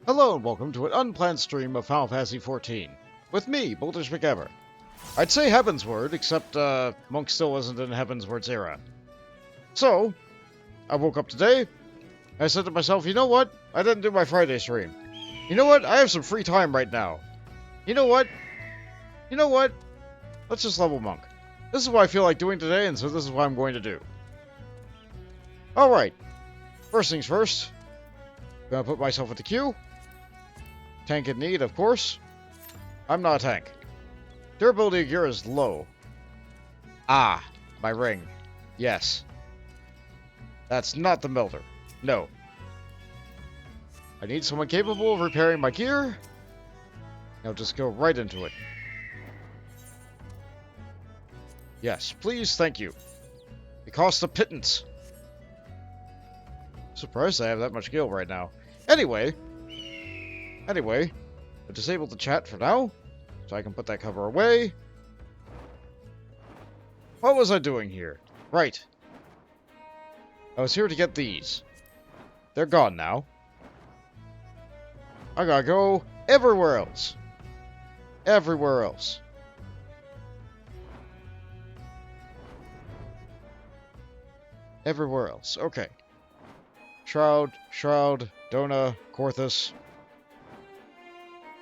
Hello and welcome to an unplanned stream of Final Fantasy XIV. With me, Boltish McGammar. I'd say Heavensward, except Monk still wasn't in Heavensward's era. So, I woke up today, I said to myself, you know what? I didn't do my Friday stream. You know what? I have some free time right now. You know what? You know what? Let's just level Monk. This is what I feel like doing today, and so this is what I'm going to do. Alright. First things first. Gonna put myself at the queue. Tank in need, of course. I'm not a tank. Durability of gear is low. Ah, my ring. Yes. That's not the melter. No. I need someone capable of repairing my gear. Now just go right into it. Yes, please, thank you. It costs a pittance. Surprised I have that much gil right now. Anyway, I've disabled the chat for now, so I can put that cover away. What was I doing here? Right. I was here to get these. They're gone now. I gotta go everywhere else. Everywhere else. Everywhere else. Okay. Shroud, Dona, Korthus.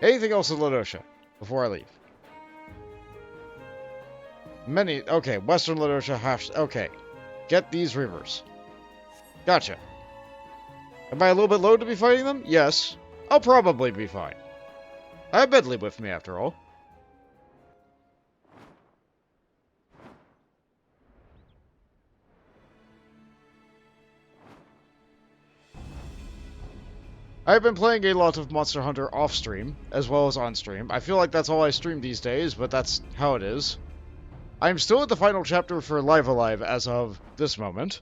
Anything else in Ladosha before I leave? Okay, Western Ladosha, okay. Get these rivers. Gotcha. Am I a little bit low to be fighting them? Yes. I'll probably be fine. I have Bedley with me, after all. I've been playing a lot of Monster Hunter off-stream, as well as on-stream. I feel like that's all I stream these days, but that's how it is. I'm still at the final chapter for Live Alive as of this moment.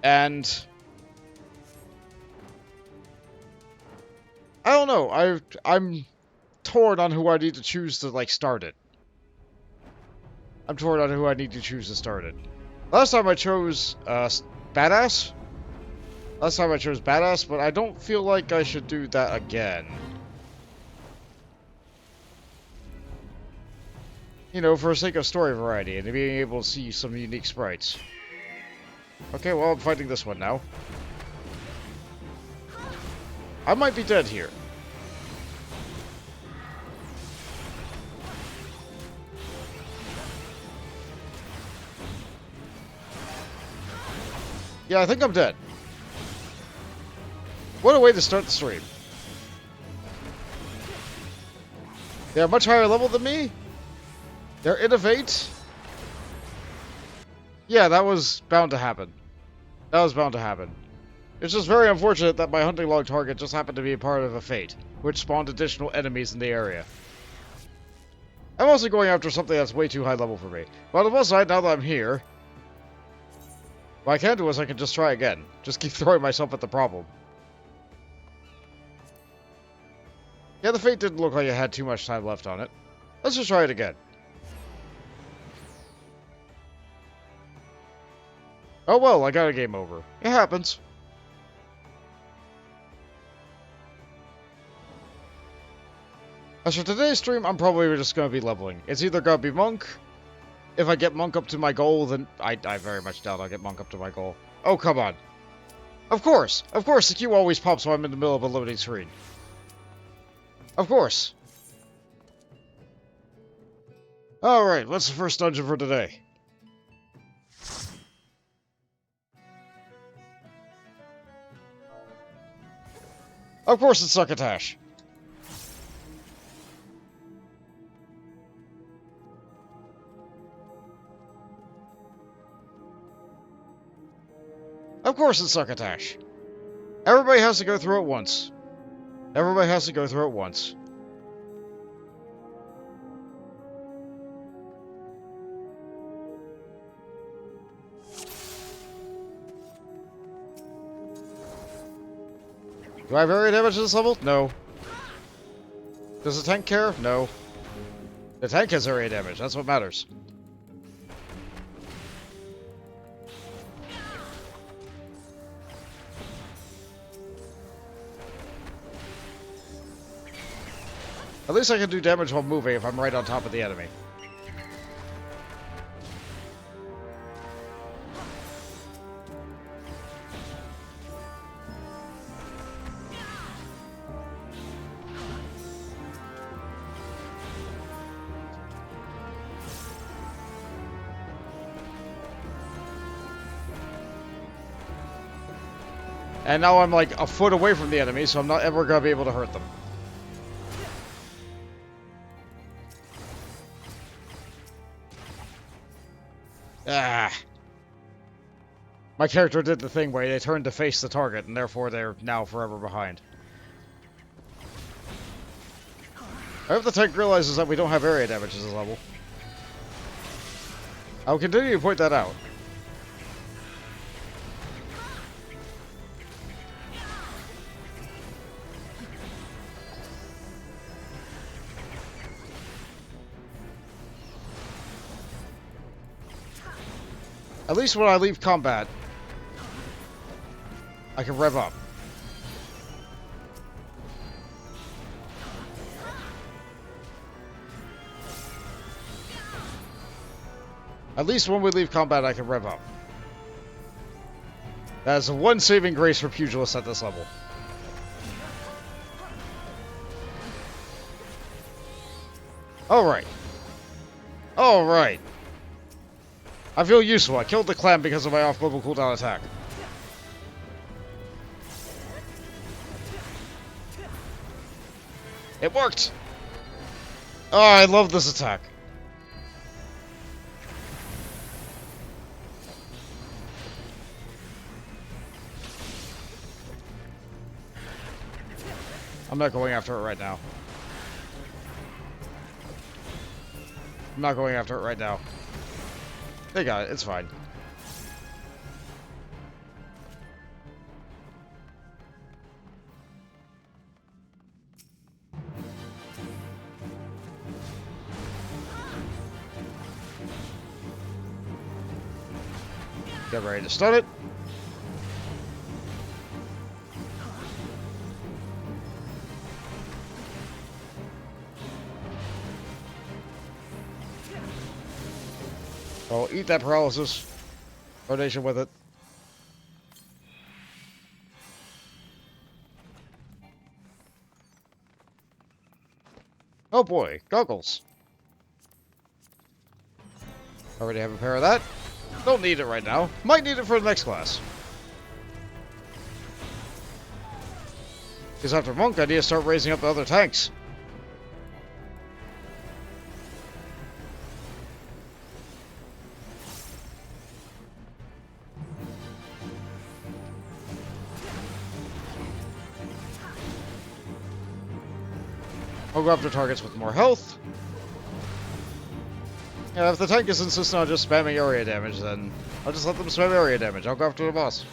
And I don't know, I'm torn on who I need to choose to, like, start it. I'm torn on who I need to choose to start it. Last time I chose, Badass. Last time I chose Badass, but I don't feel like I should do that again. You know, for the sake of story variety and being able to see some unique sprites. Okay, well, I'm fighting this one now. I might be dead here. Yeah, I think I'm dead. What a way to start the stream. They're much higher level than me. They're innovate. Yeah, that was bound to happen. That was bound to happen. It's just very unfortunate that my hunting log target just happened to be a part of a fate, which spawned additional enemies in the area. I'm also going after something that's way too high level for me. But on the plus side, now that I'm here, what I can do is I can just try again. Just keep throwing myself at the problem. Yeah, the fate didn't look like it had too much time left on it. Let's just try it again. Oh well, I got a game over. It happens. As for today's stream, I'm probably just going to be leveling. It's either going to be Monk. If I get Monk up to my goal, then I very much doubt I'll get Monk up to my goal. Oh, come on. Of course, the queue always pops when I'm in the middle of a loading screen. Of course. Alright, what's the first dungeon for today? Of course it's Succotash. Of course it's Succotash. Everybody has to go through it once. Everybody has to go through it once. Do I have area damage at this level? No. Does the tank care? No. The tank has area damage, that's what matters. At least I can do damage while moving if I'm right on top of the enemy. And now I'm like a foot away from the enemy, so I'm not ever going to be able to hurt them. Ah. My character did the thing where they turned to face the target, and therefore they're now forever behind. I hope the tank realizes that we don't have area damage at this level. I'll continue to point that out. At least when I leave combat, I can rev up. At least when we leave combat, I can rev up. That is the one saving grace for pugilists at this level. Alright. Alright. I feel useful. I killed the clam because of my off-global cooldown attack. It worked! Oh, I love this attack. I'm not going after it right now. I'm not going after it right now. They got it. It's fine. Get ready to stun it. Oh, eat that paralysis. Rotation with it. Oh boy, goggles. Already have a pair of that. Don't need it right now. Might need it for the next class. Because after Monk, I need to start raising up the other tanks. I'll go after targets with more health. Yeah, if the tank is insistent on just spamming area damage, then I'll just let them spam area damage. I'll go after the boss.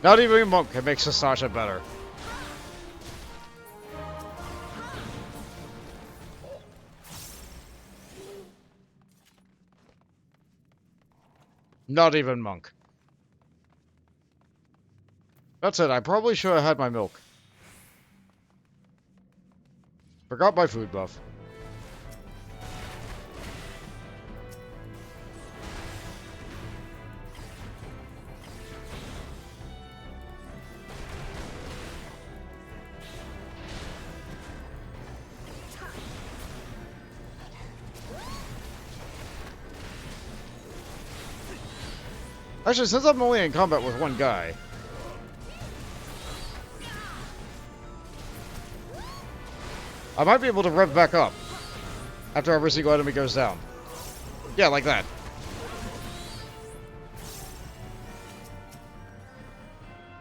Not even a monk can make Sastasha better. Not even monk. That's it, I probably should have had my milk. Forgot my food buff. Actually, since I'm only in combat with one guy, I might be able to rev back up after every single enemy goes down. Yeah, like that.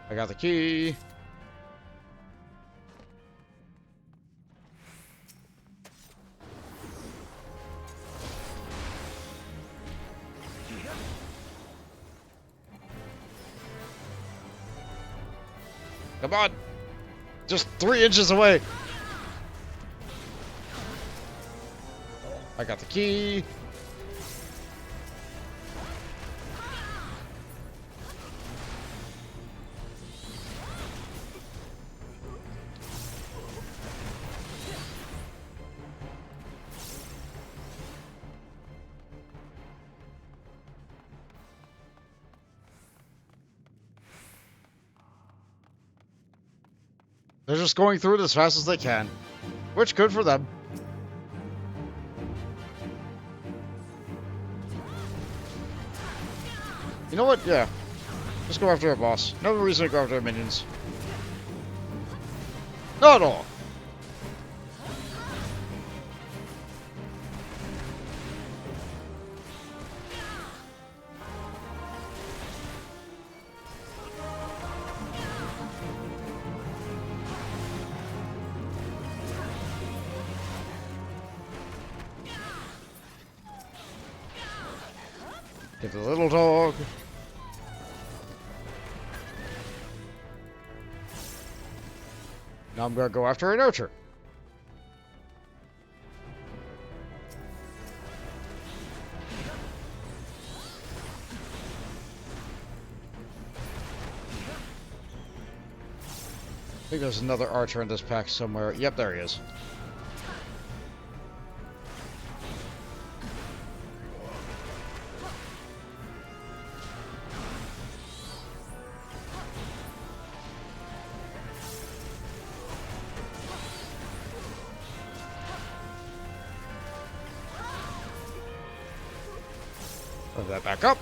I got the key. Come on! Just 3 inches away! I got the key. They're just going through it as fast as they can. Which, good for them. You know what? Yeah. Just go after a boss. No reason to go after minions. Not at all. Get the little dog. Now I'm gonna go after an archer. I think there's another archer in this pack somewhere. Yep, there he is. Move that back up.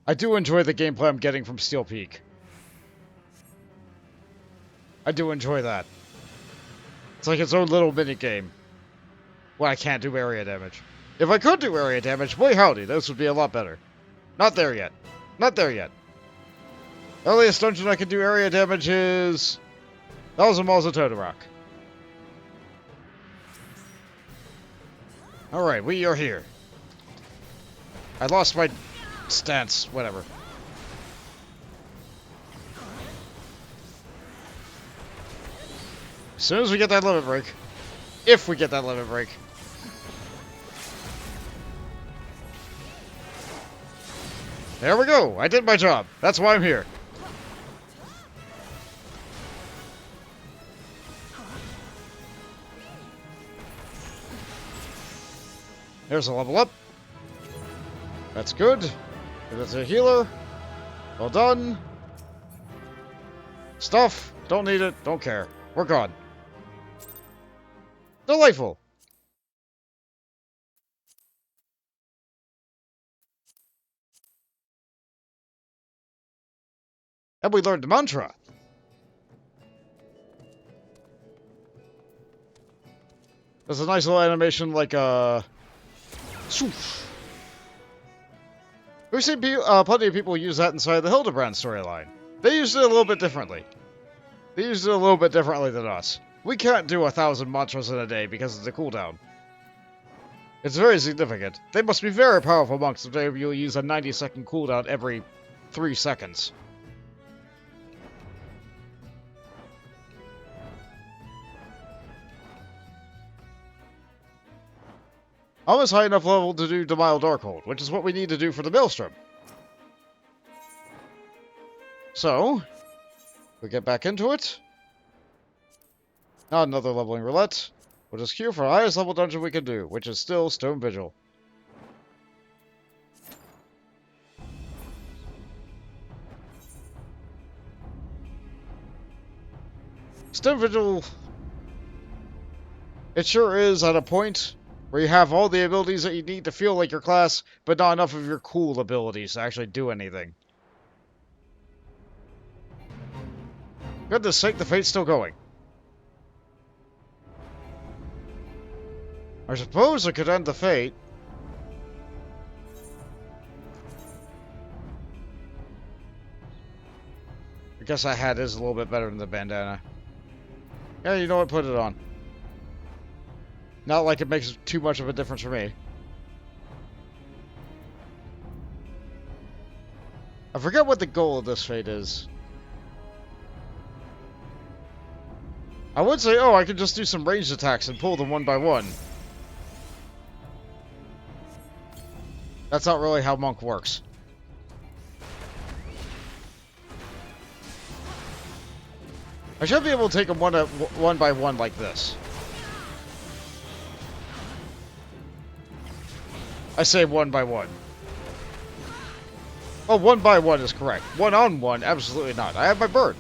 I do enjoy the gameplay I'm getting from Steel Peak. I do enjoy that. It's like its own little mini-game. Well, I can't do area damage. If I could do area damage, boy howdy, this would be a lot better. Not there yet. Not there yet. Earliest dungeon I can do area damage is... Thousand Miles of Totorock. Alright, we are here. I lost my stance, whatever. As soon as we get that limit break. If we get that limit break. There we go! I did my job. That's why I'm here. There's a level up. That's good. That's a healer. Well done. Stuff. Don't need it. Don't care. We're gone. Delightful. And we learned the mantra. There's a nice little animation like swoosh. We've seen plenty of people use that inside the Hildebrand storyline. They used it a little bit differently. They used it a little bit differently than us. We can't do 1,000 mantras in a day because of the cooldown. It's very significant. They must be very powerful monks if they will use a 90-second cooldown every 3 seconds. Almost high enough level to do Demile Darkhold, which is what we need to do for the Maelstrom. So, we get back into it. Not another leveling roulette. We'll just queue for the highest level dungeon we can do, which is still Stone Vigil. Stone Vigil... It sure is at a point where you have all the abilities that you need to feel like your class, but not enough of your cool abilities to actually do anything. Goodness sake, the Fate's still going. I suppose I could end the Fate. I guess that hat is a little bit better than the bandana. Yeah, you know what? Put it on. Not like it makes too much of a difference for me. I forget what the goal of this Fate is. I would say, oh, I could just do some ranged attacks and pull them one by one. That's not really how Monk works. I should be able to take them one by one like this. I say one by one. Oh, one by one is correct. One on one, absolutely not. I have my bird.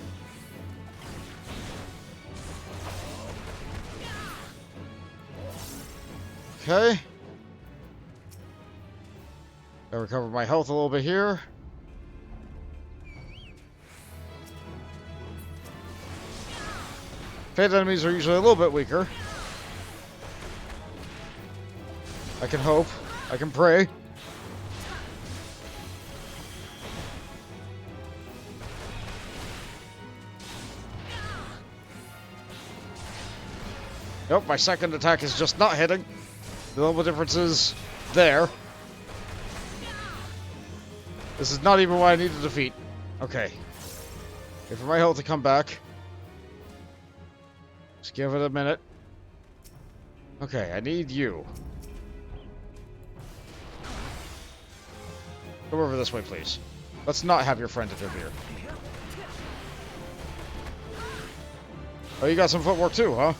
Okay. I recover my health a little bit here. Fate enemies are usually a little bit weaker. I can hope. I can pray. Nope, my second attack is just not hitting. The level difference is there. This is not even what I need to defeat. Okay. Wait for my health to come back. Just give it a minute. Okay, I need you. Come over this way, please. Let's not have your friend interfere. Oh, you got some footwork too, huh?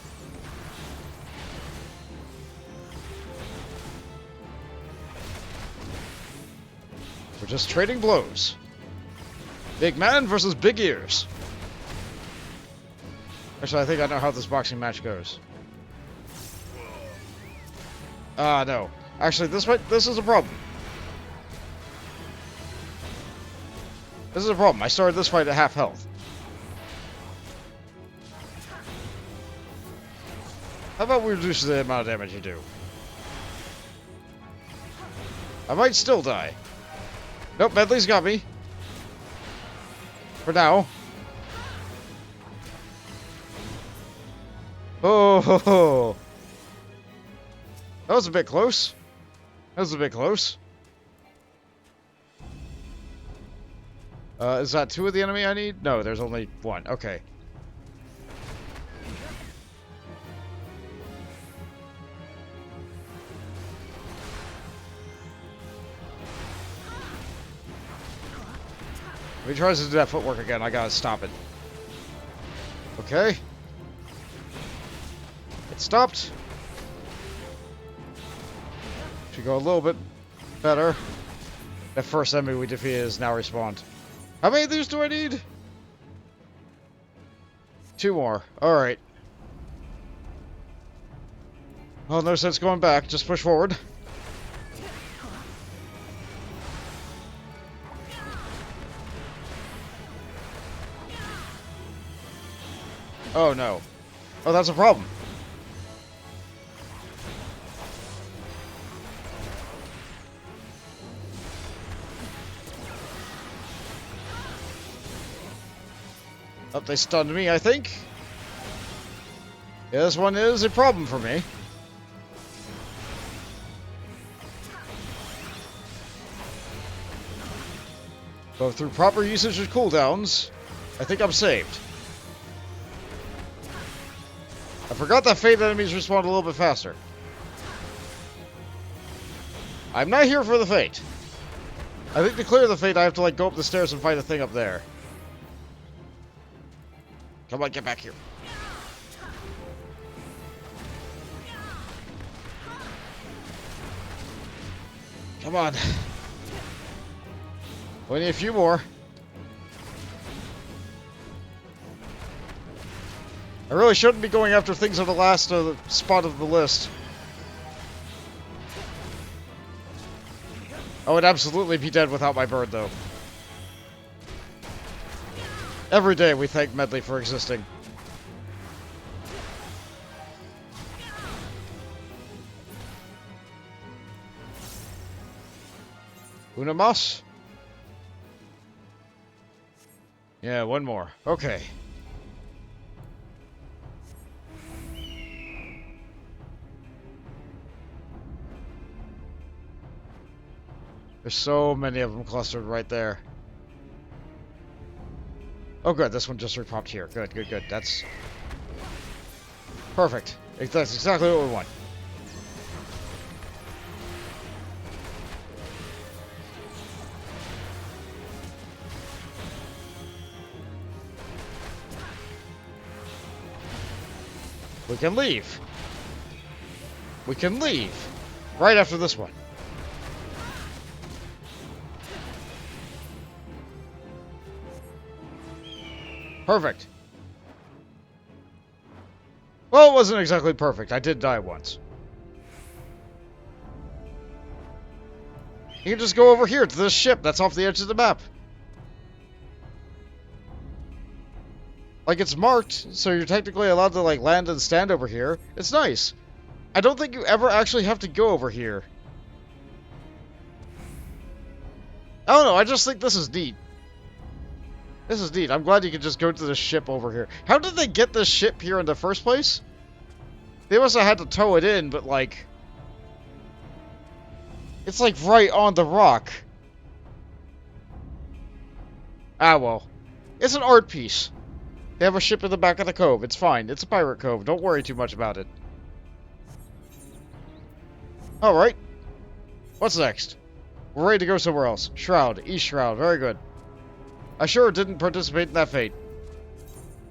We're just trading blows. Big man versus big ears. Actually, I think I know how this boxing match goes. No. Actually, this is a problem. This is a problem. I started this fight at half health. How about we reduce the amount of damage you do? I might still die. Nope, Medley's got me. For now. Oh, ho, ho. That was a bit close. That was a bit close. Is that two of the enemy I need? No, there's only one. Okay. If he tries to do that footwork again, I gotta stop it. Okay. It stopped. Should go a little bit better. That first enemy we defeated is now respawned. How many of these do I need? 2 more. Alright. Well, no sense going back. Just push forward. Oh, no. Oh, that's a problem. Oh, they stunned me, I think. Yeah, this one is a problem for me. But through proper usage of cooldowns, I think I'm saved. I forgot that Fate enemies respond a little bit faster. I'm not here for the Fate. I think to clear the Fate, I have to, like, go up the stairs and fight a thing up there. Come on, get back here. Come on. We need a few more. I really shouldn't be going after things on the last spot of the list. I would absolutely be dead without my bird, though. Every day we thank Medley for existing. Una mas? Yeah, one more. Okay. There's so many of them clustered right there. Oh good, this one just repopped here. Good, good, good. That's perfect. That's exactly what we want. We can leave. We can leave. Right after this one. Perfect. Well, it wasn't exactly perfect. I did die once. You can just go over here to this ship that's off the edge of the map. Like, it's marked, so you're technically allowed to, like, land and stand over here. It's nice. I don't think you ever actually have to go over here. I don't know, I just think this is neat. This is neat. I'm glad you can just go to the ship over here. How did they get this ship here in the first place? They must have had to tow it in, but, like... It's, like, right on the rock. Ah, well. It's an art piece. They have a ship in the back of the cove. It's fine. It's a pirate cove. Don't worry too much about it. Alright. What's next? We're ready to go somewhere else. Shroud. East Shroud. Very good. I sure didn't participate in that fate.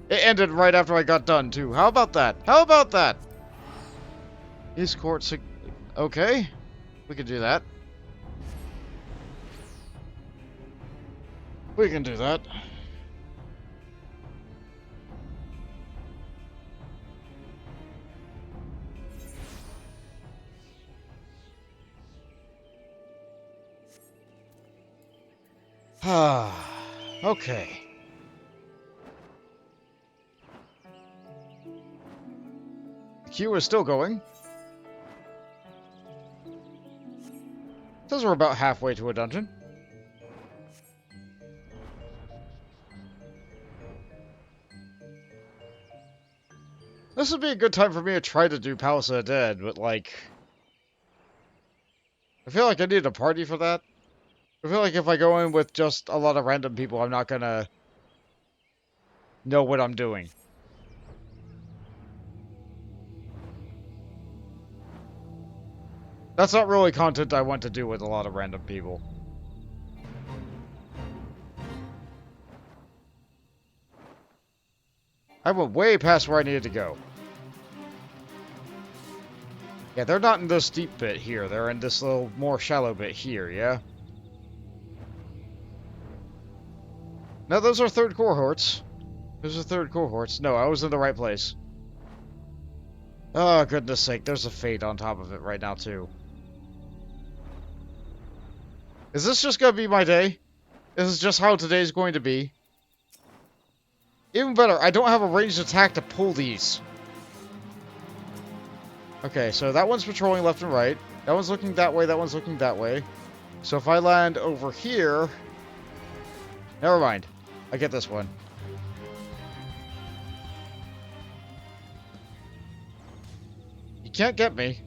It ended right after I got done, too. How about that? How about that? East Court... Okay. We can do that. We can do that. Okay. The queue is still going. Says we're about halfway to a dungeon. This would be a good time for me to try to do Palace of the Dead, but like... I feel like I need a party for that. I feel like if I go in with just a lot of random people, I'm not gonna know what I'm doing. That's not really content I want to do with a lot of random people. I went way past where I needed to go. Yeah, they're not in this deep bit here. They're in this little more shallow bit here, yeah? No, those are third cohorts. Those are third cohorts. No, I was in the right place. Oh, goodness sake. There's a fate on top of it right now, too. Is this just gonna be my day? This is just how today's going to be? Even better, I don't have a ranged attack to pull these. Okay, so that one's patrolling left and right. That one's looking that way, that one's looking that way. So if I land over here... Never mind. I get this one. You can't get me.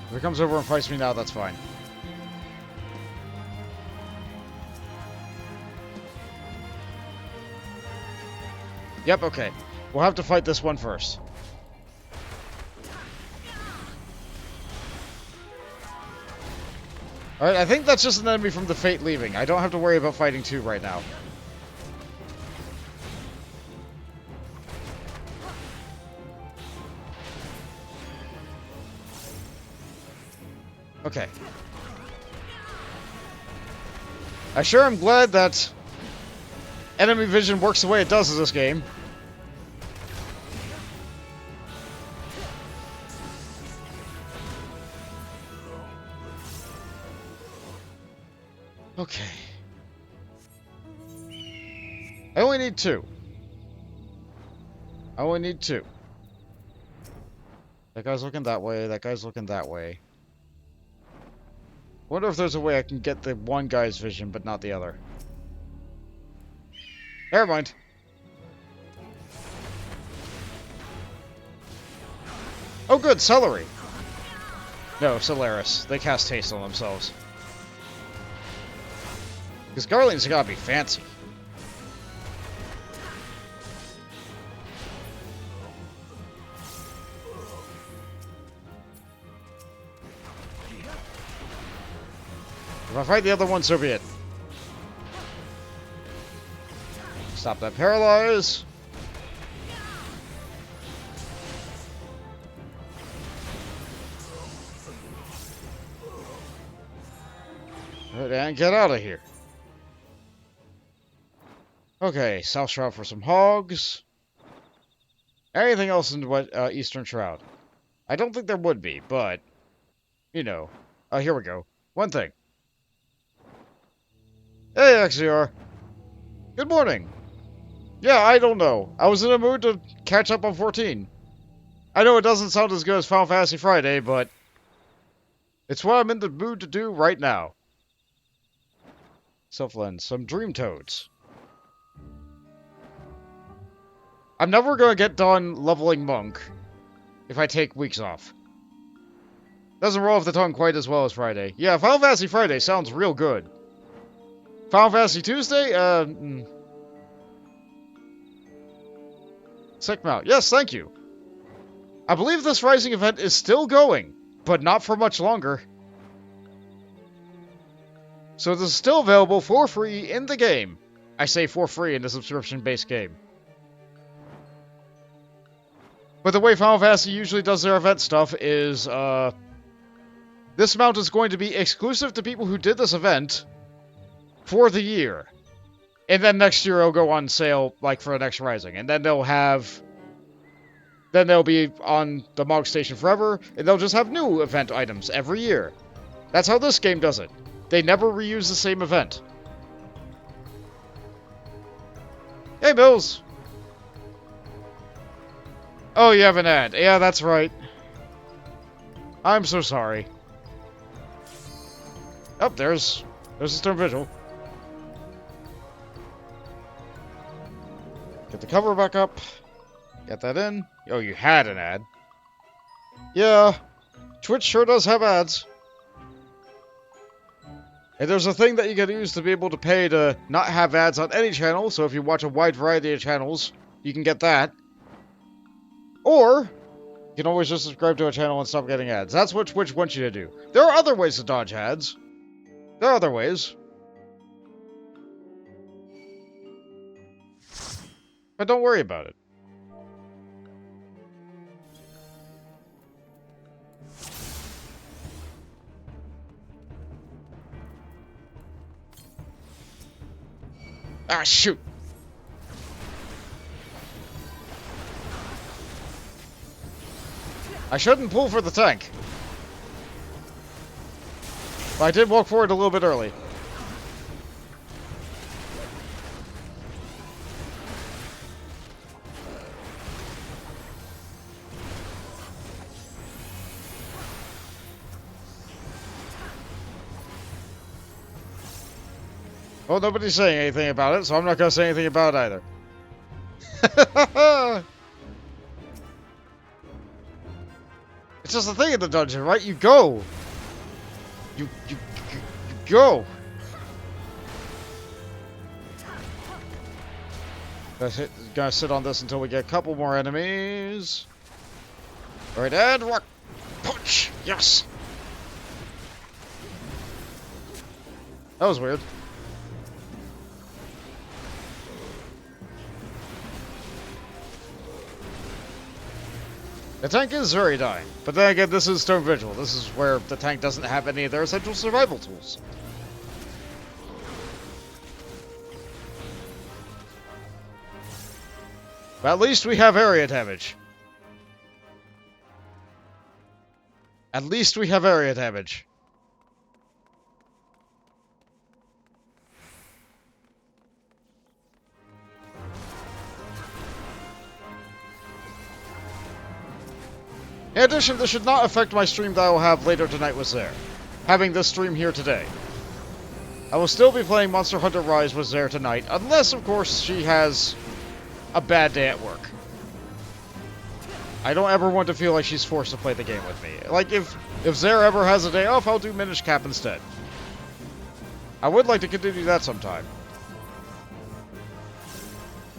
If it comes over and fights me now, that's fine. Yep, okay. We'll have to fight this one first. Alright, I think that's just an enemy from the Fate leaving. I don't have to worry about fighting two right now. Okay. I sure am glad that enemy vision works the way it does in this game. Okay. I only need two. I only need two. That guy's looking that way, that guy's looking that way. Wonder if there's a way I can get the one guy's vision, but not the other. Never mind. Oh good, celery! No, Solaris. They cast haste on themselves. Because Garlean's gotta be fancy. If I fight the other one, so be it. Stop that paralyze. And get out of here. Okay, South Shroud for some hogs. Anything else in the Eastern Shroud? I don't think there would be, but, you know. Here we go. One thing. Hey, XIV. Good morning. Yeah, I don't know. I was in a mood to catch up on 14. I know it doesn't sound as good as Final Fantasy Friday, but it's what I'm in the mood to do right now. Self-lens, some Dream Toads. I'm never going to get done leveling Monk if I take weeks off. Doesn't roll off the tongue quite as well as Friday. Yeah, Final Fantasy Friday sounds real good. Final Fantasy Tuesday? Sick Mount. Yes, thank you. I believe this Rising event is still going, but not for much longer. So this is still available for free in the game. I say for free in the subscription-based game. But the way Final Fantasy usually does their event stuff is, this mount is going to be exclusive to people who did this event for the year. And then next year it'll go on sale, like, for the next Rising. And then they'll have... Then they'll be on the Mog Station forever, and they'll just have new event items every year. That's how this game does it. They never reuse the same event. Hey, Bills! Oh, you have an ad. Yeah, that's right. I'm so sorry. Oh, there's a Stone Vigil. Get the cover back up. Get that in. Oh, you had an ad. Yeah, Twitch sure does have ads. And there's a thing that you can use to be able to pay to not have ads on any channel, so if you watch a wide variety of channels, you can get that. Or, you can always just subscribe to a channel and stop getting ads. That's what Twitch wants you to do. There are other ways to dodge ads. There are other ways. But don't worry about it. Ah, shoot! I shouldn't pull for the tank. But I did walk forward a little bit early. Well, nobody's saying anything about it, so I'm not going to say anything about it either. It's just a thing in the dungeon, right? You go. You go. Gonna sit on this until we get a couple more enemies. Right, and rock punch. Yes. That was weird. The tank is very dying, but then again, this is Stone Vigil. This is where the tank doesn't have any of their essential survival tools. But at least we have area damage. At least we have area damage. In addition, this should not affect my stream that I will have later tonight with Zare. Having this stream here today. I will still be playing Monster Hunter Rise with Zare tonight, unless, of course, she has a bad day at work. I don't ever want to feel like she's forced to play the game with me. Like, if Zare ever has a day off, I'll do Minish Cap instead. I would like to continue that sometime.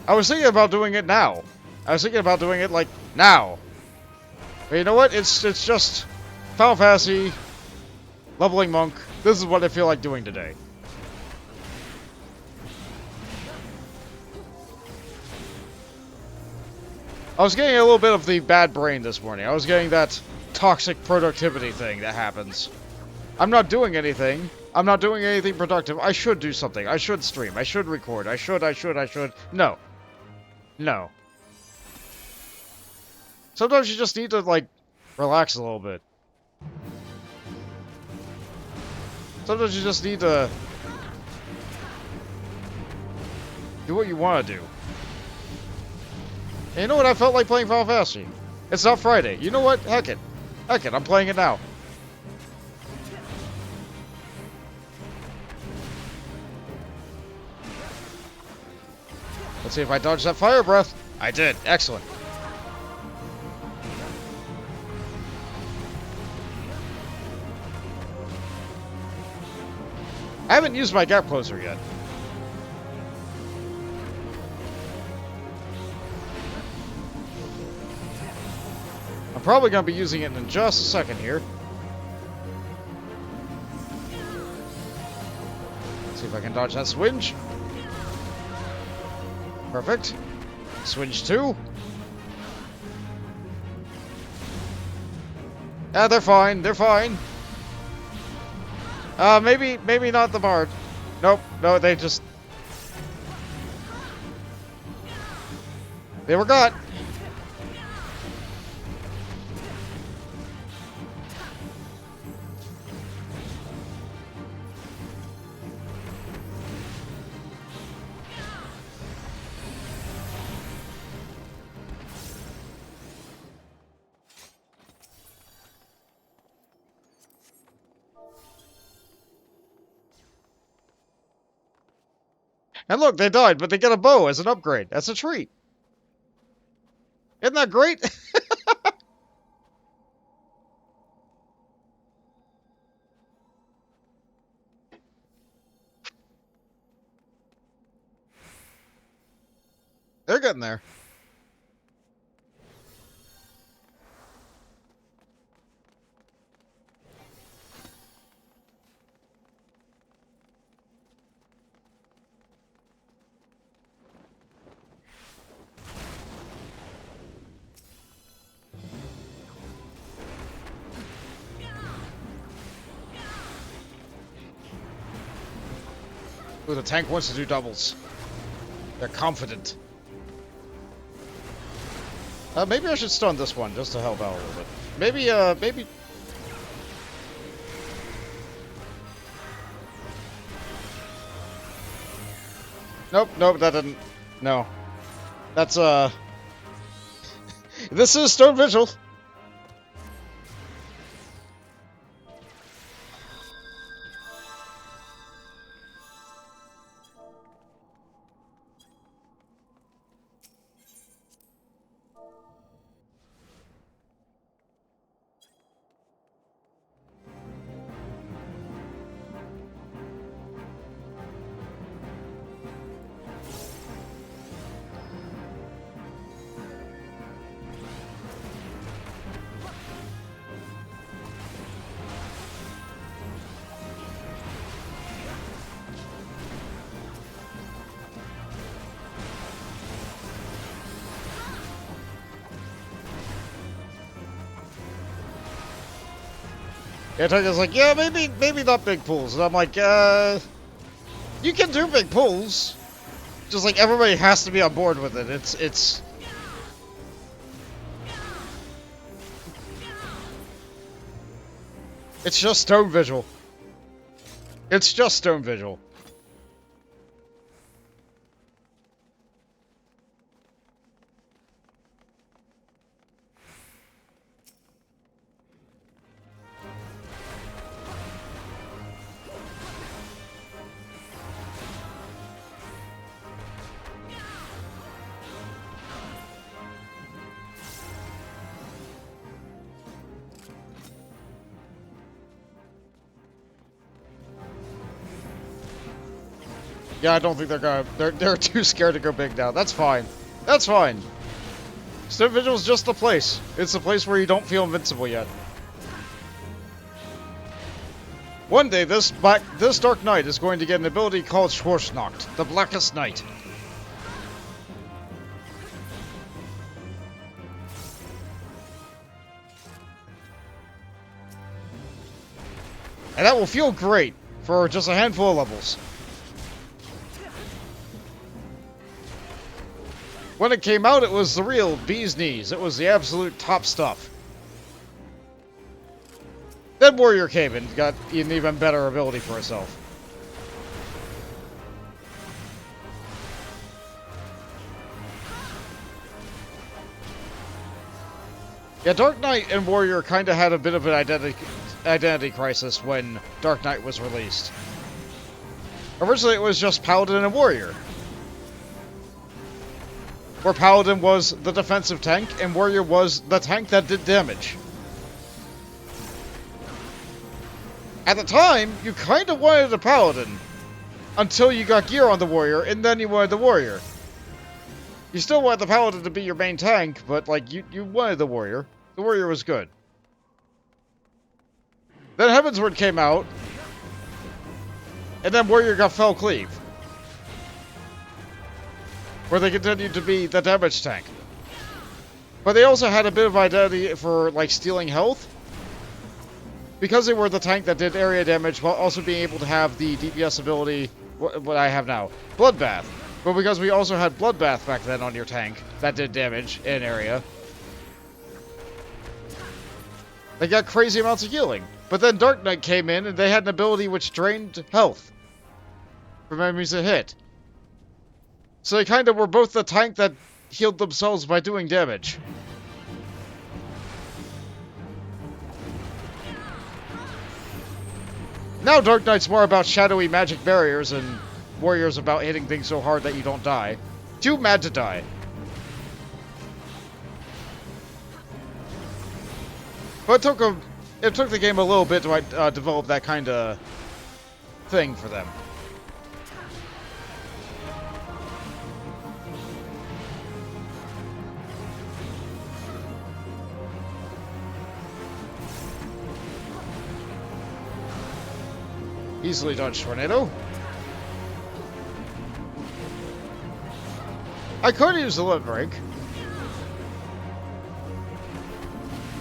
I was thinking about doing it now. I was thinking about doing it, like, now. But you know what? It's just Final Fantasy, leveling Monk, This is what I feel like doing today. I was getting a little bit of the bad brain this morning. I was getting that toxic productivity thing that happens. I'm not doing anything. I'm not doing anything productive. I should do something. I should stream. I should record. I should. No. No. Sometimes you just need to, like, relax a little bit. Sometimes you just need to do what you want to do. And you know what? I felt like playing Final Fantasy. It's not Friday. You know what? Heck it. Heck it. I'm playing it now. Let's see if I dodge that fire breath. I did. Excellent. I haven't used my gap closer yet. I'm probably going to be using it in just a second here. Let's see if I can dodge that swinge. Perfect. Swinge 2. Yeah, they're fine. They're fine. Maybe not the bard. Nope. No, they just... They were got. And look, they died, but they get a bow as an upgrade. That's a treat. Isn't that great? They're getting there. Ooh, the tank wants to do doubles. They're confident. Maybe I should stun this one just to help out a little bit. Maybe... Nope, that didn't... No. That's, This is Stone Vigil. Yeah, Tiger's like, yeah, maybe not big pools. And I'm like, you can do big pools. Just like everybody has to be on board with it. It's just Stone Vigil. It's just Stone Vigil. Yeah, I don't think they're gonna... They're too scared to go big now. That's fine. That's fine. Stone Vigil's just a place. It's a place where you don't feel invincible yet. One day, this Dark Knight is going to get an ability called Schwarznacht, the Blackest Night. And that will feel great for just a handful of levels. When it came out, it was the real bee's knees. It was the absolute top stuff. Then Warrior came and got an even better ability for herself. Yeah, Dark Knight and Warrior kind of had a bit of an identity crisis when Dark Knight was released. Originally, it was just Paladin and Warrior, where Paladin was the defensive tank and Warrior was the tank that did damage. At the time, you kind of wanted a Paladin until you got gear on the Warrior, and then you wanted the Warrior. You still wanted the Paladin to be your main tank, but like you wanted the Warrior. The Warrior was good. Then Heavensward came out, and then Warrior got Fell Cleave, where they continued to be the damage tank. But they also had a bit of identity for like stealing health, because they were the tank that did area damage while also being able to have the DPS ability, what I have now, Bloodbath. But because we also had Bloodbath back then on your tank that did damage in area, they got crazy amounts of healing. But then Dark Knight came in and they had an ability which drained health from enemies that hit. So they kind of were both the tank that healed themselves by doing damage. Now Dark Knight's more about shadowy magic barriers and Warrior's about hitting things so hard that you don't die. Too mad to die. But it took the game a little bit to develop that kind of thing for them. Easily dodged Tornado. I could use the Limit Break.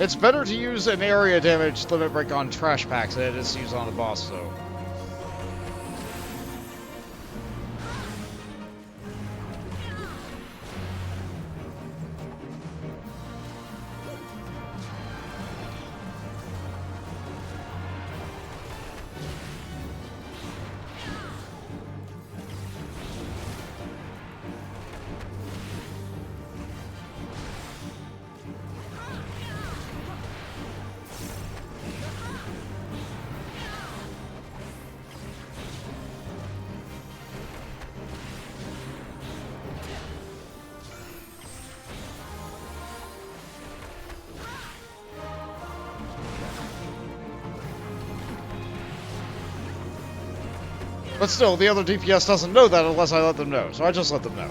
It's better to use an area damage Limit Break on trash packs than it is to use on a boss, though. But still, the other DPS doesn't know that unless I let them know, so I just let them know.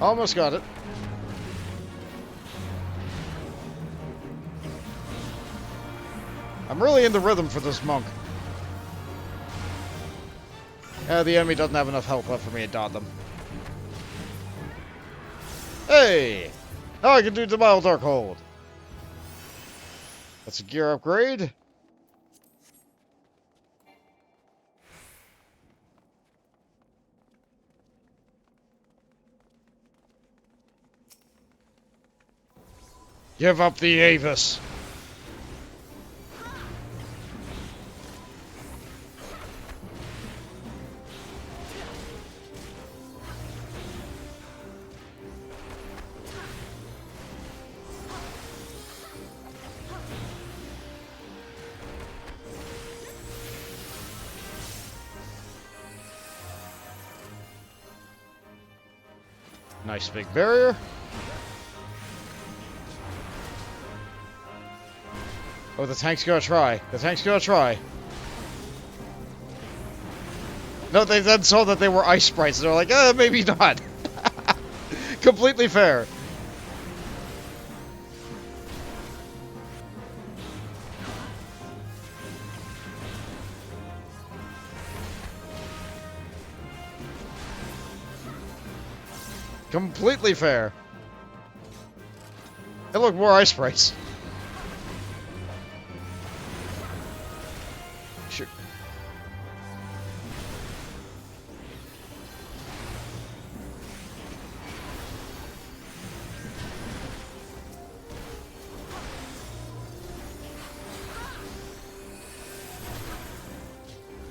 Almost got it. I'm really in the rhythm for this monk. The enemy doesn't have enough health left for me to dot them. Hey! Now I can do the Mild Dark Hold. That's a gear upgrade. Give up the Avis. Nice big barrier. Oh, the tank's gonna try. The tank's gonna try. No, they then saw that they were ice sprites, and they're like, maybe not. Completely fair. Completely fair. Hey, look, more ice sprites. Sure.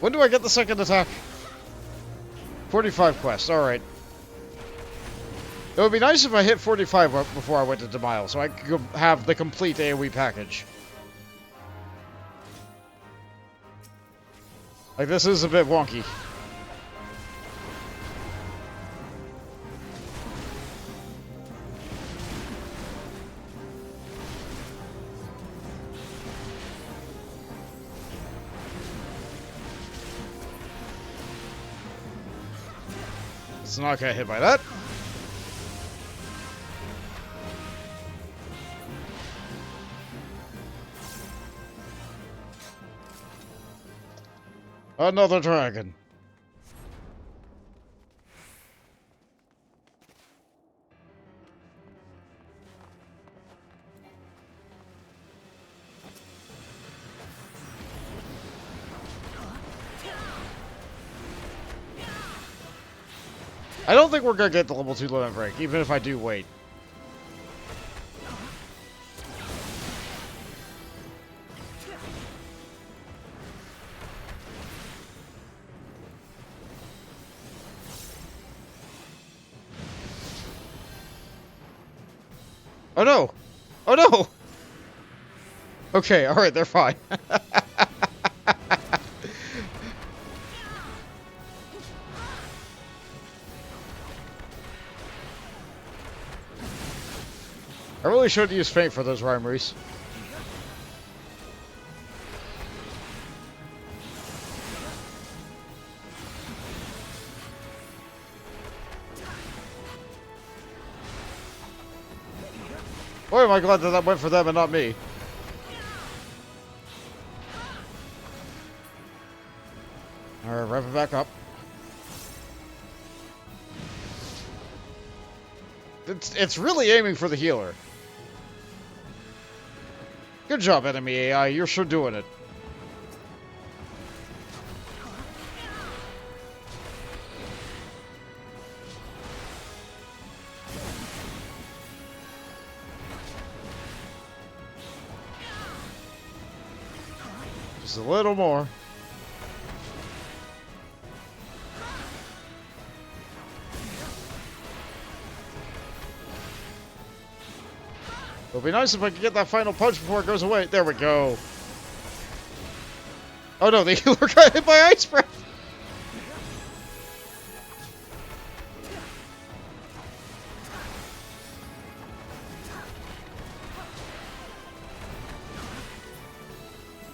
When do I get the second attack? 45 quests, alright. It would be nice if I hit 45 before I went to Demile, so I could have the complete AoE package. Like, this is a bit wonky. It's not gonna hit by that. Another dragon. I don't think we're gonna get the level 2 limit break, even if I do wait. Oh no! Oh no! Okay, alright, they're fine. I really should use Faint for those Rhymeries. Boy, am I glad that that went for them and not me. Alright, rev it back up. It's really aiming for the healer. Good job, enemy AI. You're sure doing it. Just a little more. It'll be nice if I could get that final punch before it goes away. There we go. Oh no, the healer got hit by Ice Breath.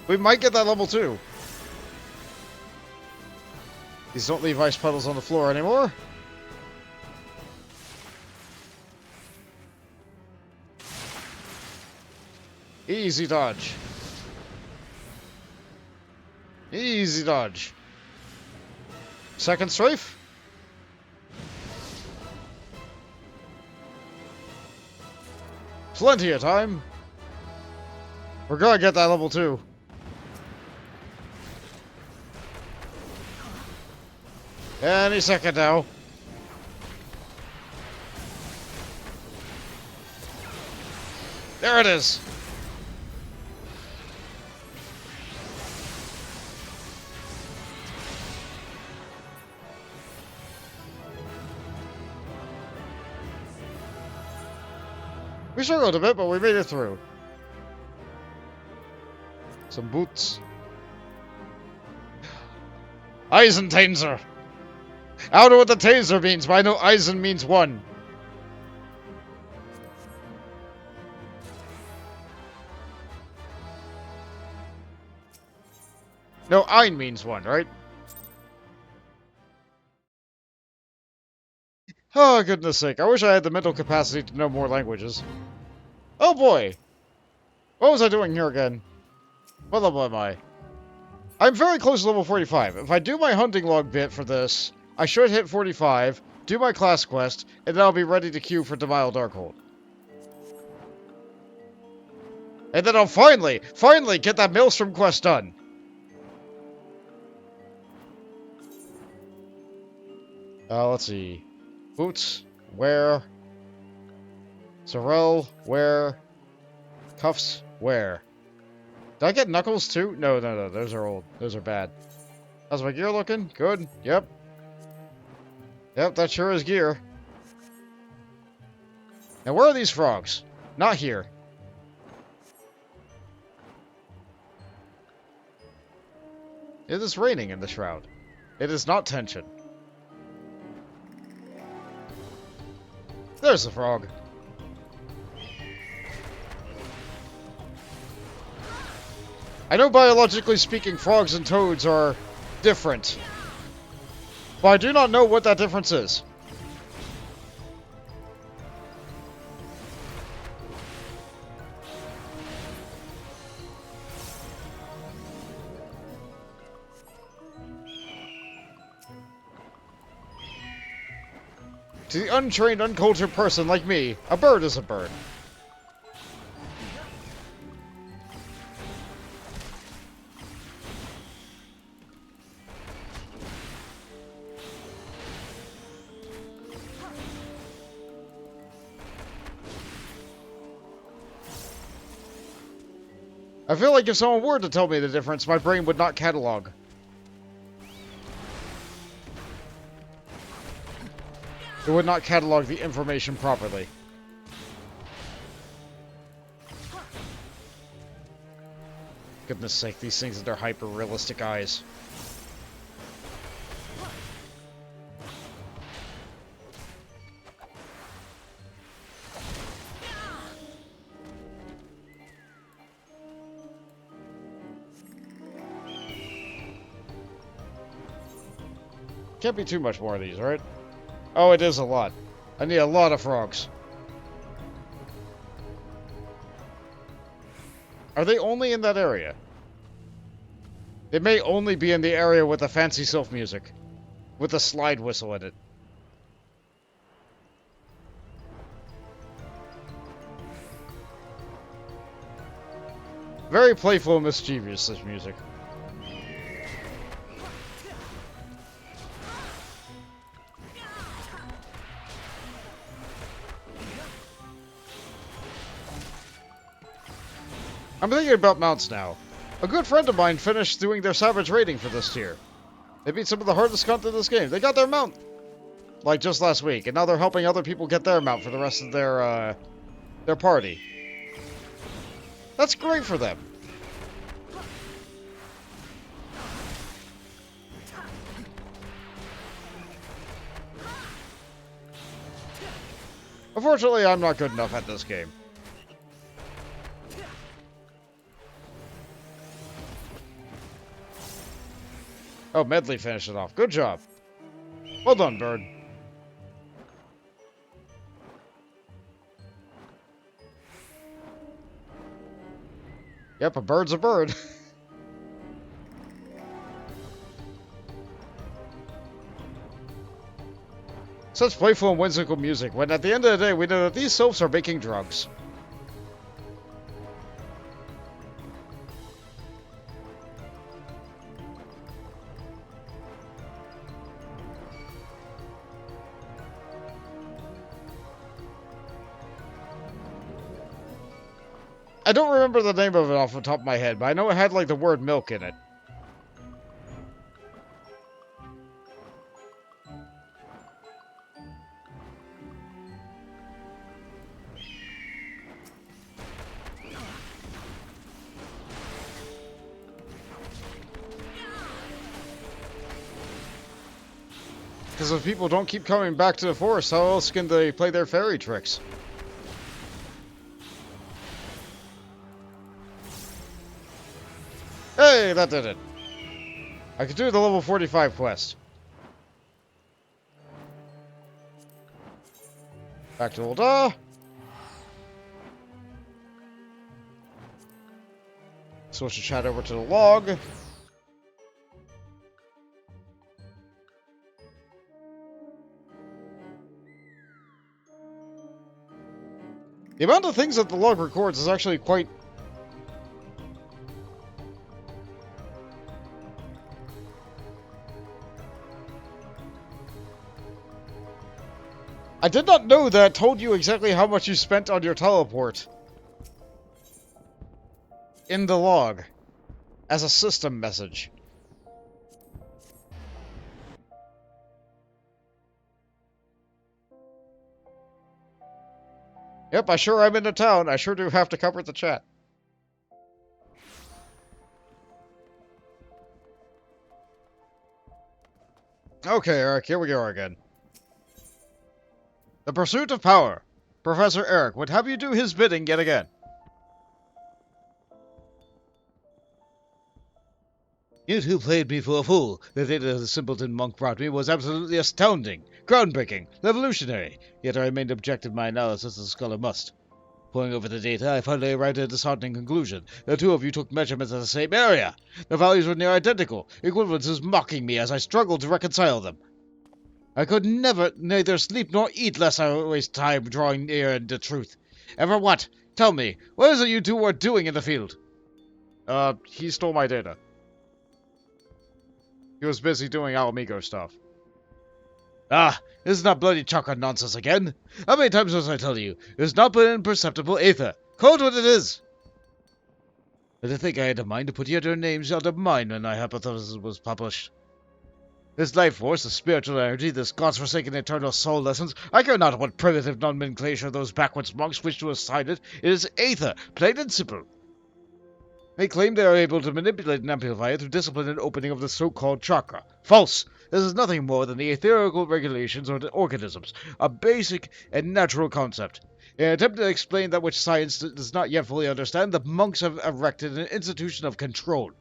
We might get that level 2. These don't leave ice puddles on the floor anymore. Easy dodge. Easy dodge. Second strafe. Plenty of time. We're gonna get that level 2. Any second now. There it is. We struggled a bit, but we made it through. Some boots. Eisentaser. I don't know what the taser means, but I know Eisen means 1. No, ein means one, right? Oh, goodness sake. I wish I had the mental capacity to know more languages. Oh boy! What was I doing here again? What level am I? I'm very close to level 45. If I do my hunting log bit for this, I should hit 45, do my class quest, and then I'll be ready to queue for Demile Darkhold. And then I'll finally get that Maelstrom quest done. Let's see. Boots, wear. Sorrel, wear. Cuffs, wear. Did I get knuckles too? No, those are old. Those are bad. How's my gear looking? Good. Yep. Yep, that sure is gear. Now where are these frogs? Not here. It is raining in the shroud. It is not tension. There's the frog. I know biologically speaking frogs and toads are different, but I do not know what that difference is. To the untrained, uncultured person like me, a bird is a bird. I feel like if someone were to tell me the difference, my brain would not catalog. It would not catalog the information properly. Goodness sake, these things with their hyper-realistic eyes. Can't be too much more of these, right? Oh, it is a lot. I need a lot of frogs. Are they only in that area? They may only be in the area with the fancy sylph music. With the slide whistle in it. Very playful and mischievous, this music. I'm thinking about mounts now. A good friend of mine finished doing their savage rating for this tier. They beat some of the hardest content in this game. They got their mount, like just last week, and now they're helping other people get their mount for the rest of their party. That's great for them. Unfortunately, I'm not good enough at this game. Oh, Medley finished it off. Good job. Well done, bird. Yep, a bird's a bird. Such playful and whimsical music, when at the end of the day, we know that these sylphs are making drugs. I don't remember the name of it off the top of my head, but I know it had, like, the word milk in it. Because if people don't keep coming back to the forest, how else can they play their fairy tricks? Hey, that did it. I could do the level 45 quest. Back to Ul'dah. Switch the chat over to the log. The amount of things that the log records is actually quite... I did not know that told you exactly how much you spent on your teleport. In the log. As a system message. Yep, I sure am in the town. I sure do have to cover the chat. Okay, Eric, here we go again. The Pursuit of Power. Professor Eric would have you do his bidding yet again. You two played me for a fool. The data the simpleton monk brought me was absolutely astounding, groundbreaking, revolutionary, yet I remained objective in my analysis as a scholar must. Poring over the data, I finally arrived at a disheartening conclusion. The two of you took measurements of the same area. The values were near identical, equivalences mocking me as I struggled to reconcile them. I could neither sleep nor eat lest I waste time drawing near the truth. Ever what? Tell me, what is it you two are doing in the field? He stole my data. He was busy doing Alamigo stuff. Ah, isn't that bloody chakra nonsense again? How many times must I tell you? It's not but imperceptible aether. Call it what it is. But to think I had a mind to put your names under mine when my hypothesis was published. This life force, this spiritual energy, this god's-forsaken eternal soul lessons, I care not what primitive nomenclature those backwards monks wish to assign it. It is aether, plain and simple. They claim they are able to manipulate and amplify it through discipline and opening of the so-called chakra. False! This is nothing more than the etherical regulations of the organisms, a basic and natural concept. In an attempt to explain that which science does not yet fully understand, the monks have erected an institution of control.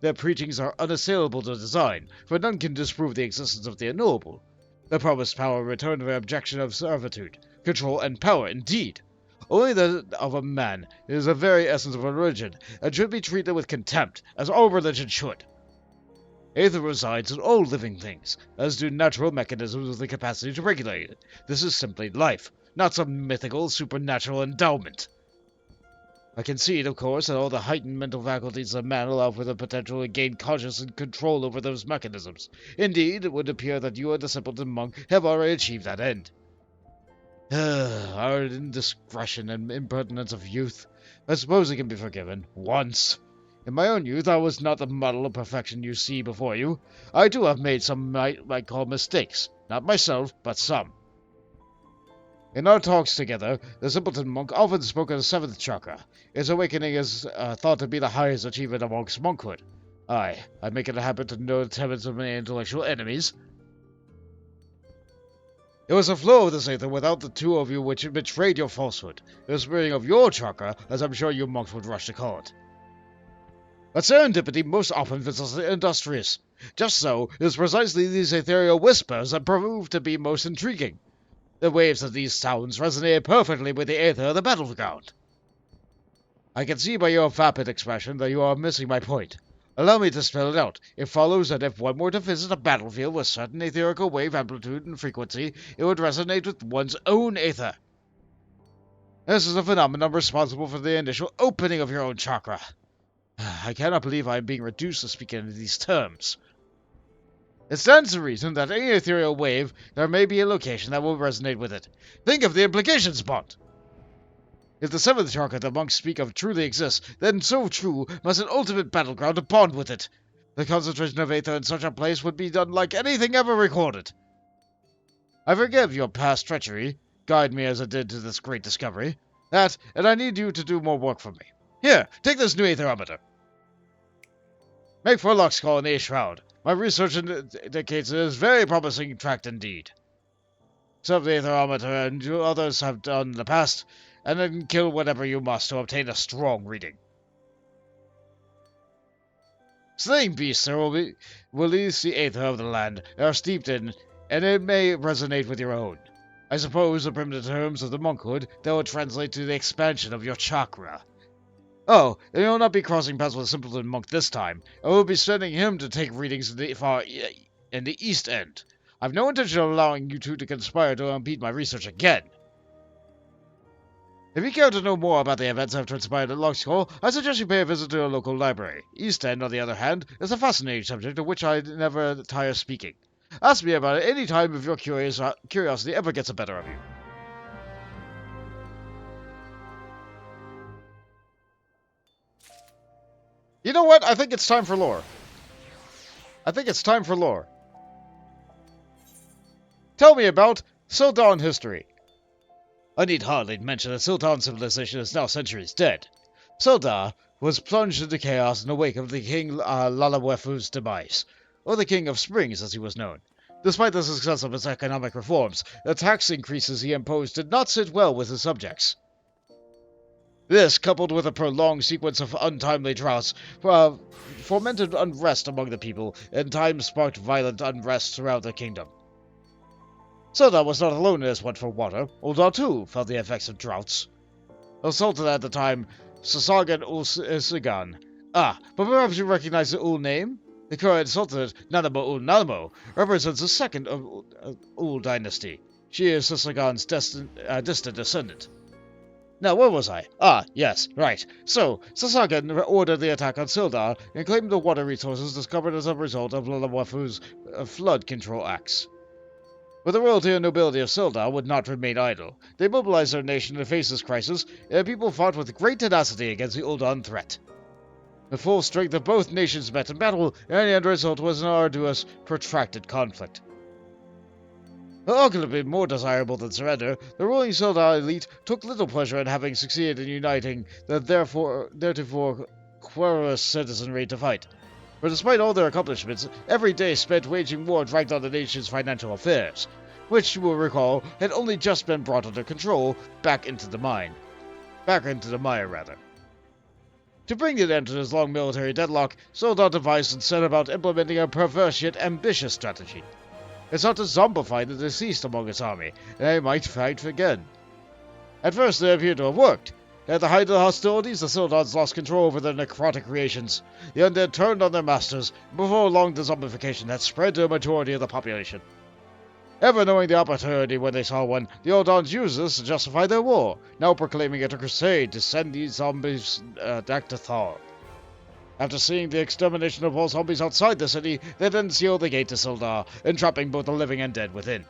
Their preachings are unassailable to design, for none can disprove the existence of the unknowable. The promised power returned to their objection of servitude, control, and power, indeed. Only that of a man is the very essence of a religion, and should be treated with contempt, as all religion should. Aether resides in all living things, as do natural mechanisms with the capacity to regulate it. This is simply life, not some mythical, supernatural endowment. I concede, of course, that all the heightened mental faculties of man allow for the potential to gain conscious and control over those mechanisms. Indeed, it would appear that you and the simpleton monk have already achieved that end. Our indiscretion and impertinence of youth. I suppose it can be forgiven. Once. In my own youth, I was not the model of perfection you see before you. I too have made some might call mistakes. Not myself, but some. In our talks together, the simpleton monk often spoke of the seventh chakra. Its awakening is thought to be the highest achievement amongst monkhood. I make it a habit to know the tenets of my intellectual enemies. It was the flow of this aether without the two of you which betrayed your falsehood. The spreading of your chakra, as I'm sure you monks would rush to call it. But serendipity most often visits the industrious. Just so, it is precisely these ethereal whispers that prove to be most intriguing. The waves of these sounds resonate perfectly with the aether of the battleground. I can see by your vapid expression that you are missing my point. Allow me to spell it out. It follows that if one were to visit a battlefield with certain etherical wave amplitude and frequency, it would resonate with one's own aether. This is a phenomenon responsible for the initial opening of your own chakra. I cannot believe I am being reduced to speak in these terms. It stands to reason that any ethereal wave, there may be a location that will resonate with it. Think of the implications, Bond! If the seventh chakra the monks speak of truly exists, then so true must an ultimate battleground bond with it. The concentration of aether in such a place would be unlike anything ever recorded. I forgive your past treachery, guide me as it did to this great discovery. That, and I need you to do more work for me. Here, take this new aetherometer. Make for Lux's colony shroud. My research indicates it is very promising tract indeed. Serve the aetherometer and others have done in the past, and then kill whatever you must to obtain a strong reading. Slaying beasts will release the aether of the land they are steeped in, and it may resonate with your own. I suppose, in primitive terms of the monkhood, that would translate to the expansion of your chakra. Oh, and you'll not be crossing paths with a simpleton monk this time. I will be sending him to take readings in the East End. I've no intention of allowing you two to conspire to impede my research again. If you care to know more about the events that have transpired at Lockskoll, I suggest you pay a visit to a local library. East End, on the other hand, is a fascinating subject of which I never tire speaking. Ask me about it any time if your curiosity ever gets the better of you. You know what? I think it's time for lore. Tell me about Sildan history. I need hardly mention that Sildan civilization is now centuries dead. Sildar was plunged into chaos in the wake of the King Lalawefu's demise, or the King of Springs as he was known. Despite the success of his economic reforms, the tax increases he imposed did not sit well with his subjects. This, coupled with a prolonged sequence of untimely droughts, fomented unrest among the people, and in time sparked violent unrest throughout the kingdom. Sildar was not alone in his want for water. Uldar too felt the effects of droughts. The Sultan at the time, Sasagan ul-Sigan. But perhaps you recognize the Ul name? The current Sultanate, Nanamo ul-Nanamo, represents the second of Ul dynasty. She is Sasagan's distant descendant. Now, where was I? Yes, right. So, Sasagan ordered the attack on Sildar and claimed the water resources discovered as a result of Lalawefu's flood control acts. But the royalty and nobility of Sildar would not remain idle. They mobilized their nation to face this crisis, and the people fought with great tenacity against the Uldan threat. The full strength of both nations met in battle, and the end result was an arduous, protracted conflict. Arguably more desirable than surrender, the ruling Sildar elite took little pleasure in having succeeded in uniting the theretofore querulous citizenry to fight. For despite all their accomplishments, every day spent waging war dragged on the nation's financial affairs, which, you will recall, had only just been brought under control back into the mire. To bring an end to this long military deadlock, Sildar devised and set about implementing a perverse yet ambitious strategy. It sought to zombify the deceased among its army, and they might fight again. At first it appeared to have worked. At the height of the hostilities, the Sildars lost control over their necrotic creations. The undead turned on their masters, and before long the zombification had spread to a majority of the population. Ever knowing the opportunity when they saw one, the Uldans used this to justify their war, now proclaiming it a crusade to send these zombies back to Thor. After seeing the extermination of all zombies outside the city, they then sealed the gate to Sildar, entrapping both the living and dead within.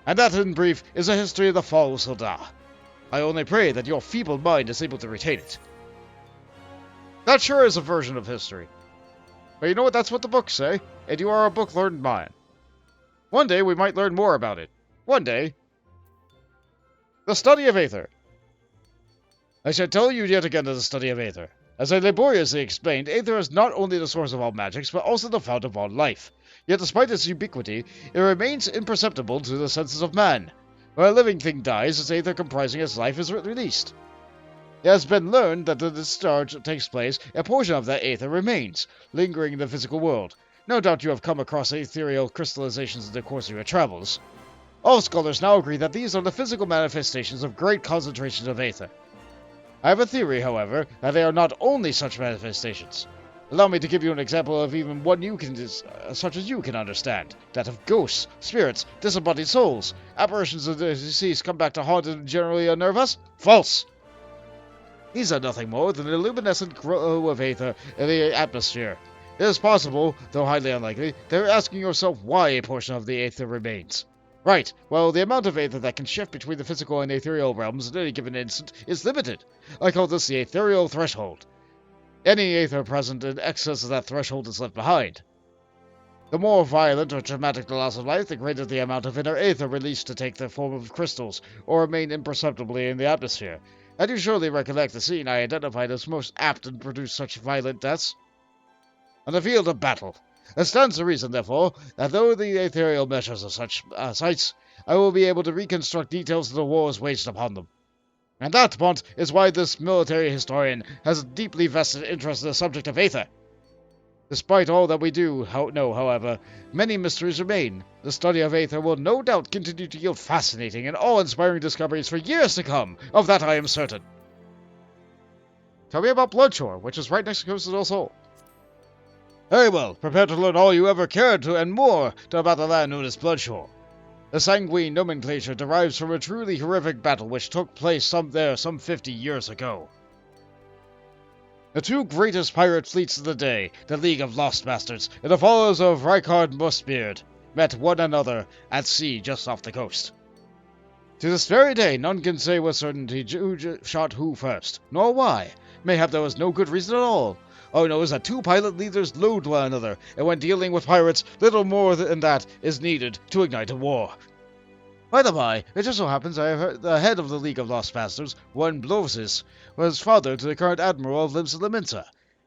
And that, in brief, is a history of the fall of Sildar. I only pray that your feeble mind is able to retain it. That sure is a version of history. But you know what, that's what the books say, and you are a book-learned man. One day we might learn more about it. One day. The study of Aether. I shall tell you yet again of the study of Aether. As I laboriously explained, Aether is not only the source of all magics, but also the fount of all life. Yet despite its ubiquity, it remains imperceptible to the senses of man. When a living thing dies, its aether comprising its life is released. It has been learned that the discharge takes place, a portion of that aether remains, lingering in the physical world. No doubt you have come across ethereal crystallizations in the course of your travels. All scholars now agree that these are the physical manifestations of great concentrations of aether. I have a theory, however, that they are not only such manifestations. Allow me to give you an example of even one such as you can understand. That of ghosts, spirits, disembodied souls. Apparitions of the deceased come back to haunt and generally unnerve us? False! These are nothing more than a luminescent glow of aether in the atmosphere. It is possible, though highly unlikely, that you're asking yourself why a portion of the aether remains. Right, well, the amount of aether that can shift between the physical and ethereal realms at any given instant is limited. I call this the ethereal threshold. Any aether present in excess of that threshold is left behind. The more violent or traumatic the loss of life, the greater the amount of inner aether released to take the form of crystals, or remain imperceptibly in the atmosphere. And you surely recollect the scene I identified as most apt to produce such violent deaths? On the field of battle. It stands to reason, therefore, that though the ethereal measures of such sites, I will be able to reconstruct details of the wars waged upon them. And that, Mont, is why this military historian has a deeply vested interest in the subject of aether. Despite all that we do know, however, many mysteries remain. The study of Aether will no doubt continue to yield fascinating and awe-inspiring discoveries for years to come. Of that I am certain. Tell me about Bloodshore, which is right next to Coast del Sol. Very well. Prepare to learn all you ever cared to and more about the land known as Bloodshore. The sanguine nomenclature derives from a truly horrific battle which took place some 50 years ago. The two greatest pirate fleets of the day, the League of Lost Bastards and the followers of Rykard Mustbeard, met one another at sea just off the coast. To this very day, none can say with certainty who shot who first, nor why. Mayhap there was no good reason at all. All I know is that two pilot leaders loathed one another, and when dealing with pirates, little more than that is needed to ignite a war. By the by, it just so happens I have heard the head of the League of Lost Bastards, one Blosis, was father to the current admiral of Limsa.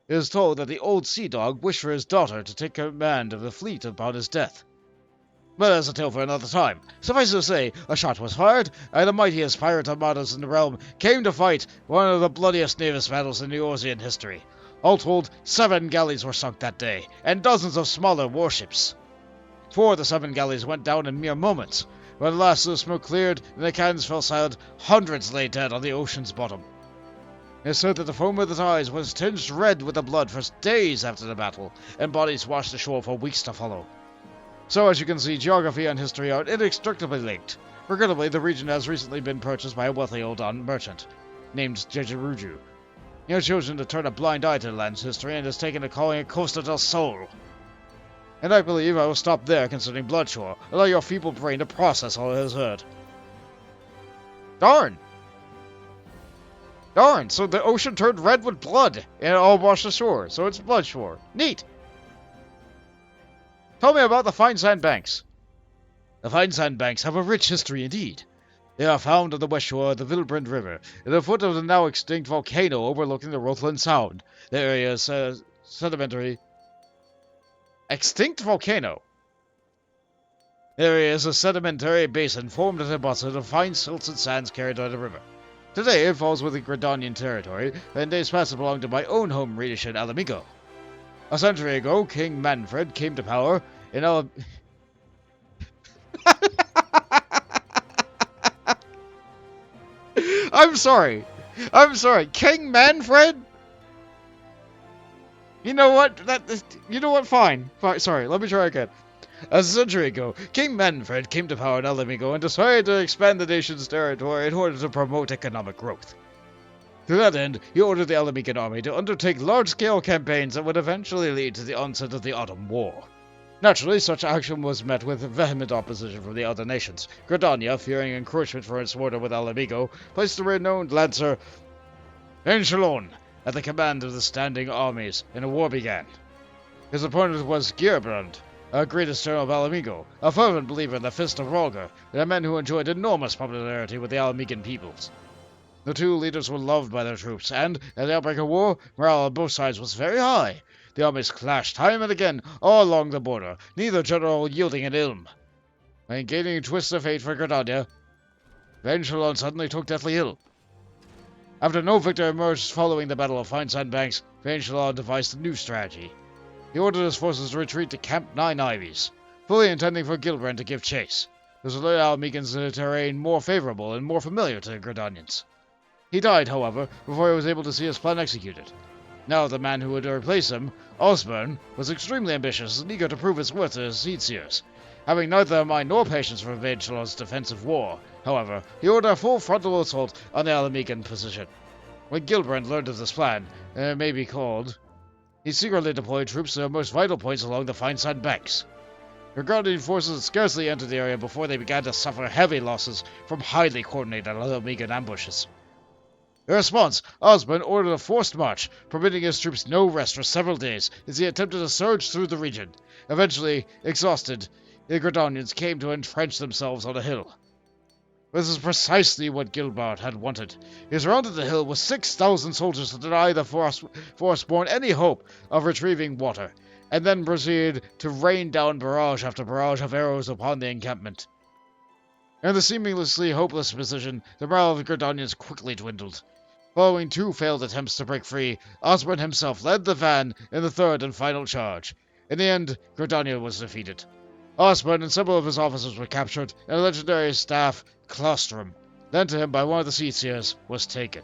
It is told that the old sea dog wished for his daughter to take command of the fleet upon his death. But that's a tale for another time. Suffice to say, a shot was fired, and the mightiest pirate armadas in the realm came to fight one of the bloodiest navis battles in Eorzean history. All told, 7 galleys were sunk that day, and dozens of smaller warships. 4 of the 7 galleys went down in mere moments. When at last the smoke cleared and the cannons fell silent, hundreds lay dead on the ocean's bottom. It is said that the foam of the tides was tinged red with the blood for days after the battle, and bodies washed ashore for weeks to follow. So, as you can see, geography and history are inextricably linked. Regrettably, the region has recently been purchased by a wealthy Oldon merchant, named Jejeruju. He has chosen to turn a blind eye to the land's history and has taken to calling it Costa del Sol. And I believe I will stop there concerning Bloodshore. Allow your feeble brain to process all it has heard. Darn! Darn, so the ocean turned red with blood, and it all washed ashore, so it's Bloodshore. Neat! Tell me about the fine sandbanks. The fine sandbanks have a rich history indeed. They are found on the west shore of the Vilbrand River, at the foot of the now extinct volcano overlooking the Rothland Sound. The area is sedimentary. Extinct volcano? The area is a sedimentary basin formed at the bottom of fine silts and sands carried by the river. Today it falls within Gridanian territory, and days past it belonged to my own home region, Alamigo. A century ago, King Manfred came to power in I'm sorry. King Manfred? You know what? Fine. Sorry, let me try again. A century ago, King Manfred came to power in Alamigo and decided to expand the nation's territory in order to promote economic growth. To that end, he ordered the Alamican army to undertake large-scale campaigns that would eventually lead to the onset of the Autumn War. Naturally, such action was met with vehement opposition from the other nations. Gridania, fearing encroachment for its border with Alamigo, placed the renowned lancer Enchelon at the command of the standing armies, and a war began. His opponent was Geirbrand, a greatest general of Alamigo, a fervent believer in the Fist of Rolga, and a man who enjoyed enormous popularity with the Alamigan peoples. The two leaders were loved by their troops, and, at the outbreak of war, morale on both sides was very high. The armies clashed time and again all along the border, neither general yielding an ilm. When gaining a twist of fate for Gridania, Enchelon suddenly took deathly ill. After no victor emerged following the Battle of Fine Sandbanks, Enchelon devised a new strategy. He ordered his forces to retreat to Camp 9 Ivies, fully intending for Gilbrand to give chase. This would let Almegans in a terrain more favorable and more familiar to the Gridanians. He died, however, before he was able to see his plan executed. Now the man who would replace him, Osborne, was extremely ambitious and eager to prove his worth to his seers. Having neither mind nor patience for Enchelon's defensive war, however, he ordered a full frontal assault on the Alamegan position. When Gilbrand learned of this plan, it may be called, he secretly deployed troops to the most vital points along the Fine Sand banks. Gridanian forces had scarcely entered the area before they began to suffer heavy losses from highly coordinated Alamegan ambushes. In response, Osborne ordered a forced march, permitting his troops no rest for several days as he attempted to surge through the region. Eventually, exhausted, the Gridanians came to entrench themselves on a hill. This is precisely what Gilbert had wanted. He surrounded the hill with 6,000 soldiers to deny the Forestborn any hope of retrieving water, and then proceeded to rain down barrage after barrage of arrows upon the encampment. In the seemingly hopeless position, the morale of the Gridanians quickly dwindled. Following 2 failed attempts to break free, Osborne himself led the van in the 3rd and final charge. In the end, Gridania was defeated. Osborne and several of his officers were captured, and a legendary staff, Colostrum, lent to him by one of the Seats, was taken.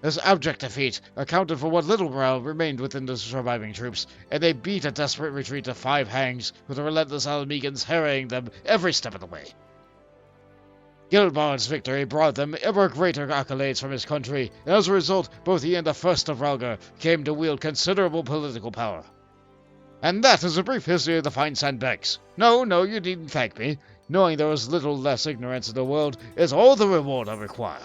This abject defeat accounted for what little morale remained within the surviving troops, and they beat a desperate retreat of 5 hangs, with the relentless Alamegans harrying them every step of the way. Gilbard's victory brought them ever greater accolades from his country, and as a result, both he and the First of Rhalgr came to wield considerable political power. And that is a brief history of the fine Sandbecks. No, you needn't thank me. Knowing there is little less ignorance in the world is all the reward I require.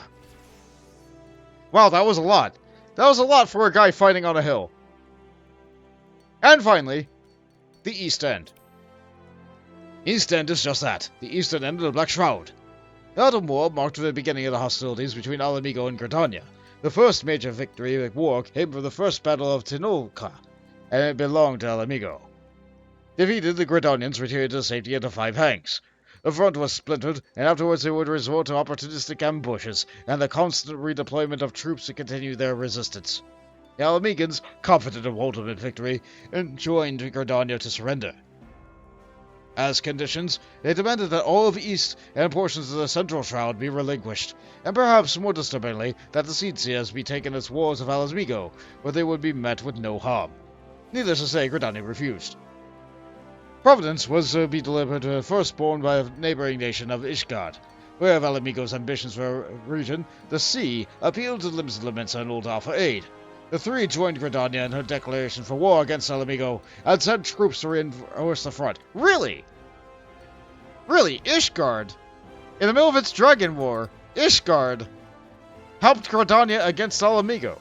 Wow, that was a lot. That was a lot for a guy fighting on a hill. And finally, the East End. East End is just that, the eastern end of the Black Shroud. The Autumn War marked the beginning of the hostilities between Alamigo and Gridania. The first major victory of the war came from the First Battle of Tinochka, and it belonged to Alamigo. Defeated, the Gridanians retreated to safety into 5 hangs. The front was splintered, and afterwards they would resort to opportunistic ambushes and the constant redeployment of troops to continue their resistance. The Alamegans, confident of ultimate victory, enjoined Gridania to surrender. As conditions, they demanded that all of East and portions of the Central Shroud be relinquished, and perhaps more disturbingly, that the Seats be taken as wards of Alamigo, where they would be met with no harm. Needless to say, Gridania refused. Providence was to be delivered to the firstborn by a neighboring nation of Ishgard. Where of Alamigo's ambitions for a region, the sea appealed to Limsa and Uldar for aid. The 3 joined Gridania in her declaration for war against Alamigo and sent troops to reinforce the front. Really? Really? Ishgard? In the middle of its Dragon War, Ishgard helped Gridania against Alamigo.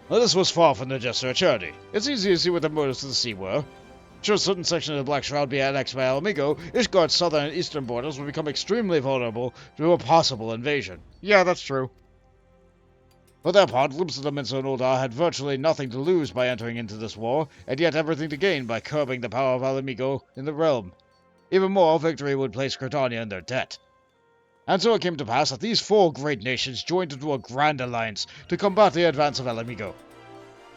Well, this was far from the gesture of charity. It's easy to see what the motives of the sea were. Should certain sections of the Black Shroud be annexed by Alamigo, Ishgard's southern and eastern borders would become extremely vulnerable to a possible invasion. Yeah, that's true. For their part, Limsa and Uldar had virtually nothing to lose by entering into this war, and yet everything to gain by curbing the power of Alamigo in the realm. Even more, victory would place Gridania in their debt. And so it came to pass that these 4 great nations joined into a grand alliance to combat the advance of Alamigo.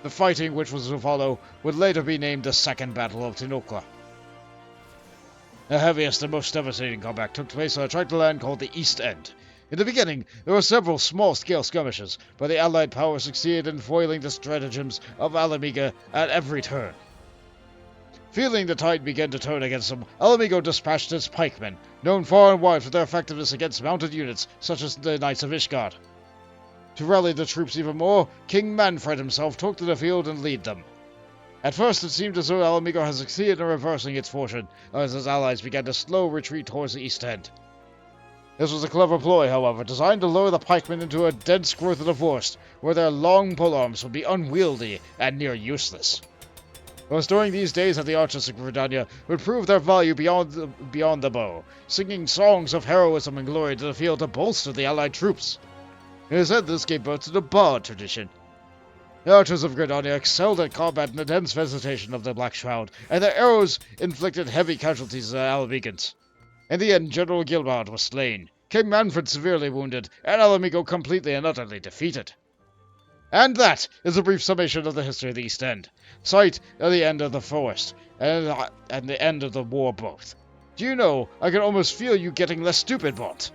The fighting which was to follow would later be named the Second Battle of Tinochka. The heaviest and most devastating combat took place on a tract of land called the East End. In the beginning, there were several small-scale skirmishes, but the Allied power succeeded in foiling the stratagems of Alamiga at every turn. Feeling the tide begin to turn against them, Alamigo dispatched its pikemen, known far and wide for their effectiveness against mounted units such as the Knights of Ishgard. To rally the troops even more, King Manfred himself took to the field and led them. At first it seemed as though Alamigo had succeeded in reversing its fortune, as his allies began to slow retreat towards the East End. This was a clever ploy, however, designed to lure the pikemen into a dense growth of the forest, where their long polearms would be unwieldy and near useless. It was during these days that the archers of Gridania would prove their value beyond the bow, singing songs of heroism and glory to the field to bolster the allied troops. It is said this gave birth to the bard tradition. The archers of Gridania excelled at combat in the dense vegetation of the Black Shroud, and their arrows inflicted heavy casualties on the Alamegans. In the end, General Gilbard was slain, King Manfred severely wounded, and Alamigo completely and utterly defeated. And that is a brief summation of the history of the East End, site of the end of the forest, and the end of the war both. Do you know, I can almost feel you getting less stupid, Bot.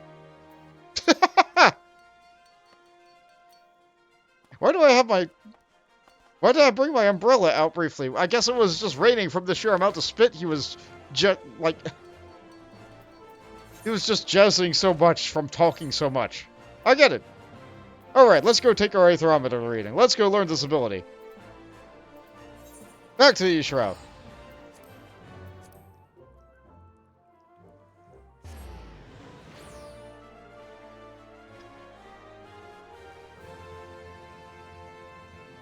Why did I bring my umbrella out briefly? I guess it was just raining from the sheer amount of spit he was he was just jazzing so much from talking so much. I get it. Alright, let's go take our Aetherometer reading. Let's go learn this ability. Back to the Shroud.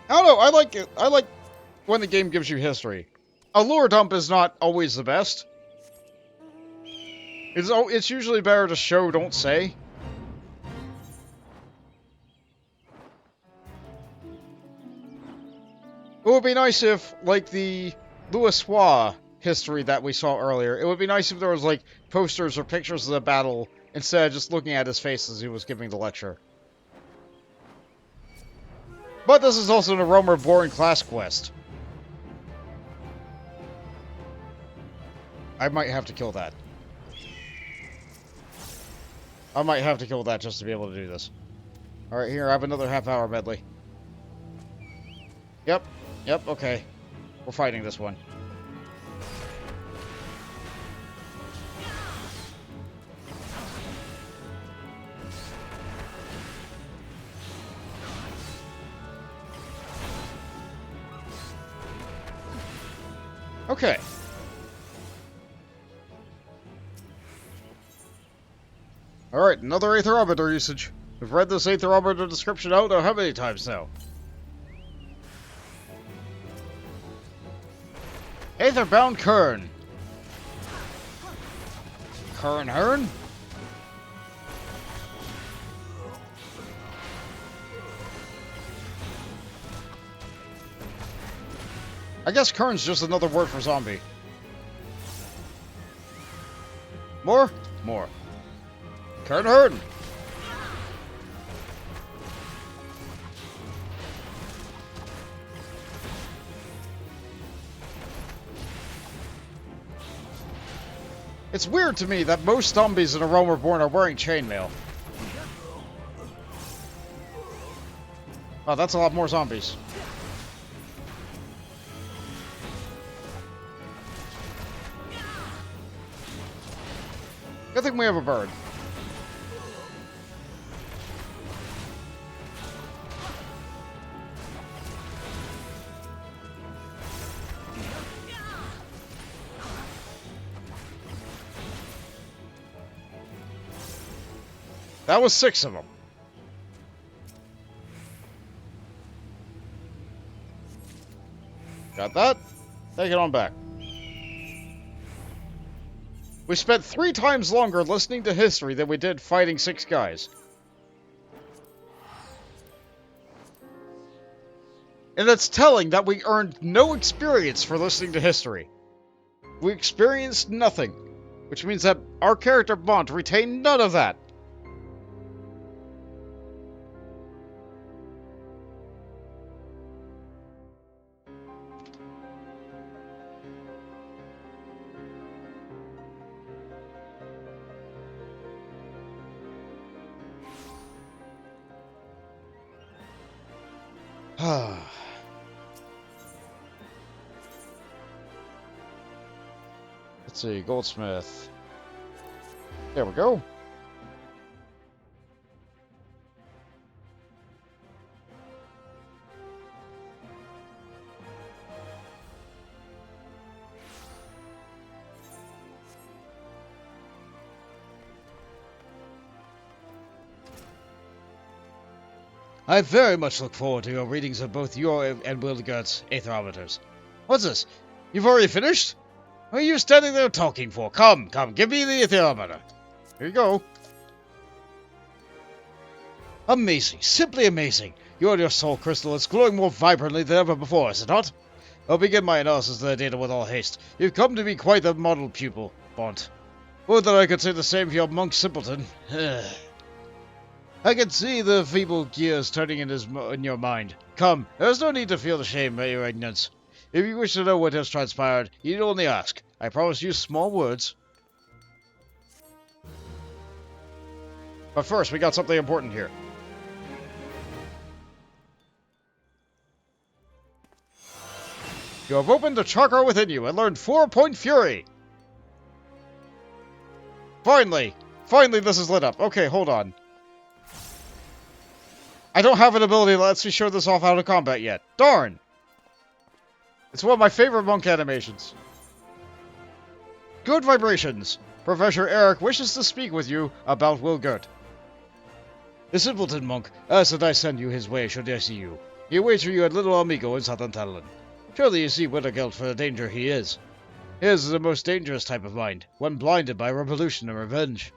I don't know, I like it. I like when the game gives you history. A lore dump is not always the best. It's usually better to show, don't say. It would be nice if, like the Louisoix history that we saw earlier, it would be nice if there was, like, posters or pictures of the battle instead of just looking at his face as he was giving the lecture. But this is also an Aroma Boring class quest. I might have to kill that. I might have to kill that just to be able to do this. Alright, here, I have another half-hour medley. Yep, okay. We're fighting this one. Okay. Alright, another Aetherometer usage. We've read this Aetherometer description out how many times now? Aetherbound Kern. Kern Hearn? I guess Kern's just another word for zombie. More? More. Kern Hearn. It's weird to me that most zombies in A Realm Reborn are wearing chainmail. Oh, that's a lot more zombies. Good thing we have a bird. That was 6 of them. Got that? Take it on back. We spent 3 times longer listening to history than we did fighting 6 guys. And it's telling that we earned no experience for listening to history. We experienced nothing, which means that our character Bont retained none of that. Let's see, Goldsmith. There we go. I very much look forward to your readings of both your and Wildgard's Aetherometers. What's this? You've already finished? What are you standing there talking for? Come, give me the Aetherometer. Here you go. Amazing, simply amazing. Your soul crystal is glowing more vibrantly than ever before, is it not? I'll begin my analysis of the data with all haste. You've come to be quite the model pupil, Bont. Would that I could say the same for your monk simpleton. I can see the feeble gears turning in your mind. Come, there's no need to feel ashamed at your ignorance. If you wish to know what has transpired, you need only ask. I promise you small words. But first, we got something important here. You have opened the chakra within you and learned 4-point fury. Finally, this is lit up. Okay, hold on. I don't have an ability that lets me show this off out of combat yet. Darn! It's one of my favorite monk animations. Good vibrations. Professor Eric wishes to speak with you about Wilgert. The simpleton monk asks that I send you his way should I see you. He waits for you at Little Amigo in Southern Talon. Surely you see Wintergelt for the danger he is. His is the most dangerous type of mind, one blinded by revolution and revenge.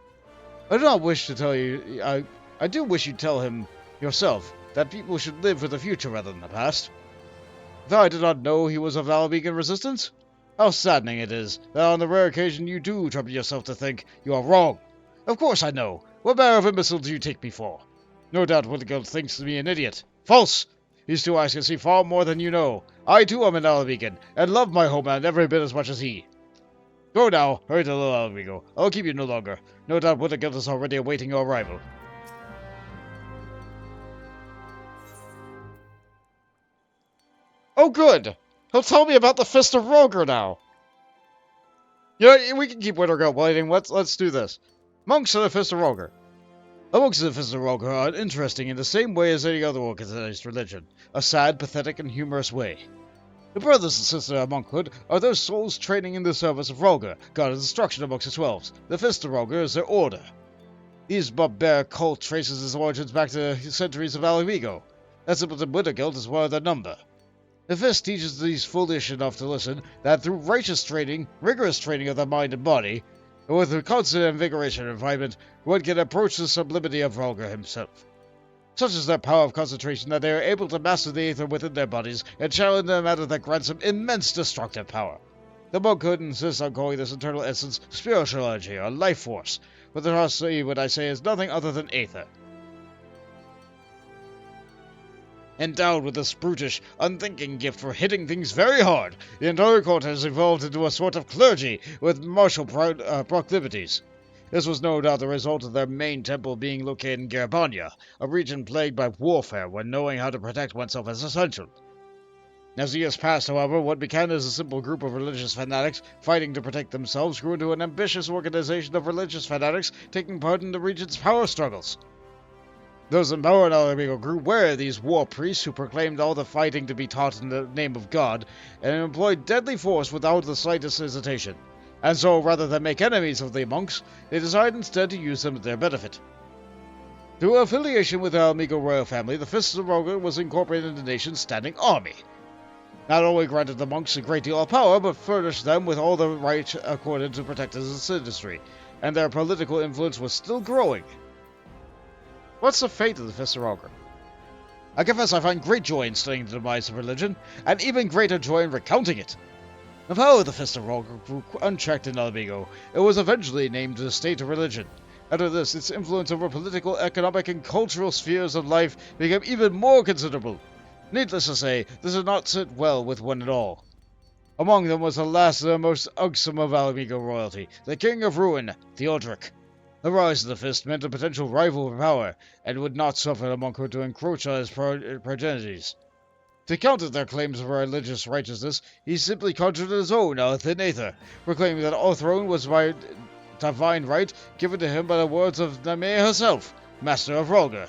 I do not wish to tell you... I do wish you'd tell him yourself that people should live for the future rather than the past. Though I did not know he was of Alabegan resistance, how saddening it is that on the rare occasion you do trouble yourself to think you are wrong. Of course I know. What manner of imbecile do you take me for? No doubt Wintergeld thinks me an idiot. False! These two eyes can see far more than you know. I too am an Alamegan, and love my homeland every bit as much as he. Go now, hurry to little Alamigo. I'll keep you no longer. No doubt Wintergilt is already awaiting your arrival. Oh good! He'll tell me about the Fist of Roger now! Yeah, we can keep Wintergilt waiting. Let's do this. Monks of the Fist of Roger. The monks of the Fist of Roger are interesting in the same way as any other organized religion. A sad, pathetic, and humorous way. The brothers and sisters of monkhood are those souls training in the service of Roger, God of Destruction amongst the 12s. The Fist of Roger is their order. These barbaric cult traces its origins back to centuries of Alamigo. That simpleton Wintergilt is one of their number. The Fist teaches these foolish enough to listen that through righteous training, rigorous training of the mind and body, and with a constant invigoration and refinement, one can approach the sublimity of Roger himself. Such is their power of concentration that they are able to master the aether within their bodies and channel them out of that grants them immense destructive power. The monkhood insists on calling this internal essence spiritual energy or life force, but the trust me when I say is nothing other than aether. Endowed with this brutish, unthinking gift for hitting things very hard, the entire court has evolved into a sort of clergy with martial proclivities. This was no doubt the result of their main temple being located in Garabania, a region plagued by warfare when knowing how to protect oneself is essential. As the years passed, however, what began as a simple group of religious fanatics fighting to protect themselves grew into an ambitious organization of religious fanatics taking part in the region's power struggles. Those in power in Alamigo grew wary of these war priests who proclaimed all the fighting to be taught in the name of God and employed deadly force without the slightest hesitation. And so, rather than make enemies of the monks, they decided instead to use them to their benefit. Through affiliation with the Alamigo royal family, the Fist of Roger was incorporated into the nation's standing army. Not only granted the monks a great deal of power, but furnished them with all the right accorded to protect this industry, and their political influence was still growing. What's the fate of the Fist of Roger? I confess I find great joy in studying the demise of religion, and even greater joy in recounting it. The power of the Fist of Roger grew unchecked in Alamigo. It was eventually named the State of Religion. After this, its influence over political, economic, and cultural spheres of life became even more considerable. Needless to say, this did not sit well with one at all. Among them was the last and most ugsome of Alamigo royalty, the King of Ruin, Theodoric. The rise of the Fist meant a potential rival for power, and would not suffer the monkhood to encroach on his progenitors. To counter their claims of religious righteousness, he simply conjured his own out of thin aether, proclaiming that all throne was by divine right given to him by the words of Nemea herself, Master of Roger.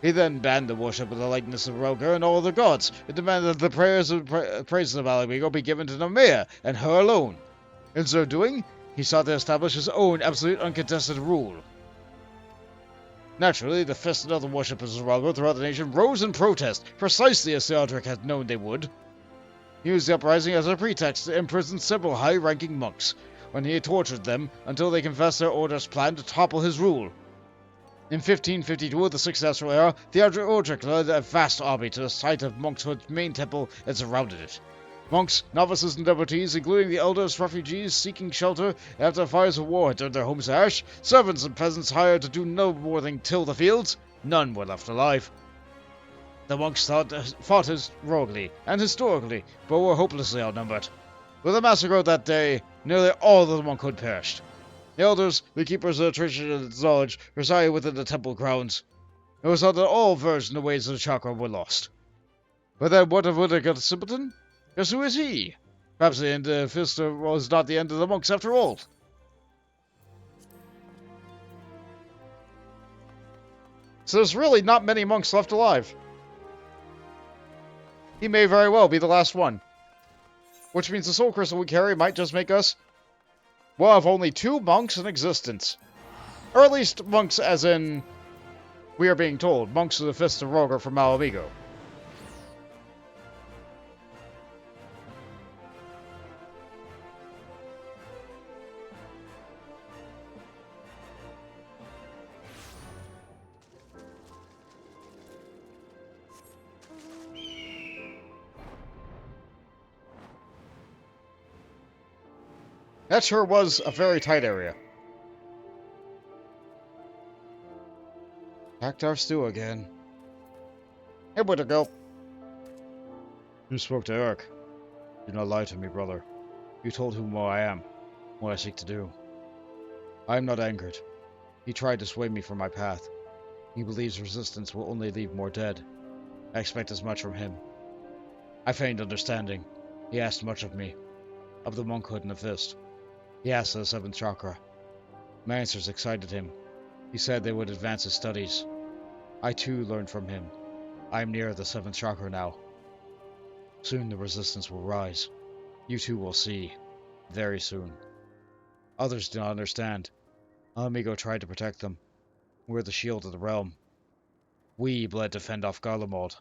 He then banned the worship of the likeness of Roger and all other gods, and demanded that the prayers and praises of Alamigo be given to Nemea and her alone. In so doing, he sought to establish his own absolute uncontested rule. Naturally, the Fist and other worshippers of Roger throughout the nation rose in protest, precisely as Theodoric had known they would. He used the uprising as a pretext to imprison several high-ranking monks, when he had tortured them until they confessed their order's plan to topple his rule. In 1552, the successful era, Theodoric led a vast army to the site of monkshood's main temple and surrounded it. Monks, novices, and devotees, including the elders, refugees seeking shelter after fires of war had turned their homes to ash, servants and peasants hired to do no more than till the fields, none were left alive. The monks fought heroically and historically, but were hopelessly outnumbered. With the massacre of that day, nearly all of the monkhood perished. The elders, the keepers of the tradition and knowledge, resided within the temple grounds. It was thought that all versions and ways of the chakra were lost. But then what of Wintergilt simpleton? Just who is he? Perhaps the end of Fist was not the end of the monks after all. So there's really not many monks left alive. He may very well be the last one. Which means the soul crystal we carry might just make us, well, have only 2 monks in existence. Or at least monks as in, we are being told, monks of the Fist of Roger from Alamigo. That sure was a very tight area. Back to our stew again. Hey, Wintergill. You spoke to Eric. Do not lie to me, brother. You told him who I am, what I seek to do. I am not angered. He tried to sway me from my path. He believes resistance will only leave more dead. I expect as much from him. I feigned understanding. He asked much of me. Of the monkhood and the fist. He asked of the seventh chakra. My answers excited him. He said they would advance his studies. I too learned from him. I am near the seventh chakra now. Soon the resistance will rise. You too will see. Very soon. Others do not understand. Amigo tried to protect them. We're the shield of the realm. We bled to fend off Garlemald.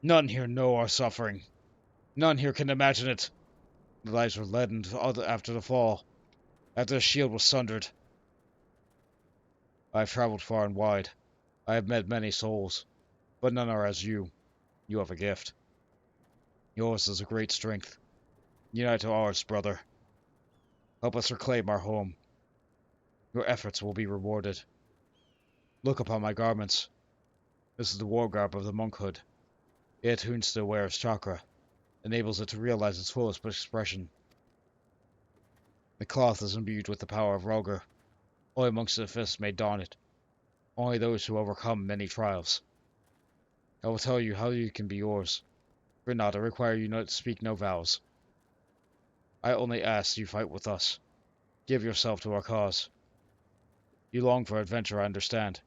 None here know our suffering. None here can imagine it. The lives were leadened after the fall. After the shield was sundered. I have traveled far and wide. I have met many souls. But none are as you. You have a gift. Yours is a great strength. Unite to ours, brother. Help us reclaim our home. Your efforts will be rewarded. Look upon my garments. This is the war garb of the monkhood. It attunes to the wearer's chakra, enables it to realize its fullest expression. The cloth is imbued with the power of Roger. Only monks of the fist may don it. Only those who overcome many trials. I will tell you how you can be yours. For not, I require you to speak no vows. I only ask you fight with us. Give yourself to our cause. You long for adventure, I understand,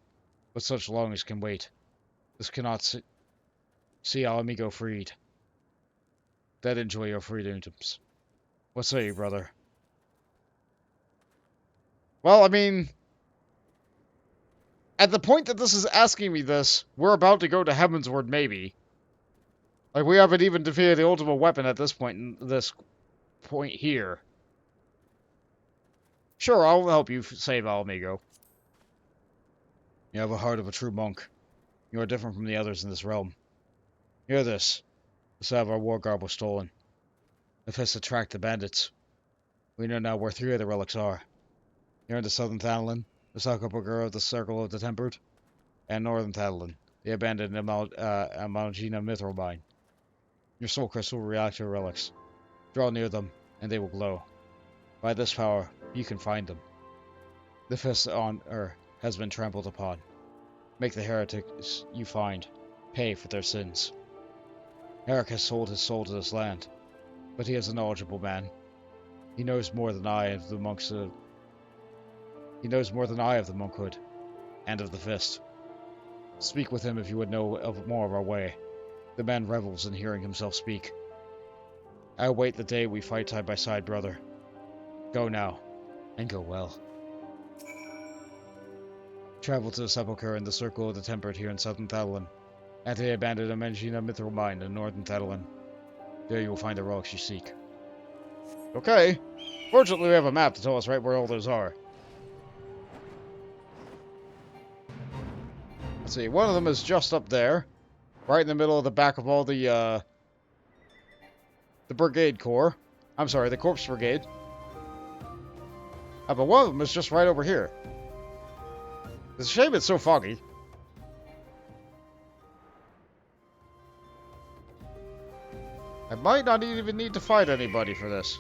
but such longings can wait. This cannot see our amigo freed. Then enjoy your freedoms. What say you, brother? Well, I mean, at the point that this is asking me this, we're about to go to Heavensward, maybe. Like, we haven't even defeated the ultimate weapon at this point, in this point here. Sure, I'll help you save Alamigo. You have a heart of a true monk. You are different from the others in this realm. Hear this. The set of our war garb was stolen. The Fist attacked the bandits. We know now where 3 of the relics are. Here in the southern Thanalan, the Sakapagura of the Circle of the Tempered, and northern Thanalan, the abandoned Amalgina Mithril Mine. Your soul crystal will react to your relics. Draw near them, and they will glow. By this power, you can find them. The Fist on Earth has been trampled upon. Make the heretics you find pay for their sins. Eric has sold his soul to this land, but he is a knowledgeable man. He knows more than I of the monks. He knows more than I of the monkhood, and of the Fist. Speak with him if you would know more of our way. The man revels in hearing himself speak. I await the day we fight side by side, brother. Go now, and go well. Travel to the sepulchre in the Circle of the Tempered here in southern Thanalan, and to the abandoned Amalgina Mithril Mine in northern Thanalan. There you will find the relics you seek. Okay. Fortunately, we have a map to tell us right where all those are. Let's see, one of them is just up there. Right in the middle of the back of all the Brigade Corps. I'm sorry, the Corpse Brigade. But one of them is just right over here. It's a shame it's so foggy. I might not even need to fight anybody for this.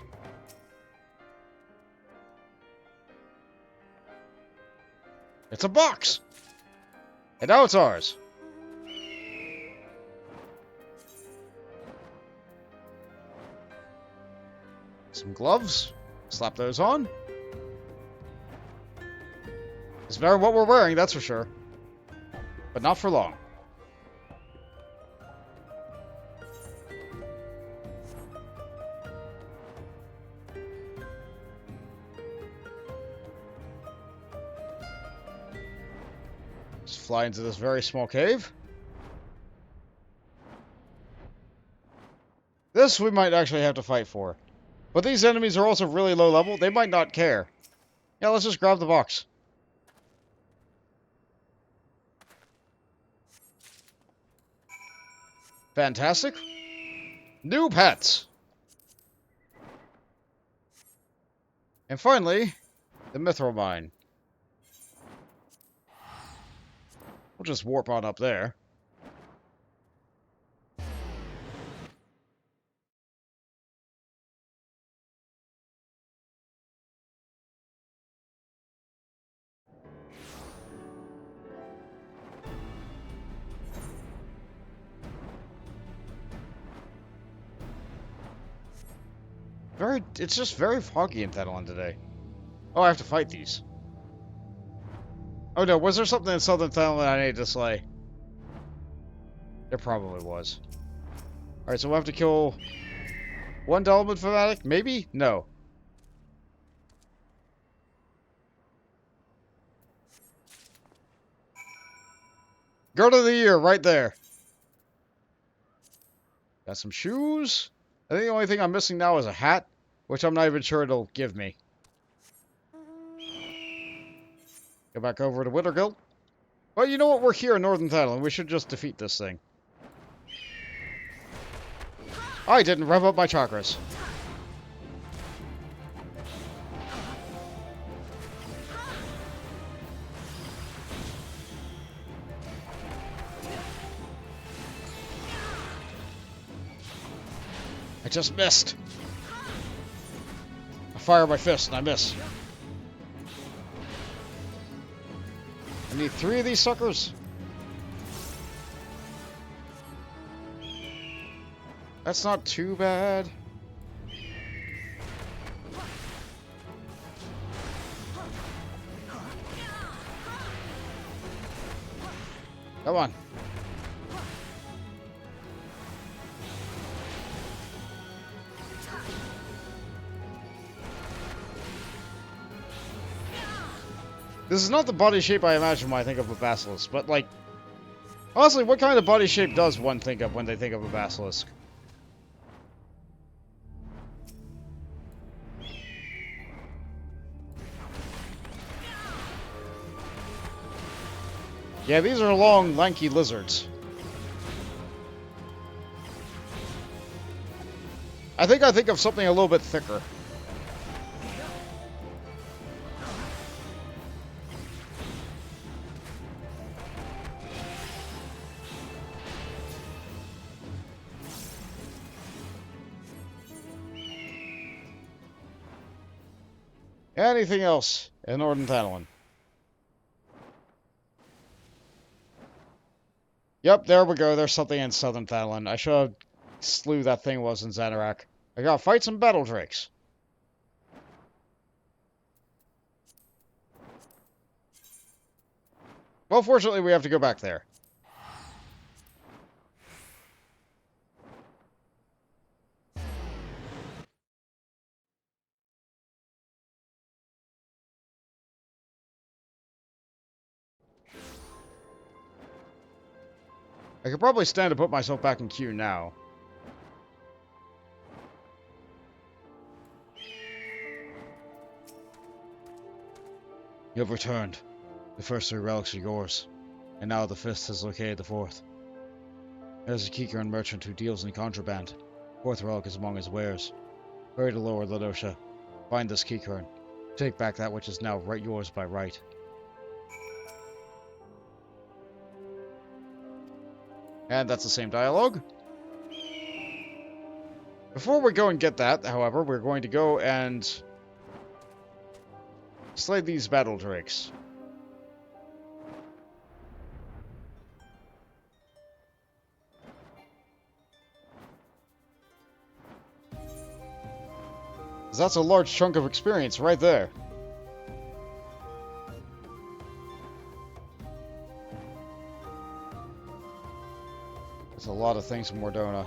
It's a box! And now it's ours. Some gloves. Slap those on. It's better than what we're wearing, that's for sure. But not for long. Just fly into this very small cave. This we might actually have to fight for. But these enemies are also really low level. They might not care. Yeah, let's just grab the box. Fantastic. New pets. And finally, the Mithril Mine. We'll just warp on up there. It's just very foggy in Thanalan today. Oh, I have to fight these. Oh no, was there something in Southern Thailand I needed to slay? There probably was. Alright, so we'll have to kill one Delman Fanatic? Maybe? No. Guard of the Year, right there. Got some shoes. I think the only thing I'm missing now is a hat, which I'm not even sure it'll give me. Go back over to Withergill. Well, you know what? We're here in Northern Thailand. We should just defeat this thing. I didn't rev up my chakras. I just missed. I fire my fist and I miss. I need 3 of these suckers. That's not too bad. Come on. This is not the body shape I imagine when I think of a basilisk, but like, honestly, what kind of body shape does one think of when they think of a basilisk? Yeah, these are long, lanky lizards. I think of something a little bit thicker. Anything else in Northern Thanalan? Yep, there we go. There's something in Southern Thanalan. I should have slew that thing was in Xanarak. I gotta fight some battle drakes. Well, fortunately, we have to go back there. I could probably stand to put myself back in queue now. You have returned. The first 3 relics are yours, and now the 5th has located the 4th. There's a Kikern merchant who deals in contraband. 4th relic is among his wares. Hurry to Lower Ladosha. Find this Kikern. Take back that which is now yours by right. And that's the same dialogue. Before we go and get that, however, we're going to go and slay these battle drakes. That's a large chunk of experience right there. There's a lot of things in Mordona.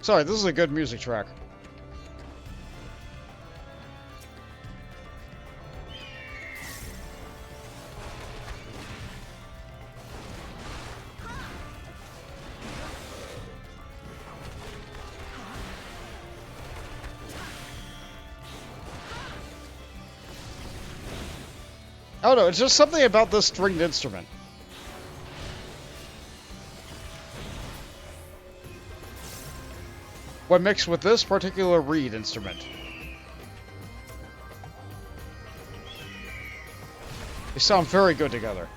Sorry, this is a good music track. I don't know, it's just something about this stringed instrument. When mixed with this particular reed instrument. They sound very good together.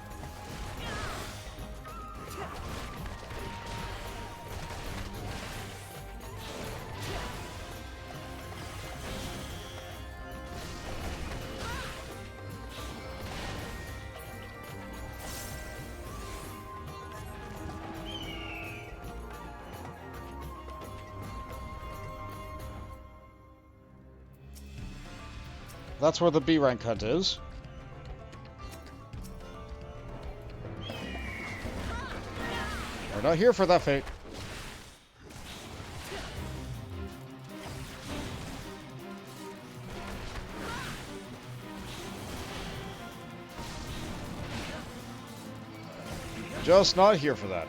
That's where the B rank hunt is. We're not here for that fate. Just not here for that.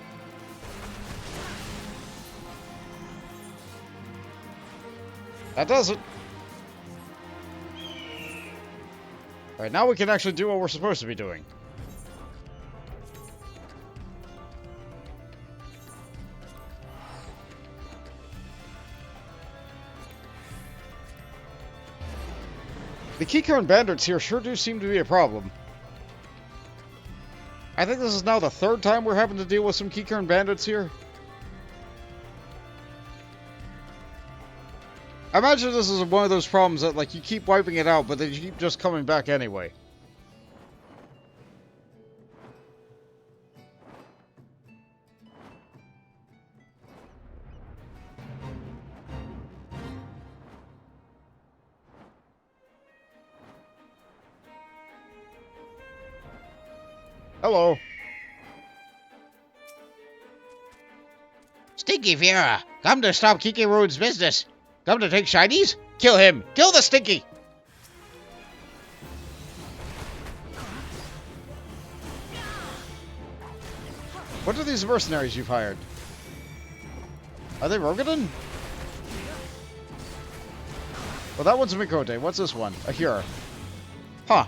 That does it. Alright, now we can actually do what we're supposed to be doing. The keycard bandits here sure do seem to be a problem. I think this is now the third time we're having to deal with some keycard bandits here. I imagine this is one of those problems that, like, you keep wiping it out, but they keep just coming back anyway. Hello. Stinky Vera, come to stop Kiki Ruin's business. Come to take shinies? Kill him! Kill the Stinky! What are these mercenaries you've hired? Are they Rogadin? Well, that one's a Mikote. What's this one? A Hura. Huh.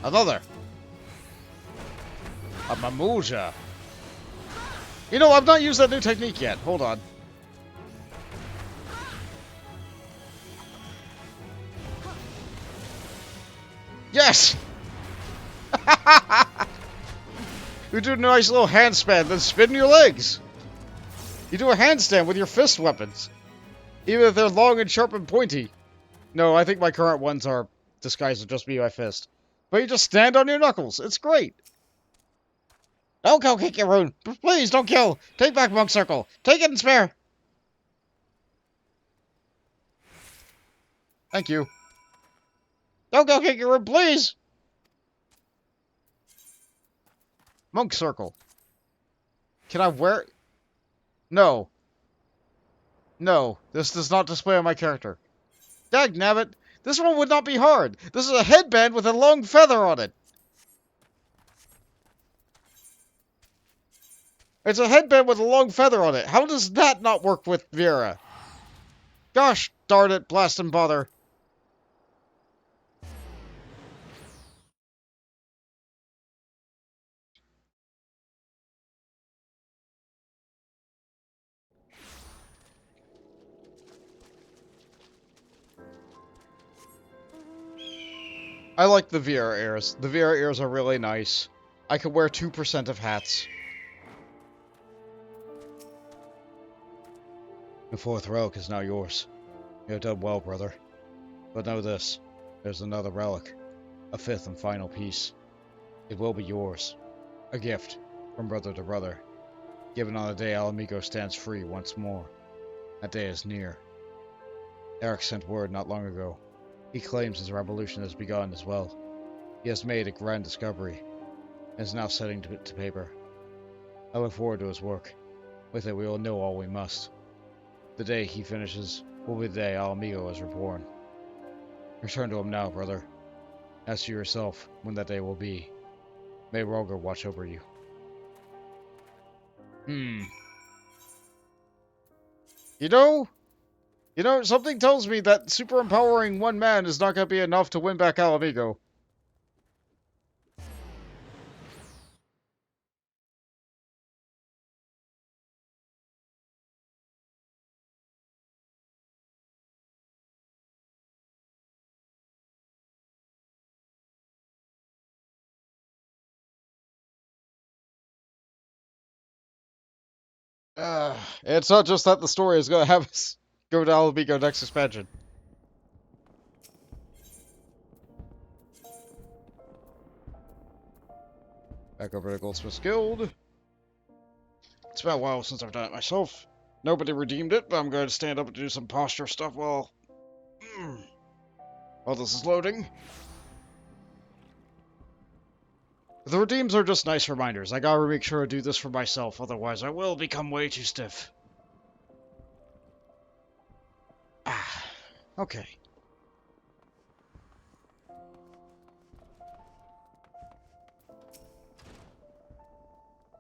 Another. A Mamuja. You know, I've not used that new technique yet. Hold on. Yes! You do a nice little handstand, then spin your legs. You do a handstand with your fist weapons. Even if they're long and sharp and pointy. No, I think my current ones are disguised to just be my fist. But you just stand on your knuckles. It's great. Don't kill Kiki Ruin. Please, don't kill. Take back Monk Circle. Take it and spare. Thank you. Don't kill Kiki Ruin, please. Monk Circle. Can I wear... No. No. This does not display on my character. Dagnabbit. This one would not be hard. This is a headband with a long feather on it. It's a headband with a long feather on it. How does that not work with Vera? Gosh darn it, blast and bother. I like the Vera ears. The Vera ears are really nice. I could wear 2% of hats. The fourth relic is now yours. You have done well, brother. But know this. There's another relic. A fifth and final piece. It will be yours. A gift, from brother to brother. Given on the day Alamigo stands free once more. That day is near. Eric sent word not long ago. He claims his revolution has begun as well. He has made a grand discovery, and is now setting to paper. I look forward to his work. With it we will know all we must. The day he finishes will be the day Alamigo is reborn. Return to him now, brother. As to yourself, when that day will be, may Roger watch over you. You know, something tells me that super empowering one man is not going to be enough to win back Alamigo. It's not just that the story is going to have us go to Alamigo next expansion. Back over to Goldsmith's Guild. It's been a while since I've done it myself. Nobody redeemed it, but I'm going to stand up and do some posture stuff while this is loading. The redeems are just nice reminders. I gotta make sure to do this for myself, otherwise I will become way too stiff. Okay.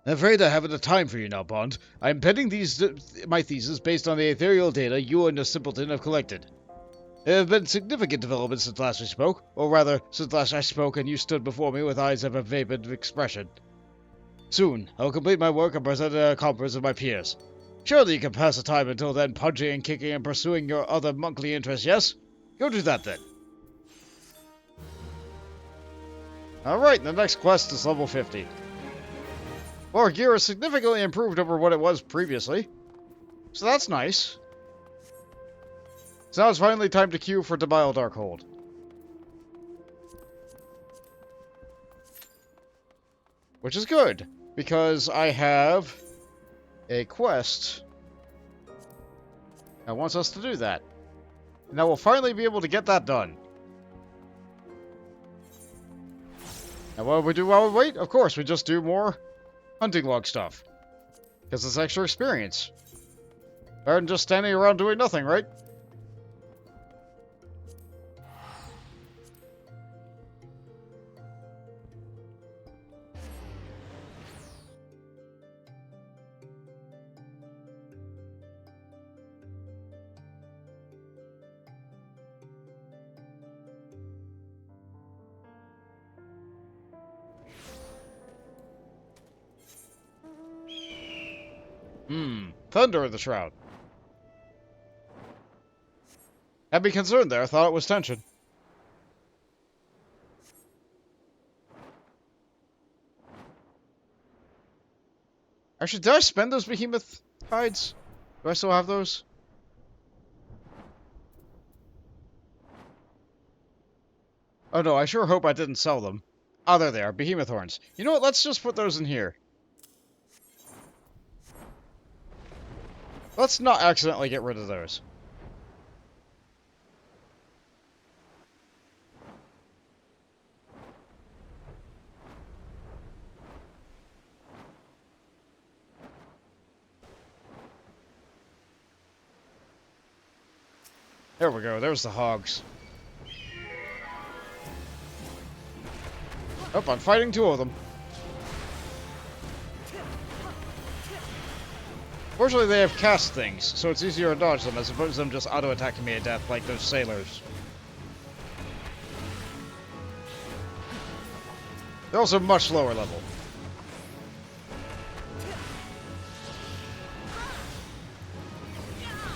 I'm afraid I haven't the time for you now, Bond. I'm penning my thesis based on the ethereal data you and the simpleton have collected. There have been significant developments since last we spoke, or rather, since last I spoke and you stood before me with eyes of a vapid expression. Soon, I'll complete my work and present it to the conference of my peers. Surely you can pass the time until then punching and kicking and pursuing your other monkly interests, yes? Go do that then. Alright, the next quest is level 50. Our gear is significantly improved over what it was previously. So that's nice. So now it's finally time to queue for Debile Darkhold. Which is good, because I have a quest that wants us to do that. And now we'll finally be able to get that done. And what do we do while we wait? Of course, we just do more hunting log stuff. Because it's extra experience. Better than just standing around doing nothing, right? Thunder in the Shroud. Had me concerned there, I thought it was tension. Actually, did I spend those behemoth hides? Do I still have those? Oh no, I sure hope I didn't sell them. Oh, there they are, behemoth horns. You know what, let's just put those in here. Let's not accidentally get rid of those. There we go, there's the hogs. Oh, I'm fighting two of them. Fortunately, they have cast things, so it's easier to dodge them as opposed to them just auto-attacking me to death like those sailors. They're also much lower level.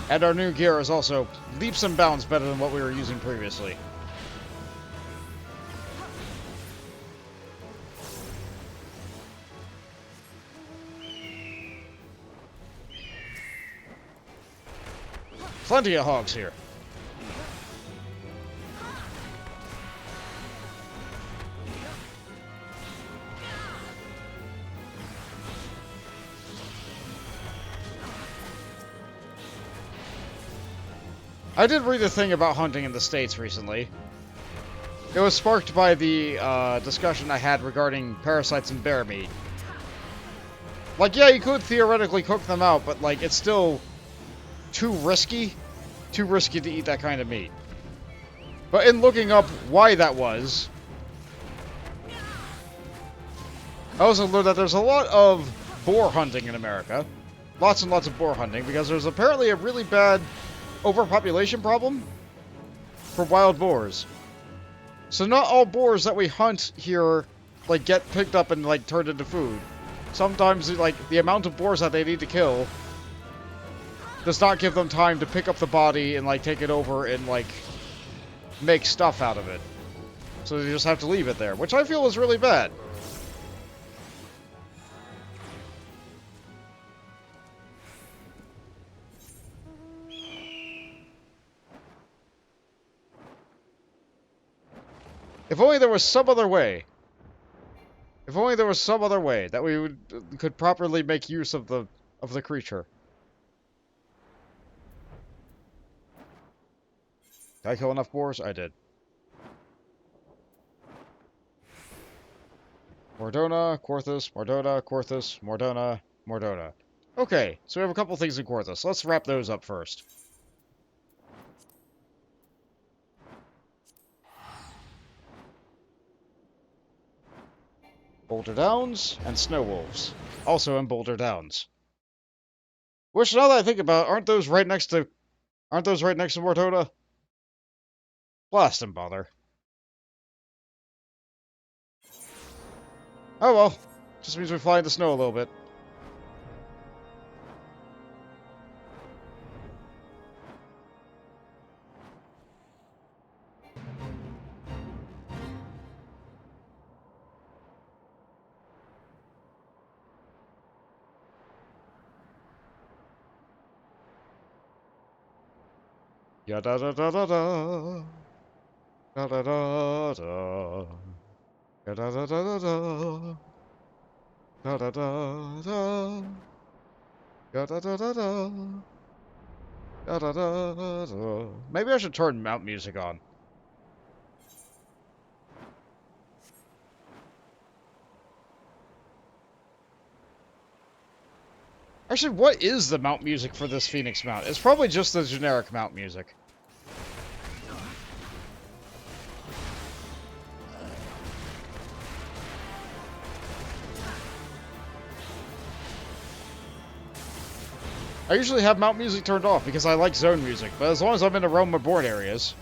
And our new gear is also leaps and bounds better than what we were using previously. Plenty of hogs here. I did read a thing about hunting in the States recently. It was sparked by the discussion I had regarding parasites and bear meat. Like, yeah, you could theoretically cook them out, but, like, it's still too risky to eat that kind of meat. But in looking up why that was, I also learned that there's a lot of boar hunting in America. Lots and lots of boar hunting, because there's apparently a really bad overpopulation problem for wild boars. So not all boars that we hunt here, like, get picked up and, like, turned into food. Sometimes, like, the amount of boars that they need to kill does not give them time to pick up the body and, like, take it over and, like, make stuff out of it. So they just have to leave it there, which I feel is really bad. If only there was some other way. If only there was some other way that we could properly make use of the creature. Did I kill enough boars? I did. Mordona, Quarthus, Mordona, Quarthus, Mordona, Mordona. Okay, so we have a couple things in Quarthus. Let's wrap those up first. Boulder Downs and Snow Wolves. Also in Boulder Downs. Which, now that I think about it, aren't those right next to Mordona? Blast and bother. Oh well. Just means we fly in the snow a little bit. Ya da da da da da. Da da da da. Ya da da da da da. Da da da da. Ya da da da da. Da da da da. Maybe I should turn mount music on. Actually, what is the mount music for this Phoenix mount? It's probably just the generic mount music. I usually have mount music turned off because I like zone music, but as long as I'm in the Realm Reborn areas.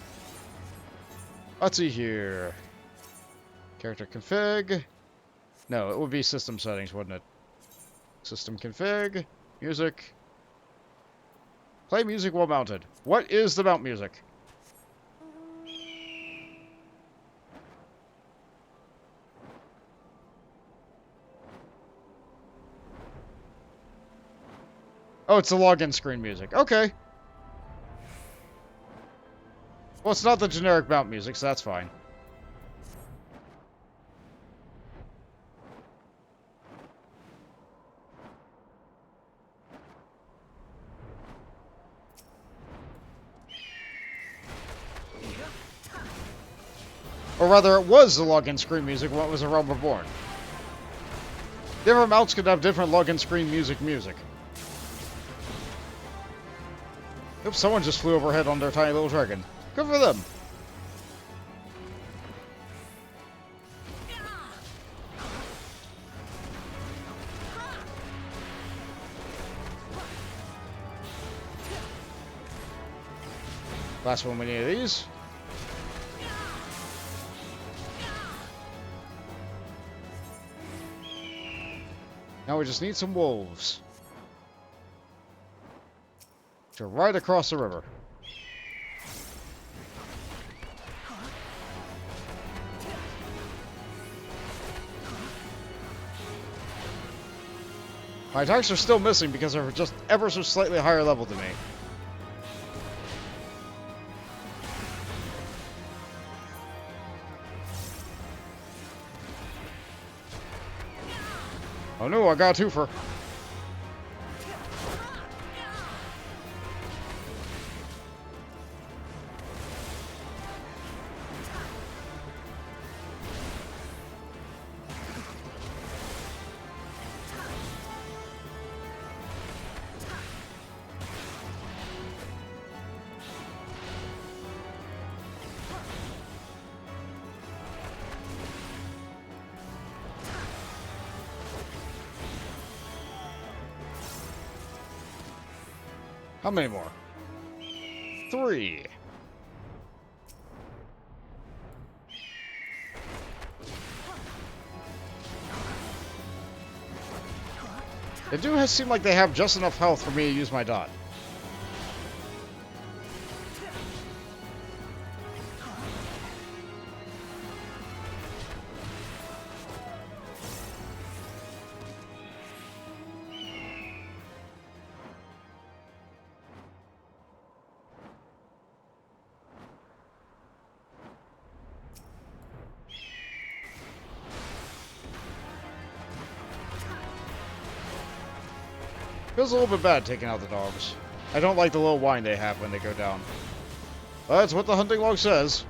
Let's see here. Character config. No, it would be system settings, wouldn't it? System config. Music. Play music while mounted. What is the mount music? Oh, it's the login screen music. Okay. Well, it's not the generic mount music, so that's fine. Or rather, it was the login screen music when it was a Realm Reborn. Different mounts could have different login screen music. Oops, someone just flew overhead on their tiny little dragon. Good for them. Last one we need of these. Now we just need some wolves. To right across the river. My attacks are still missing because they're just ever so slightly higher level than me. Oh no, I got a twofer. How many more? 3. They do seem like they have just enough health for me to use my dot. Feels a little bit bad taking out the dogs. I don't like the little whine they have when they go down. But that's what the hunting log says.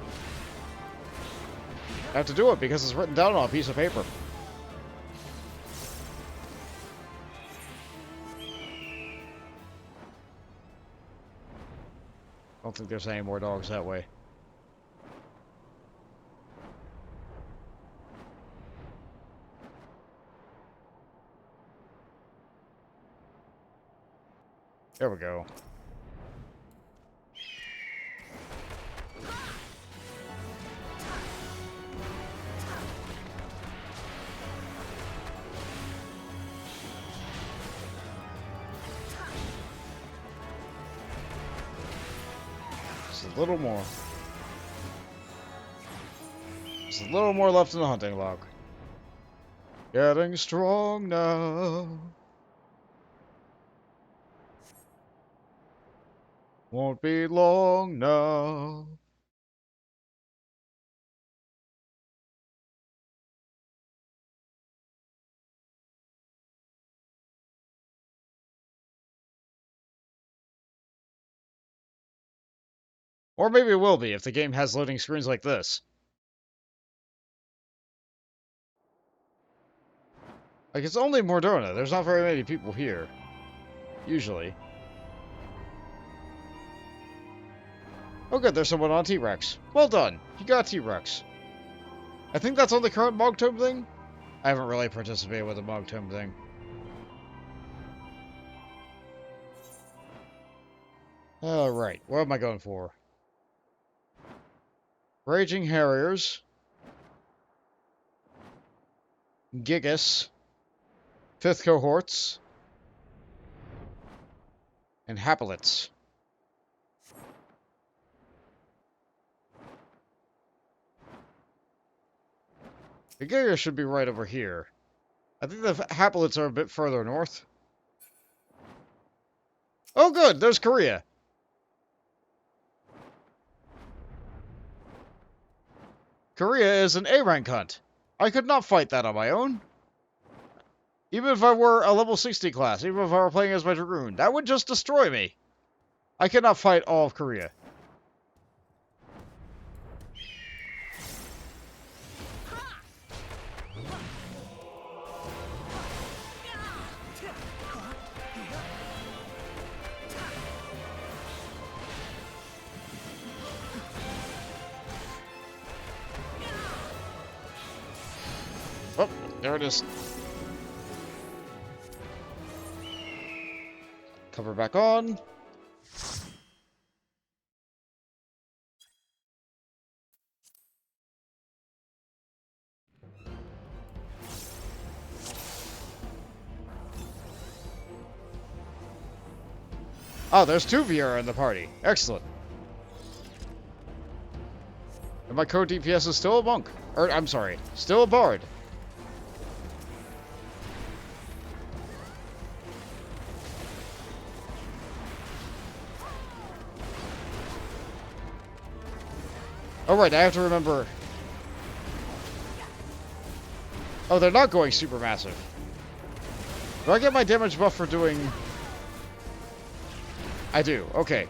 I have to do it because it's written down on a piece of paper. I don't think there's any more dogs that way. There we go. Just a little more. Just a little more left in the hunting log. Getting strong now. Won't be long now. Or maybe it will be if the game has loading screens like this. Like, it's only Mordona. There's not very many people here. Usually. Oh good, there's someone on T-Rex. Well done. You got T-Rex. I think that's on the current Mog Tome thing. I haven't really participated with the Mog Tome thing. Alright, what am I going for? Raging Harriers. Gigas. 5th Cohorts. And Haploids. The Gigas should be right over here. I think the Haploids are a bit further north. Oh good, there's Korea. Korea is an A-rank hunt. I could not fight that on my own. Even if I were a level 60 class, even if I were playing as my Dragoon, that would just destroy me. I cannot fight all of Korea. Oh, there it is. Cover back on. Oh, there's 2 Viera in the party. Excellent. And my code DPS is still a monk. Or, I'm sorry, still a bard. Oh, right, I have to remember. Oh, they're not going super massive. Do I get my damage buff for doing... I do, okay.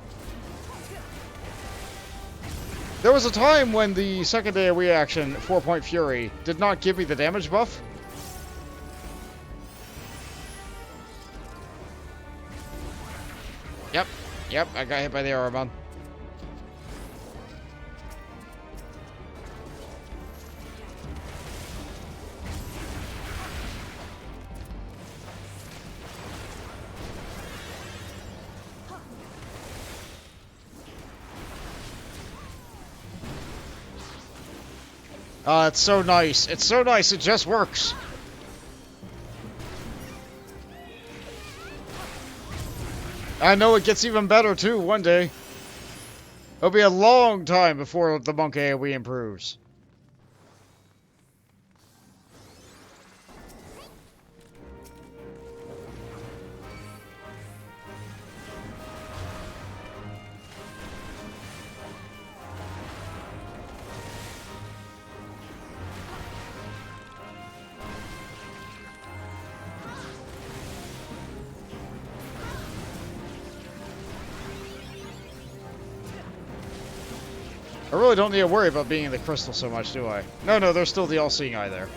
There was a time when the second AoE action, 4-Point Fury, did not give me the damage buff. Yep, I got hit by the arrow bomb. It's so nice. It's so nice, it just works. I know it gets even better, too, one day. It'll be a long time before the monk AoE improves. really don't need to worry about being in the crystal so much, do I? No, no, there's still the all-seeing eye there.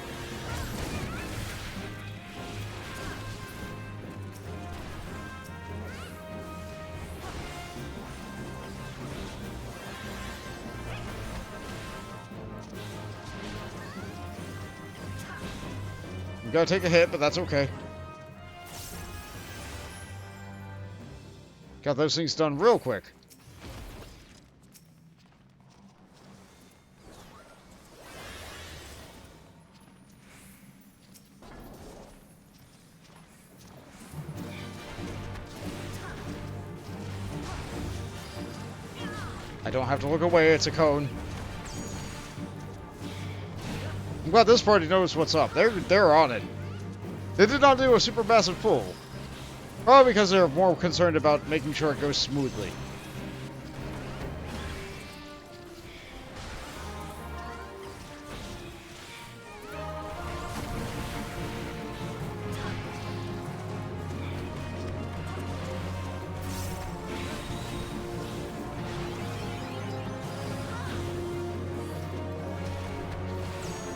I'm gonna take a hit, but that's okay. Got those things done real quick. I don't have to look away, it's a cone. I'm glad this party knows what's up. They're on it. They did not do a super massive pull. Probably because they're more concerned about making sure it goes smoothly.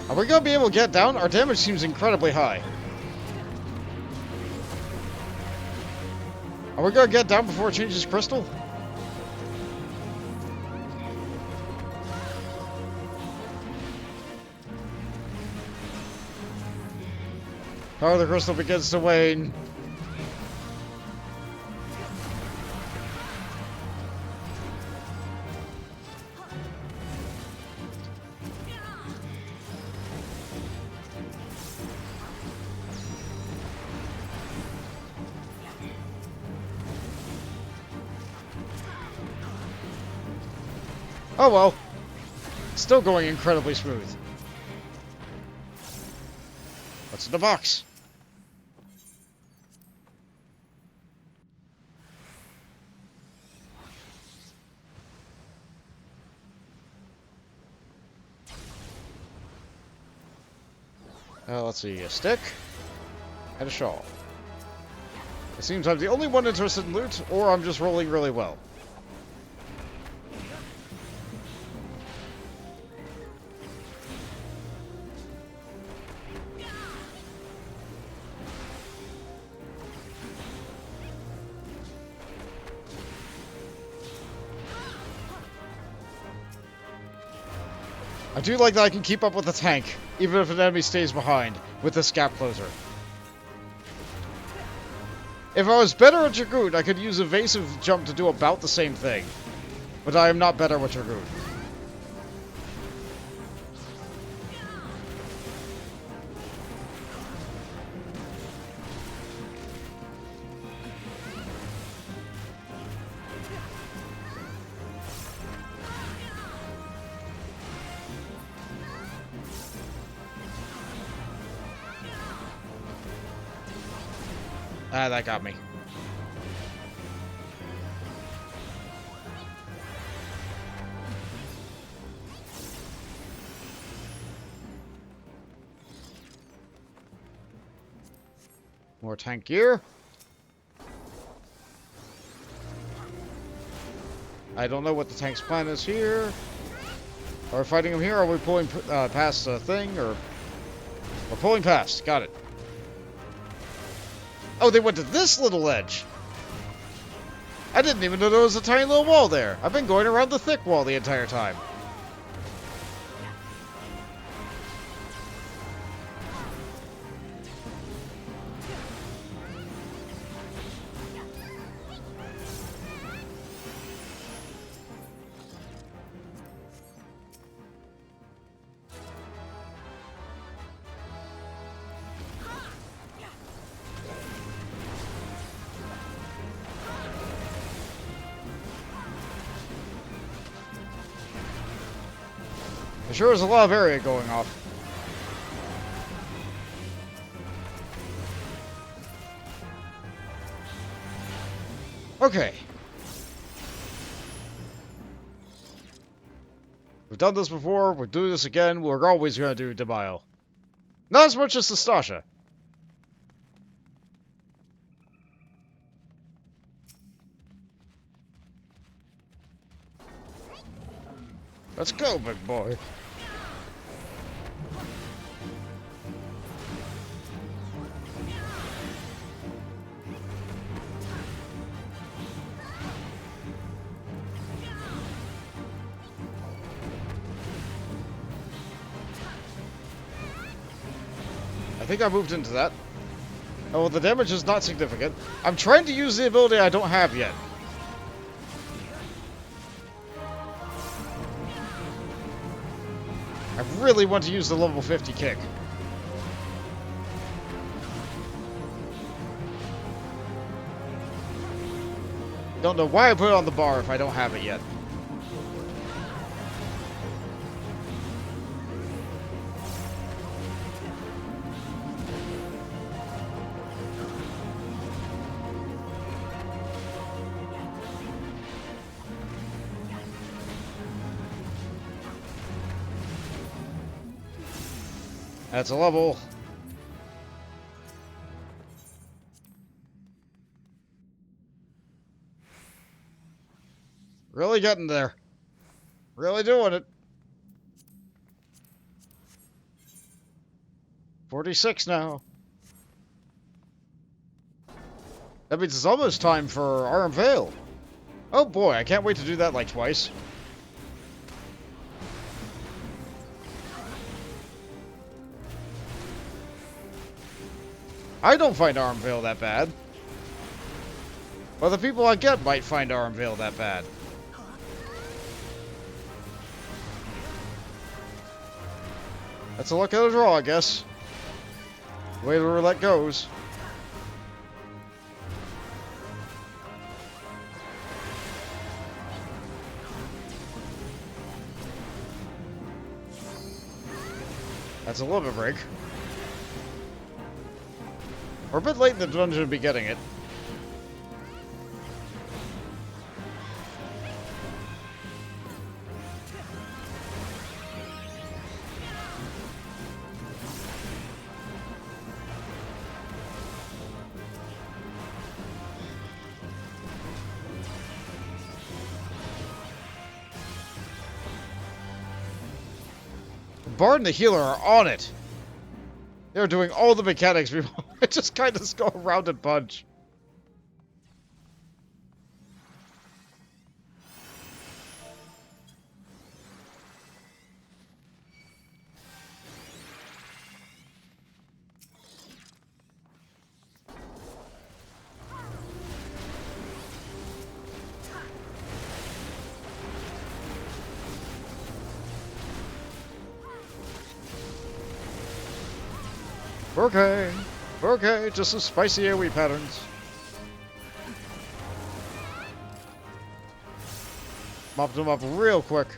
Are we gonna be able to get down? Our damage seems incredibly high. Are we gonna get down before it changes crystal? Oh, the crystal begins to wane. Oh well. Still going incredibly smooth. What's in the box? Let's see, a stick and a shawl. It seems I'm the only one interested in loot, or I'm just rolling really well. I do like that I can keep up with the tank, even if an enemy stays behind, with this gap closer. If I was better at Dragoon, I could use evasive jump to do about the same thing. But I am not better with Dragoon. Ah, that got me. More tank gear. I don't know what the tank's plan is here. Are we fighting him here? Are we pulling past a thing? Or we're pulling past. Got it. Oh, they went to this little edge. I didn't even know there was a tiny little wall there. I've been going around the thick wall the entire time. There sure is a lot of area going off. Okay. We've done this before, we're doing this again, we're always going to do Demile. Not as much as Stasha. Let's go, big boy. I think I moved into that. Oh, well, the damage is not significant. I'm trying to use the ability I don't have yet. I really want to use the level 50 kick. Don't know why I put it on the bar if I don't have it yet. That's a level. Really getting there. Really doing it. 46 now. That means it's almost time for Arm Veil. Oh boy, I can't wait to do that like twice. I don't find Arm Veil that bad. But the people I get might find Arm Veil that bad. That's a luck of the draw, I guess. The way the roulette goes. That's a little bit break. We're a bit late in the dungeon to be getting it. Bard and the healer are on it. They're doing all the mechanics. I just kind of go around and punch. Okay, okay, just some spicy AoE patterns. Mopped them up real quick.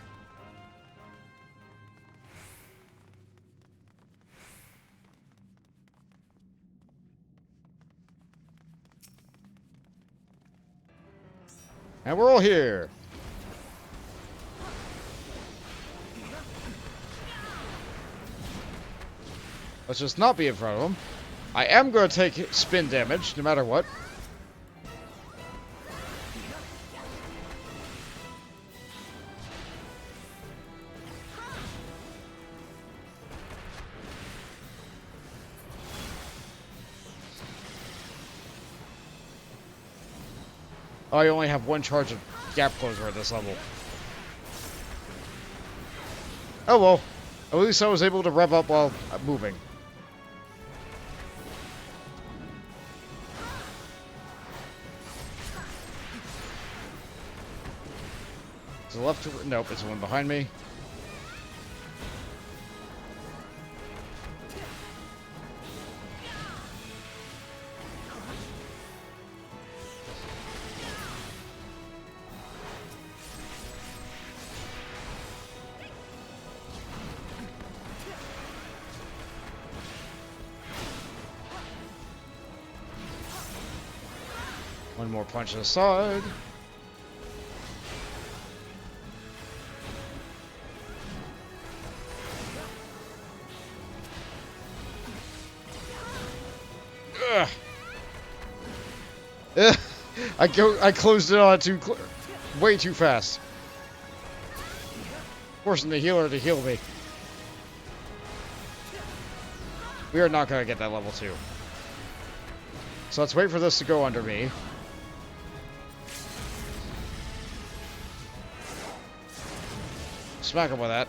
And we're all here. Let's just not be in front of him. I am going to take spin damage, no matter what. Oh, I only have one charge of gap closer at this level. Oh well. At least I was able to rev up while moving. To the left, nope, it's the one behind me. One more punch to the side. Ugh. I closed it on way too fast. Forcing the healer to heal me. We are not going to get that level 2. So let's wait for this to go under me. Smack him with that.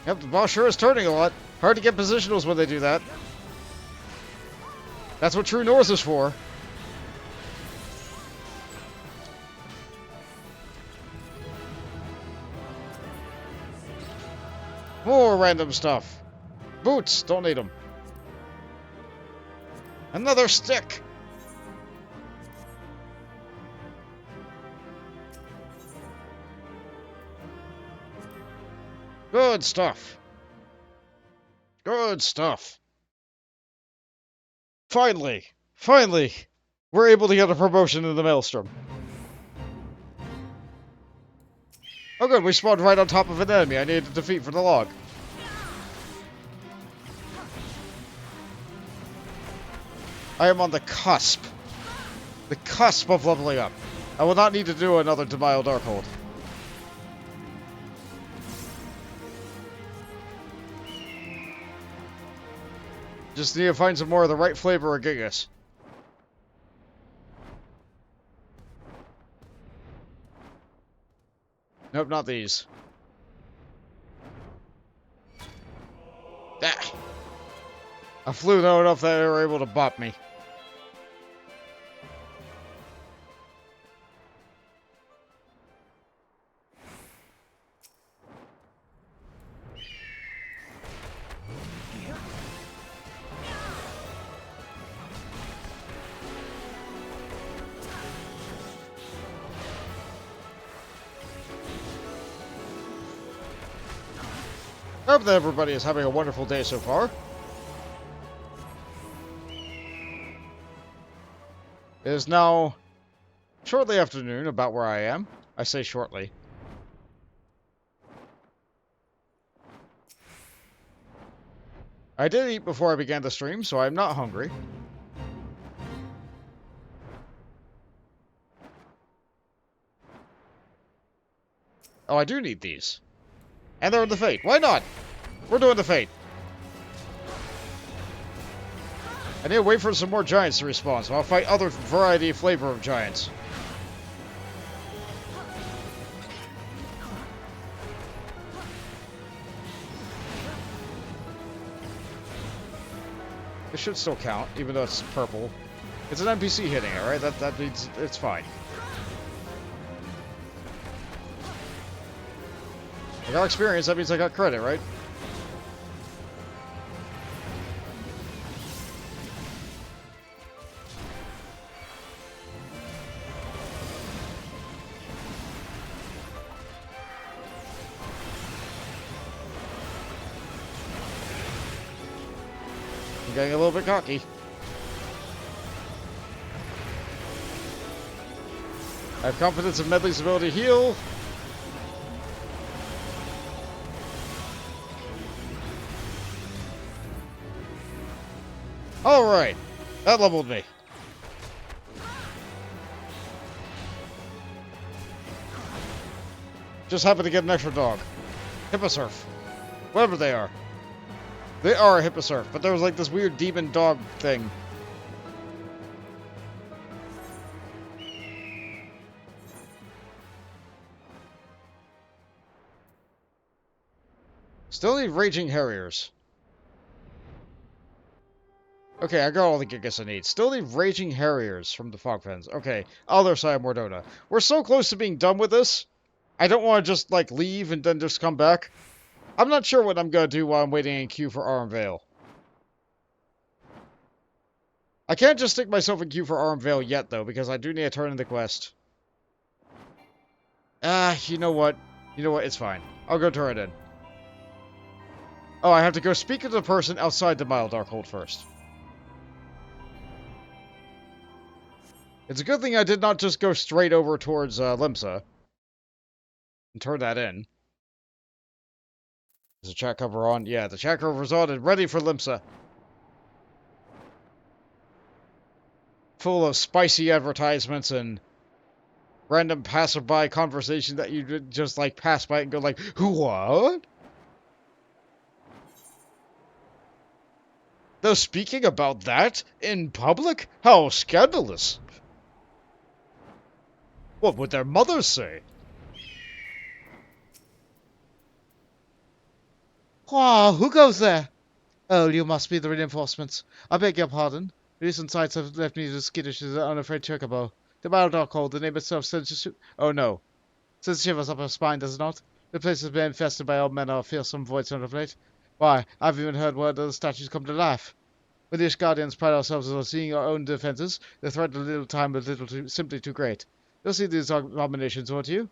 Yep, the boss sure is turning a lot. Hard to get positionals when they do that. That's what True North is for. More random stuff. Boots, don't need them. Another stick. Good stuff. Good stuff. Finally, we're able to get a promotion in the Maelstrom. Oh good, we spawned right on top of an enemy I needed to defeat for the log. I am on the cusp. The cusp of leveling up. I will not need to do another Demile Darkhold. Just need to find some more of the right flavor of Gigas. Nope, not these. Ah. I flew low enough that they were able to bop me. I hope that everybody is having a wonderful day so far. It is now shortly afternoon, about where I am. I say shortly. I did eat before I began the stream, so I'm not hungry. Oh, I do need these. And they're in the Fate. Why not? We're doing the Fate. I need to wait for some more giants to respawn, so I'll fight other variety of flavor of giants. This should still count, even though it's purple. It's an NPC hitting it, right? That means it's fine. I got experience, that means I got credit, right? I'm getting a little bit cocky. I have confidence in Medley's ability to heal. Alright, that leveled me. Just happened to get an extra dog. Hipposurf. Whatever they are. They are a Hipposurf, but there was like this weird demon dog thing. Still need Raging Harriers. Okay, I got all the Gigas I need. Still need Raging Harriers from the Fog Fens. Okay, other side of Mordona. We're so close to being done with this. I don't want to just, like, leave and then just come back. I'm not sure what I'm going to do while I'm waiting in queue for Arm Vale. I can't just stick myself in queue for Arm Vale yet, though, because I do need to turn in the quest. You know what? You know what? It's fine. I'll go turn it in. Oh, I have to go speak to the person outside the Mile Darkhold first. It's a good thing I did not just go straight over towards Limsa. And turn that in. Is the chat cover on? Yeah, the chat cover's on and ready for Limsa. full of spicy advertisements and random passerby conversation that you just like pass by and go like, what? They're speaking about that in public? How scandalous! What would their mothers say? Wow, who goes there? Oh, you must be the reinforcements. I beg your pardon. Recent sights have left me as skittish as an unafraid chocobo. The Baldock Hole, the name itself sends oh no. Sends shivers up her spine, does it not? The place has been infested by all manner of fearsome voids of late. Why, I've even heard word of the statues come to life. We the Guardians pride ourselves on seeing our own defenses. The threat of little time is simply too great. You'll see these abominations, won't you?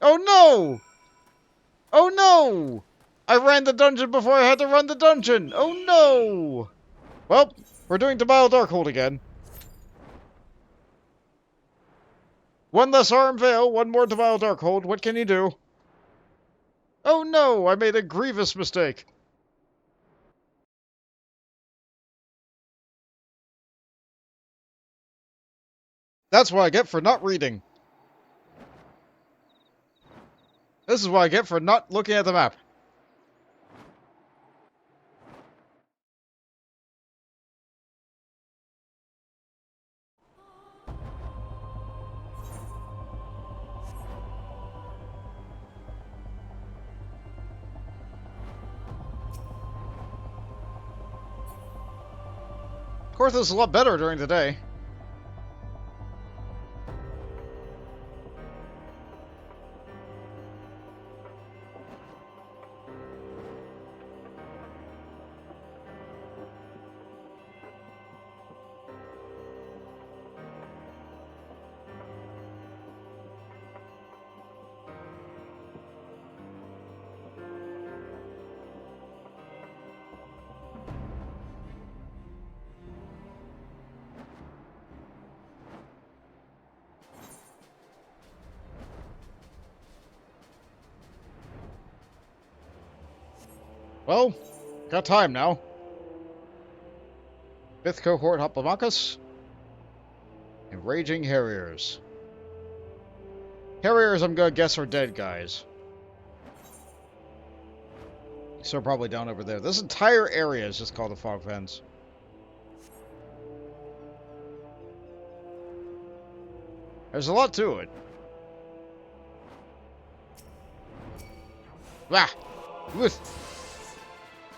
Oh no! Oh no! I ran the dungeon before I had to run the dungeon! Oh no! Well, we're doing Demile Darkhold again. One less arm veil, one more Demile Darkhold. What can you do? Oh no! I made a grievous mistake. That's what I get for not reading. This is what I get for not looking at the map. Of course, this is a lot better during the day. Well, got time now. 5th cohort Hoplomachus. And Raging Harriers. Harriers, I'm gonna guess, are dead guys. So probably down over there. This entire area is just called the Fog Fens. There's a lot to it. Ah!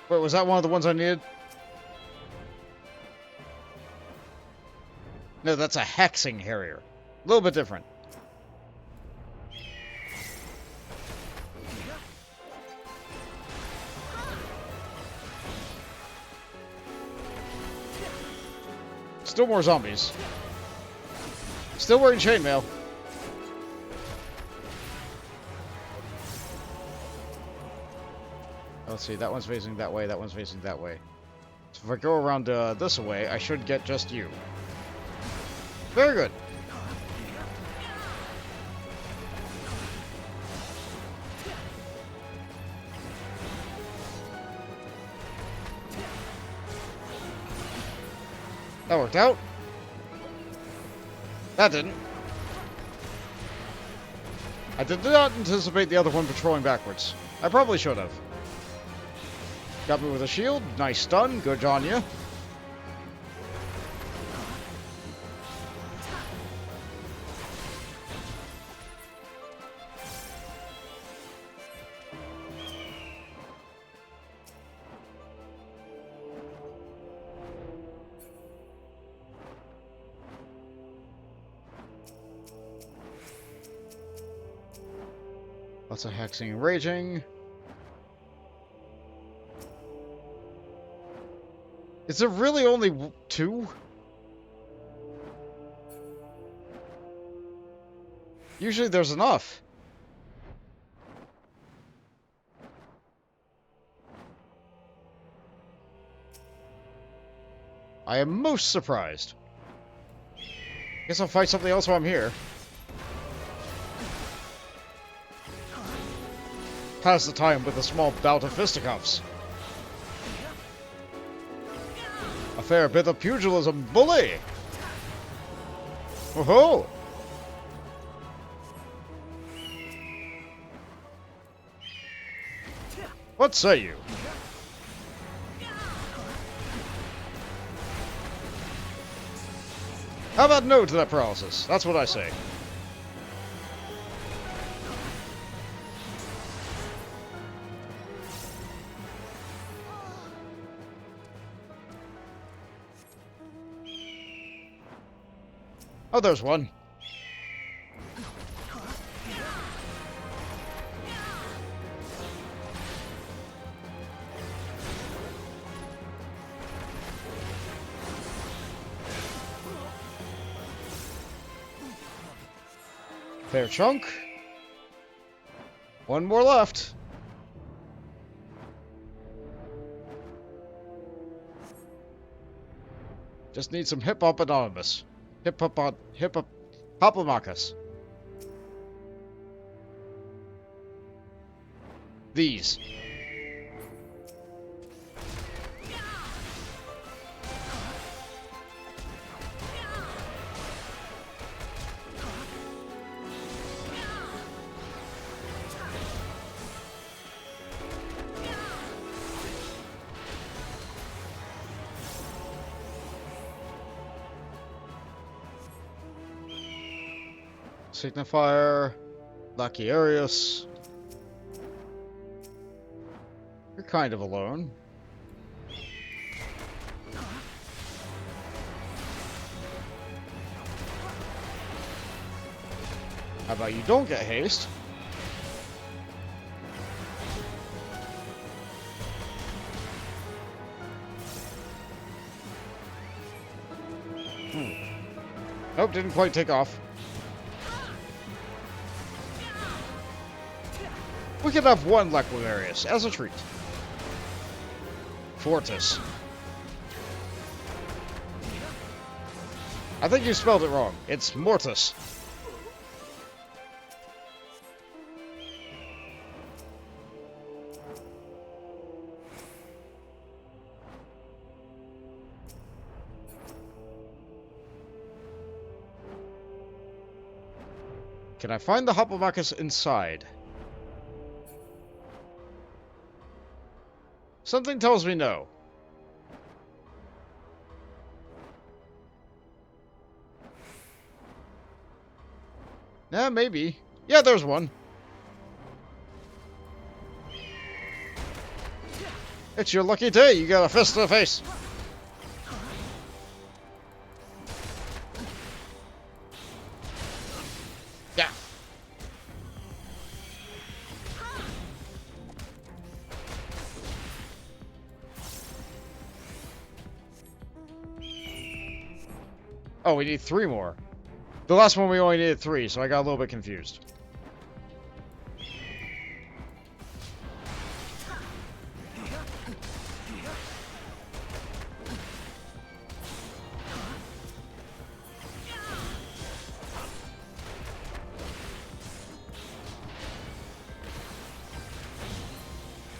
Wait, was that one of the ones I needed? No, that's a hexing harrier. A little bit different. Still more zombies. Still wearing chainmail. Let's see, that one's facing that way, that one's facing that way. So if I go around this way, I should get just you. Very good. That worked out. That didn't. I did not anticipate the other one patrolling backwards. I probably should have. Got me with a shield. Nice stun. Good on you. Lots of hexing and raging. Is there really only 2? Usually there's enough. I am most surprised. Guess I'll fight something else while I'm here. Pass the time with a small bout of fisticuffs. A fair bit of pugilism, bully! Oh-ho! What say you? How about no to that paralysis? That's what I say. Oh, there's one. Fair chunk. One more left. Just need some Hip Hop Anonymous. Hip Hop Hoplomachus. These. Signifier, Lucky Arius. You're kind of alone. How about you don't get haste? Nope, didn't quite take off. We could have one Lequivarius as a treat. Fortis. I think you spelled it wrong. It's Mortis. Can I find the Hoplomachus inside? Something tells me no. Nah, maybe. Yeah, there's one. It's your lucky day. You got a fist to the face. Yeah. Oh, we need 3 more. The last one we only needed 3, so I got a little bit confused.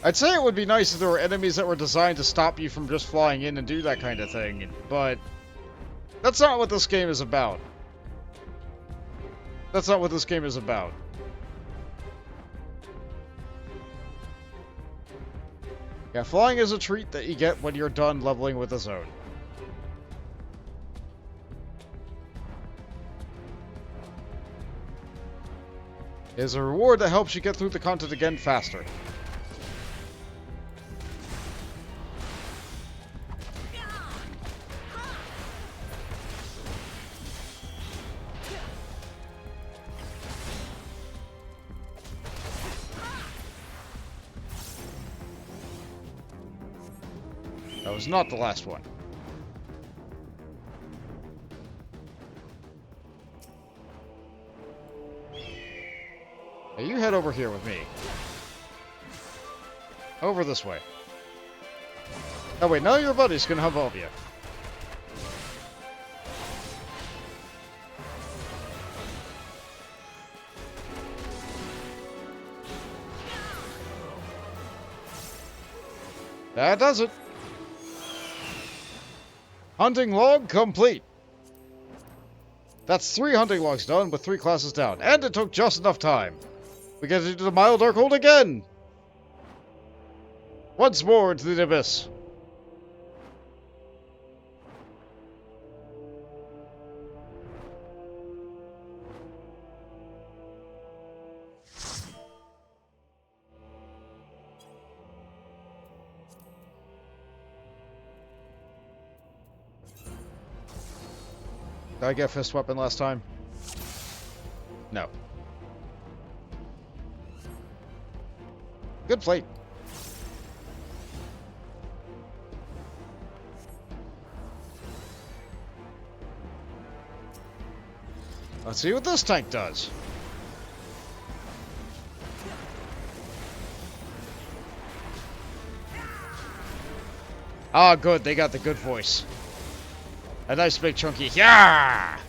I'd say it would be nice if there were enemies that were designed to stop you from just flying in and do that kind of thing, but that's not what this game is about. That's not what this game is about. Yeah, flying is a treat that you get when you're done leveling with the zone. It is a reward that helps you get through the content again faster. That was not the last one. Now you head over here with me. Over this way. Oh wait, now your buddies can help you. That does it. Hunting log complete. That's 3 hunting logs done with 3 classes down, and it took just enough time. We get into the Mile Darkhold again! Once more into the abyss. Did I get a fist weapon last time? No. Good plate. Let's see what this tank does. Ah, good. They got the good voice. A nice big chunky, yeah!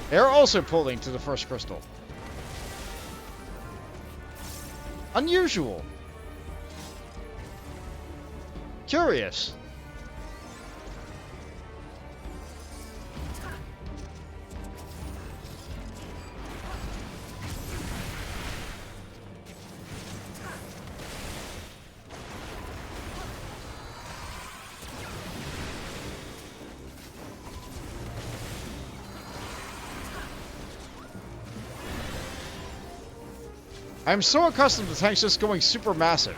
They're also pulling to the first crystal. Unusual. Curious. I'm so accustomed to tanks just going super massive.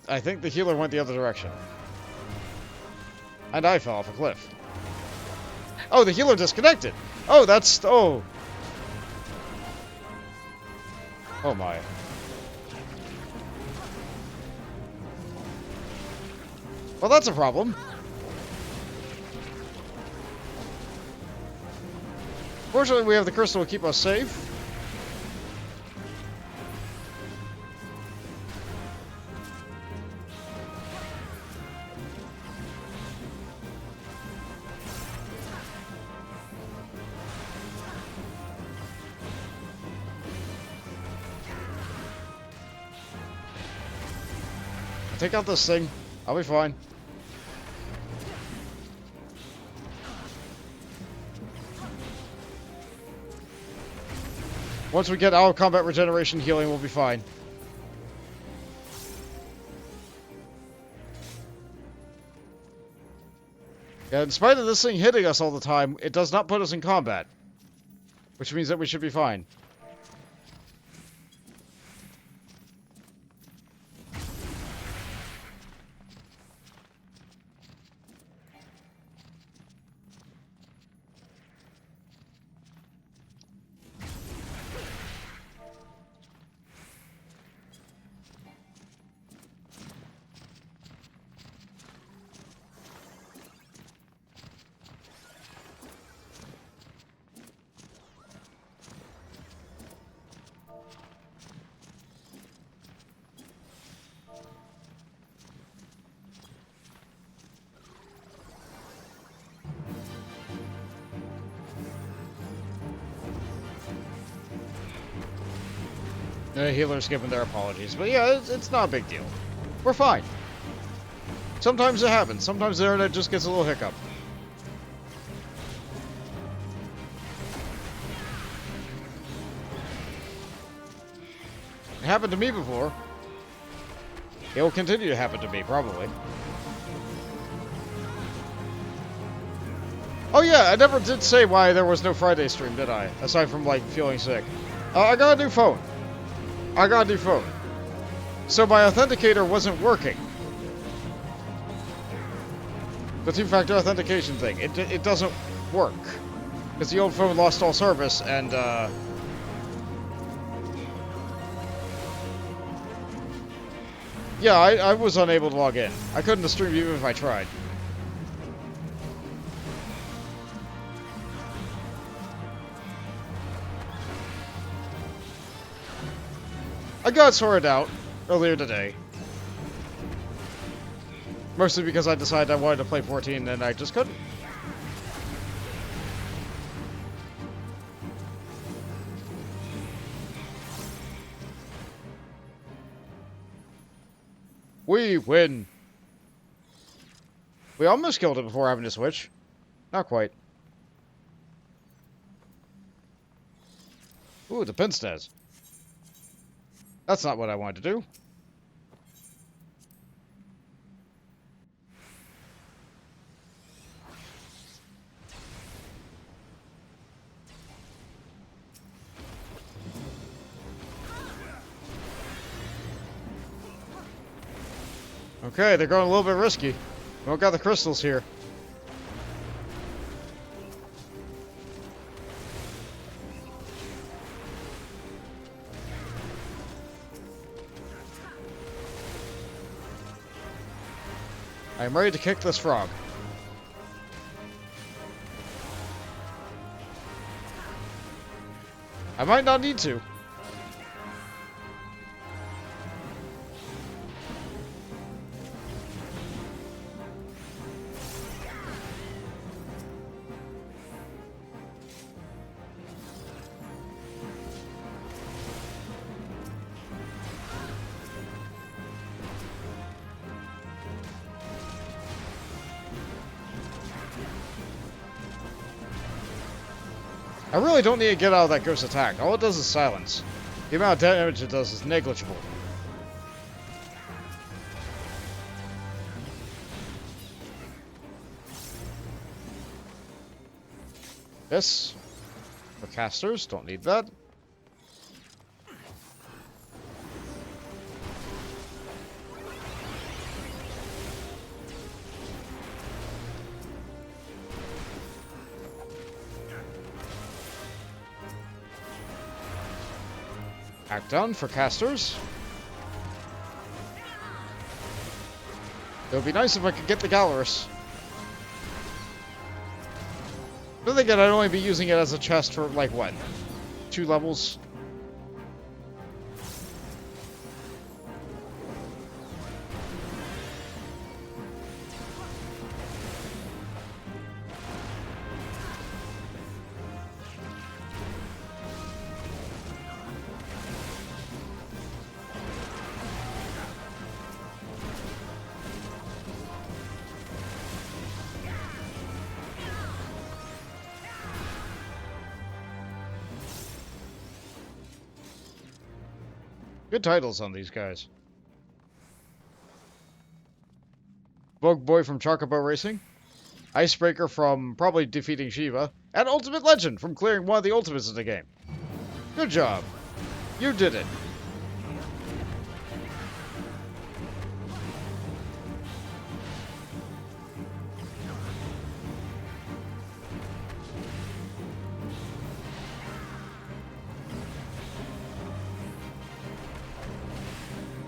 I think the healer went the other direction. And I fell off a cliff. Oh, the healer disconnected! Oh, that's... Oh. Oh my. Well, that's a problem. Fortunately, we have the crystal to keep us safe. Take out this thing. I'll be fine. Once we get our combat regeneration healing, we'll be fine. Yeah, in spite of this thing hitting us all the time, it does not put us in combat. Which means that we should be fine. The healer's giving their apologies, but yeah, it's not a big deal. We're fine. Sometimes it happens. Sometimes the internet just gets a little hiccup. It happened to me before. It will continue to happen to me, probably. Oh yeah, I never did say why there was no Friday stream, did I? Aside from, like, feeling sick. I got a new phone. So my authenticator wasn't working. The two-factor authentication thing. It doesn't work. Because the old phone lost all service, and, yeah, I was unable to log in. I couldn't stream even if I tried. I got sorted out earlier today. Mostly because I decided I wanted to play 14 and I just couldn't. We win. We almost killed it before having to switch. Not quite. Ooh, the pinstaz. That's not what I wanted to do. Okay, they're going a little bit risky. We don't got the crystals here. I am ready to kick this frog. I might not need to. I really don't need to get out of that ghost attack. All it does is silence. The amount of damage it does is negligible. This. For casters, don't need that. Act down for casters. It would be nice if I could get the Gallerus. But then again, I'd only be using it as a chest for, like, what? 2 levels? Good titles on these guys. Bug Boy from Chocobo Racing. Icebreaker from probably defeating Shiva. And Ultimate Legend from clearing one of the ultimates in the game. Good job. You did it.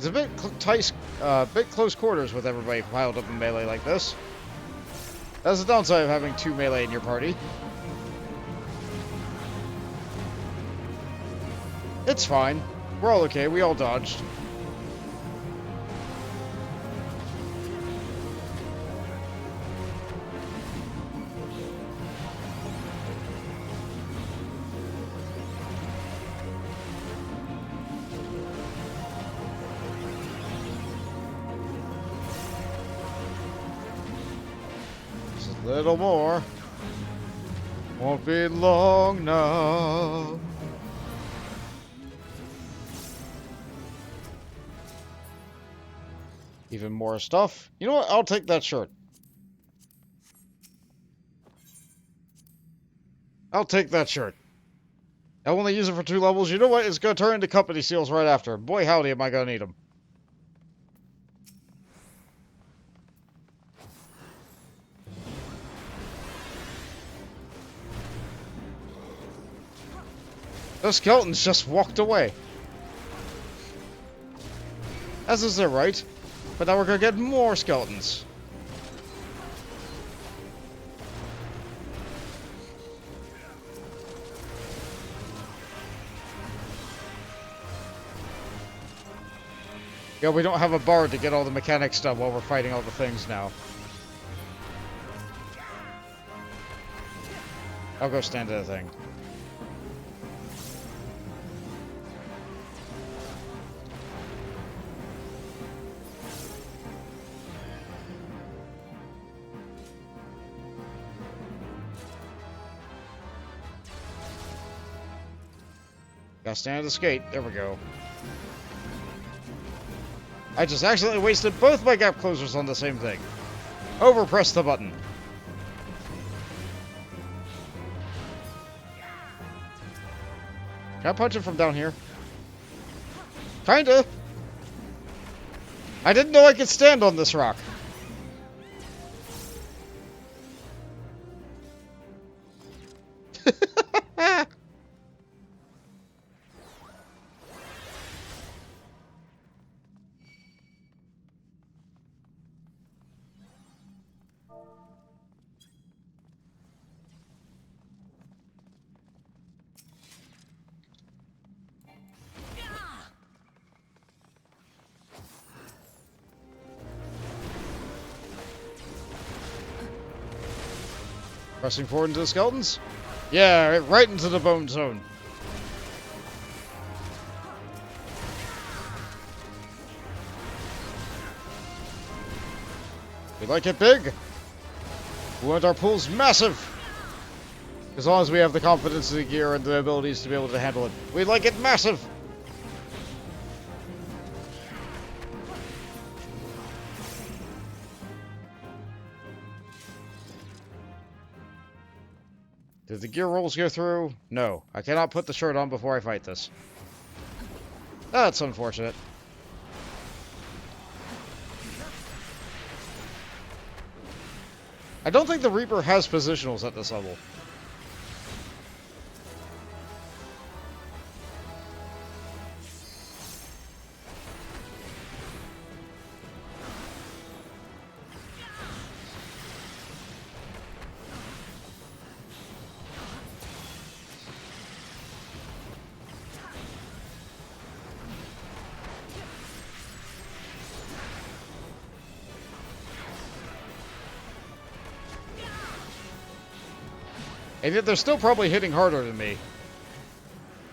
It's a bit close quarters with everybody piled up in melee like this. That's the downside of having 2 melee in your party. It's fine. We're all okay. We all dodged. A little more. Won't be long now. Even more stuff. You know what? I'll take that shirt. I'll take that shirt. I'll only use it for 2 levels. You know what? It's going to turn into company seals right after. Boy, howdy, am I going to need them. Those skeletons just walked away. As is their right. But now we're going to get more skeletons. Yeah, we don't have a bard to get all the mechanic stuff while we're fighting all the things now. I'll go stand to the thing. Gotta stand at the skate. There we go. I just accidentally wasted both my gap closers on the same thing. Overpress the button. Can I punch him from down here? Kinda. I didn't know I could stand on this rock. Pressing forward into the skeletons? Yeah, right into the bone zone. We like it big. We want our pools massive. As long as we have the confidence of the gear and the abilities to be able to handle it. We like it massive. Did the gear rolls go through? No. I cannot put the shirt on before I fight this. That's unfortunate. I don't think the Reaper has positionals at this level. And yet they're still probably hitting harder than me.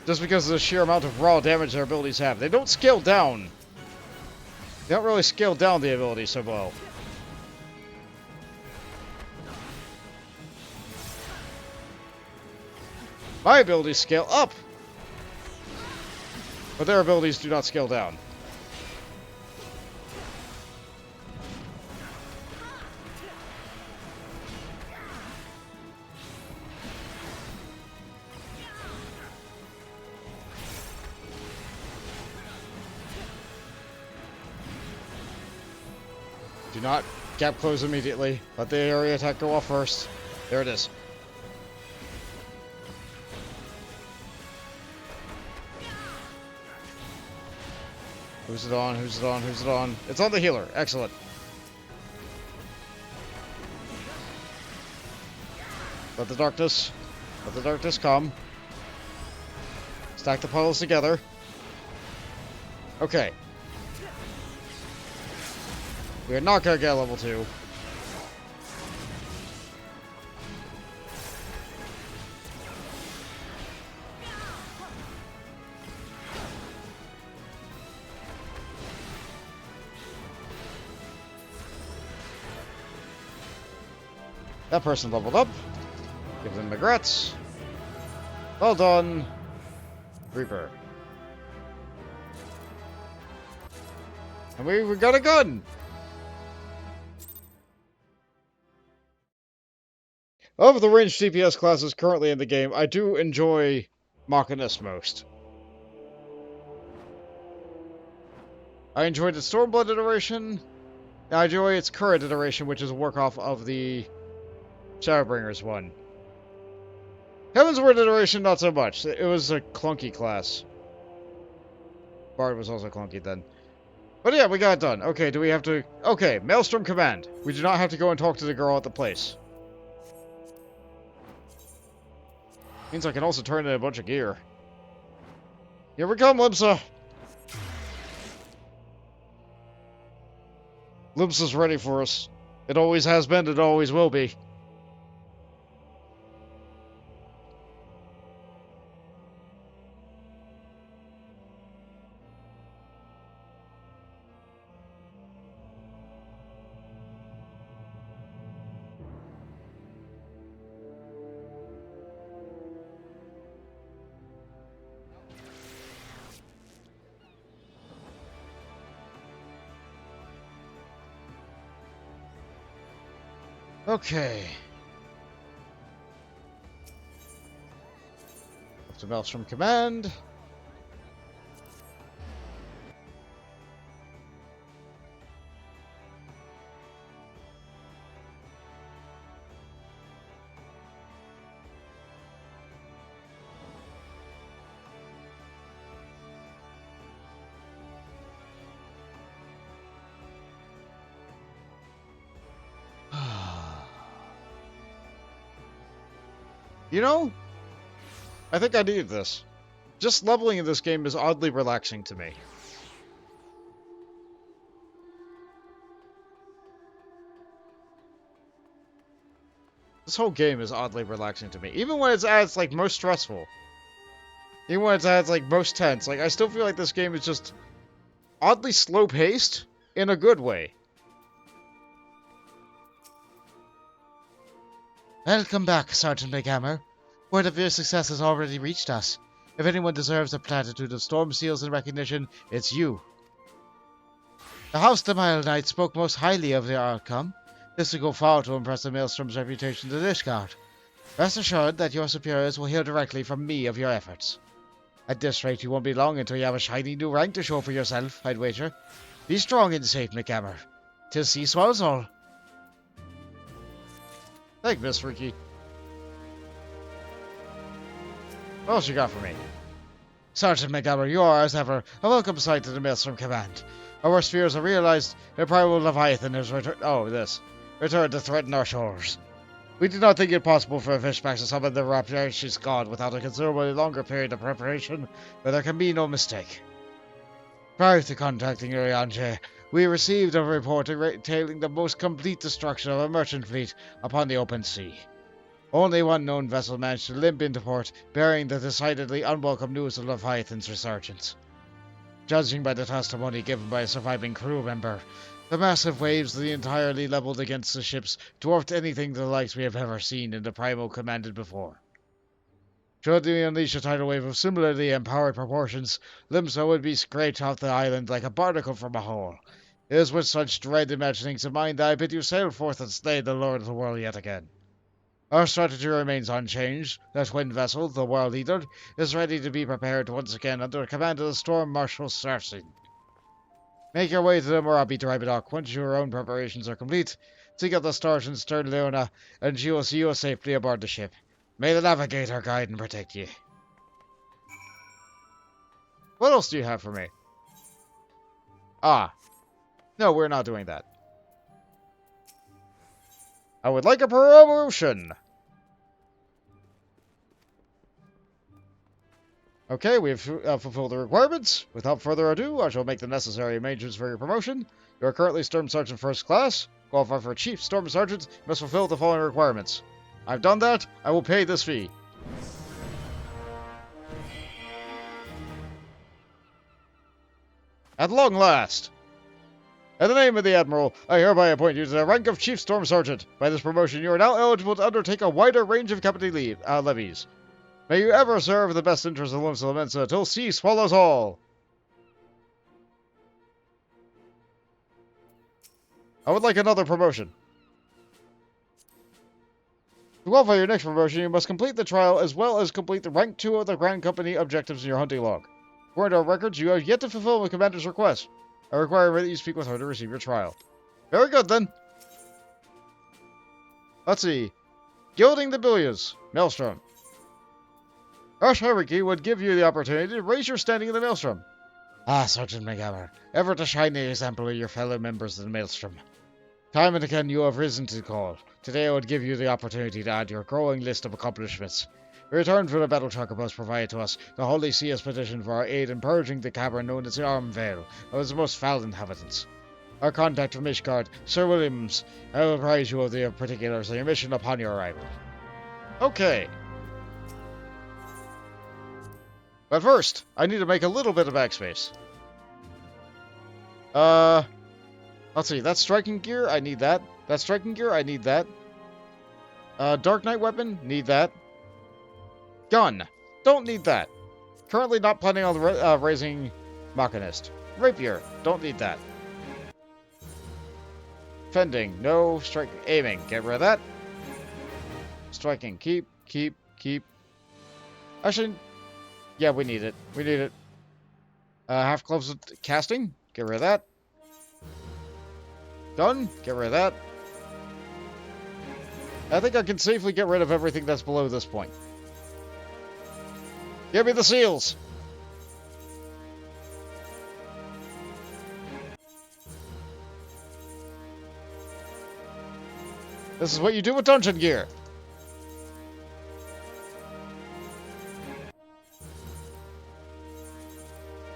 Just because of the sheer amount of raw damage their abilities have. They don't scale down. They don't really scale down the ability so well. My abilities scale up. But their abilities do not scale down. Do not gap close immediately. Let the area attack go off first. There it is. Who's it on? Who's it on? Who's it on? It's on the healer. Excellent. Let the darkness come. Stack the piles together. Okay. We are not going to get level 2. That person leveled up. Give them regrets. Well done, Reaper. And we got a gun! Of the ranged DPS classes currently in the game, I do enjoy Machinist most. I enjoyed its Stormblood iteration. I enjoy its current iteration, which is a work-off of the Shadowbringers one. Heaven's Word iteration, not so much. It was a clunky class. Bard was also clunky then. But yeah, we got it done. Okay, do we have to... Okay, Maelstrom Command. We do not have to go and talk to the girl at the place. Means I can also turn in a bunch of gear. Here we come, Limsa! Limbs is ready for us. It always has been, it always will be. Okay. Up to Maelstrom Command. You know, I think I needed this. Just leveling in this game is oddly relaxing to me. This whole game is oddly relaxing to me. Even when it's at its, like, most stressful. Even when it's at its, like, most tense. Like, I still feel like this game is just oddly slow-paced in a good way. Welcome back, Sergeant McGammar. Word of your success has already reached us. If anyone deserves a platitude of storm seals and recognition, it's you. The House the Mile Knight spoke most highly of your outcome. This will go far to impress the Maelstrom's reputation to Ishgard. Rest assured that your superiors will hear directly from me of your efforts. At this rate, you won't be long until you have a shiny new rank to show for yourself, I'd wager. Be strong and safe, McGammar. 'Tis sea swallows all. Thank Miss Ricky. What else you got for me? Sergeant McGammar, you are, as ever, a welcome sight to the Maelstrom Command. Our worst fears are realized. A primal Leviathan has returned to threaten our shores. We did not think it possible for a fishback to summon the rapacious god without a considerably longer period of preparation, but there can be no mistake. Prior to contacting Urianje, we received a report detailing the most complete destruction of a merchant fleet upon the open sea. Only one known vessel managed to limp into port, bearing the decidedly unwelcome news of Leviathan's resurgence. Judging by the testimony given by a surviving crew member, the massive waves that entirely leveled against the ships dwarfed anything the likes we have ever seen in the Primal commanded before. Should we unleash a tidal wave of similarly empowered proportions, Limsa would be scraped off the island like a barnacle from a hole. It is with such dread imaginings in mind that I bid you sail forth and slay the Lord of the World yet again. Our strategy remains unchanged. That twin vessel, the World Eater, is ready to be prepared once again under the command of the Storm Marshal Sarsin. Make your way to the Morabi dry dock once your own preparations are complete. Seek out the stars in stern Leona, and she will see you safely aboard the ship. May the Navigator guide and protect you. What else do you have for me? Ah. No, we're not doing that. I would like a promotion! Okay, we've fulfilled the requirements. Without further ado, I shall make the necessary arrangements for your promotion. You are currently Storm Sergeant First Class. Qualify for Chief Storm Sergeant, you must fulfill the following requirements. I've done that. I will pay this fee. At long last! In the name of the Admiral, I hereby appoint you to the rank of Chief Storm Sergeant. By this promotion, you are now eligible to undertake a wider range of company levies. May you ever serve the best interests of Limsa Mensa till sea swallows all. I would like another promotion. To qualify your next promotion, you must complete the trial as well as complete the rank 2 of the Grand Company objectives in your hunting log. According to our records, you have yet to fulfill the Commander's request. I require that you speak with her to receive your trial. Very good, then. Let's see. Gilding the Billiards, Maelstrom. Rush Hierarchy would give you the opportunity to raise your standing in the Maelstrom. Ah, Sergeant McGammar, ever the shining example of your fellow members of the Maelstrom. Time and again you have risen to the call. Today I would give you the opportunity to add to your growing list of accomplishments. In return for the battle chocobos provided to us, the Holy See has petitioned for our aid in purging the cavern known as the Arm Vale of its most foul inhabitants. Our contact from Ishgard, Sir Williams. I will apprise you of the particulars of your mission upon your arrival. Okay. But first, I need to make a little bit of backspace. Let's see. That's striking gear. I need that. That's striking gear. I need that. Dark Knight weapon. Need that. Gun. Don't need that. Currently not planning on raising Machinist. Rapier. Don't need that. Fending. No. Strike. Aiming. Get rid of that. Striking. Keep. Keep. Keep. Actually, yeah, we need it. We need it. Half gloves of casting. Get rid of that. Done. Get rid of that. I think I can safely get rid of everything that's below this point. Give me the seals! This is what you do with dungeon gear.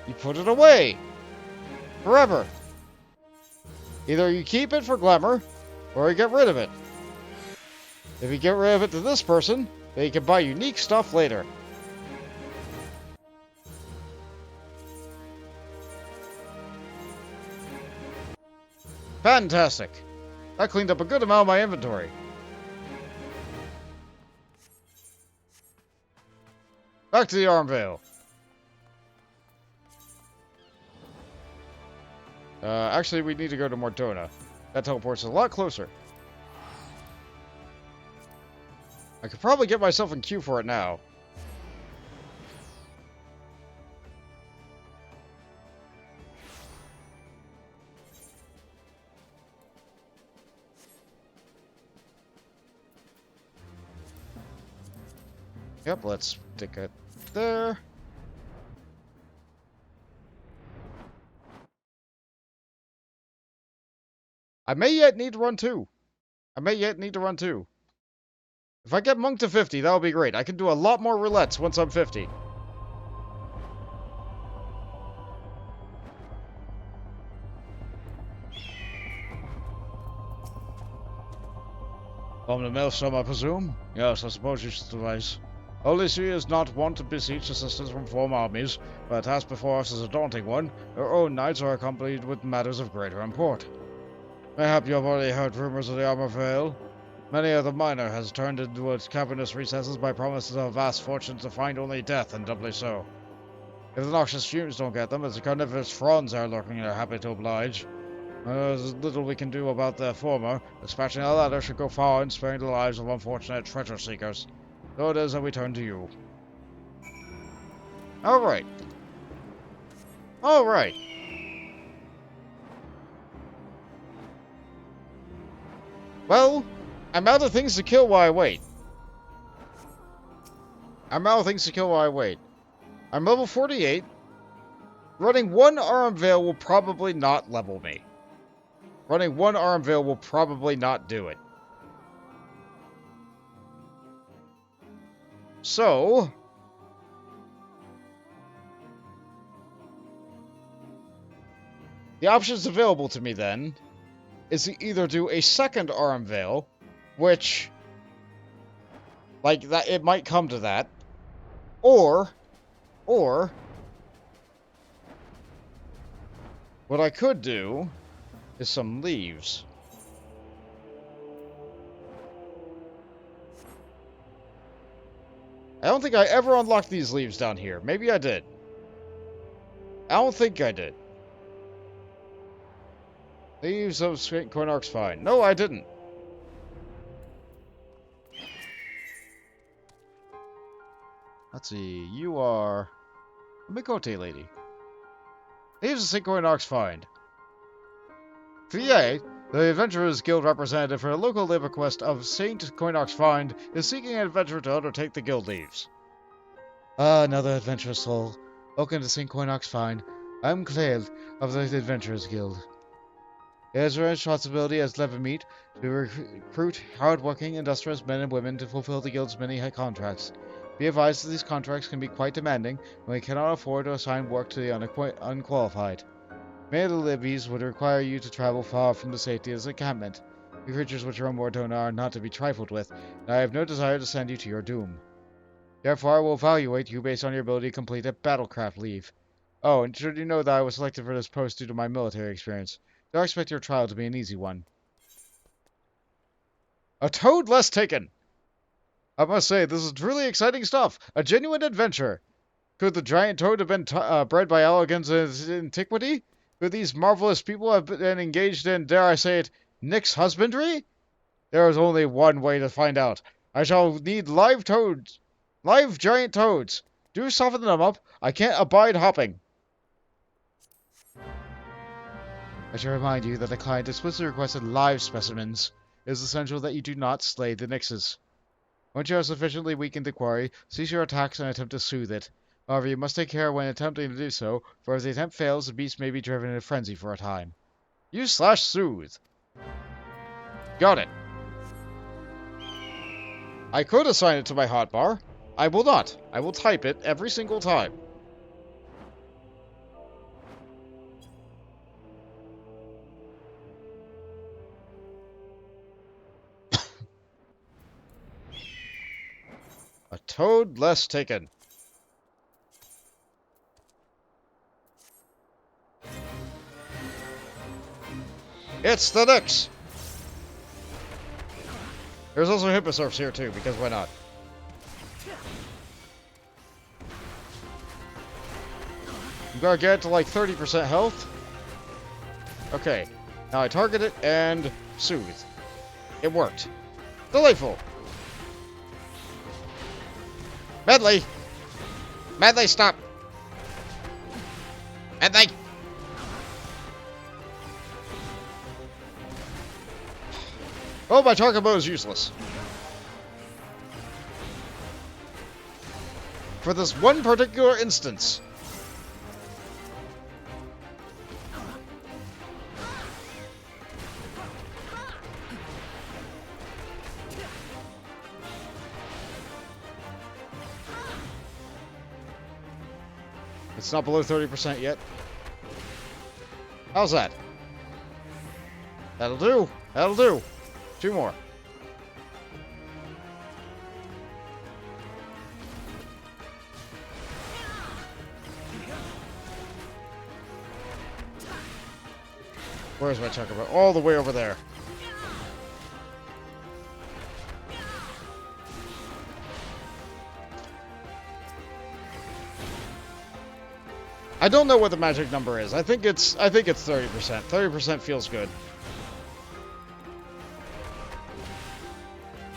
You put it away. Forever. Either you keep it for glamour, or you get rid of it. If you get rid of it to this person, then you can buy unique stuff later. Fantastic. That cleaned up a good amount of my inventory. Back to the Armvale. Actually, we need to go to Mordona. That teleports a lot closer. I could probably get myself in queue for it now. Yep, let's stick it there. I may yet need to run 2. I may yet need to run 2. If I get Monk to 50, that'll be great. I can do a lot more roulettes once I'm 50. From the Maelstrom, I presume? Yes, I suppose you should advise. Elysia is not wont to beseech assistance from foreign armies, but the task before us is a daunting one. Our own knights are accompanied with matters of greater import. Mayhap you have already heard rumors of the Armor Vale. Many of the minor has turned into its cavernous recesses by promises of vast fortunes to find only death, and doubly so. If the noxious fumes don't get them, as the carnivorous fronds are lurking, they're happy to oblige. There's little we can do about the former. Dispatching the latter should go far in sparing the lives of unfortunate treasure seekers. So it is that we turn to you. Alright. Alright. Well, I'm out of things to kill while I wait. I'm out of things to kill while I wait. I'm level 48. Running one Arm Veil will probably not level me. Running one Arm Veil will probably not do it. So... the options available to me then is to either do a second Arm Veil, which, like, that it might come to that, or what I could do is some leaves. I don't think I ever unlocked these leaves down here. Maybe I did. I don't think I did. Leaves of St. Coinarch's Fine. No, I didn't. Let's see. You are a Mikote lady. Leaves of St. Coinarch's Find. VA, the Adventurers Guild representative for the local labor quest of St. Coinarch's Find, is seeking an adventurer to undertake the guild leaves. Ah, another adventurous soul. Welcome to St. Coinarch's Find. I'm Claire of the Adventurers Guild. It is our responsibility as Levermeet to recruit hard-working, industrious men and women to fulfill the Guild's many contracts. Be advised that these contracts can be quite demanding, and we cannot afford to assign work to the unqualified. Many of the levies would require you to travel far from the safety of the encampment. The creatures which roam Wardona are not to be trifled with, and I have no desire to send you to your doom. Therefore, I will evaluate you based on your ability to complete a battlecraft leave. Oh, and should you know that I was selected for this post due to my military experience, don't expect your trial to be an easy one. A toad less taken! I must say, this is truly exciting stuff. A genuine adventure. Could the giant toad have been bred by elegance in antiquity? Could these marvelous people have been engaged in, dare I say it, Nick's husbandry? There is only one way to find out. I shall need live toads. Live giant toads. Do soften them up. I can't abide hopping. I should remind you that the client explicitly requested live specimens. It is essential that you do not slay the Nixes. Once you have sufficiently weakened the quarry, cease your attacks and attempt to soothe it. However, you must take care when attempting to do so, for if the attempt fails, the beast may be driven in a frenzy for a time. Use/soothe. Got it. I could assign it to my hotbar. I will not. I will type it every single time. A toad less taken. It's the Nyx! There's also hipposurfs here too, because why not? I'm gonna get to like 30% health. Okay, now I target it and soothe. It worked. Delightful. Medley! Medley, stop! Medley! Oh, my chocobo is useless. For this one particular instance. It's not below 30% yet. How's that? That'll do. That'll do. 2 more. Where's my chocobo? All the way over there. I don't know what the magic number is. I think it's 30%. 30% feels good.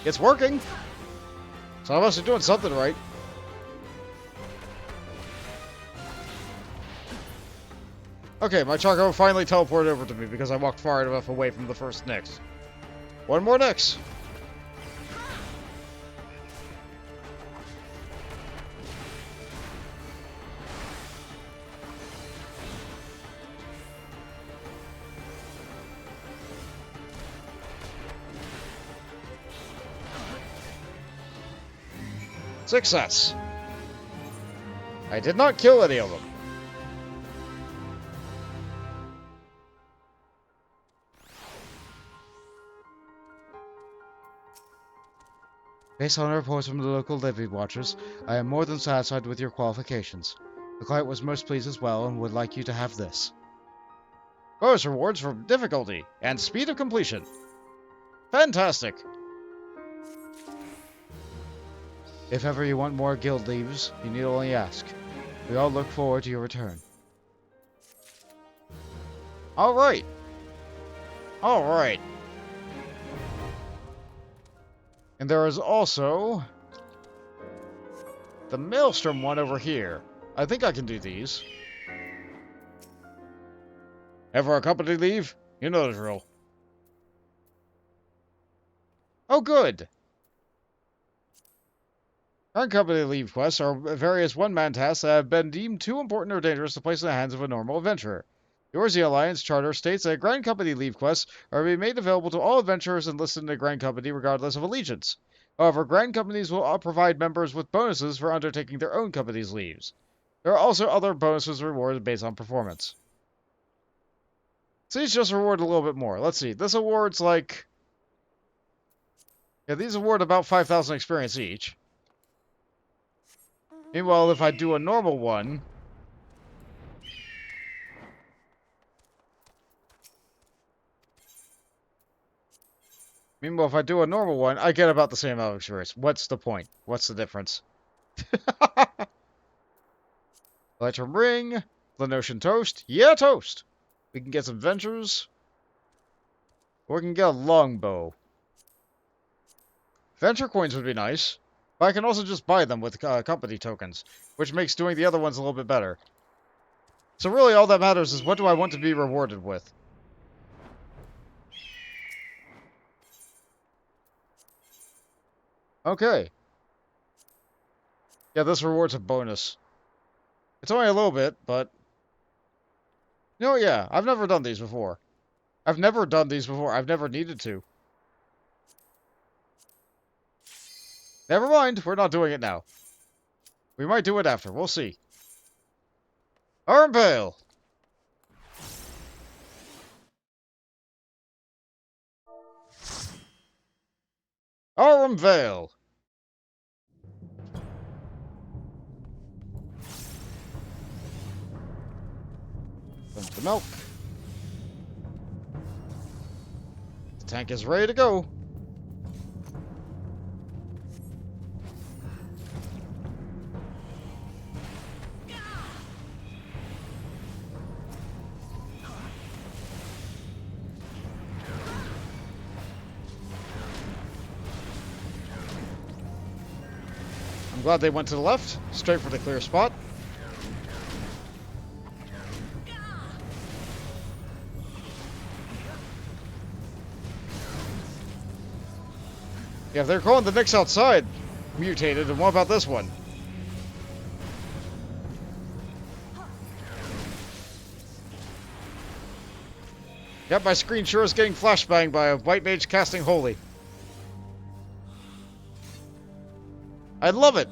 It's working. So I must be doing something right. Okay, my Choco finally teleported over to me because I walked far enough away from the first Nyx. One more Nyx. Success. I did not kill any of them. Based on reports from the local levy watchers, I am more than satisfied with your qualifications. The client was most pleased as well and would like you to have this. Bonus rewards for difficulty and speed of completion. Fantastic. If ever you want more guild leaves, you need only ask. We all look forward to your return. Alright. Alright. And there is also the Maelstrom one over here. I think I can do these. Ever a company leave? You know the drill. Oh, good. Current company leave quests are various one-man tasks that have been deemed too important or dangerous to place in the hands of a normal adventurer. The Orzi Alliance Charter states that Grand Company leave quests are to be made available to all adventurers enlisted in the Grand Company regardless of allegiance. However, Grand Companies will provide members with bonuses for undertaking their own company's leaves. There are also other bonuses rewarded based on performance. So these just reward a little bit more. Let's see. This award's like... Yeah, these award about 5,000 experience each. Meanwhile, if I do a normal one... Meanwhile, if I do a normal one, I get about the same amount of experience. What's the point? What's the difference? Electrum Ring. Lenosian Toast. Yeah, toast! We can get some Ventures. Or we can get a Longbow. Venture coins would be nice. But I can also just buy them with company tokens. Which makes doing the other ones a little bit better. So really all that matters is what do I want to be rewarded with? Okay. Yeah, this reward's a bonus. It's only a little bit, but... You know, yeah, I've never done these before. I've never done these before. I've never needed to. Never mind, we're not doing it now. We might do it after, we'll see. Arm Veil! Arm Veil! Dump the milk. The tank is ready to go. I'm glad they went to the left, straight for the clear spot. Yeah, if they're calling the Knicks outside mutated, and what about this one? Yep, my screen sure is getting flashbanged by a white mage casting Holy. I love it!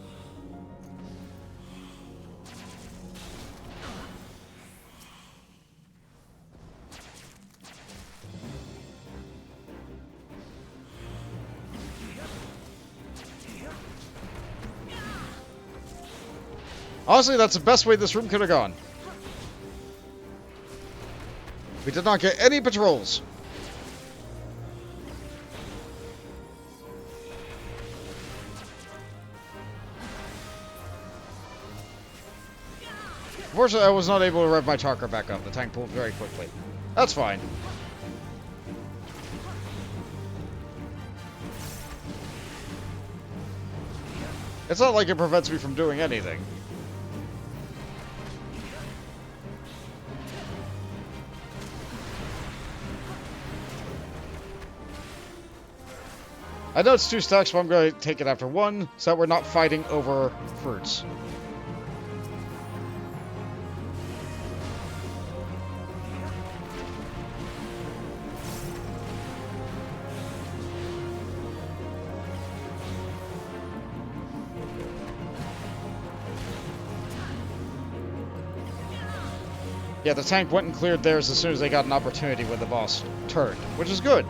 Honestly, that's the best way this room could have gone. We did not get any patrols. Unfortunately, I was not able to rev my chakra back up. The tank pulled very quickly. That's fine. It's not like it prevents me from doing anything. I know it's 2 stacks, but I'm going to take it after 1, so that we're not fighting over fruits. Yeah, the tank went and cleared theirs as soon as they got an opportunity when the boss turned, which is good.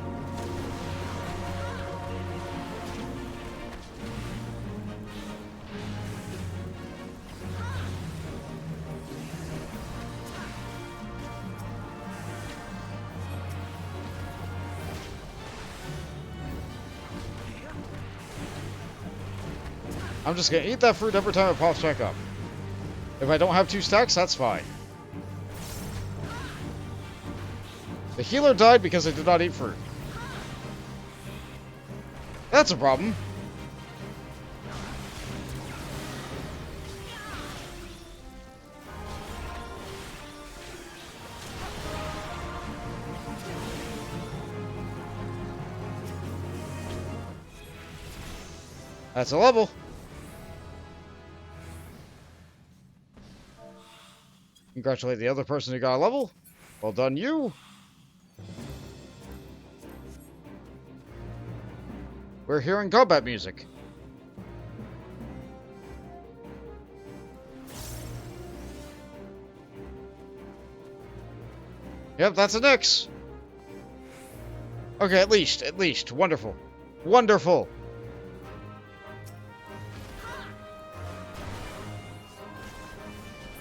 I'm just gonna eat that fruit every time it pops back up. If I don't have 2 stacks, that's fine. The healer died because I did not eat fruit. That's a problem. That's a level. Congratulate the other person who got a level. Well done, you. We're hearing combat music. Yep, that's an X. Okay, at least. Wonderful. Wonderful.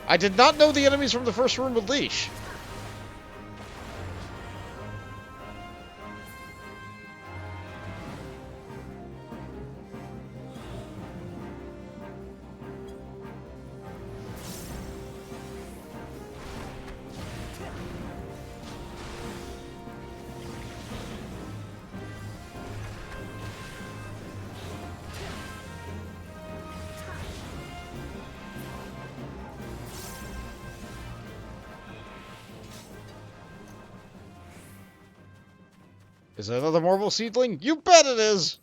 I did not know the enemies from the first room would leash. Is it another marble seedling? You bet it is!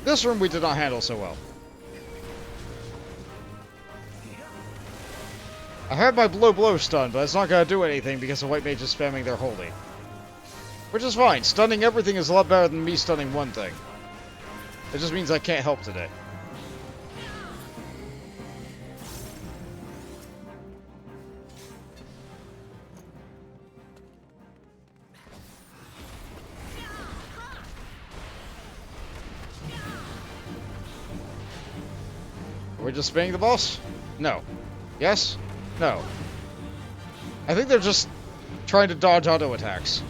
This room we did not handle so well. I had my blow stun, but it's not gonna do anything because the white mage is spamming their holy. Which is fine. Stunning everything is a lot better than me stunning one thing. It just means I can't help today. Are we just spamming the boss? No. Yes? No. I think they're just trying to dodge auto attacks.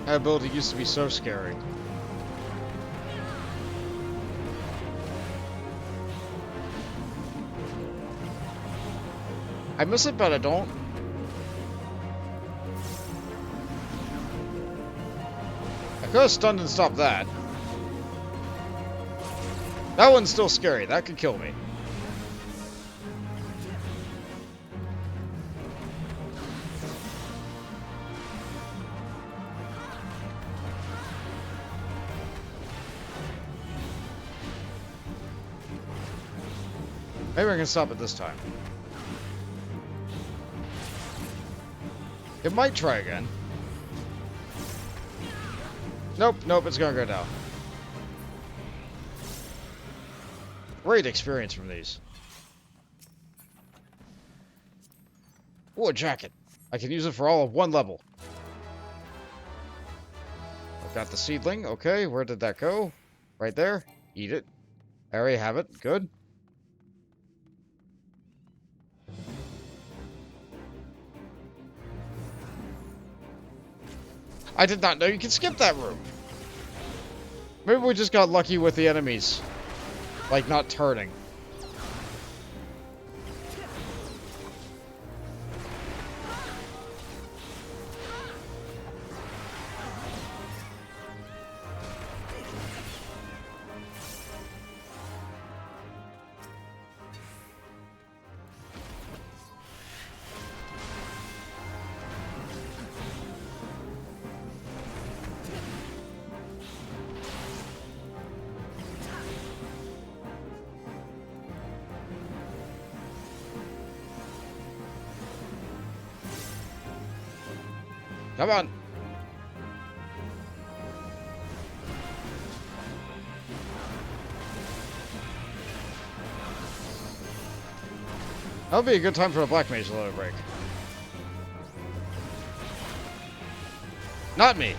That ability used to be so scary. I miss it, but I don't. I could have stunned and stopped that. That one's still scary. That could kill me. Maybe I can stop it this time. It might try again. Nope, it's gonna go down. Great experience from these. Ooh, a jacket. I can use it for all of one level. I've got the seedling. Okay, where did that go? Right there. Eat it. I already have it. Good. I did not know you could skip that room. Maybe we just got lucky with the enemies. Like, not turning. Come on. That'll be a good time for a black mage to let it break. Not me.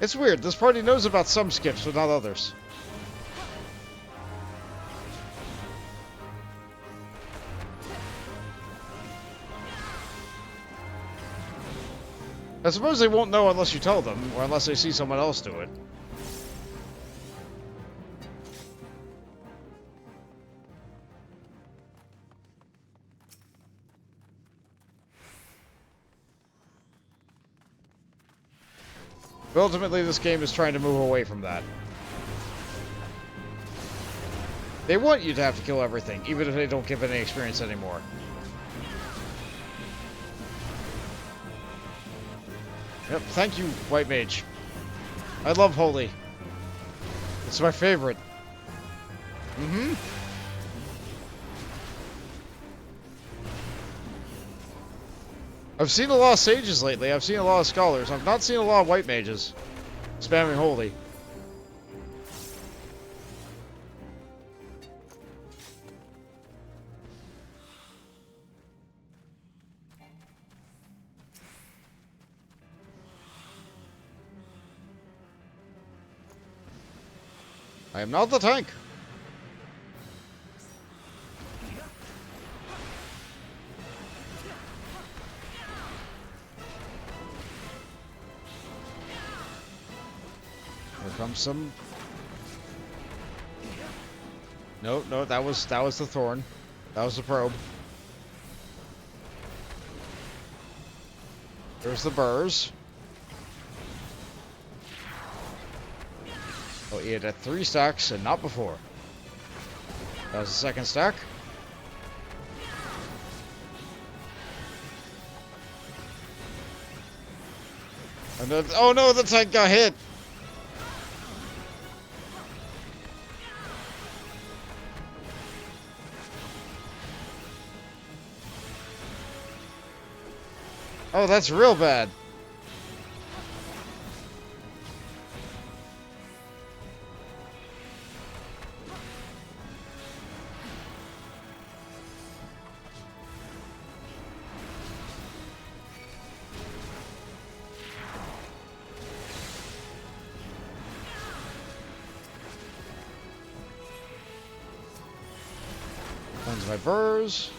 It's weird. This party knows about some skips, but not others. I suppose they won't know unless you tell them, or unless they see someone else do it. But ultimately, this game is trying to move away from that. They want you to have to kill everything, even if they don't give any experience anymore. Yep, thank you, White Mage. I love Holy. It's my favorite. Mm-hmm. I've seen a lot of sages lately. I've seen a lot of scholars. I've not seen a lot of White Mages spamming Holy. I am not the tank. Here comes some. No, no, that was the thorn. That was the probe. There's the burrs. Oh, he had 3 stacks and not before. That was the second stack. And then, oh no, the tank got hit. Oh, that's real bad. Cleanse my burrs.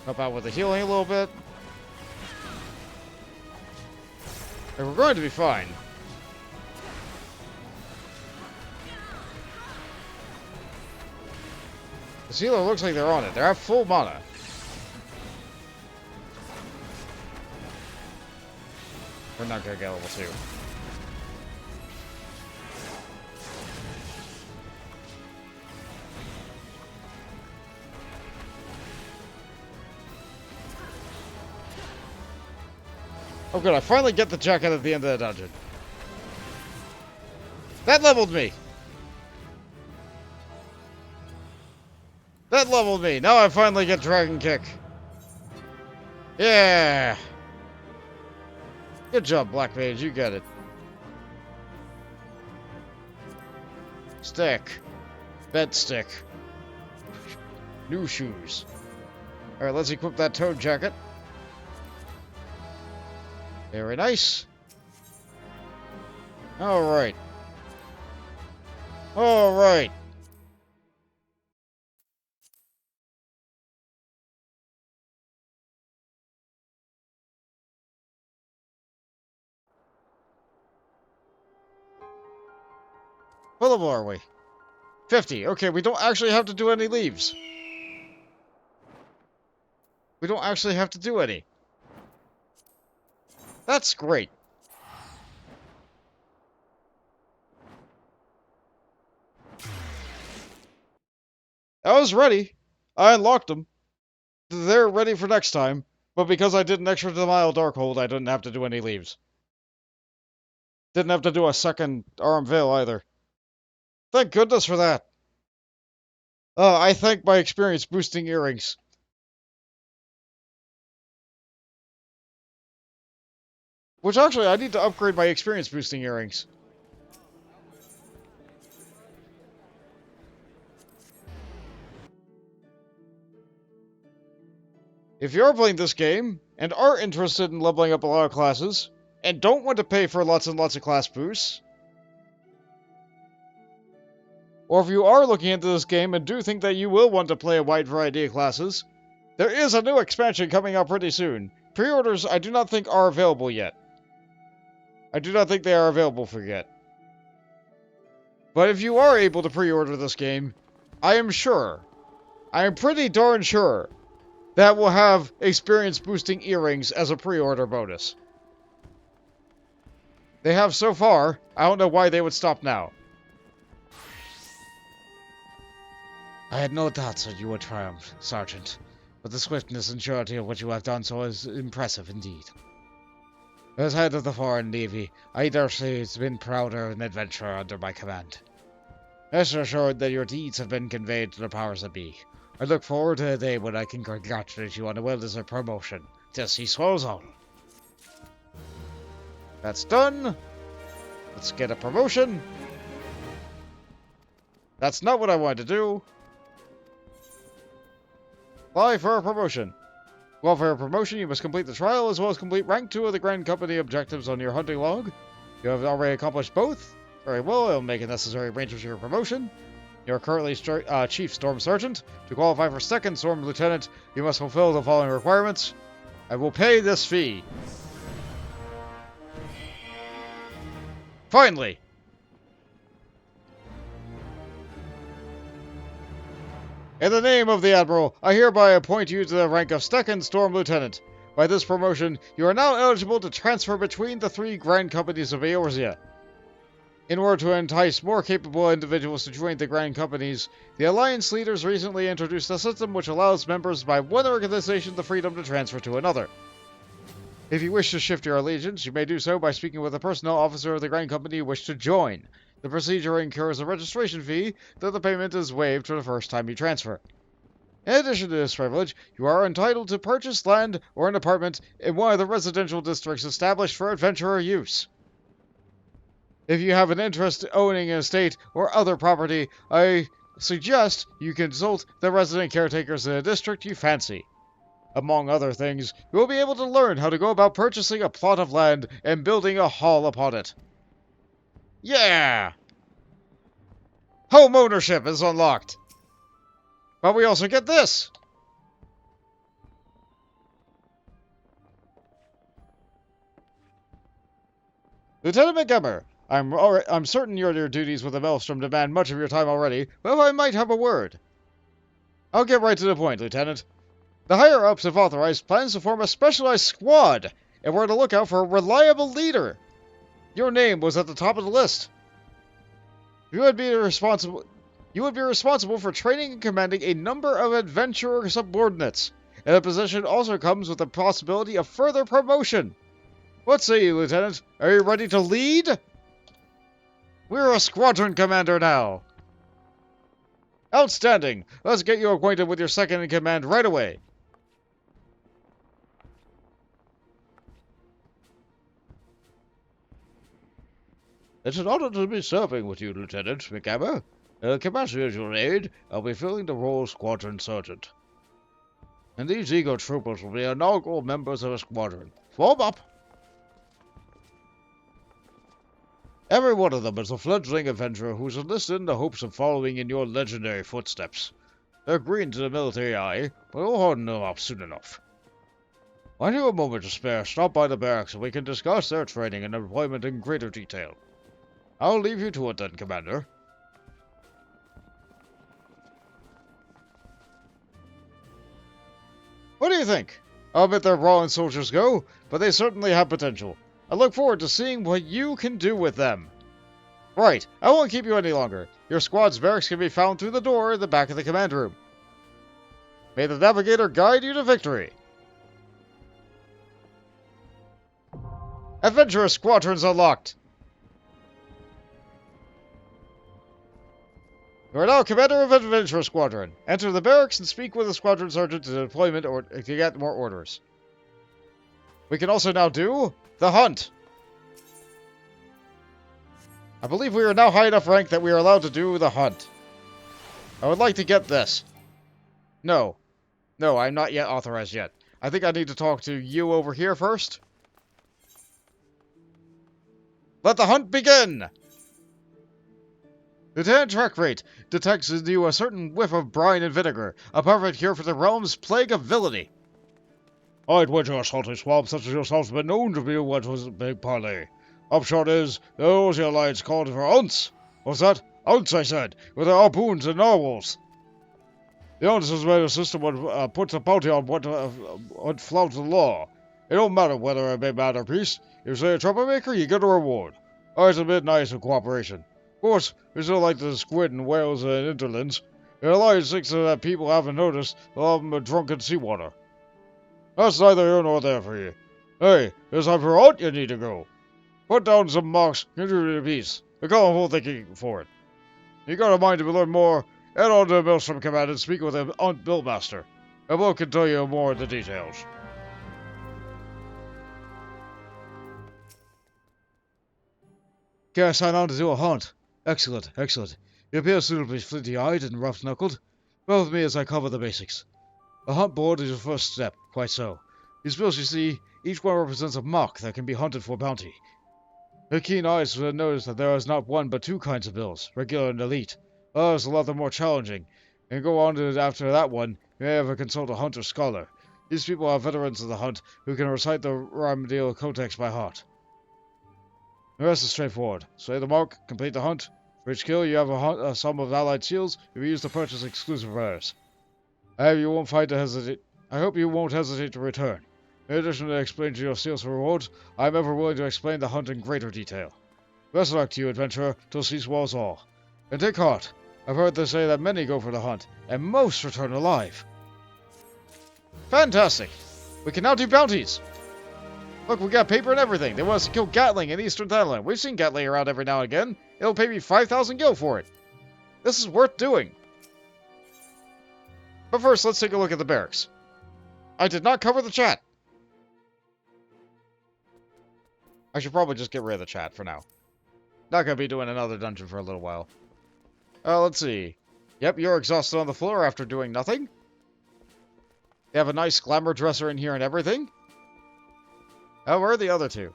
Help out with the healing a little bit. And we're going to be fine. The healer looks like they're on it. They're at full mana. We're not gonna get level 2. Oh good, I finally get the jacket at the end of the dungeon. That leveled me! That leveled me! Now I finally get Dragon Kick. Yeah! Good job, Black Mage, you got it. Stick. Bed stick. New shoes. Alright, let's equip that toad jacket. Very nice. Alright. Alright. What level are we? 50. Okay, we don't actually have to do any leaves. We don't actually have to do any. That's great. I was ready. I unlocked them. They're ready for next time. But because I did an extra mile Darkhold, I didn't have to do any leaves. Didn't have to do a second Arm Veil either. Thank goodness for that. I thank my experience boosting earrings. Which actually, I need to upgrade my experience boosting earrings. If you're playing this game, and are interested in leveling up a lot of classes, and don't want to pay for lots and lots of class boosts, or if you are looking into this game and do think that you will want to play a wide variety of classes, there is a new expansion coming out pretty soon. Pre-orders I do not think are available yet. I do not think they are available for yet. But if you are able to pre-order this game, I am pretty darn sure, that will have experience boosting earrings as a pre-order bonus. They have so far. I don't know why they would stop now. I had no doubts that you would triumph, Sergeant, but the swiftness and surety of what you have done so is impressive indeed. As head of the Foreign Navy, I dare say it's been prouder of an adventurer under my command. Rest assured that your deeds have been conveyed to the powers that be. I look forward to the day when I can congratulate you on a well-deserved promotion. Till he swallows all. That's done. Let's get a promotion. That's not what I wanted to do. Apply for a promotion. Well, for a promotion, you must complete the trial as well as complete rank 2 of the Grand Company objectives on your hunting log. You have already accomplished both. Very well, I'll make a necessary arrangements for your promotion. You are currently Chief Storm Sergeant. To qualify for Second Storm Lieutenant, you must fulfill the following requirements. I will pay this fee. Finally! In the name of the Admiral, I hereby appoint you to the rank of Second Storm Lieutenant. By this promotion, you are now eligible to transfer between the 3 Grand Companies of Eorzea. In order to entice more capable individuals to join the Grand Companies, the Alliance leaders recently introduced a system which allows members by one organization the freedom to transfer to another. If you wish to shift your allegiance, you may do so by speaking with a personnel officer of the Grand Company you wish to join. The procedure incurs a registration fee, though the payment is waived for the first time you transfer. In addition to this privilege, you are entitled to purchase land or an apartment in one of the residential districts established for adventurer use. If you have an interest in owning an estate or other property, I suggest you consult the resident caretakers in a district you fancy. Among other things, you will be able to learn how to go about purchasing a plot of land and building a hall upon it. Yeah! Home ownership is unlocked. But we also get this. Lieutenant McGammar, I'm certain your duties with the Maelstrom demand much of your time already, but if I might have a word. I'll get right to the point, Lieutenant. The higher-ups have authorized plans to form a specialized squad, and we're on the lookout for a reliable leader. Your name was at the top of the list. You would be responsible for training and commanding a number of adventurer subordinates, and the position also comes with the possibility of further promotion. What say you, Lieutenant? Are you ready to lead? We're a squadron commander now. Outstanding. Let's get you acquainted with your second in command right away. It's an honor to be serving with you, Lieutenant McGammar. In the capacity as your aide, I'll be filling the role of Squadron Sergeant. And these Ego troopers will be inaugural members of a squadron. Form up! Every one of them is a fledgling adventurer who's enlisted in the hopes of following in your legendary footsteps. They're green to the military eye, but we'll harden them up soon enough. When you have a moment to spare, stop by the barracks and we can discuss their training and employment in greater detail. I'll leave you to it then, Commander. What do you think? I'll admit they're brawling soldiers go, but they certainly have potential. I look forward to seeing what you can do with them. Right, I won't keep you any longer. Your squad's barracks can be found through the door in the back of the command room. May the navigator guide you to victory. Adventurous squadrons unlocked. You are now commander of an adventurous squadron. Enter the barracks and speak with the squadron sergeant to deployment or to get more orders. We can also now do the hunt. I believe we are now high enough rank that we are allowed to do the hunt. I would like to get this. No. No, I'm not yet authorized yet. I think I need to talk to you over here first. Let the hunt begin! Lieutenant Trackrate detects in you a certain whiff of brine and vinegar, a perfect cure for the realm's plague of villainy. I'd wager a salty swab such as yourselves been known to be what was a big parley. Upshot is, those your lads called for ounce. What's that? Ounce, I said, with their harpoons and narwhals. The ounce has made a system what puts a bounty on what flouts the law. It don't matter whether it be man or priest. If you say a troublemaker, you get a reward. Ours a bit nice in cooperation. Of course, we still like the squid and whales and interlands. There are large six that people haven't noticed. They'll have them drunk in seawater. That's neither here nor there for you. Hey, it's time for out you need to go. Put down some marks, contribute a piece. The column whole thinking for it. You got a mind to learn more, head on to the Maelstrom Command and speak with the Billmaster. A book can tell you more of the details. Can I sign on to do a hunt? Excellent, excellent. You appear suitably flinty-eyed and rough-knuckled. Go with me as I cover the basics. A hunt board is your first step, quite so. These bills, you see, each one represents a mark that can be hunted for bounty. Your keen eyes will notice that there is not one but two kinds of bills, regular and elite. Others are a lot more challenging, and go on to after that one, you may ever consult a hunter scholar. These people are veterans of the hunt who can recite the Remedial Codex by heart. The rest is straightforward. Slay the mark, complete the hunt. For each kill, you have a sum of allied seals to be used to purchase exclusive rares. I hope you won't hesitate to return. In addition to explaining to your seals for rewards, I am ever willing to explain the hunt in greater detail. Best of luck to you, adventurer, till cease walls all. And take heart. I've heard they say that many go for the hunt, and most return alive. Fantastic! We can now do bounties! Look, we got paper and everything. They want us to kill Gatling in Eastern Thailand. We've seen Gatling around every now and again. It'll pay me 5,000 gil for it. This is worth doing. But first, let's take a look at the barracks. I did not cover the chat. I should probably just get rid of the chat for now. Not gonna be doing another dungeon for a little while. Let's see. Yep, you're exhausted on the floor after doing nothing. They have a nice glamour dresser in here and everything. Oh, where are the other two?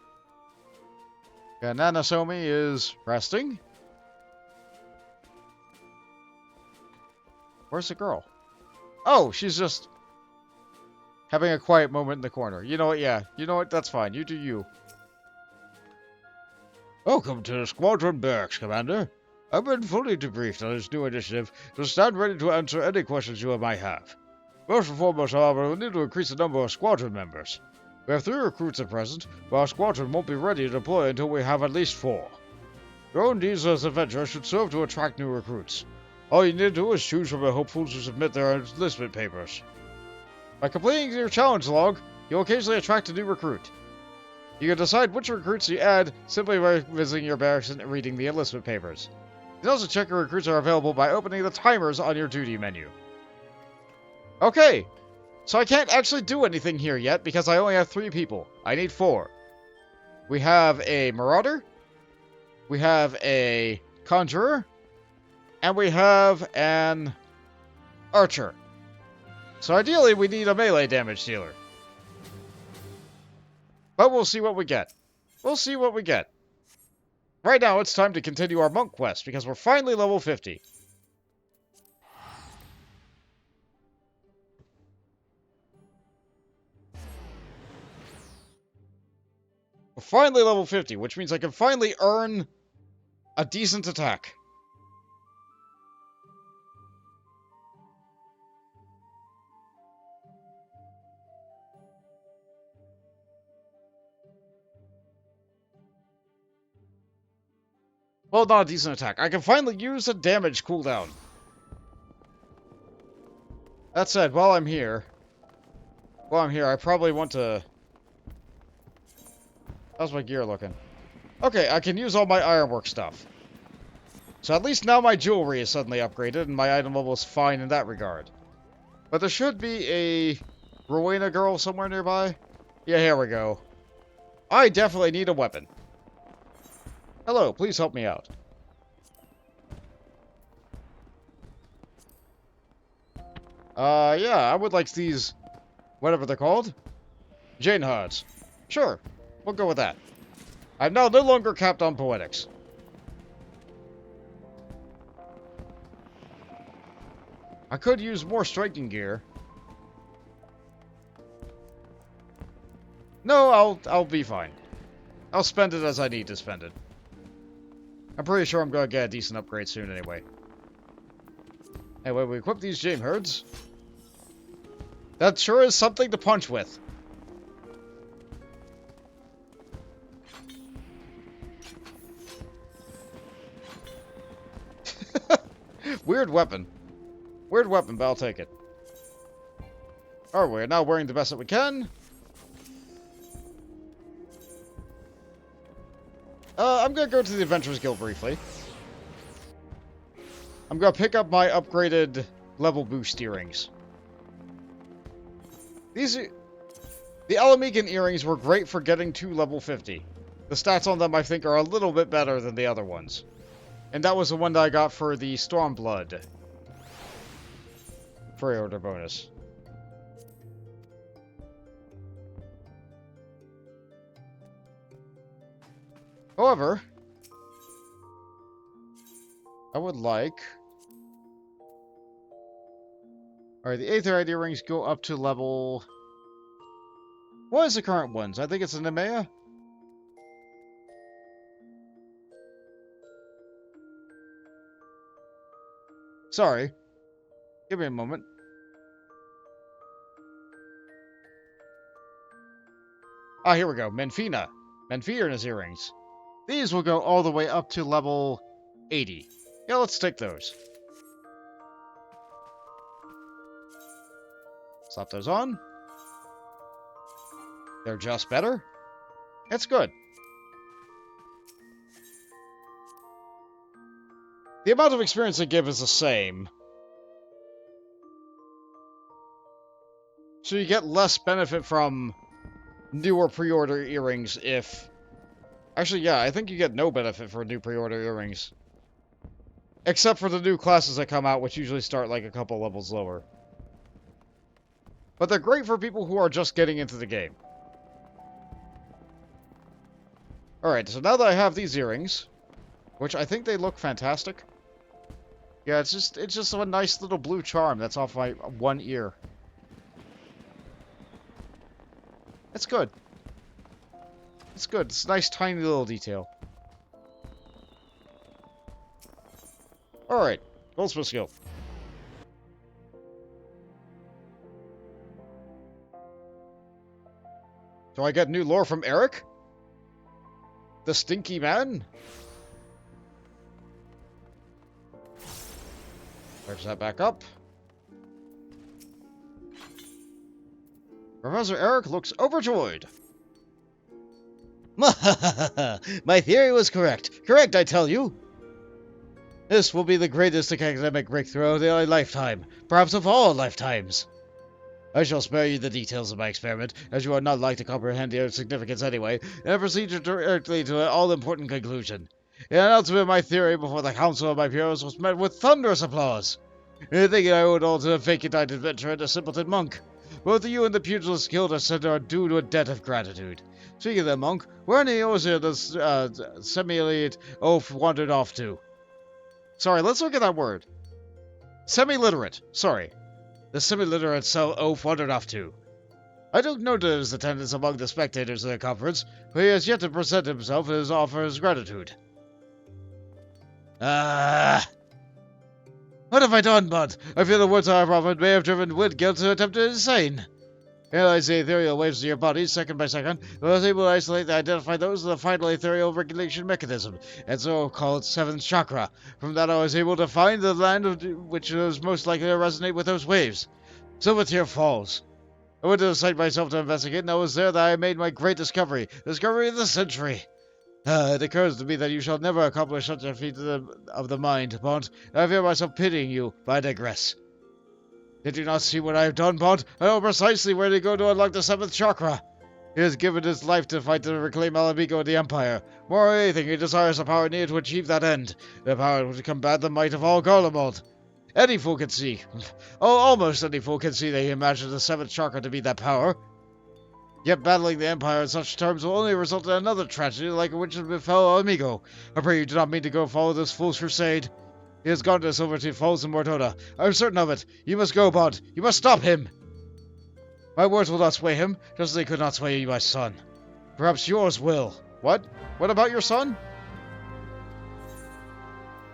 Yeah, Nanasomi is resting. Where's the girl? Oh, she's just having a quiet moment in the corner. You know what? Yeah, you know what? That's fine. You do you. Welcome to the Squadron Barracks, Commander. I've been fully debriefed on this new initiative, so stand ready to answer any questions you might have. First and foremost, however, we need to increase the number of squadron members. We have 3 recruits at present, but our squadron won't be ready to deploy until we have at least 4. Your own deeds as adventurers should serve to attract new recruits. All you need to do is choose from the hopefuls who submit their enlistment papers. By completing your challenge log, you'll occasionally attract a new recruit. You can decide which recruits you add simply by visiting your barracks and reading the enlistment papers. You can also check your recruits are available by opening the timers on your duty menu. Okay, so I can't actually do anything here yet because I only have 3 people. I need 4. We have a Marauder, we have a Conjurer, and we have an Archer. So ideally we need a melee damage dealer. But we'll see what we get. We'll see what we get. Right now it's time to continue our monk quest because we're finally level 50. We're finally level 50, which means I can finally earn a decent attack. Well, not a decent attack. I can finally use a damage cooldown. That said, while I'm here, I probably want to... How's my gear looking? Okay, I can use all my ironwork stuff. So at least now my jewelry is suddenly upgraded, and my item level is fine in that regard. But there should be a Rowena girl somewhere nearby. Yeah, here we go. I definitely need a weapon. Hello, please help me out. Yeah, I would like these whatever they're called. Jane hearts. Sure, we'll go with that. I'm now no longer capped on poetics. I could use more striking gear. No, I'll be fine. I'll spend it as I need to spend it. I'm pretty sure I'm gonna get a decent upgrade soon anyway. Anyway, we equip these Jane herds. That sure is something to punch with. Weird weapon. Weird weapon, but I'll take it. Alright, we're now wearing the best that we can. I'm gonna go to the Adventurers Guild briefly. I'm gonna pick up my upgraded level boost earrings. These are... The Alamegan earrings were great for getting to level 50. The stats on them, I think, are a little bit better than the other ones. And that was the one that I got for the Stormblood pre-order bonus. However, I would like... Alright, the Aetherite earrings go up to level... What is the current ones? I think it's an Nemea? Sorry. Give me a moment. Ah, here we go. Menfina. Menfina's earrings. These will go all the way up to level 80. Yeah, let's take those. Slap those on. They're just better. It's good. The amount of experience they give is the same. So you get less benefit from newer pre-order earrings if... Actually, yeah, I think you get no benefit for new pre-order earrings. Except for the new classes that come out, which usually start like a couple levels lower. But they're great for people who are just getting into the game. Alright, so now that I have these earrings, which I think they look fantastic. Yeah, it's just a nice little blue charm that's off my one ear. It's good. It's good. It's a nice tiny little detail. Alright, Goldsmith skill. Do I get new lore from Eric? The Stinky Man? There's that back up. Professor Eric looks overjoyed. My theory was correct. Correct, I tell you. This will be the greatest academic breakthrough of my lifetime, perhaps of all lifetimes. I shall spare you the details of my experiment, as you are not like to comprehend their significance anyway, and proceed directly to an all-important conclusion. The announcement of my theory before the council of my peers was met with thunderous applause. Thinking I owed all to the vacant-eyed adventurer and a simpleton monk. Both you and the Pugilist Guild are due to a debt of gratitude. Speaking of the monk, where in the ocean does semi-elite oaf wandered off to? Sorry, let's look at that word. Semi-literate. Sorry. The semi-literate oaf wandered off to. I took note of his attendance among the spectators of the conference, but he has yet to present himself and offer his gratitude. What have I done, bud? I fear the words I have offered may have driven Widgill to attempt to insane. Analyze the ethereal waves of your body second by second. I was able to isolate and identify those of the final ethereal regulation mechanism, and so called seventh chakra. From that I was able to find the land which was most likely to resonate with those waves. Silvertear Falls. I went to the site myself to investigate, and it was there that I made my great discovery. Discovery of the century. It occurs to me that you shall never accomplish such a feat of the mind, Bond. I feel myself pitying you, but I digress. Did you not see what I have done, Bond? I know precisely where to go to unlock the seventh chakra. He has given his life to fight to reclaim Alamigo and the Empire. More than anything, he desires the power needed to achieve that end. The power to combat the might of all Garlemald. Any fool can see. Oh, almost any fool can see they imagine the seventh chakra to be that power. Yet battling the Empire in such terms will only result in another tragedy like which befell our amigo. I pray you do not mean to go follow this fool's crusade. He has gone to Silvertooth Falls in Mordona. I am certain of it. You must go, Bond. You must stop him. My words will not sway him, just as they could not sway you, my son. Perhaps yours will. What? What about your son?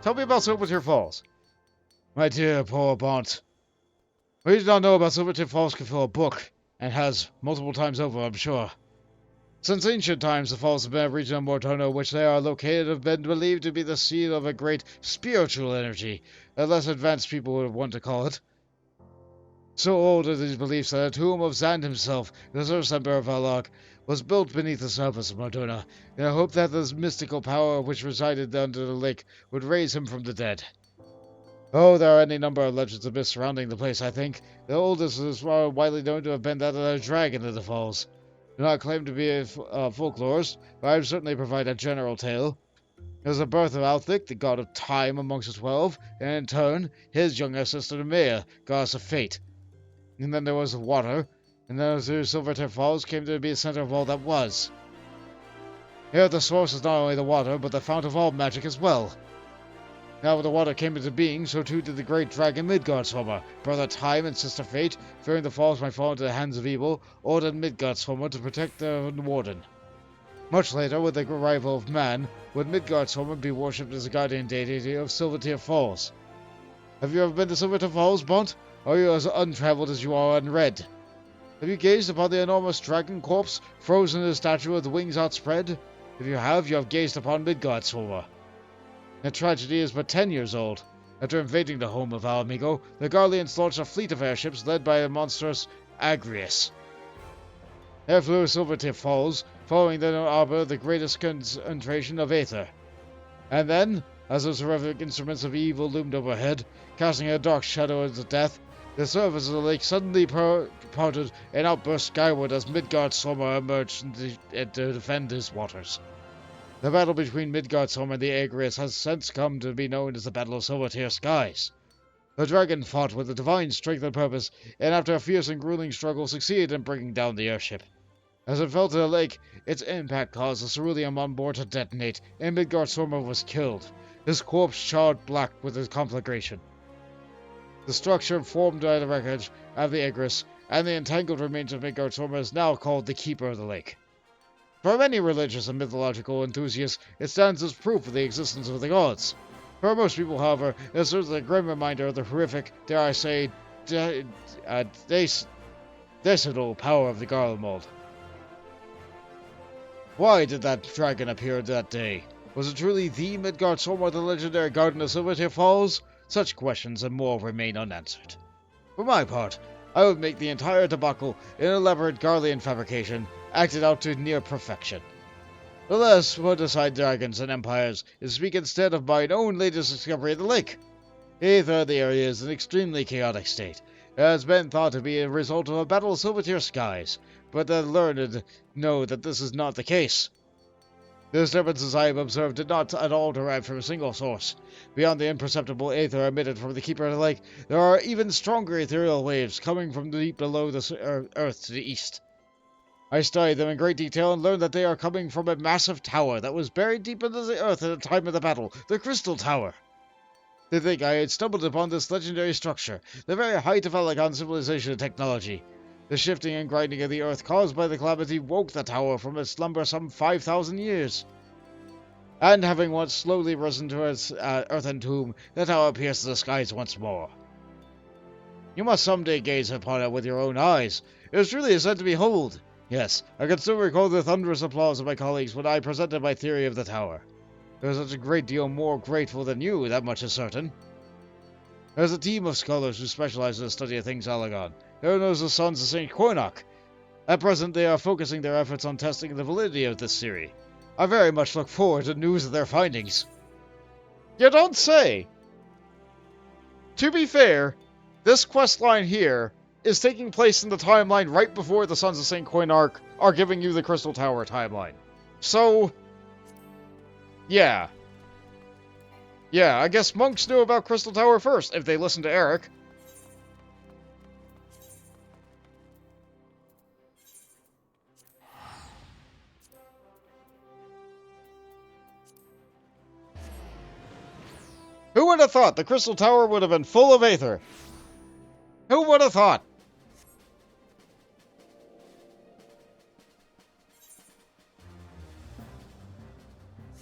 Tell me about Silvertooth Falls. My dear poor Bont. What you do not know about Silvertooth Falls can fill a book, and has multiple times over, I'm sure. Since ancient times, the falls have been a region of Mortono which they are located have been believed to be the seat of a great spiritual energy, as less advanced people would want to call it. So old are these beliefs that a tomb of Zand himself, the first emperor of Valak, was built beneath the surface of Mortona, in a hope that this mystical power which resided under the lake would raise him from the dead. Oh, there are any number of legends of myths surrounding the place, I think. The oldest is widely known to have been that of a dragon in the falls. Do not claim to be a folklorist, but I certainly provide a general tale. There was the birth of Althik, the god of time amongst the 12, and in turn, his younger sister Maya, goddess of fate. And then there was water, and then through Silvertip Falls came to be the center of all that was. Here the source is not only the water, but the fount of all magic as well. Now when the water came into being, so too did the great dragon Midgardsormr, brother Time and sister Fate, fearing the falls might fall into the hands of evil, ordered Midgardsormr to protect the warden. Much later, with the arrival of man, would Midgardsormr be worshipped as the guardian deity of Silvertear Falls. Have you ever been to Silvertear Falls, Bont? Or are you as untraveled as you are unread? Have you gazed upon the enormous dragon corpse, frozen in a statue with wings outspread? If you have gazed upon Midgardsormr. The tragedy is but 10 years old. After invading the home of our amigo, the Garleans launched a fleet of airships led by the monstrous Agrius. There flew Silvertip Falls, following the arbor the greatest concentration of aether. And then, as those horrific instruments of evil loomed overhead, casting a dark shadow into death, the surface of the lake suddenly parted and outburst skyward as Midgardsormr emerged to defend his waters. The battle between Midgardsormr and the Agrius has since come to be known as the Battle of Silvertear Skies. The dragon fought with a divine strength and purpose, and after a fierce and grueling struggle succeeded in bringing down the airship. As it fell to the lake, its impact caused the ceruleum on board to detonate, and Midgardsormr was killed, his corpse charred black with his conflagration. The structure formed by the wreckage of the Agrius and the entangled remains of Midgardsormr is now called the Keeper of the Lake. For many religious and mythological enthusiasts, it stands as proof of the existence of the gods. For most people, however, it serves as a grim reminder of the horrific, dare I say, decidal power of the Garlemald. Why did that dragon appear that day? Was it truly the Midgardsormr, the legendary guardian of Silvertear Falls? Such questions and more remain unanswered. For my part, I would make the entire debacle an elaborate Garlean fabrication, acted out to near perfection. The less put aside dragons and empires, is speak instead of mine own latest discovery of the lake. Aether the area is in an extremely chaotic state. It has been thought to be a result of a battle of Silvertear Skies, but the learned know that this is not the case. The disturbances I have observed did not at all derive from a single source. Beyond the imperceptible aether emitted from the Keeper of the Lake, there are even stronger ethereal waves coming from deep below the earth to the east. I studied them in great detail and learned that they are coming from a massive tower that was buried deep into the earth at the time of the battle, the Crystal Tower. To think I had stumbled upon this legendary structure, the very height of Alagon civilization and technology. The shifting and grinding of the earth caused by the calamity woke the tower from its slumber some 5,000 years. And having once slowly risen to its earthen tomb, the tower pierced the skies once more. You must someday gaze upon it with your own eyes. It was truly a sight to behold. Yes, I can still recall the thunderous applause of my colleagues when I presented my theory of the tower. They were such a great deal more grateful than you, that much is certain. There's a team of scholars who specialize in the study of things Alagon. They are known as the Sons of St. Cornoc. At present, they are focusing their efforts on testing the validity of this theory. I very much look forward to news of their findings. You don't say! To be fair, this questline here is taking place in the timeline right before the Sons of St. Cornoc are giving you the Crystal Tower timeline. So, yeah. Yeah, I guess monks knew about Crystal Tower first, if they listened to Eric. Who would have thought the Crystal Tower would have been full of Aether? Who would have thought?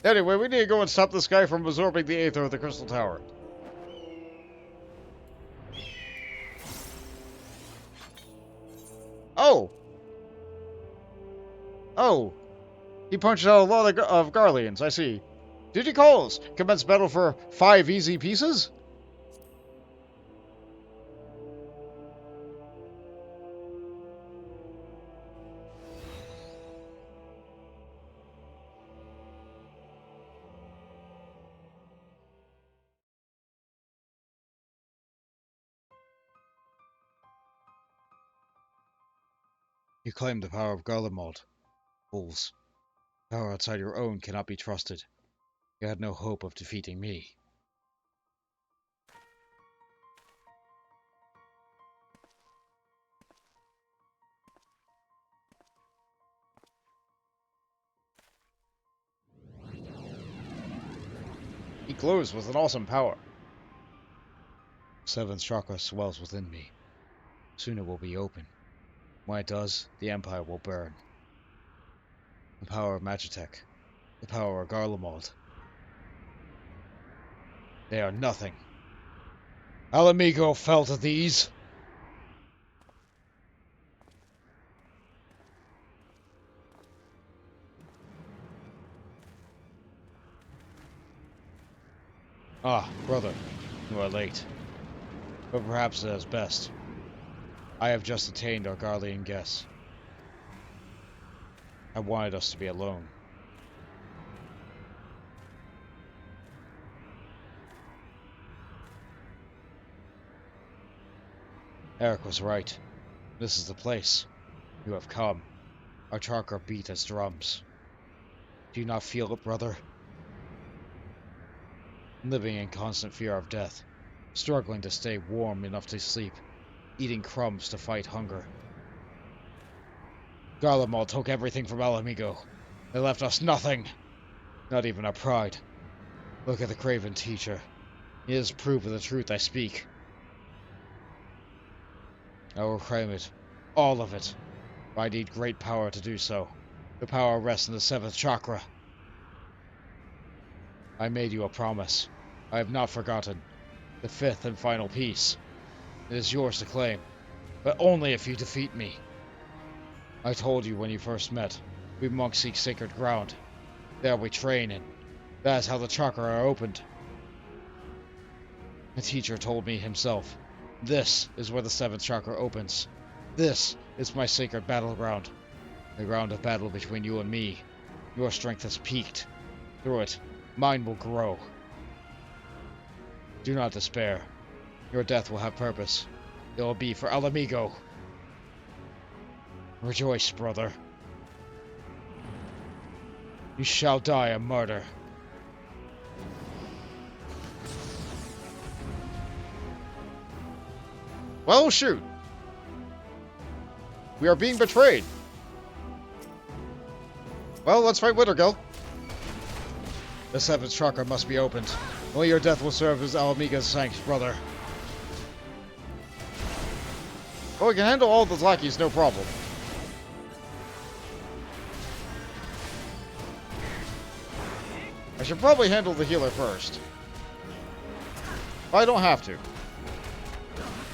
Anyway, we need to go and stop this guy from absorbing the Aether of the Crystal Tower. Oh! Oh! He punched out a lot of Garleans, I see. Duty calls! Commence battle for 5 easy pieces? You claim the power of Garlemald. Fools. Power outside your own cannot be trusted. You had no hope of defeating me. He glows with an awesome power. Seventh chakra swells within me. Soon it will be open. When it does, the Empire will burn. The power of Magitek. The power of Garlemald. They are nothing. Alamigo fell to these. Ah, brother, you are late. But perhaps it is best. I have just attained our Garlean guess. I wanted us to be alone. Eric was right. This is the place. You have come. Our chakra beat as drums. Do you not feel it, brother? Living in constant fear of death, struggling to stay warm enough to sleep, eating crumbs to fight hunger. Garlemald took everything from Alamigo. They left us nothing. Not even our pride. Look at the craven teacher. He is proof of the truth I speak. I will claim it. All of it. But I need great power to do so. The power rests in the 7th chakra. I made you a promise. I have not forgotten. The 5th and final piece. It is yours to claim. But only if you defeat me. I told you when you first met. We monks seek sacred ground. There we train in. That is how the chakra are opened. The teacher told me himself. This is where the 7th chakra opens. This is my sacred battleground. The ground of battle between you and me. Your strength has peaked. Through it, mine will grow. Do not despair. Your death will have purpose. It will be for Alamigo. Rejoice, brother. You shall die a martyr. Well, shoot. We are being betrayed. Well, let's fight Wittergill. The 7th chakra must be opened. Only your death will serve as Alamigo's thanks, brother. Well, we can handle all the lackeys, no problem. I should probably handle the healer first. But I don't have to.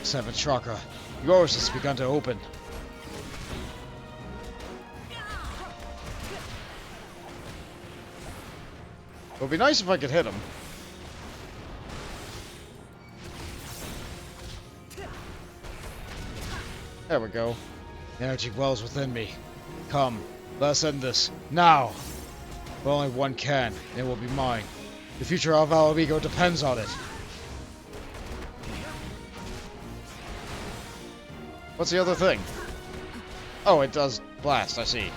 7th chakra. Yours has begun to open. It would be nice if I could hit him. There we go. Energy wells within me. Come, let us end this. Now! But only one can, and it will be mine. The future of Alamigo depends on it. What's the other thing? Oh, it does blast, I see.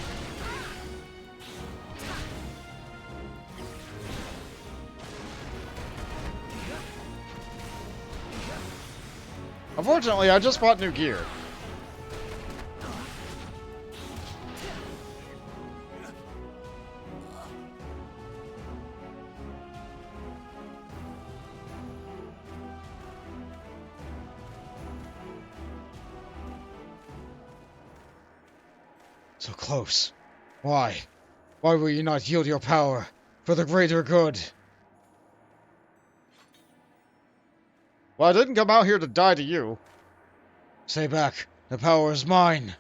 Unfortunately, I just bought new gear. So close. Why? Why will you not yield your power? For the greater good. Well, I didn't come out here to die to you. Stay back. The power is mine.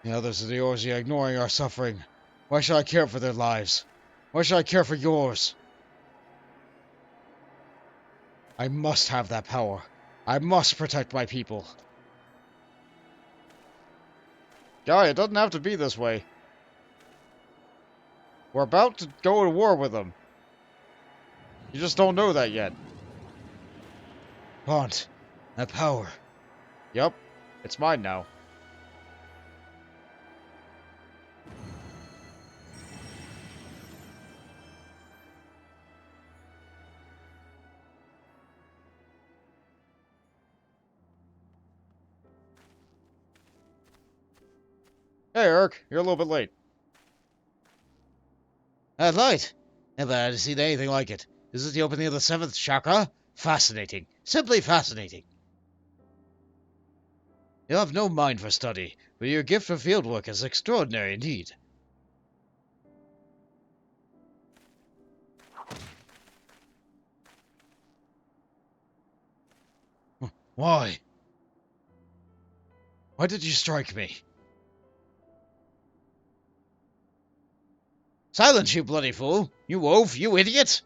The others of the Orgy are ignoring our suffering. Why should I care for their lives? Why should I care for yours? I must have that power. I must protect my people. Guy, it doesn't have to be this way. We're about to go to war with them. You just don't know that yet. Want that power. Yup, it's mine now. Hey, Eric, you're a little bit late. That light. Never had seen anything like it. Is it the opening of the seventh chakra? Fascinating. Simply fascinating. You have no mind for study, but your gift for field work is extraordinary indeed. Why? Why did you strike me? Silence, you bloody fool! You oaf, you idiot!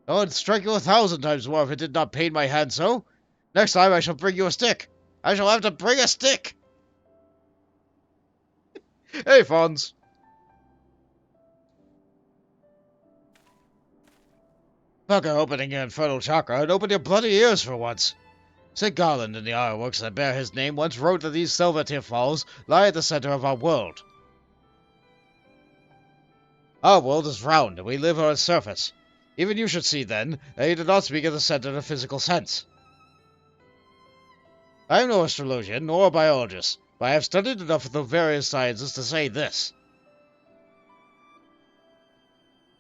I would strike you 1,000 times more if it did not pain my hand so. Next time I shall bring you a stick. I shall have to bring a stick! Hey, Fonz. Fuck opening your infernal chakra and open your bloody ears for once. St. Garland in the ironworks that bear his name once wrote that these Silvertear Falls lie at the center of our world. Our world is round, and we live on its surface. Even you should see, then, that you do not speak of the center in a physical sense. I am no astrologian, nor a biologist, but I have studied enough of the various sciences to say this.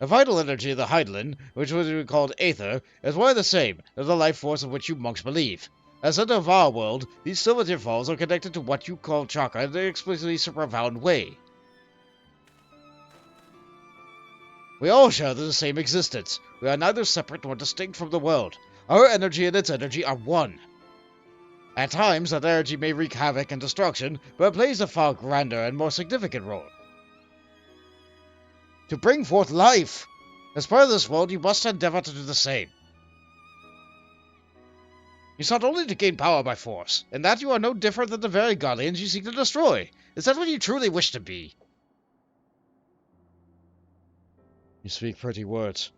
The vital energy of the Hydaelyn, which would be called Aether, is one and the same as the life force of which you monks believe. At the center of our world, these Silvertear Falls are connected to what you call chakra in an explicitly profound way. We all share the same existence. We are neither separate nor distinct from the world. Our energy and its energy are one. At times, that energy may wreak havoc and destruction, but it plays a far grander and more significant role. To bring forth life! As part of this world, you must endeavor to do the same. You sought only to gain power by force, and that you are no different than the very guardians you seek to destroy. Is that what you truly wish to be? You speak pretty words,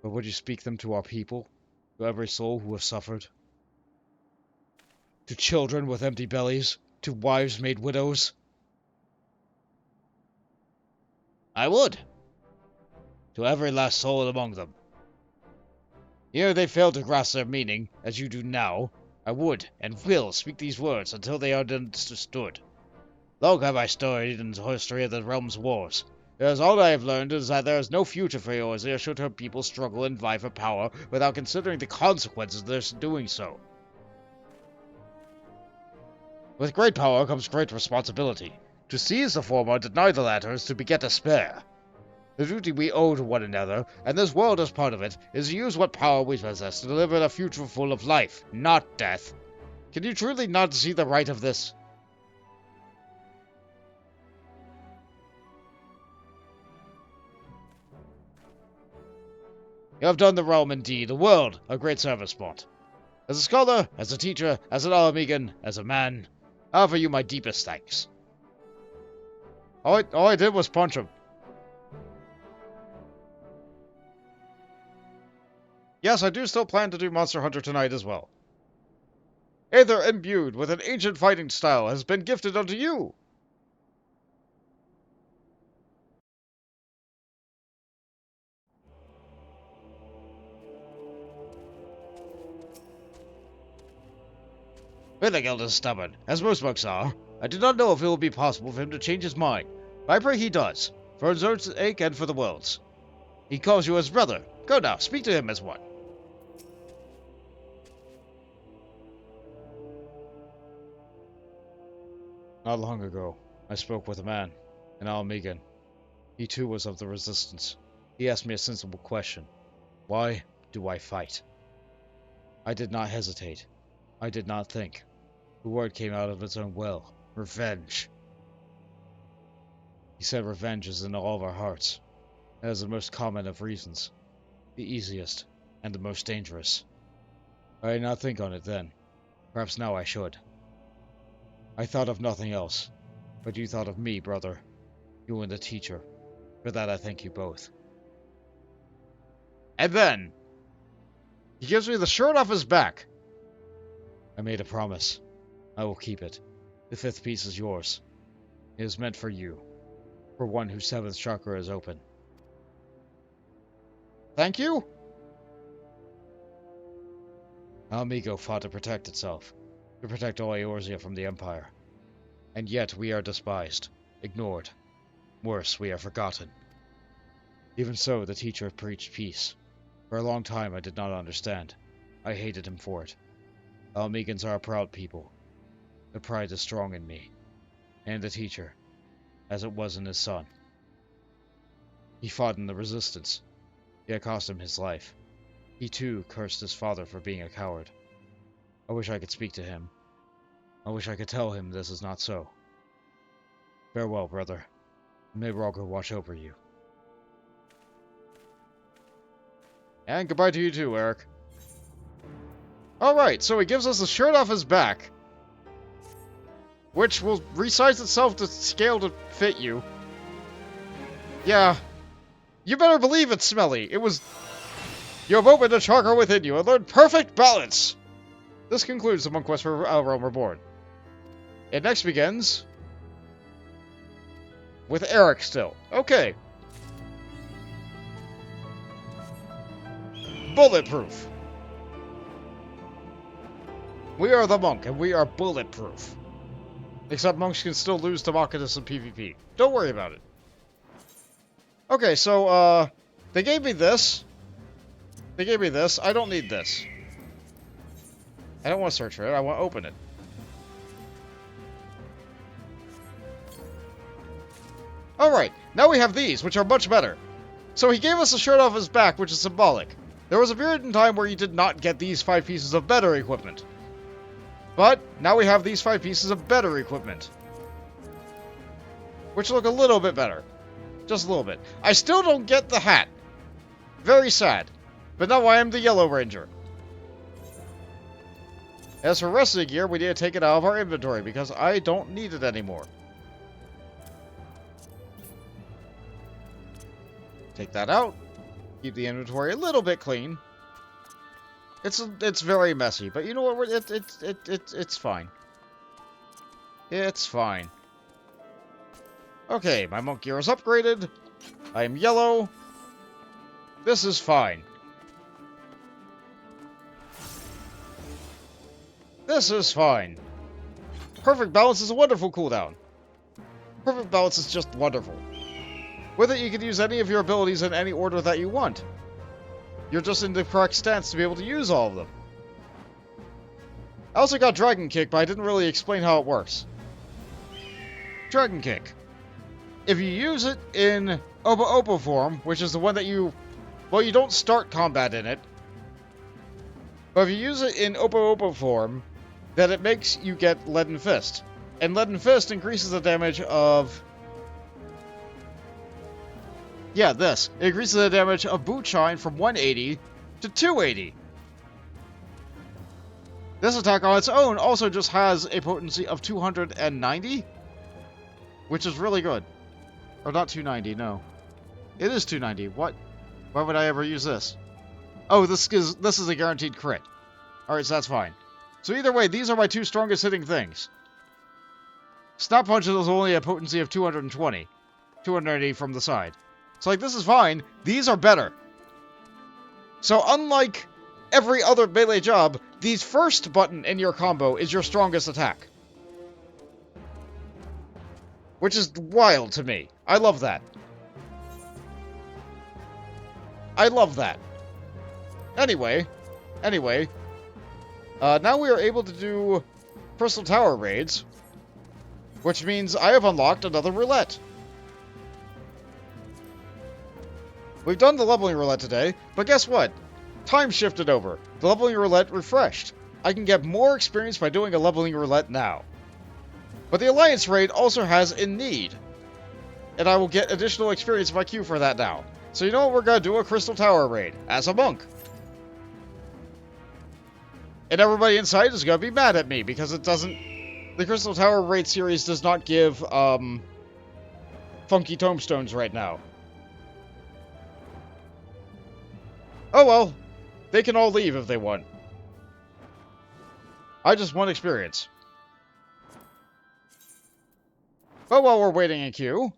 but would you speak them to our people? To every soul who has suffered? To children with empty bellies? To wives made widows? I would. To every last soul among them. Ere they fail to grasp their meaning, as you do now, I would and will speak these words until they are understood. Long have I studied in the history of the realm's wars. Because all I have learned is that there is no future for Eorzea should her people struggle and vie for power without considering the consequences of their doing so. With great power comes great responsibility. To seize the former and deny the latter is to beget despair. The duty we owe to one another, and this world as part of it, is to use what power we possess to deliver a future full of life, not death. Can you truly not see the right of this? You have done the realm, indeed, the world, a great service, Mort. As a scholar, as a teacher, as an Alamegan, as a man, I offer you my deepest thanks. All I did was punch him. Yes, I do still plan to do Monster Hunter tonight as well. Aether imbued with an ancient fighting style has been gifted unto you. Finnegild is stubborn, as most monks are. I do not know if it will be possible for him to change his mind. But I pray he does, for his own sake and for the world's. He calls you his brother. Go now, speak to him as one. Not long ago, I spoke with a man, an Almegan. He too was of the Resistance. He asked me a sensible question. Why do I fight? I did not hesitate. I did not think. The word came out of its own will. Revenge. He said revenge is in all of our hearts. That is the most common of reasons. The easiest, and the most dangerous. I did not think on it then. Perhaps now I should. I thought of nothing else. But you thought of me, brother. You and the teacher. For that I thank you both. And then, he gives me the shirt off his back. I made a promise. I will keep it. The 5th piece is yours. It is meant for you. For one whose 7th chakra is open. Thank you. Almigo fought to protect itself. To protect all Eorzea from the Empire. And yet we are despised. Ignored. Worse, we are forgotten. Even so, the teacher preached peace. For a long time I did not understand. I hated him for it. Almegans are a proud people. The pride is strong in me. And the teacher. As it was in his son. He fought in the Resistance. Yet cost him his life. He too cursed his father for being a coward. I wish I could speak to him. I wish I could tell him this is not so. Farewell, brother. May Roger watch over you. And goodbye to you too, Eric. Alright, so he gives us the shirt off his back. Which will resize itself to scale to fit you. Yeah. You better believe it's smelly. It was... You have opened a chakra within you and learned perfect balance! This concludes the Monk Quest for Realm Reborn. It next begins... with Eric still. Okay. Bulletproof. We are the monk, and we are bulletproof. Except monks can still lose to Machinists in PvP. Don't worry about it. Okay, so, they gave me this. They gave me this. I don't need this. I don't want to search for it. I want to open it. Alright, now we have these, which are much better. So he gave us a shirt off his back, which is symbolic. There was a period in time where you did not get these 5 pieces of better equipment. But, now we have these 5 pieces of better equipment. Which look a little bit better. Just a little bit. I still don't get the hat. Very sad. But now I am the Yellow Ranger. As for rest of the gear, we need to take it out of our inventory, because I don't need it anymore. Take that out. Keep the inventory a little bit clean. It's very messy, but you know what? It's fine. It's fine. Okay, my monk gear is upgraded. I am yellow. This is fine. This is fine. Perfect balance is a wonderful cooldown. Perfect balance is just wonderful. With it, you can use any of your abilities in any order that you want. You're just in the correct stance to be able to use all of them. I also got Dragon Kick, but I didn't really explain how it works. Dragon Kick. If you use it in Opa Opa form, which is the one that you... Well, you don't start combat in it. But if you use it in Opa Opa form, then it makes you get Leaden Fist. And Leaden Fist increases the damage of... Yeah, this. It increases the damage of Boot Shine from 180 to 280. This attack on its own also just has a potency of 290, which is really good. Or not 290, no. It is 290. What? Why would I ever use this? Oh, this is a guaranteed crit. Alright, so that's fine. So either way, these are my 2 strongest hitting things. Snap Punch is only a potency of 220. 280 from the side. So, like, this is fine. These are better. So, unlike every other melee job, the first button in your combo is your strongest attack. Which is wild to me. I love that. I love that. Anyway, now we are able to do Crystal Tower raids, which means I have unlocked another roulette. We've done the leveling roulette today, but guess what? Time shifted over. The leveling roulette refreshed. I can get more experience by doing a leveling roulette now. But the Alliance raid also has In Need, and I will get additional experience if I queue for that now. So you know what, we're gonna do a Crystal Tower raid, as a monk. And everybody inside is gonna be mad at me, because it doesn't... The Crystal Tower raid series does not give, funky tombstones right now. Oh well, they can all leave if they want. I just want experience. But while we're waiting in queue,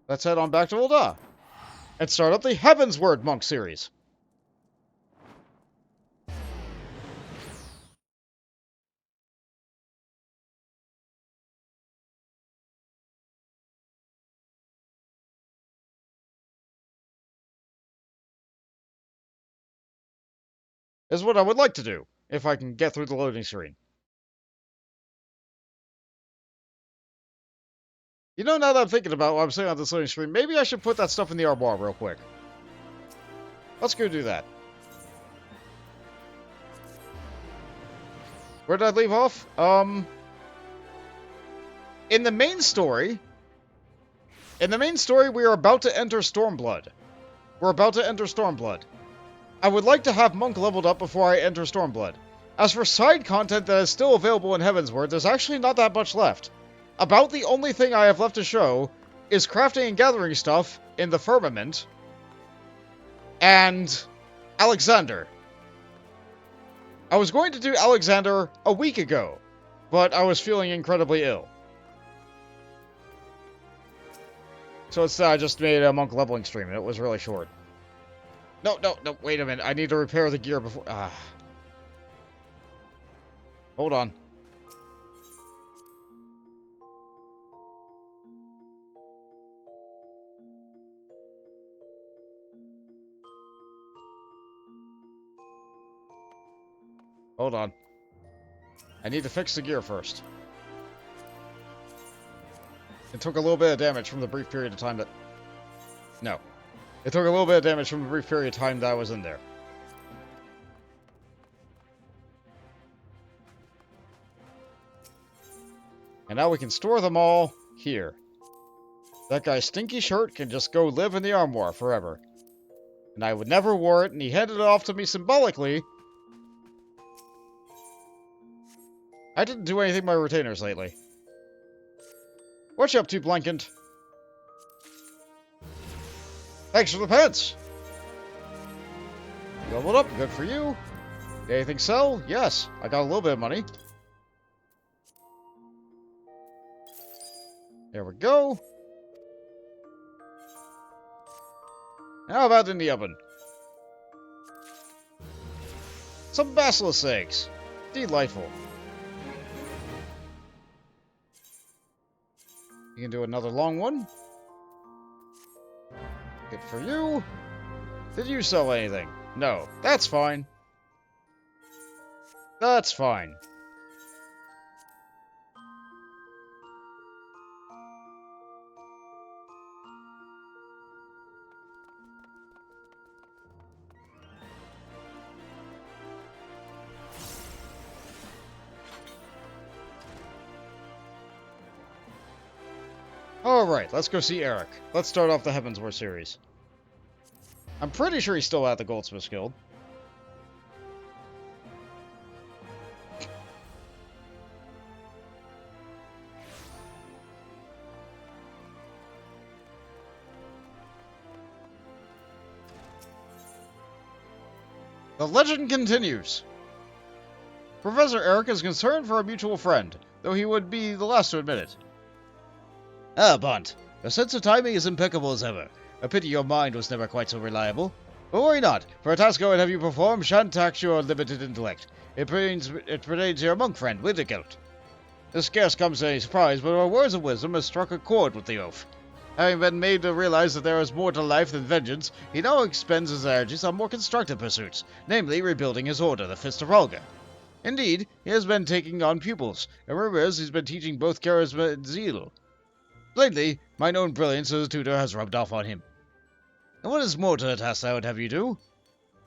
let's head on back to Ul'dah and start up the Heavensward Monk series. Is what I would like to do, if I can get through the loading screen. You know, now that I'm thinking about what I'm saying on this loading screen, maybe I should put that stuff in the armoire real quick. Let's go do that. Where did I leave off? In the main story, we are about to enter Stormblood. I would like to have Monk leveled up before I enter Stormblood. As for side content that is still available in Heavensward, there's actually not that much left. About the only thing I have left to show is crafting and gathering stuff in the Firmament and Alexander. I was going to do Alexander a week ago, but I was feeling incredibly ill. So instead I just made a Monk leveling stream, and it was really short. No, wait a minute. I need to repair the gear before... Hold on. Hold on. I need to fix the gear first. It took a little bit of damage from the brief period of time that... No. It took a little bit of damage from the brief period of time that I was in there. And now we can store them all here. That guy's stinky shirt can just go live in the armoire forever. And I would never wear it, and he handed it off to me symbolically. I didn't do anything with my retainers lately. What you up to, Blankent? Thanks for the pants! You leveled up, good for you. Did anything sell? Yes, I got a little bit of money. There we go. How about in the oven? Some basilisk eggs. Delightful. You can do another long one. Good for you. Did you sell anything? No. That's fine. That's fine. Alright, let's go see Eric. Let's start off the Heavensward series. I'm pretty sure he's still at the Goldsmith's Guild. The legend continues. Professor Eric is concerned for a mutual friend, though he would be the last to admit it. Ah, Bont. Your sense of timing is impeccable as ever. A pity your mind was never quite so reliable. But worry not, for a task I would have you perform shan't tax your limited intellect. It pertains to your monk friend, Wintergelt. This scarce comes as any surprise, but our words of wisdom have struck a chord with the oaf. Having been made to realize that there is more to life than vengeance, he now expends his energies on more constructive pursuits, namely rebuilding his order, the Fist of Rhalga. Indeed, he has been taking on pupils, and rumors he's been teaching both charisma and zeal. Lately, my known brilliance as a tutor has rubbed off on him. And what is more to the task I would have you do?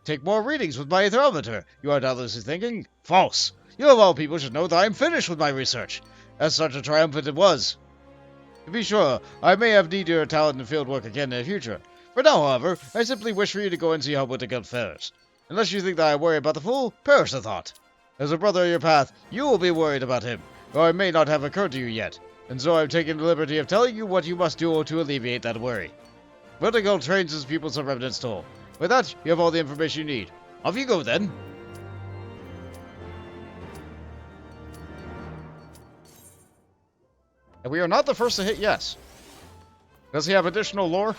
Take more readings with my thermometer, you are doubtlessly thinking. False! You of all people should know that I am finished with my research. As such a triumphant it was. To be sure, I may have need your talent in field work again in the future. For now, however, I simply wish for you to go and see how Wintergelt fares. Unless you think that I worry about the fool, perish the thought. As a brother of your path, you will be worried about him, though it may not have occurred to you yet, and so I've taken the liberty of telling you what you must do to alleviate that worry. Wintergelt trains his pupils of Remnant's Toll. With that, you have all the information you need. Off you go, then. And we are not the first to hit yes. Does he have additional lore?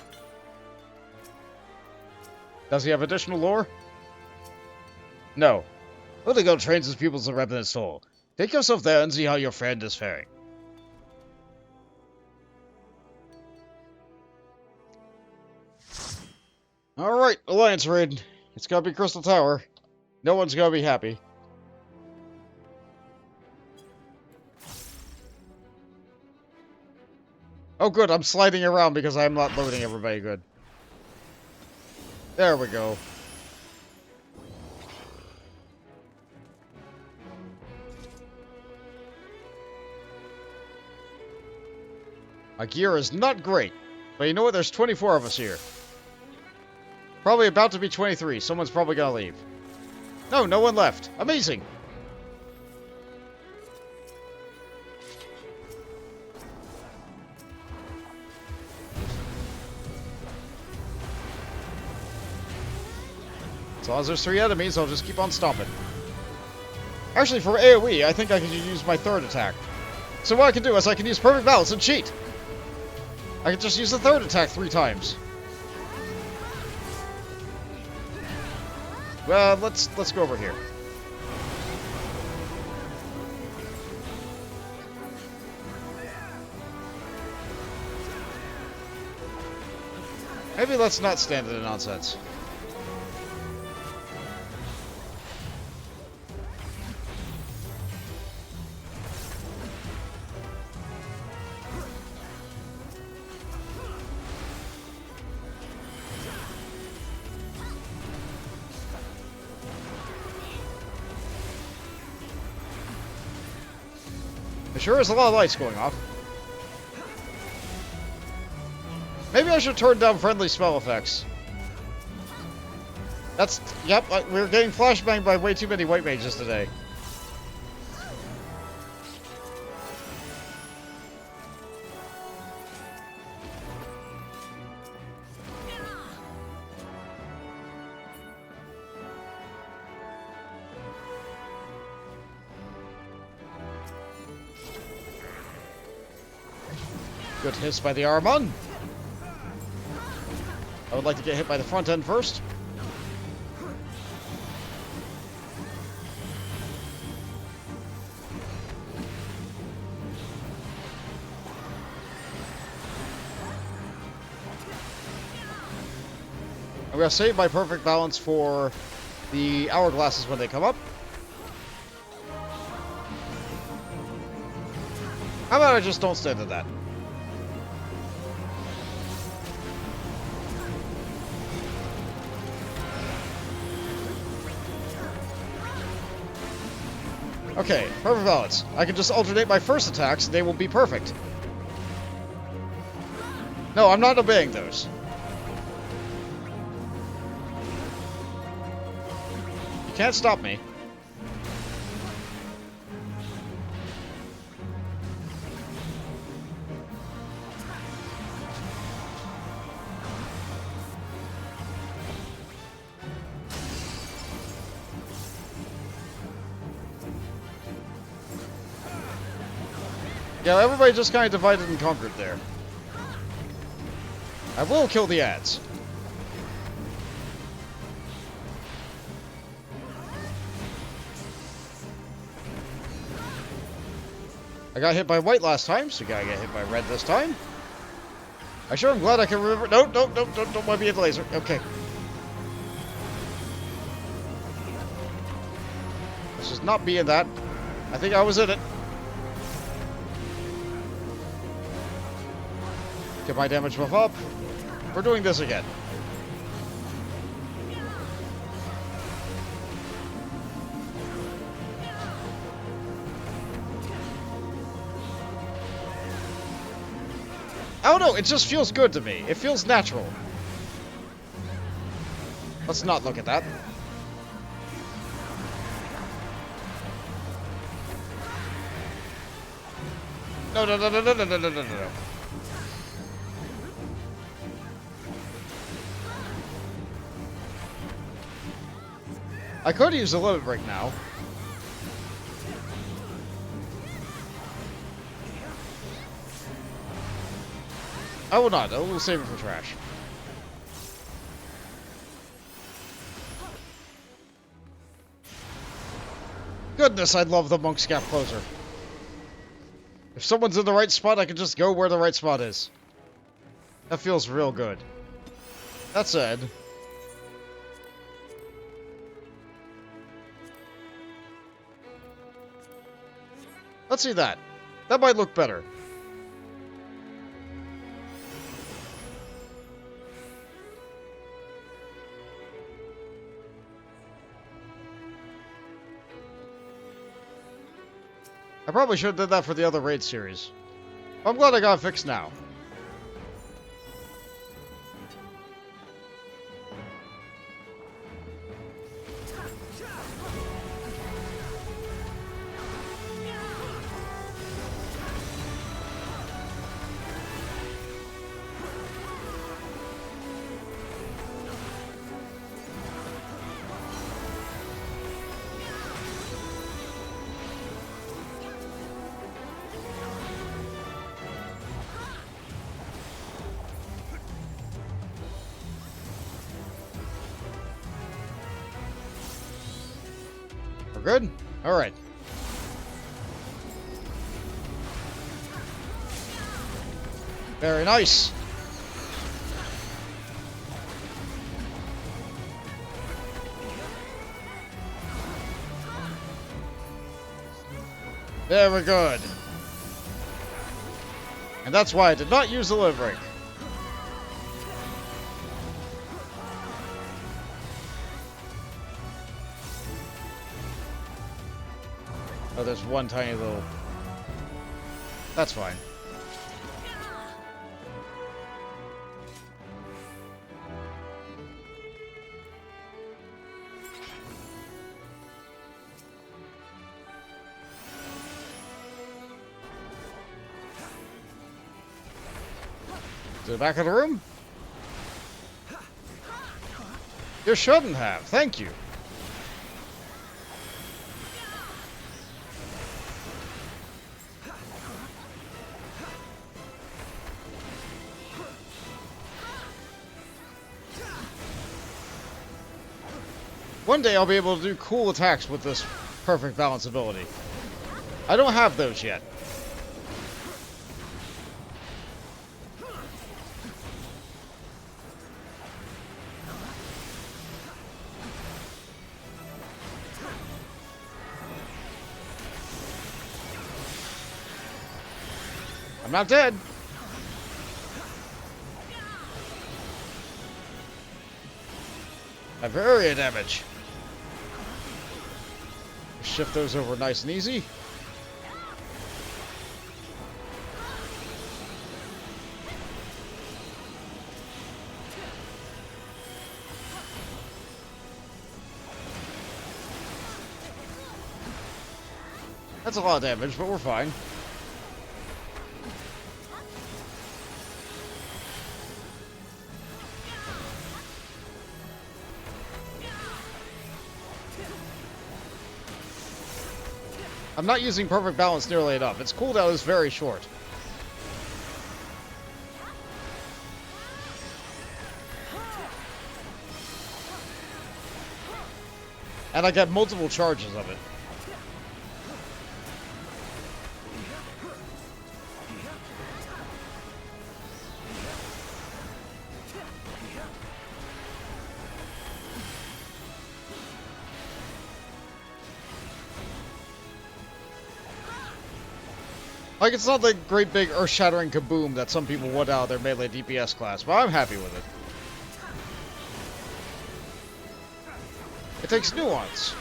Does he have additional lore? No. Wintergelt trains his pupils of Remnant's Toll. Take yourself there and see how your friend is faring. Alright, Alliance raid. It's gotta be Crystal Tower. No one's gonna be happy. Oh good, I'm sliding around because I'm not loading everybody good. There we go. My gear is not great, but you know what? There's 24 of us here. Probably about to be 23. Someone's probably gonna leave. No, no one left. Amazing. As long as there's 3 enemies, I'll just keep on stomping. Actually, for AoE, I think I can use my third attack. So what I can do is I can use Perfect Balance and cheat. I can just use the third attack 3 times. Well, let's go over here. Maybe let's not stand in the nonsense. There sure is a lot of lights going off. Maybe I should turn down friendly spell effects. Yep, we're getting flashbanged by way too many white mages today. Good hits by the Armon. I would like to get hit by the front end first. I'm going to save my Perfect Balance for the hourglasses when they come up. How about I just don't stand in that? Okay, perfect balance. I can just alternate my first attacks and they will be perfect. No, I'm not obeying those. You can't stop me. Yeah, everybody just kind of divided and conquered there. I will kill the ads. I got hit by white last time, so you gotta get hit by red this time. I sure am glad I can remember. No, don't want to be at the laser. Okay. Let's just not be in that. I think I was in it. Get my damage buff up. We're doing this again. I don't know, it just feels good to me. It feels natural. Let's not look at that. No. I could use a limit break now. I will not. I will save it for trash. Goodness, I love the Monk's Gap closer. If someone's in the right spot, I can just go where the right spot is. That feels real good. That said... let's see that. That might look better. I probably should have done that for the other raid series. I'm glad I got it fixed now. We're good? Alright. Very nice. Very good. And that's why I did not use the limit break. Oh, there's one tiny little... that's fine. To the back of the room? You shouldn't have. Thank you. One day I'll be able to do cool attacks with this perfect balance ability. I don't have those yet. I'm not dead. I have area damage. Shift those over nice and easy. That's a lot of damage, but we're fine. I'm not using perfect balance nearly enough. Its cooldown is very short. And I get multiple charges of it. Like, it's not the great big earth-shattering kaboom that some people want out of their melee DPS class, but I'm happy with it. It takes nuance.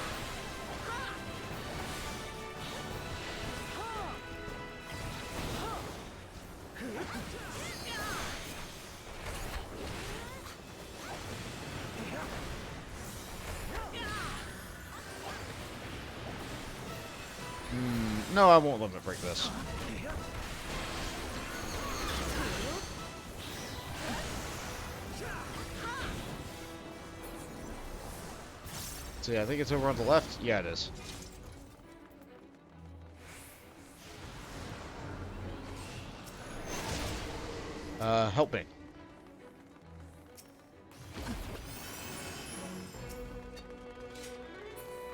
No, I won't limit break this. See, I think it's over on the left. Yeah, it is. Help me.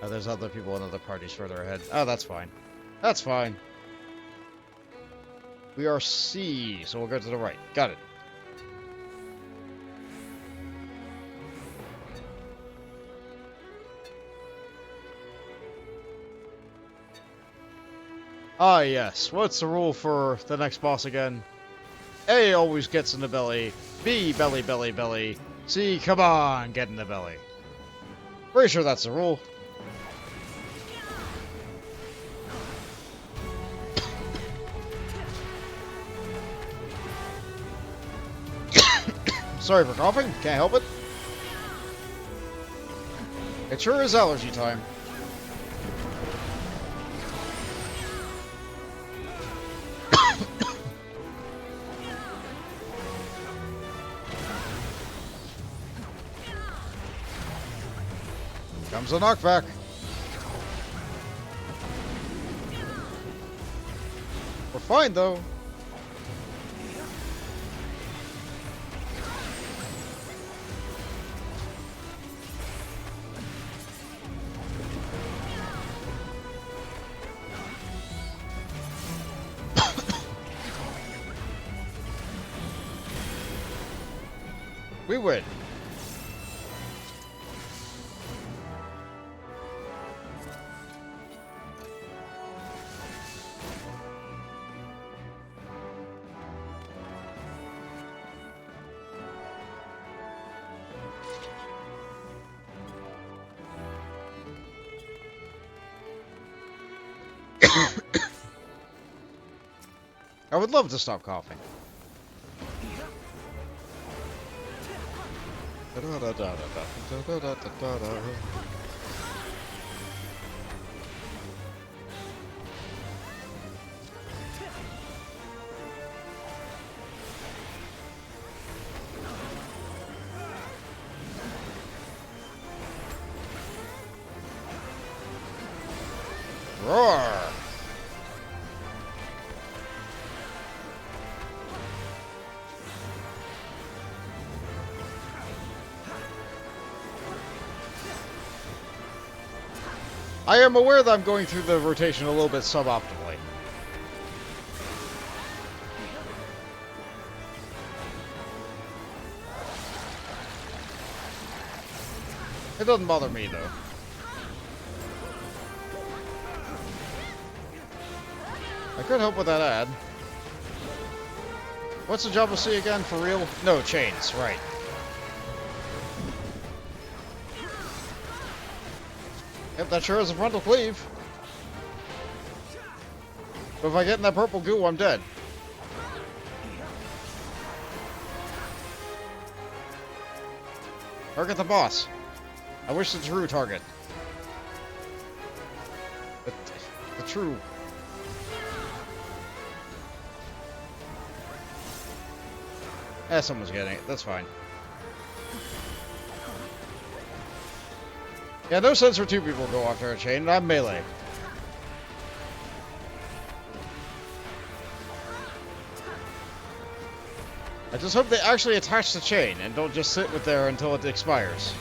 Oh, there's other people in other parties further ahead. Oh, that's fine. That's fine. We are C, so we'll go to the right. Got it. Ah, yes. What's the rule for the next boss again? A always gets in the belly. B, belly, belly, belly. C, come on, get in the belly. Pretty sure that's the rule. Sorry for coughing. Can't help it. It sure is allergy time. Comes a knockback. We're fine, though. We win. I would love to stop coughing. Roar! I am aware that I'm going through the rotation a little bit suboptimally. It doesn't bother me, though. I could help with that ad. What's the job of C again, for real? No, chains, right. Yep, that sure is a frontal cleave. But if I get in that purple goo, I'm dead. Target the boss. I wish the true target. The true... someone's getting it. That's fine. Yeah, no sense for two people to go after a chain. I'm melee. I just hope they actually attach the chain and don't just sit with there until it expires.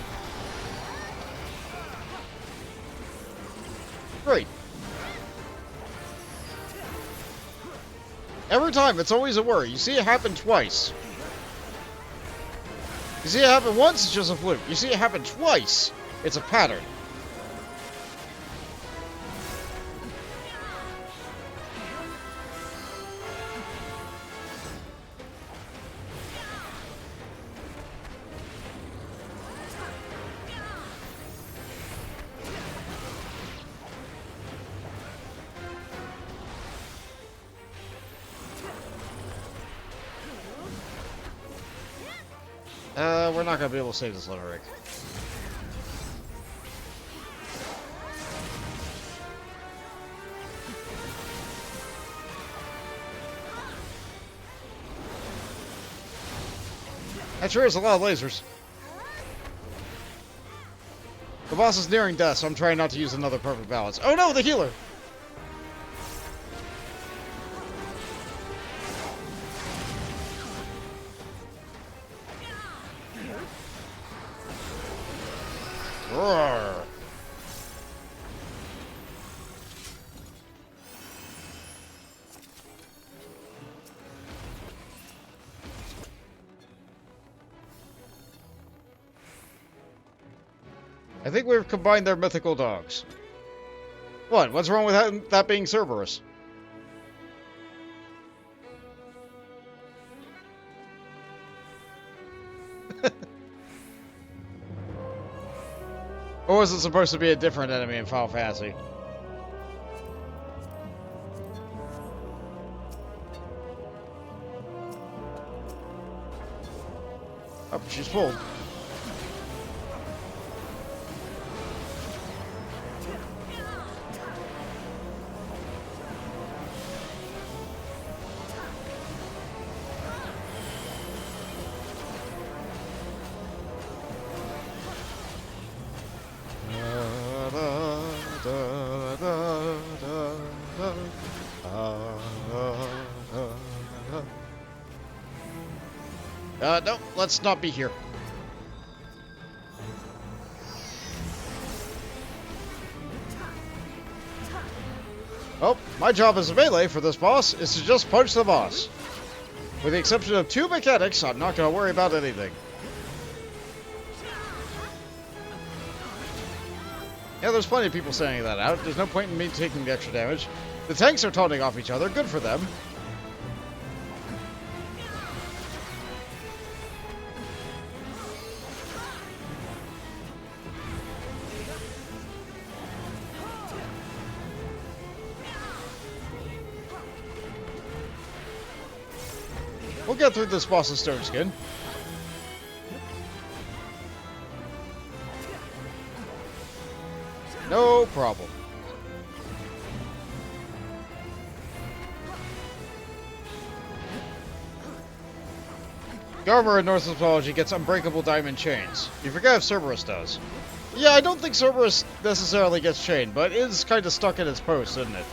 Great. Every time, it's always a worry. You see it happen twice. You see it happen once, it's just a fluke. You see it happen twice, it's a pattern. We're not gonna be able to save this limerick. That sure is a lot of lasers. The boss is nearing death, so I'm trying not to use another perfect balance. Oh no, the healer! Roar. I think we've combined their mythical dogs. What? What's wrong with that being Cerberus? Or was it supposed to be a different enemy in Final Fantasy? Oh, she's pulled. No, let's not be here. Oh, my job as a melee for this boss is to just punch the boss. With the exception of 2 mechanics, I'm not going to worry about anything. Yeah, there's plenty of people saying that out. There's no point in me taking the extra damage. The tanks are taunting off each other. Good for them. We'll get through this boss's stone skin. No problem. Garver in Norse mythology gets unbreakable diamond chains. You forget if Cerberus does. Yeah, I don't think Cerberus necessarily gets chained, but it is kind of stuck in its post, isn't it?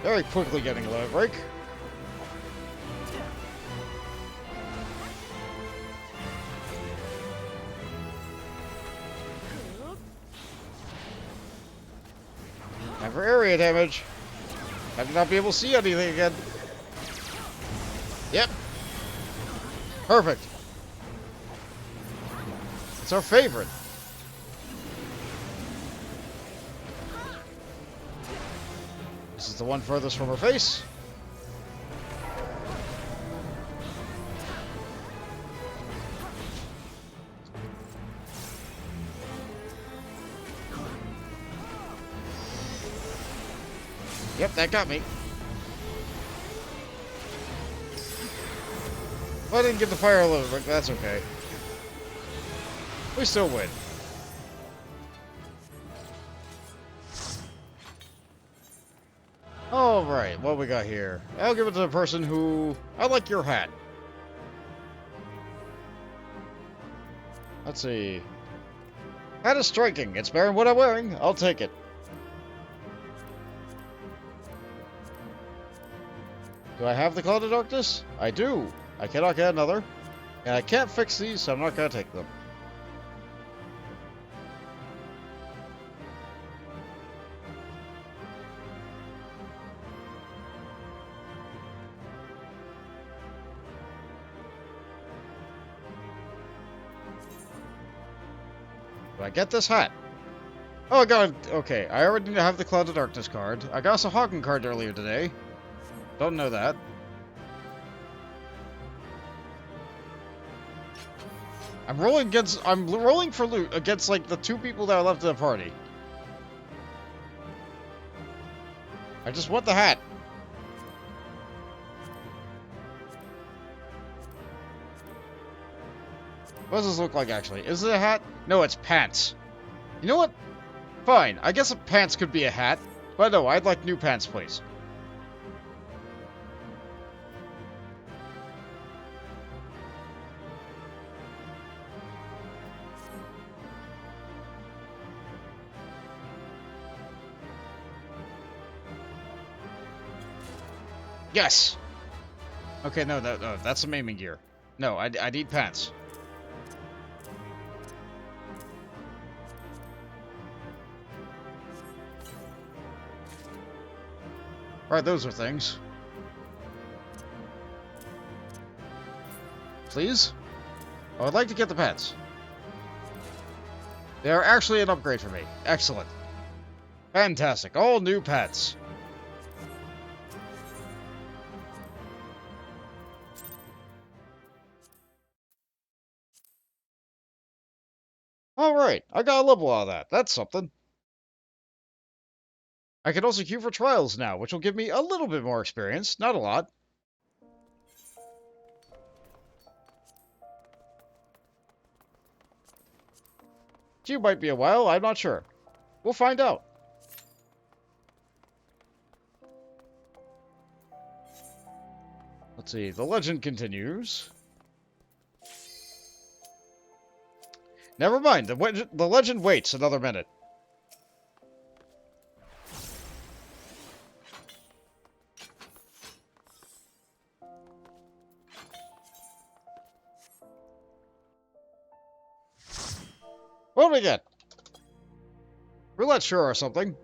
Very quickly getting a limit break. And for area damage, I do not be able to see anything again. Yep. Perfect. It's our favorite. This is the one furthest from her face. Yep, that got me. Well, I didn't get the fire a little, but that's okay. We still win. Alright, what we got here? I'll give it to the person who... I like your hat. Let's see. Hat is striking. It's better than what I'm wearing. I'll take it. Do I have the Cloud of Darkness? I do. I cannot get another. And I can't fix these, so I'm not going to take them. Do I get this hat? Oh god, okay. I already have the Cloud of Darkness card. I got us a Hagen card earlier today. Don't know that. I'm rolling for loot against, like, the 2 people that are left in the party. I just want the hat. What does this look like, actually? Is it a hat? No, it's pants. You know what? Fine. I guess pants could be a hat. But no, I'd like new pants, please. Yes! Okay, no, that's some aiming gear. No, I need pants. Alright, those are things. Please? I would like to get the pants. They are actually an upgrade for me. Excellent. Fantastic. All new pets. Alright, I got a level out of that. That's something. I can also queue for trials now, which will give me a little bit more experience. Not a lot. Queue might be a while, I'm not sure. We'll find out. Let's see, the legend continues. Never mind, the legend waits another minute. What do we get? Roulette sure or something.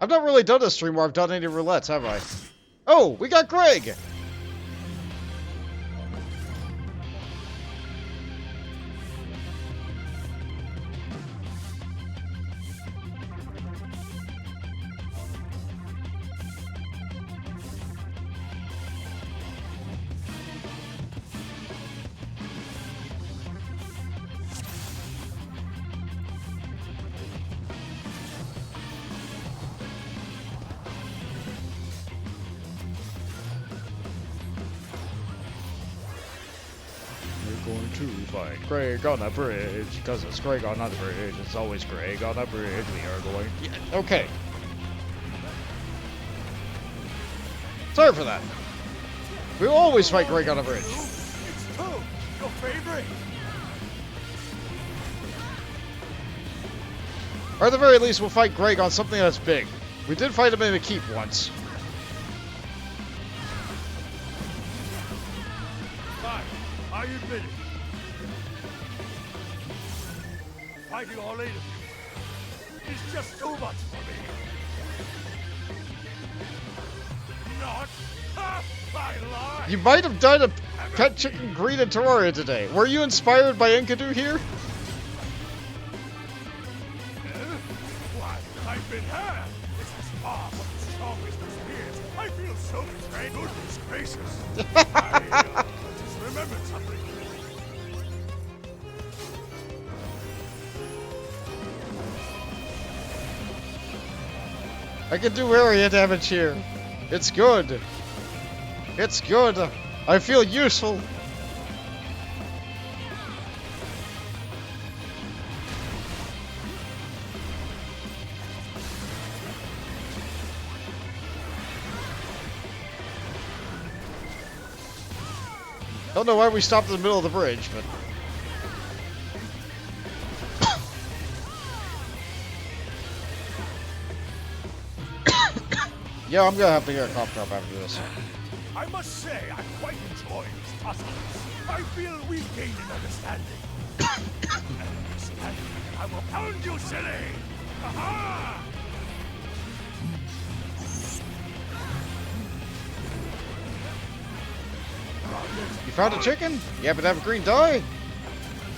I've not really done a stream where I've done any roulettes, have I? Oh, we got Greg! Going to fight Greg on the bridge, because it's Greg on the bridge, it's always Greg on the bridge, we are going... Yeah, okay. Sorry for that. We always fight Greg on the bridge. It's Toad, your favorite. Or at the very least, we'll fight Greg on something that's big. We did fight him in a keep once. Fine, I admit it. Fighting all 8 of you is just too much for me. Not I lie. You might have done a pet chicken greed in Terraria today. Were you inspired by Enkidu here? Why, I've been had. This is far from the strongest of spears. I feel so betrayed. Goodness gracious. I just remembered something. I can do area damage here. It's good. It's good. I feel useful. Don't know why we stopped in the middle of the bridge, but... Yeah, I'm gonna have to get a cough drop after this. I must say, I quite enjoy these tussles. I feel we've gained an understanding. An understanding. I will pound you, silly! Aha! You found a chicken? You happen to have a green dye?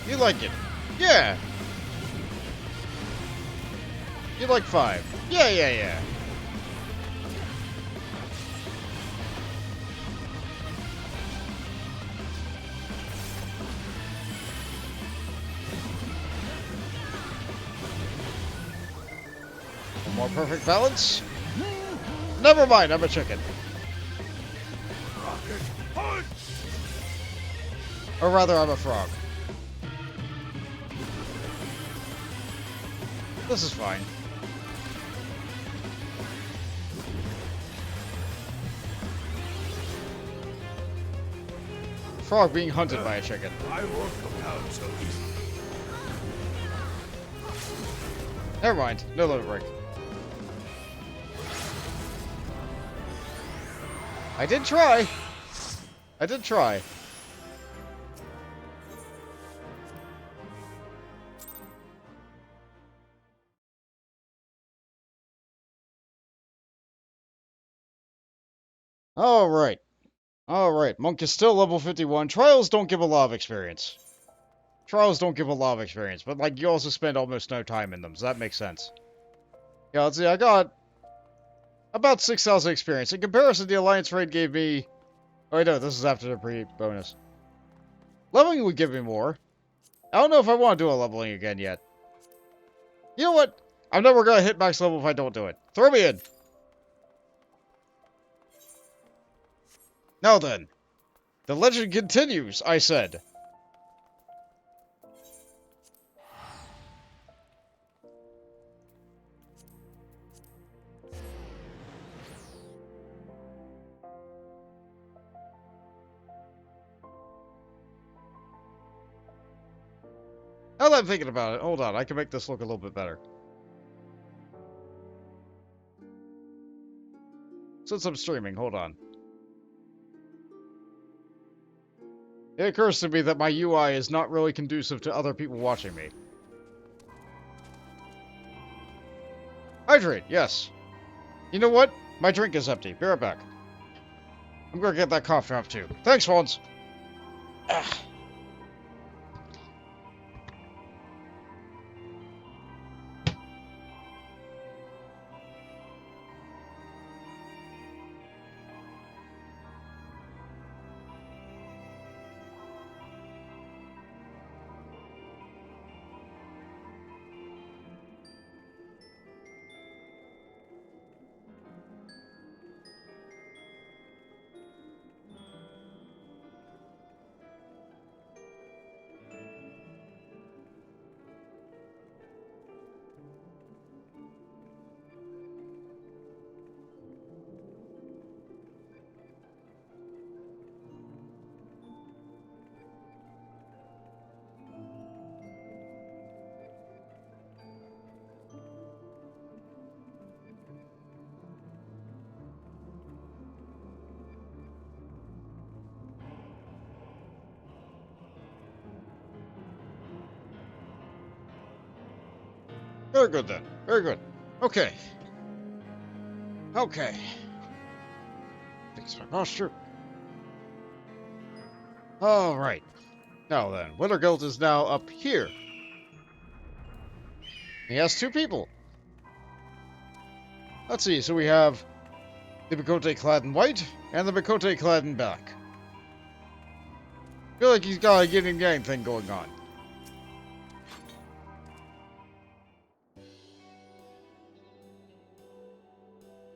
You like it? Yeah. You like 5? Yeah. more perfect balance. Never mind, I'm a chicken. Rocket punch! Or rather, I'm a frog. This is fine. Frog being hunted by a chicken. I won't come down so easily. Never mind, no limit break. I did try. I did try. Alright. Alright, Monk is still level 51. Trials don't give a lot of experience. Trials don't give a lot of experience, but like you also spend almost no time in them, so that makes sense. Yeah, let's see, I got about 6,000 experience. In comparison, the Alliance raid gave me... Oh, wait, no, this is after the pre-bonus. Leveling would give me more. I don't know if I want to do a leveling again yet. You know what? I'm never going to hit max level if I don't do it. Throw me in. Now then. The legend continues, I said. Now that I'm thinking about it, hold on, I can make this look a little bit better. Since I'm streaming, hold on. It occurs to me that my UI is not really conducive to other people watching me. Hydrate, yes. You know what? My drink is empty. Be right back. I'm gonna get that cough drop too. Thanks, Phones. Ah. Very good then. Very good. Okay. Okay. Fix my posture. Alright. Now then, Wintergilt is now up here. He has two people. Let's see, so we have the Mikote clad in white and the Mikote clad in black. I feel like he's got a yin and yang thing going on.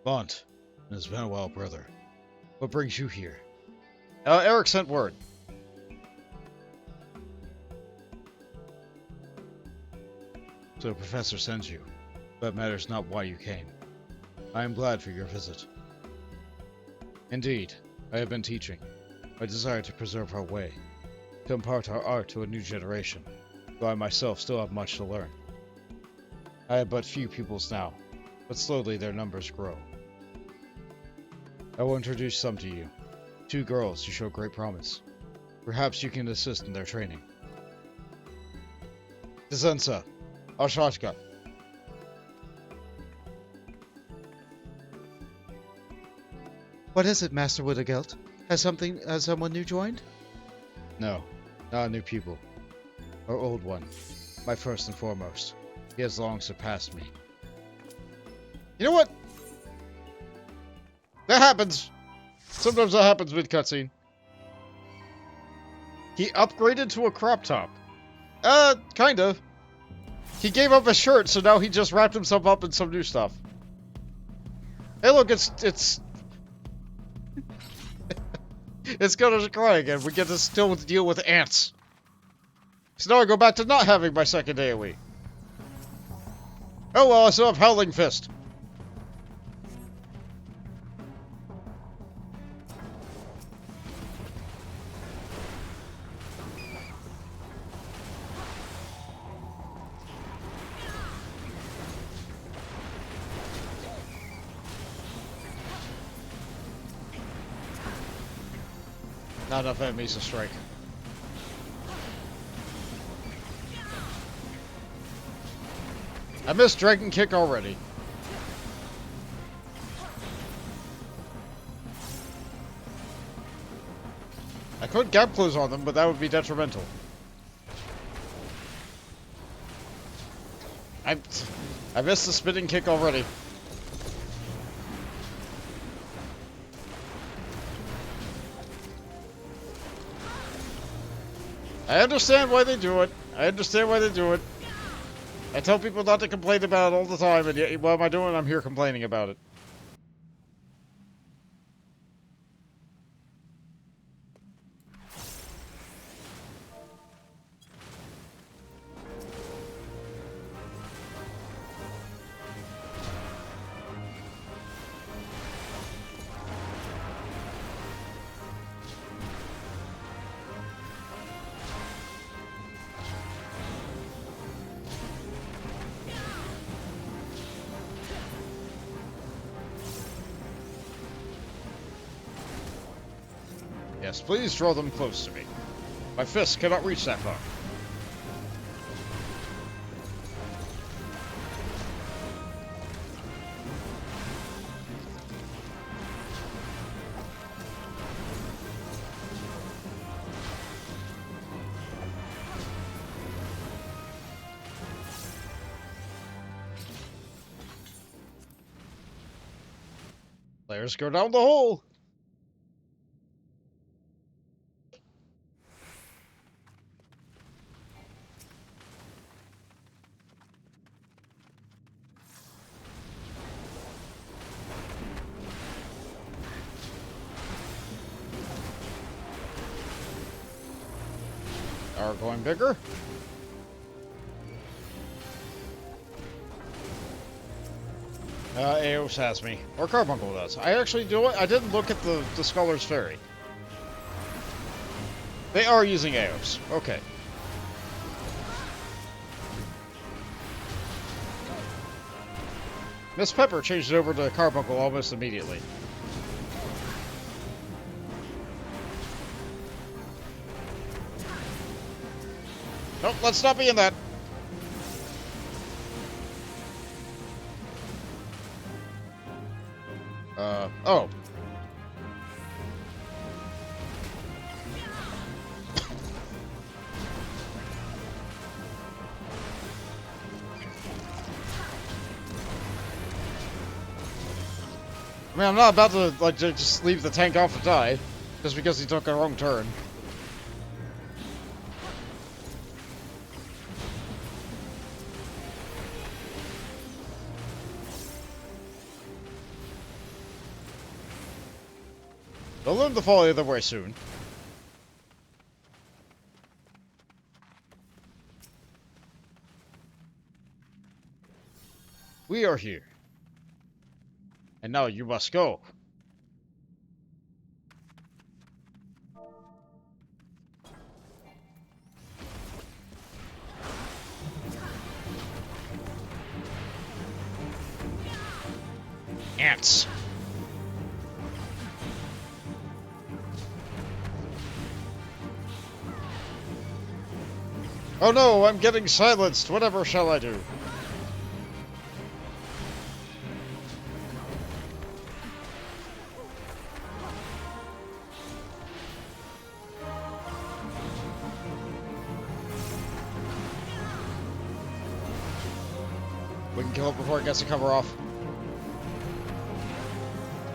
Bont, it's been a while, brother. What brings you here? Eric sent word. So the professor sends you, but it matters not why you came. I am glad for your visit. Indeed, I have been teaching. I desire to preserve our way, to impart our art to a new generation, though I myself still have much to learn. I have but few pupils now, but slowly their numbers grow. I will introduce some to you. Two girls who show great promise. Perhaps you can assist in their training. Dizensa, Ashashka. What is it, Master Wintergilt? Has someone new joined? No, not a new pupil. Our old one. My first and foremost. He has long surpassed me. You know what? That happens. Sometimes that happens mid cutscene. He upgraded to a crop top. Kind of. He gave up a shirt, so now he just wrapped himself up in some new stuff. Hey, look, it's it's gonna cry again. We get to still deal with ants. So now I go back to not having my second AoE. Oh well, I still have Howling Fist. Not enough enemies to strike. I missed Dragon Kick already. I could gap close on them, but that would be detrimental. I missed the spinning kick already. I understand why they do it. I understand why they do it. I tell people not to complain about it all the time, and yet, what am I doing? I'm here complaining about it. Yes, please draw them close to me. My fist cannot reach that far. Players go down the hole. Are going bigger. Eos has me. Or Carbuncle does. I actually do it. I didn't look at the Scholar's Ferry. They are using Eos. Okay. Miss Pepper changed it over to Carbuncle almost immediately. Nope, let's not be in that. Oh. I mean, I'm not about to, like, just leave the tank off to die, just because he took a wrong turn. They'll learn to fall either way soon. We are here. And now you must go. Ants. Oh no, I'm getting silenced. Whatever shall I do? We can kill it before it gets to cover off.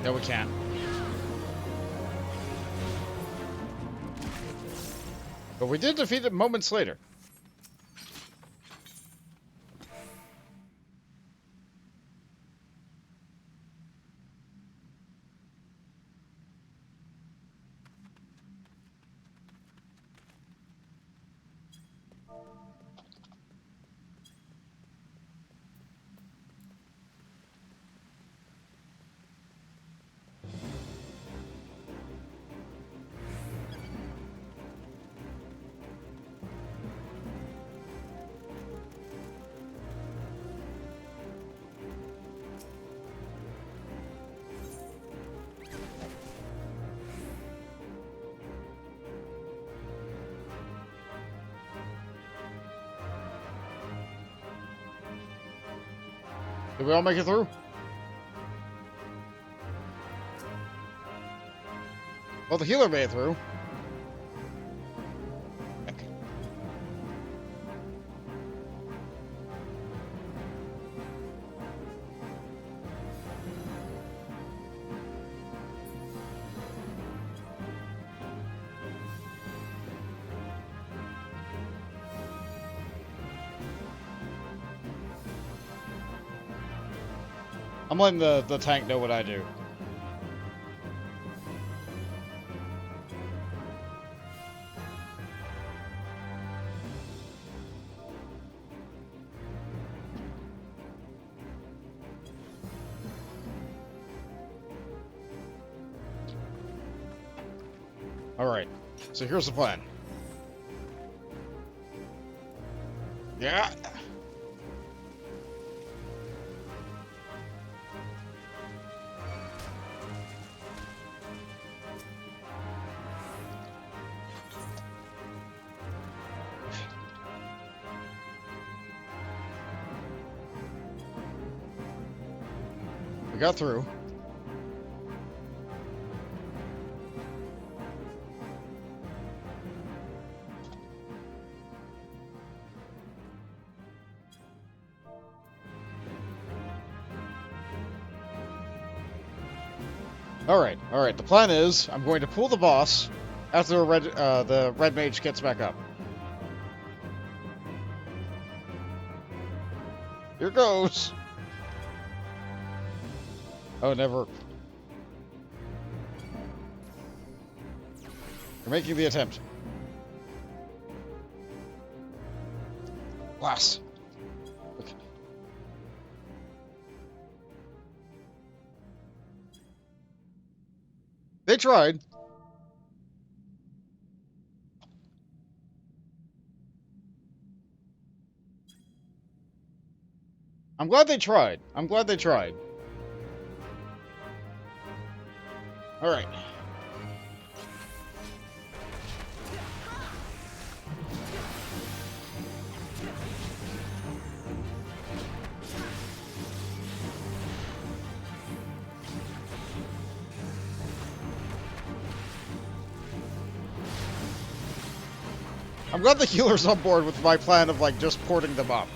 No, we can't. But we did defeat it moments later. Did we all make it through? Well, the healer made it through. I'm letting the tank know what I do. Alright, so here's the plan. Yeah. We got through. Alright, the plan is I'm going to pull the boss after the red mage gets back up. Here goes! Oh, never. You're making the attempt. Glass. Okay. They tried. I'm glad they tried. I'm glad they tried. Alright. I'm glad the healer's on board with my plan of, like, just porting them up.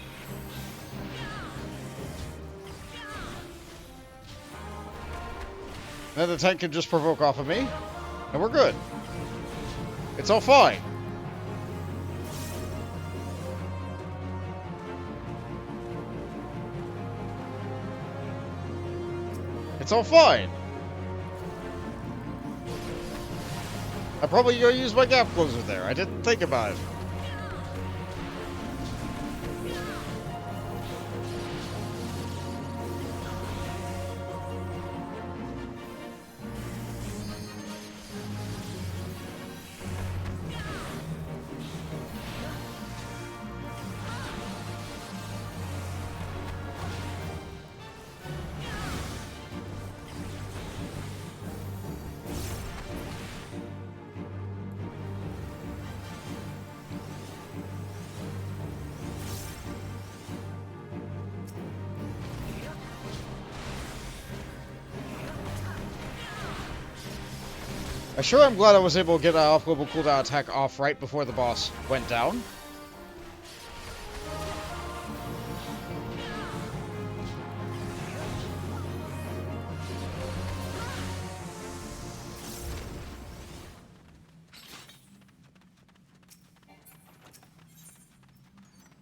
Then the tank can just provoke off of me, and we're good. It's all fine. It's all fine. I probably gonna use my gap closer there. I didn't think about it. I sure am glad I was able to get an off-global cooldown attack off right before the boss went down.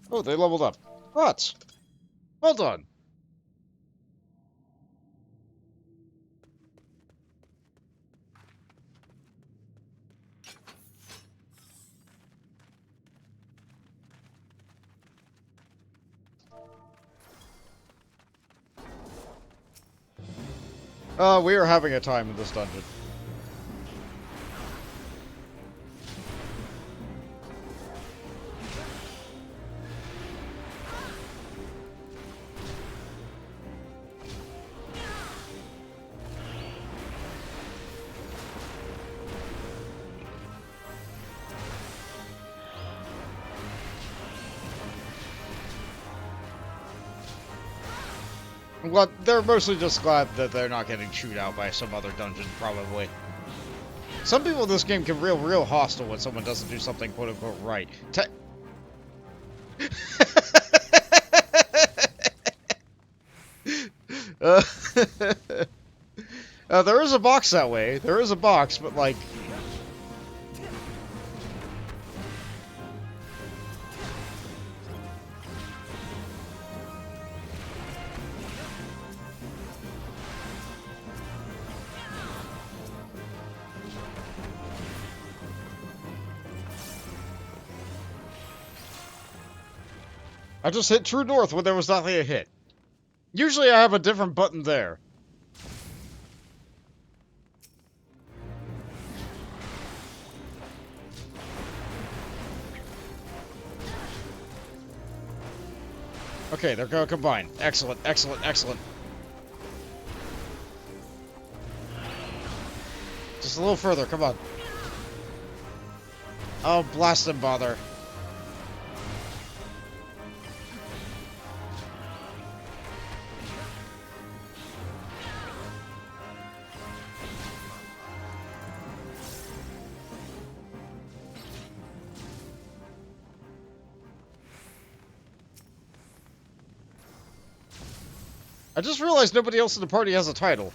Oh, they leveled up. What? Well done. We are having a time in this dungeon. I'm glad they're mostly just glad that they're not getting chewed out by some other dungeon, probably. Some people in this game can real hostile when someone doesn't do something quote unquote right. uh, there is a box that way. There is a box, but like. I just hit true north when there was nothing to hit. Usually I have a different button there. Okay, they're gonna combine. Excellent, excellent, excellent. Just a little further, come on. Oh, blast and bother. I just realized nobody else in the party has a title.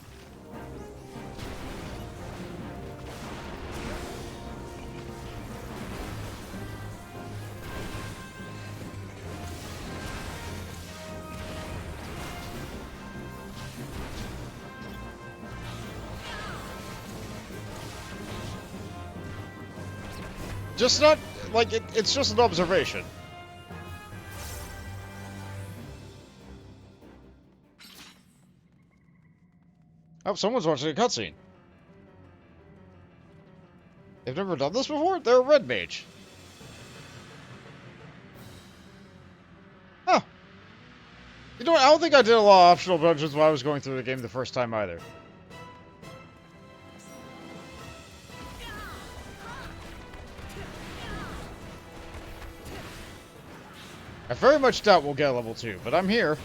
Just not, like, it's just an observation. Oh, someone's watching a cutscene. They've never done this before? They're a red mage. Huh. You know what? I don't think I did a lot of optional dungeons while I was going through the game the first time either. I very much doubt we'll get a level 2, but I'm here.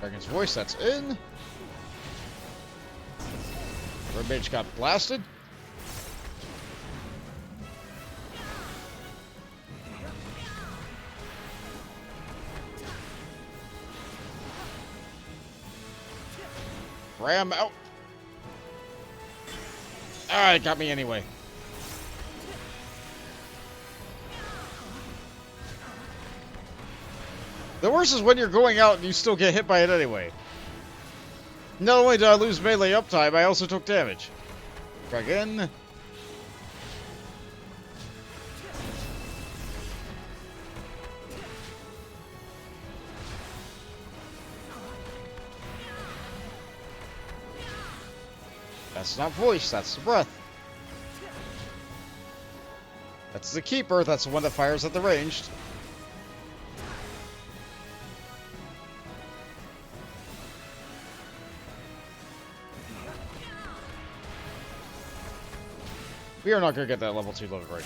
Dragon's voice, that's in. Red mage got blasted. Ram out. Ah, it got me anyway. The worst is when you're going out and you still get hit by it anyway. Not only did I lose melee uptime, I also took damage. Try again. That's not voice, that's the breath. That's the keeper, that's the one that fires at the ranged. We are not going to get that level 2 level right.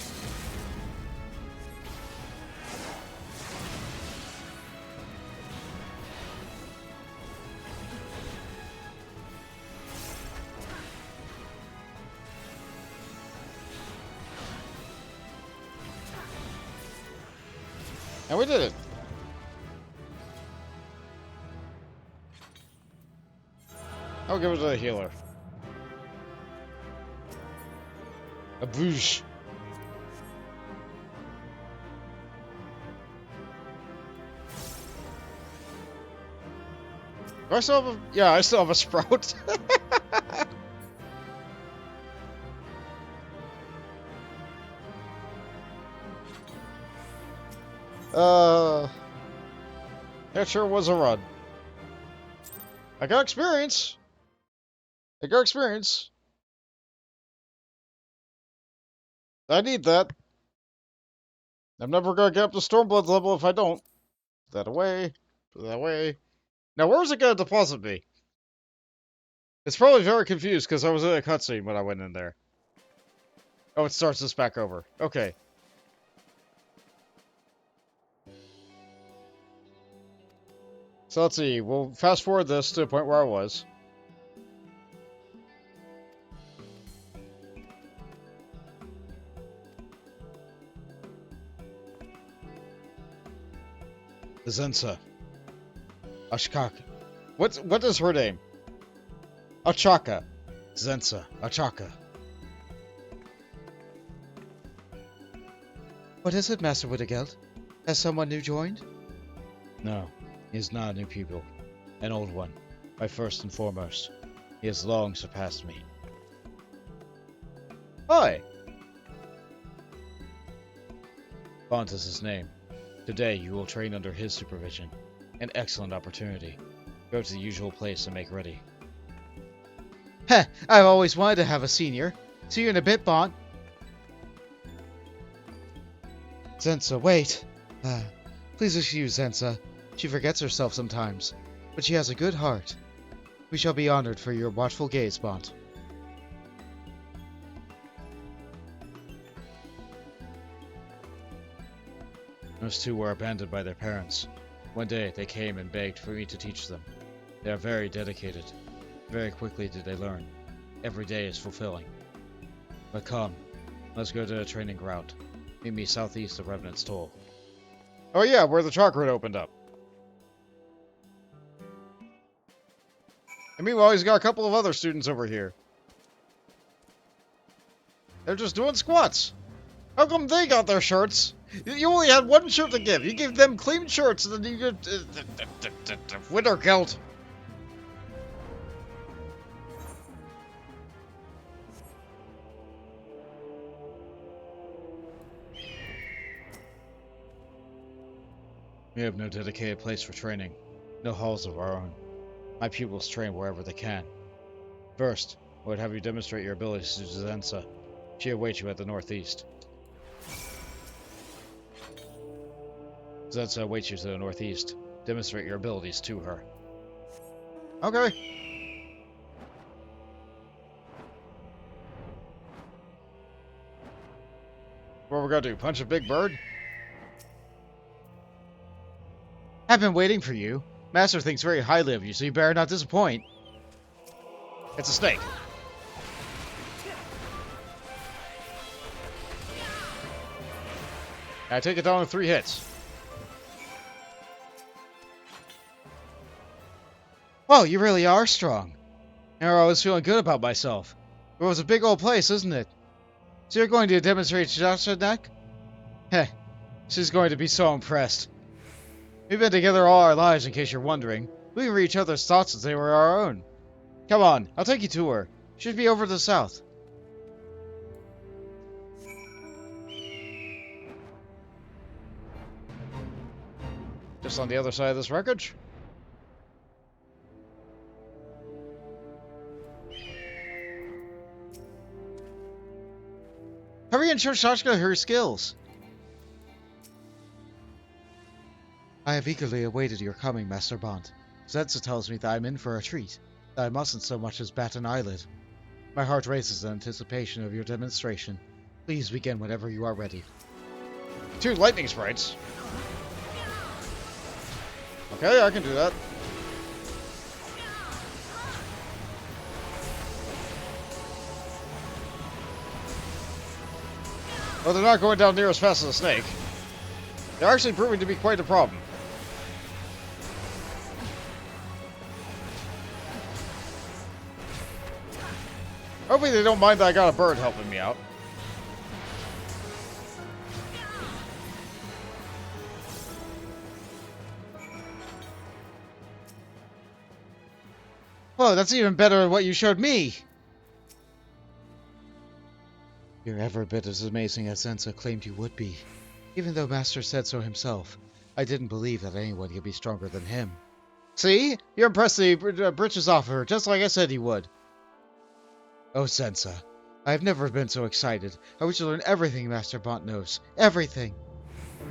And we did it. I'll give it to the healer. A boosh. Do I still have a... Yeah, I still have a sprout. That sure was a run. I got experience. I got experience. I need that. I'm never gonna get up to Stormblood level if I don't. Put that away. Put that away. Now, where's it gonna deposit me? It's probably very confused because I was in a cutscene when I went in there. Oh, it starts us back over. Okay. So let's see. We'll fast forward this to the point where I was. Zensa. Ashkaka. What is her name? Achaka. Zensa. Achaka. What is it, Master Whittigeld? Has someone new joined? No, he is not a new pupil. An old one. My first and foremost. He has long surpassed me. Hi. Bont is his name. Today you will train under his supervision. An excellent opportunity. Go to the usual place and make ready. Heh, I've always wanted to have a senior. See you in a bit, Bont. Zensa, wait. Please excuse Zensa. She forgets herself sometimes, but she has a good heart. We shall be honored for your watchful gaze, Bont. Those two were abandoned by their parents. One day they came and begged for me to teach them. They are very dedicated. Very quickly did they learn. Every day is fulfilling. But come, let's go to the training ground. Meet me southeast of Revenant's Toll. Oh yeah, where the chakra opened up. And meanwhile, he's got a couple of other students over here. They're just doing squats. How come they got their shirts? You only had one shirt to give. You gave them clean shirts, and then you get winter kilt. We have no dedicated place for training. No halls of our own. My pupils train wherever they can. First, I would have you demonstrate your abilities to Zensa. She awaits you at the northeast. Zensa awaits you to the northeast. Demonstrate your abilities to her. Okay. What we're gonna do? Punch a big bird? I've been waiting for you. Master thinks very highly of you, so you better not disappoint. It's a snake. I take it down in 3 hits. Well, you really are strong. Now I was feeling good about myself. It was a big old place, isn't it? So you're going to demonstrate Shasha neck? Heh, she's going to be so impressed. We've been together all our lives, in case you're wondering. We can read each other's thoughts as they were our own. Come on, I'll take you to her. Should be over to the south. Just on the other side of this wreckage. Hurry and show Shashka her skills. I have eagerly awaited your coming, Master Bont. Zensa tells me that I'm in for a treat, that I mustn't so much as bat an eyelid. My heart races in anticipation of your demonstration. Please begin whenever you are ready. 2 lightning sprites. Okay, I can do that. Well, they're not going down near as fast as a snake. They're actually proving to be quite a problem. Hopefully they don't mind that I got a bird helping me out. Whoa, that's even better than what you showed me! You're every bit as amazing as Zenza claimed you would be. Even though Master said so himself, I didn't believe that anyone could be stronger than him. See? You impressed the britches off her, just like I said you would. Oh, Zenza. I have never been so excited. I wish to learn everything Master Bont knows. Everything!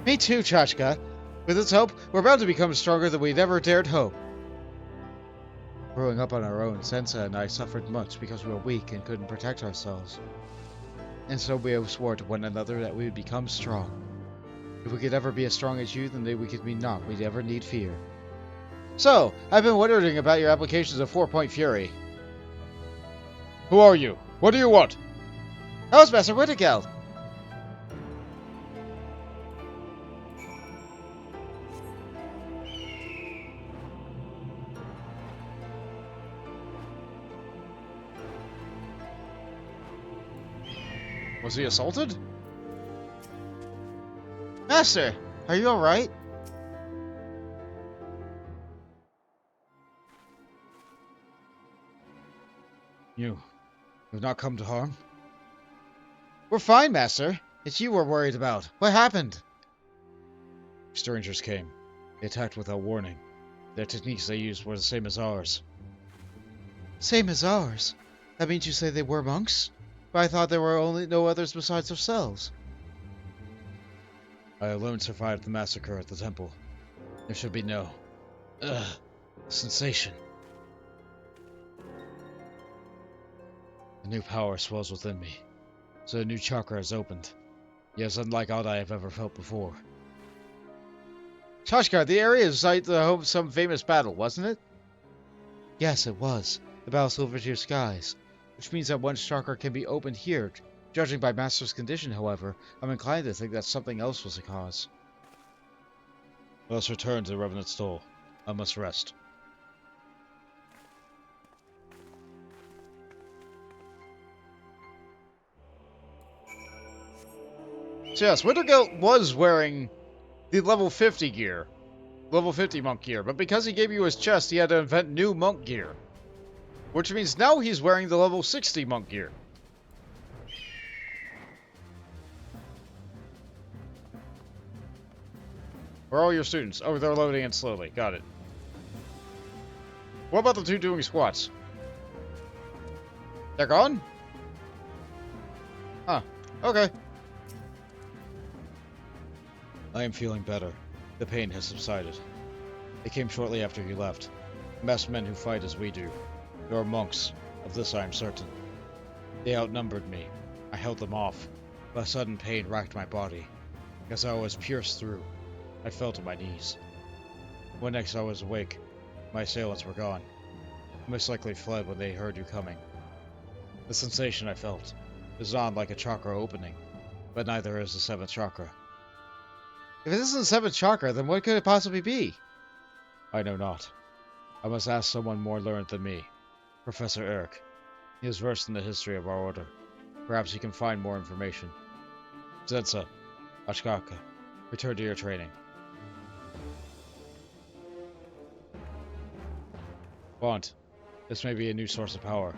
Me too, Chachka. With his help, we're bound to become stronger than we never dared hope. Growing up on our own, Zenza and I suffered much because we were weak and couldn't protect ourselves. And so we swore to one another that we would become strong. If we could ever be as strong as you, then we could be not. We'd ever need fear. So, I've been wondering about your applications of 4-Point Fury. Who are you? What do you want? How's Master Wintergeld? Was he assaulted? Master, are you alright? You've not come to harm? We're fine, Master. It's you we're worried about. What happened? Strangers came. They attacked without warning. Their techniques they used were the same as ours. Same as ours? That means you say they were monks? But I thought there were only no others besides ourselves. I alone survived the massacre at the temple. There should be no... sensation. A new power swells within me. So a new chakra has opened. Yes, unlike aught I have ever felt before. Chashka, the area is site the home of some famous battle, wasn't it? Yes, it was. The Battle of Silvertear Skies. Which means that one chakra can be opened here. Judging by Master's condition, however, I'm inclined to think that something else was the cause. Let us return to the Revenant Stole. I must rest. So yes, Wintergeld was wearing the level 50 gear. Level 50 monk gear, but because he gave you his chest, he had to invent new monk gear. Which means now he's wearing the level 60 monk gear. Where are all your students? Oh, they're loading in slowly. Got it. What about the two doing squats? They're gone? Huh. Okay. I am feeling better. The pain has subsided. It came shortly after you left. Masked men who fight as we do. They are monks. Of this I am certain. They outnumbered me. I held them off, but a sudden pain racked my body. As I was pierced through, I fell to my knees. When next I was awake, my assailants were gone. Most likely fled when they heard you coming. The sensation I felt is not like a chakra opening, but neither is the 7th chakra. If it isn't the 7th chakra, then what could it possibly be? I know not. I must ask someone more learned than me. Professor Eric. He is versed in the history of our order. Perhaps he can find more information. Zenza, Ashkaka, return to your training. Bont, this may be a new source of power.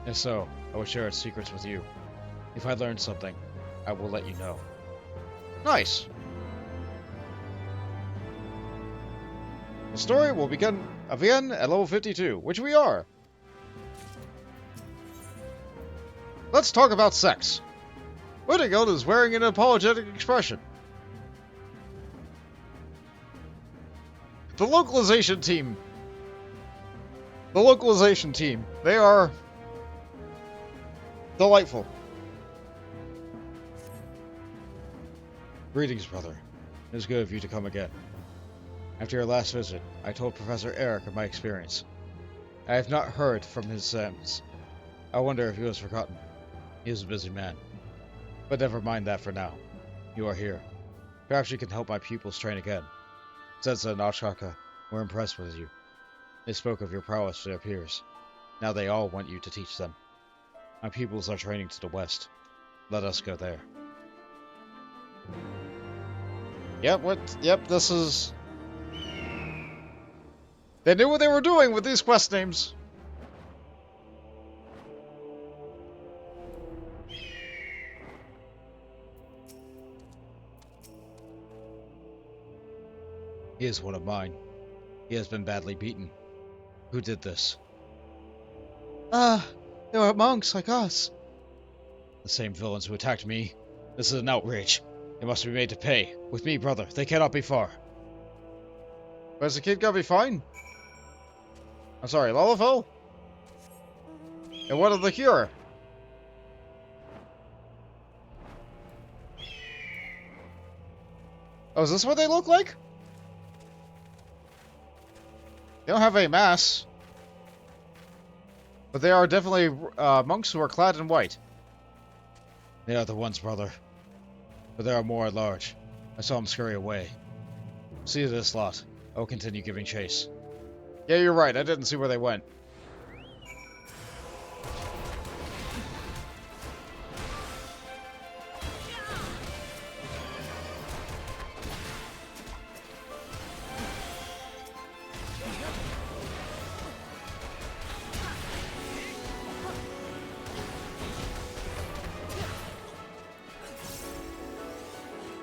If so, I will share its secrets with you. If I learn something, I will let you know. Nice! The story will begin again at level 52, which we are. Let's talk about sex. Wintergeld is wearing an apologetic expression. The localization team. They are delightful. Greetings, brother. It is good of you to come again. After your last visit, I told Professor Eric of my experience. I have not heard from his since. I wonder if he was forgotten. He is a busy man. But never mind that for now. You are here. Perhaps you can help my pupils train again. Zenza and Ashkaka were impressed with you. They spoke of your prowess to their peers. Now they all want you to teach them. My pupils are training to the west. Let us go there. Yep, this is... They knew what they were doing with these quest names. He is one of mine. He has been badly beaten. Who did this? They were monks like us. The same villains who attacked me. This is an outrage. They must be made to pay. With me, brother. They cannot be far. Where's the kid gonna be fine? I'm sorry, Lullafell? And what of the cure? Oh, is this what they look like? They don't have any masks. But they are definitely monks who are clad in white. They are the ones, brother. But there are more at large. I saw them scurry away. See this lot. I will continue giving chase. Yeah, you're right. I didn't see where they went.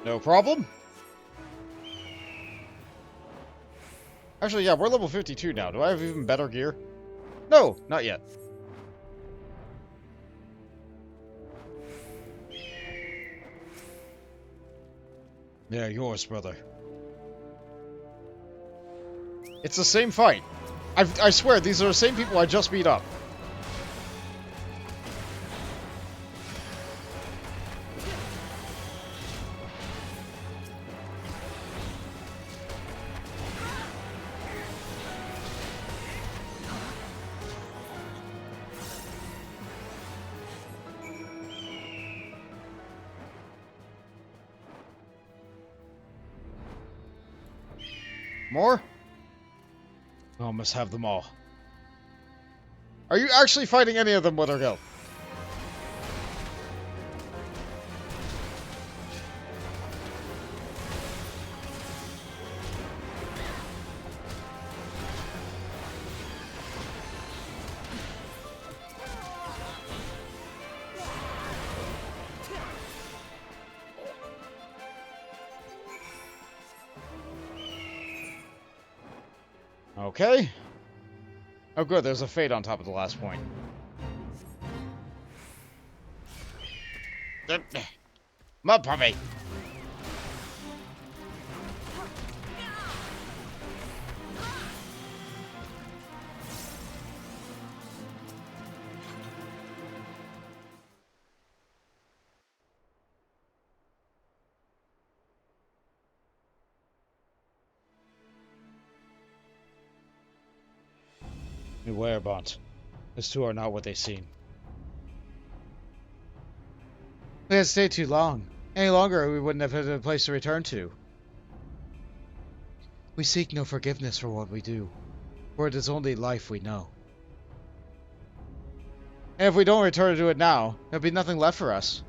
No problem. Actually, yeah, we're level 52 now. Do I have even better gear? No, not yet. They are yours, brother. It's the same fight. I swear, these are the same people I just beat up. More? I almost have them all. Are you actually fighting any of them with our guild? Okay. Oh good, there's a fade on top of the last point. Mud puppy! Beware, Bont. These two are not what they seem. We had stayed too long. Any longer, we wouldn't have had a place to return to. We seek no forgiveness for what we do, for it is only life we know. And if we don't return to it now, there'll be nothing left for us.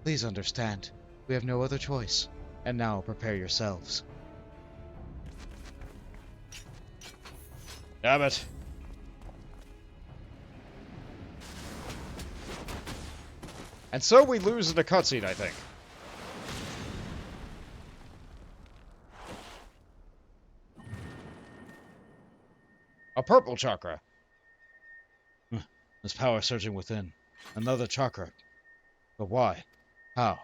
Please understand, we have no other choice. And now prepare yourselves. Damn it. And so we lose in the cutscene, I think. A purple chakra. There's power surging within. Another chakra. But why? How?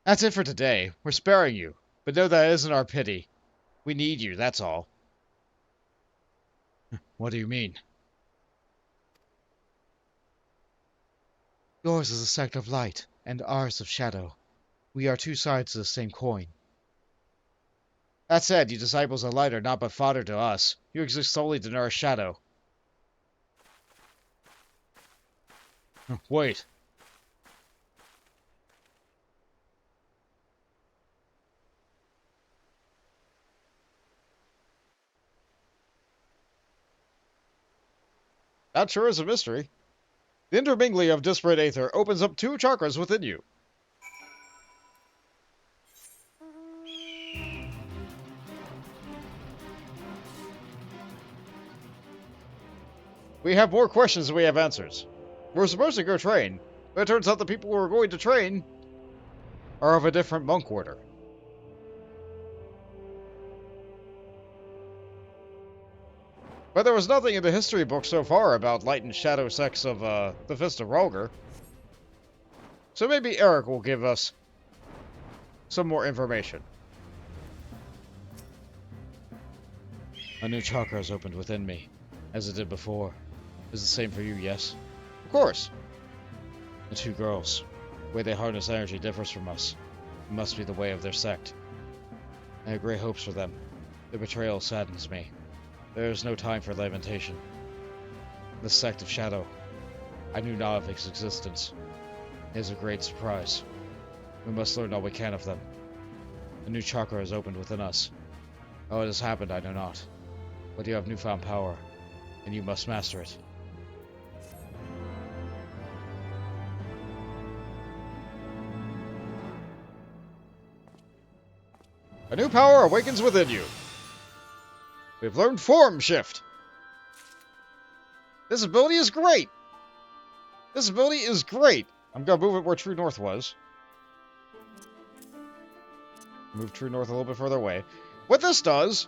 That's it for today. We're sparing you. But know that isn't our pity. We need you, that's all. What do you mean? Yours is a sect of light, and ours of shadow. We are two sides of the same coin. That said, you disciples of light are not but fodder to us. You exist solely to nourish shadow. Wait. That sure is a mystery. The intermingling of disparate aether opens up two chakras within you. We have more questions than we have answers. We're supposed to go train, But it turns out the people who are going to train are of a different monk order. But there was nothing in the history book so far about light and shadow sects of the Fist of Rhalgr. So maybe Eric will give us some more information. A new chakra has opened within me, as it did before. Is the same for you, yes? Of course. The two girls. The way they harness energy differs from us. It must be the way of their sect. I have great hopes for them. Their betrayal saddens me. There is no time for lamentation. The sect of Shadow. I knew not of its existence. It is a great surprise. We must learn all we can of them. A new chakra has opened within us. How it has happened, I know not. But you have newfound power, and you must master it. A new power awakens within you. We've learned Form Shift. This ability is great. This ability is great. I'm gonna move it where True North was. Move True North a little bit further away. What this does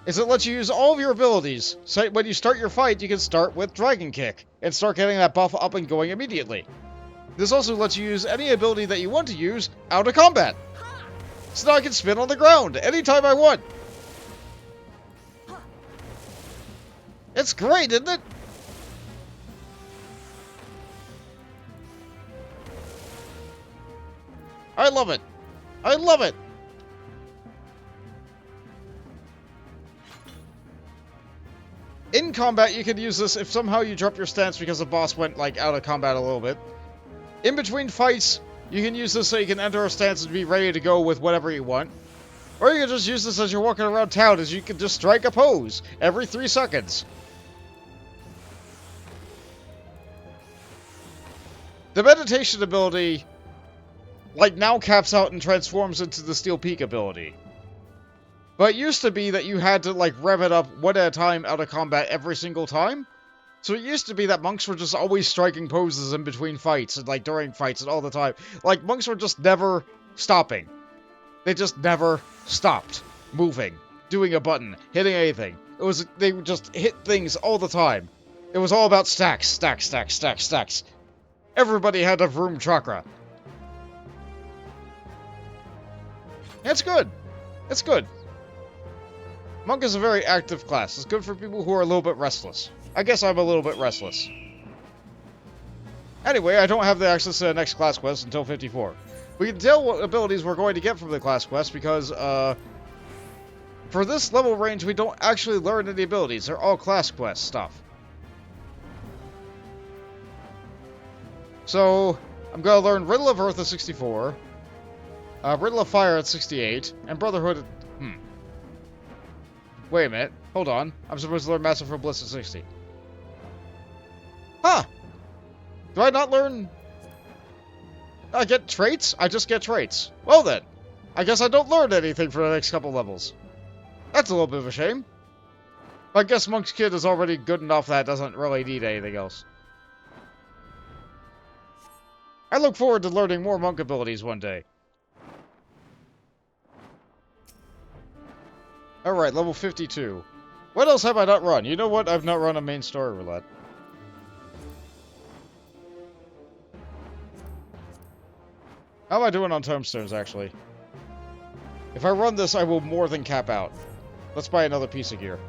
is it lets you use all of your abilities. So when you start your fight, you can start with Dragon Kick and start getting that buff up and going immediately. This also lets you use any ability that you want to use out of combat. So now I can spin on the ground anytime I want. It's great, isn't it? I love it. I love it. In combat, you can use this if somehow you drop your stance because the boss went, like, out of combat a little bit. In between fights, you can use this so you can enter a stance and be ready to go with whatever you want. Or you can just use this as you're walking around town, as you can just strike a pose every 3 seconds. The meditation ability, like, now caps out and transforms into the Steel Peak ability. But it used to be that you had to, like, rev it up one at a time out of combat every single time. So it used to be that monks were just always striking poses in between fights and, like, during fights and all the time. Like, monks were just never stopping. They just never stopped moving, doing a button, hitting anything. They would just hit things all the time. It was all about stacks, stacks, stacks, stacks, stacks. Everybody had a room chakra. It's good. It's good. Monk is a very active class. It's good for people who are a little bit restless. I guess I'm a little bit restless. Anyway, I don't have the access to the next class quest until 54. We can tell what abilities we're going to get from the class quest because, for this level range, we don't actually learn any abilities. They're all class quest stuff. So, I'm going to learn Riddle of Earth at 64, Riddle of Fire at 68, and Brotherhood at... Wait a minute. Hold on. I'm supposed to learn Masterful Bliss at 60. Huh! Do I not learn... I get traits? I just get traits. Well then. I guess I don't learn anything for the next couple levels. That's a little bit of a shame. I guess Monk's Kid is already good enough that it doesn't really need anything else. I look forward to learning more monk abilities one day. Alright, level 52. What else have I not run? You know what? I've not run a main story roulette. How am I doing on tomestones, actually? If I run this, I will more than cap out. Let's buy another piece of gear.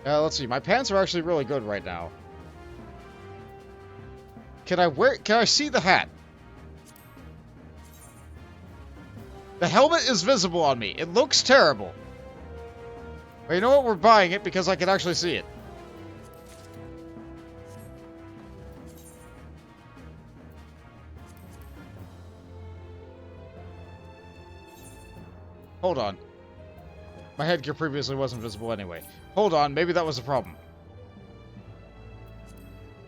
Let's see. My pants are actually really good right now. Can I see the hat? The helmet is visible on me. It looks terrible. But you know what? We're buying it because I can actually see it. Hold on. My headgear previously wasn't visible anyway. Hold on, maybe that was the problem.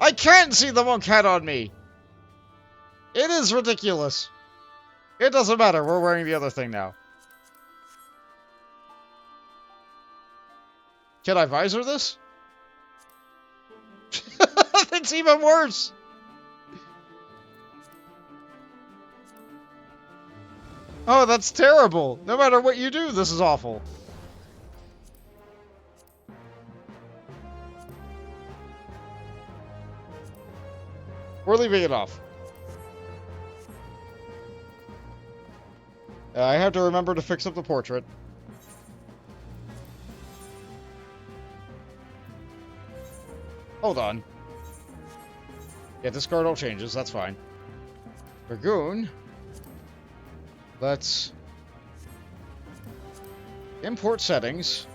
I can't see the monk hat on me! It is ridiculous. It doesn't matter. We're wearing the other thing now. Can I visor this? That's even worse. Oh, that's terrible. No matter what you do, this is awful. We're leaving it off. I have to remember to fix up the portrait. Hold on. Yeah, discard all changes. That's fine. Dragoon. Let's import settings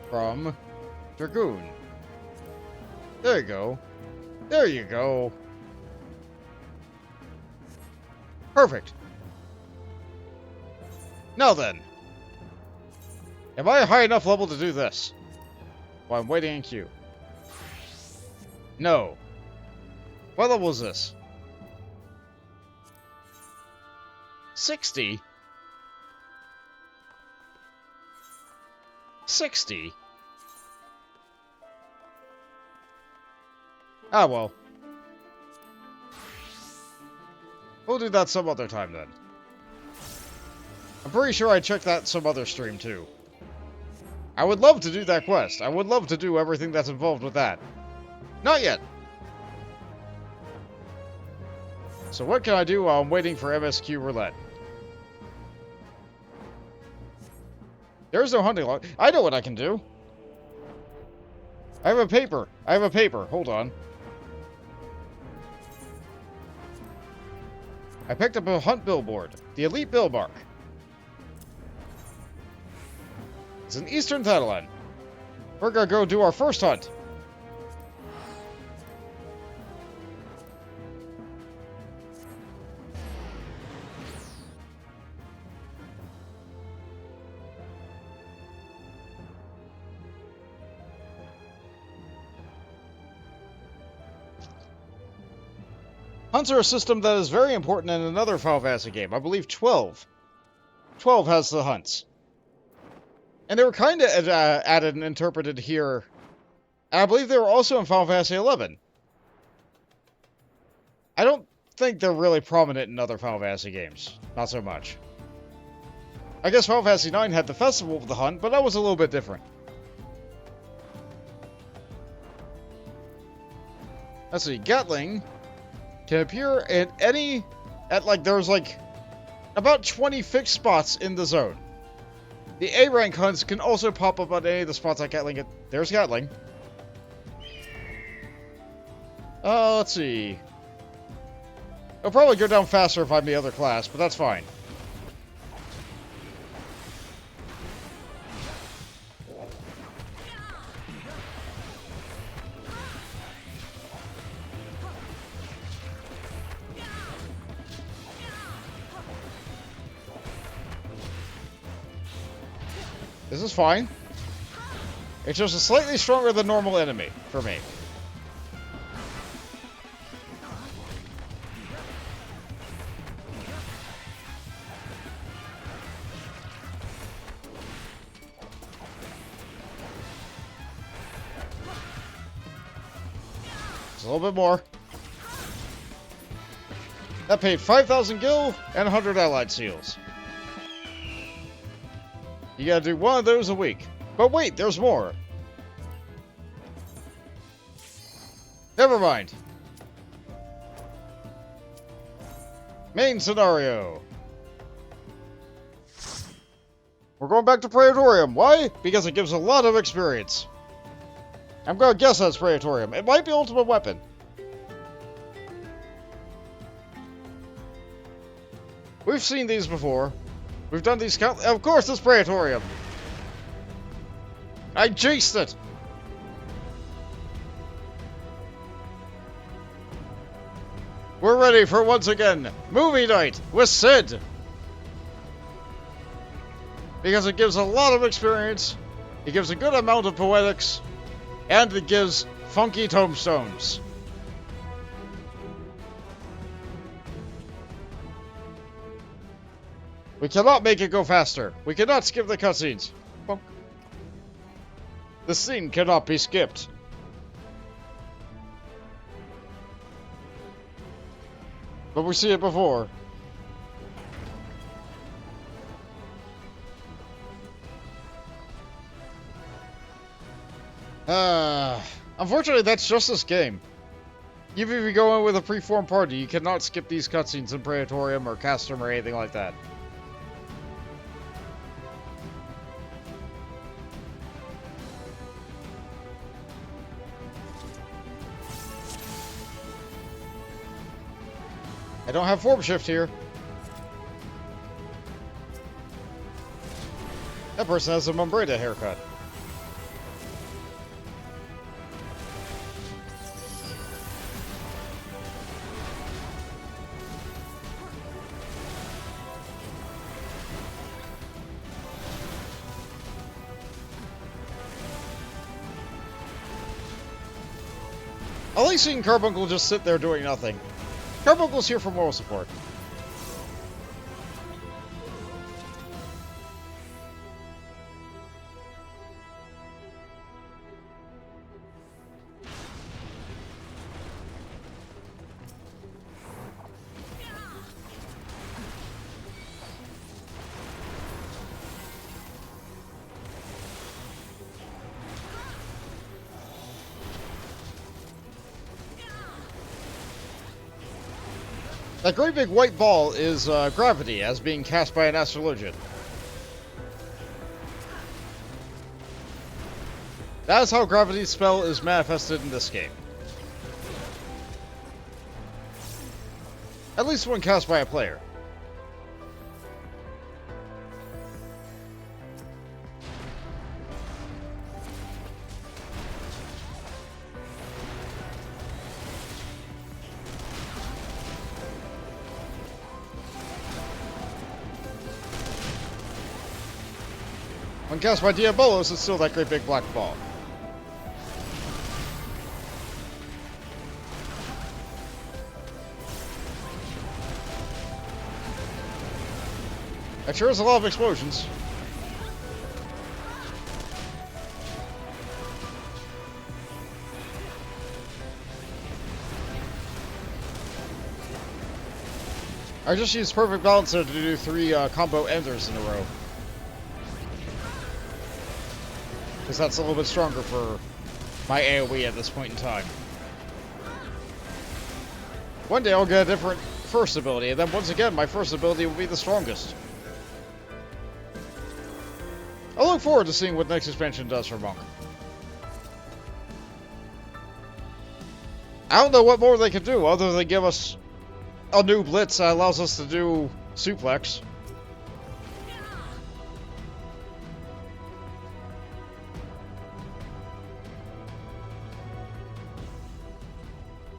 from Dragoon. There you go. There you go. Perfect. Now then. Am I a high enough level to do this? Well, I'm waiting in queue. No. What level is this? 60? 60? Ah, well. We'll do that some other time, then. I'm pretty sure I checked that some other stream, too. I would love to do that quest. I would love to do everything that's involved with that. Not yet. So what can I do while I'm waiting for MSQ Roulette? There's no hunting log. I know what I can do. I have a paper. I have a paper. Hold on. I picked up a hunt billboard. The Elite Bill Mark. It's in Eastern Thailand. We're gonna go do our first hunt. Hunts are a system that is very important in another Final Fantasy game. I believe 12. 12 has the hunts. And they were kind of added and interpreted here. And I believe they were also in Final Fantasy 11. I don't think they're really prominent in other Final Fantasy games. Not so much. I guess Final Fantasy 9 had the Festival of the Hunt, but that was a little bit different. Let's see, Gatling can appear there's like about 20 fixed spots in the zone. The A rank hunts can also pop up on any of the spots like Gatling. There's Gatling. Let's see. It'll probably go down faster if I'm the other class, but that's fine. This is fine. It's just a slightly stronger than normal enemy for me. Just a little bit more. That paid 5,000 gil and 100 allied seals. You gotta do one of those a week. But wait, there's more. Never mind. Main scenario. We're going back to Praetorium. Why? Because it gives a lot of experience. I'm gonna guess that's Praetorium. It might be Ultimate Weapon. We've seen these before. We've done these count. Of course, it's Praetorium. I jinxed it. We're ready for once again movie night with Sid. Because it gives a lot of experience, it gives a good amount of poetics, and it gives funky tombstones. We cannot make it go faster. We cannot skip the cutscenes. Bonk. The scene cannot be skipped. But we see it before. Unfortunately, that's just this game. Even if you go in with a preformed party, you cannot skip these cutscenes in Praetorium or Castrum or anything like that. I don't have form shift here. That person has a Umbrella haircut. I like seeing Carbuncle just sit there doing nothing. Carbuncle's here for moral support. That great big white ball is gravity, as being cast by an astrologian. That is how gravity's spell is manifested in this game. At least when cast by a player. When cast by Diabolos, it's still that great big black ball. That sure is a lot of explosions. I just used Perfect Balancer to do 3 combo enders in a row. Because that's a little bit stronger for my AoE at this point in time. One day I'll get a different first ability, and then once again my first ability will be the strongest. I look forward to seeing what next expansion does for Monk. I don't know what more they can do other than give us a new blitz that allows us to do suplex.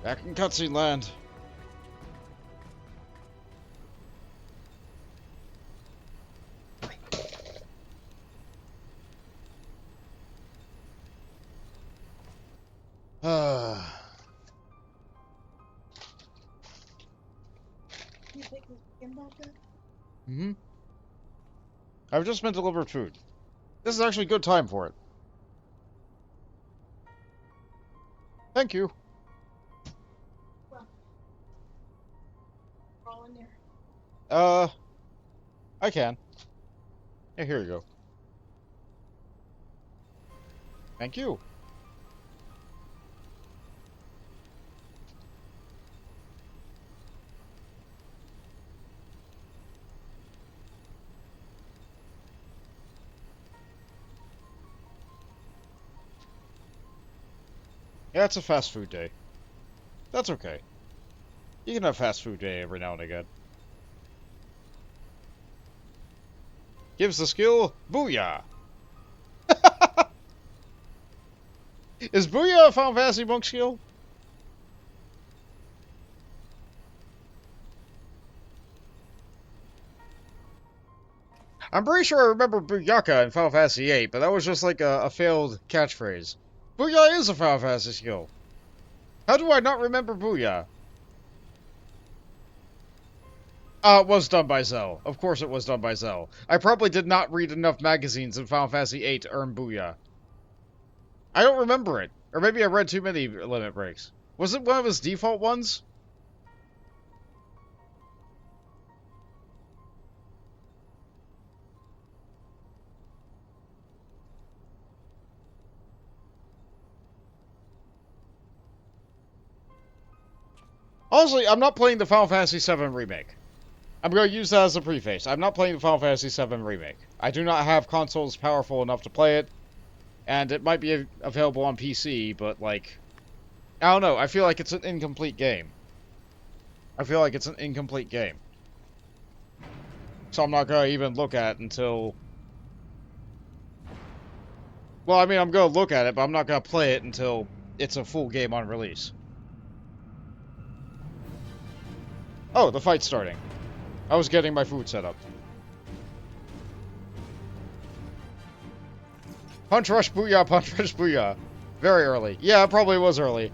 Back in cutscene land. You take this skin back up? Mm-hmm. I've just been delivered food. This is actually a good time for it. Thank you. All in there. I can. Yeah, here you go. Thank you. Yeah, it's a fast food day. That's okay. You can have fast food day every now and again. Gives the skill, Booyah! Is Booyah a Final Fantasy monk skill? I'm pretty sure I remember Booyaka in Final Fantasy VIII, but that was just like a failed catchphrase. Booyah is a Final Fantasy skill. How do I not remember Booyah? It was done by Zell. Of course it was done by Zell. I probably did not read enough magazines in Final Fantasy VIII to earn Booyah. I don't remember it. Or maybe I read too many limit breaks. Was it one of his default ones? Honestly, I'm not playing the Final Fantasy VII Remake. I'm going to use that as a preface. I'm not playing the Final Fantasy VII Remake. I do not have consoles powerful enough to play it, and it might be available on PC, but, like, I don't know. I feel like it's an incomplete game. So I'm not going to even look at it until... Well, I mean, I'm going to look at it, but I'm not going to play it until it's a full game on release. Oh, the fight's starting. I was getting my food set up. Punch rush booyah, punch rush booyah. Very early. Yeah, it probably was early.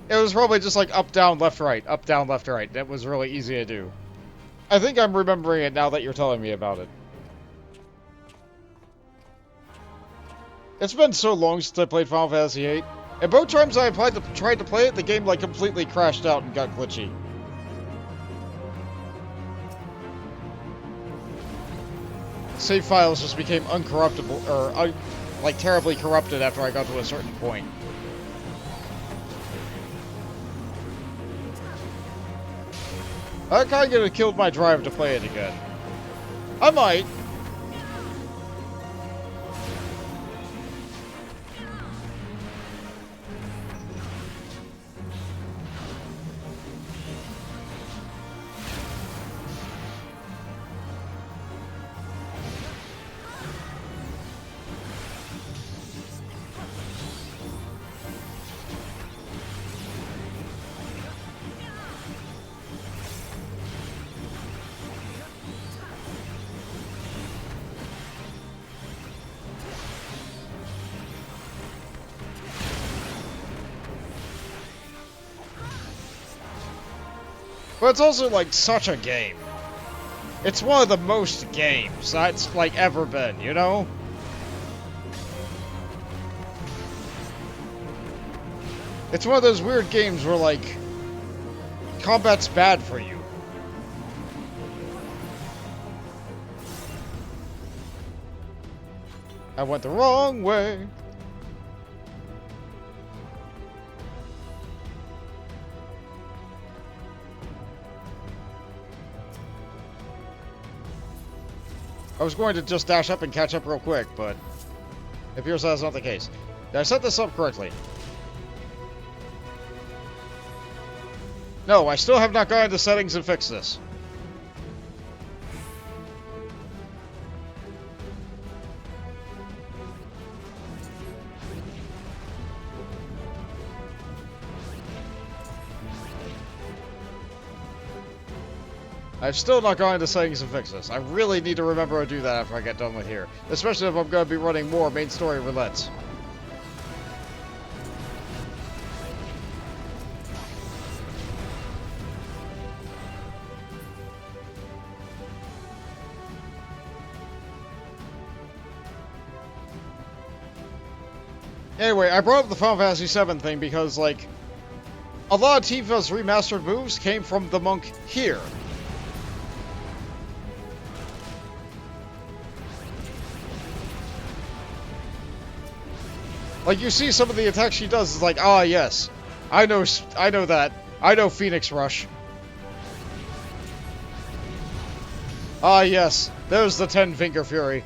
It was probably just like up, down, left, right. Up, down, left, right. That was really easy to do. I think I'm remembering it now that you're telling me about it. It's been so long since I played Final Fantasy VIII. And both times I tried to play it, the game like completely crashed out and got glitchy. Save files just became uncorruptible, or like terribly corrupted after I got to a certain point. That kind of killed my drive to play it again. I might. But it's also, like, such a game. It's one of the most games that's, like, ever been, you know? It's one of those weird games where, like, combat's bad for you. I went the wrong way. I was going to just dash up and catch up real quick, but it appears that's not the case. Did I set this up correctly? No, I still have not gone into settings and fixed this. I've still not gone into settings and fixed this. I really need to remember to do that after I get done with here. Especially if I'm going to be running more main story roulettes. Anyway, I brought up the Final Fantasy VII thing because, like, a lot of Tifa's remastered moves came from the monk here. Like, you see some of the attacks she does, it's like, ah, yes. I know that. I know Phoenix Rush. Ah, yes. There's the 10-finger Fury.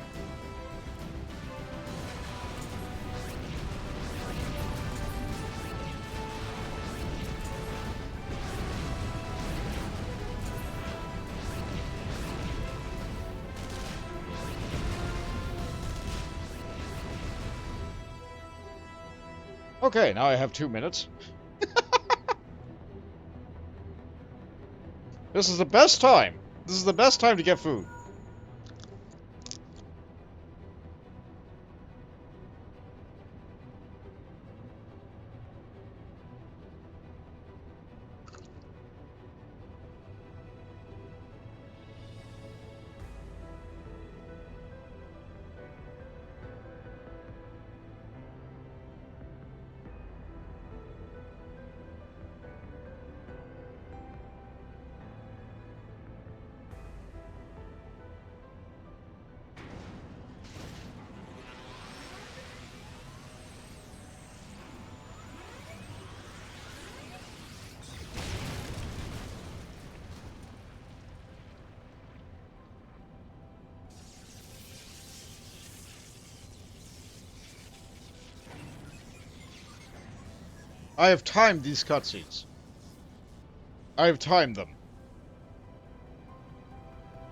Okay, now I have 2 minutes. This is the best time. This is the best time to get food. I have timed these cutscenes. I have timed them.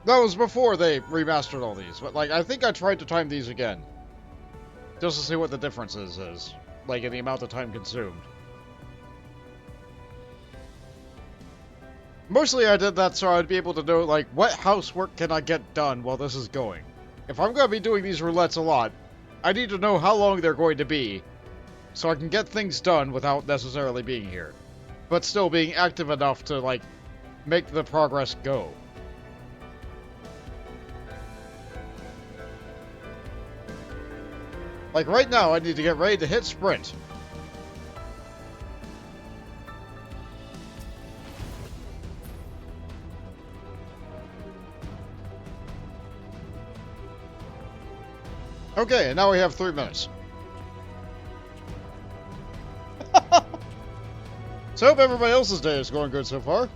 That was before they remastered all these, but like I think I tried to time these again. Just to see what the differences is. Like in the amount of time consumed. Mostly I did that so I'd be able to know like what housework can I get done while this is going. If I'm gonna be doing these roulettes a lot, I need to know how long they're going to be, so I can get things done without necessarily being here. But still being active enough to, like, make the progress go. Like, right now, I need to get ready to hit sprint. Okay, and now we have 3 minutes. So I hope everybody else's day is going good so far.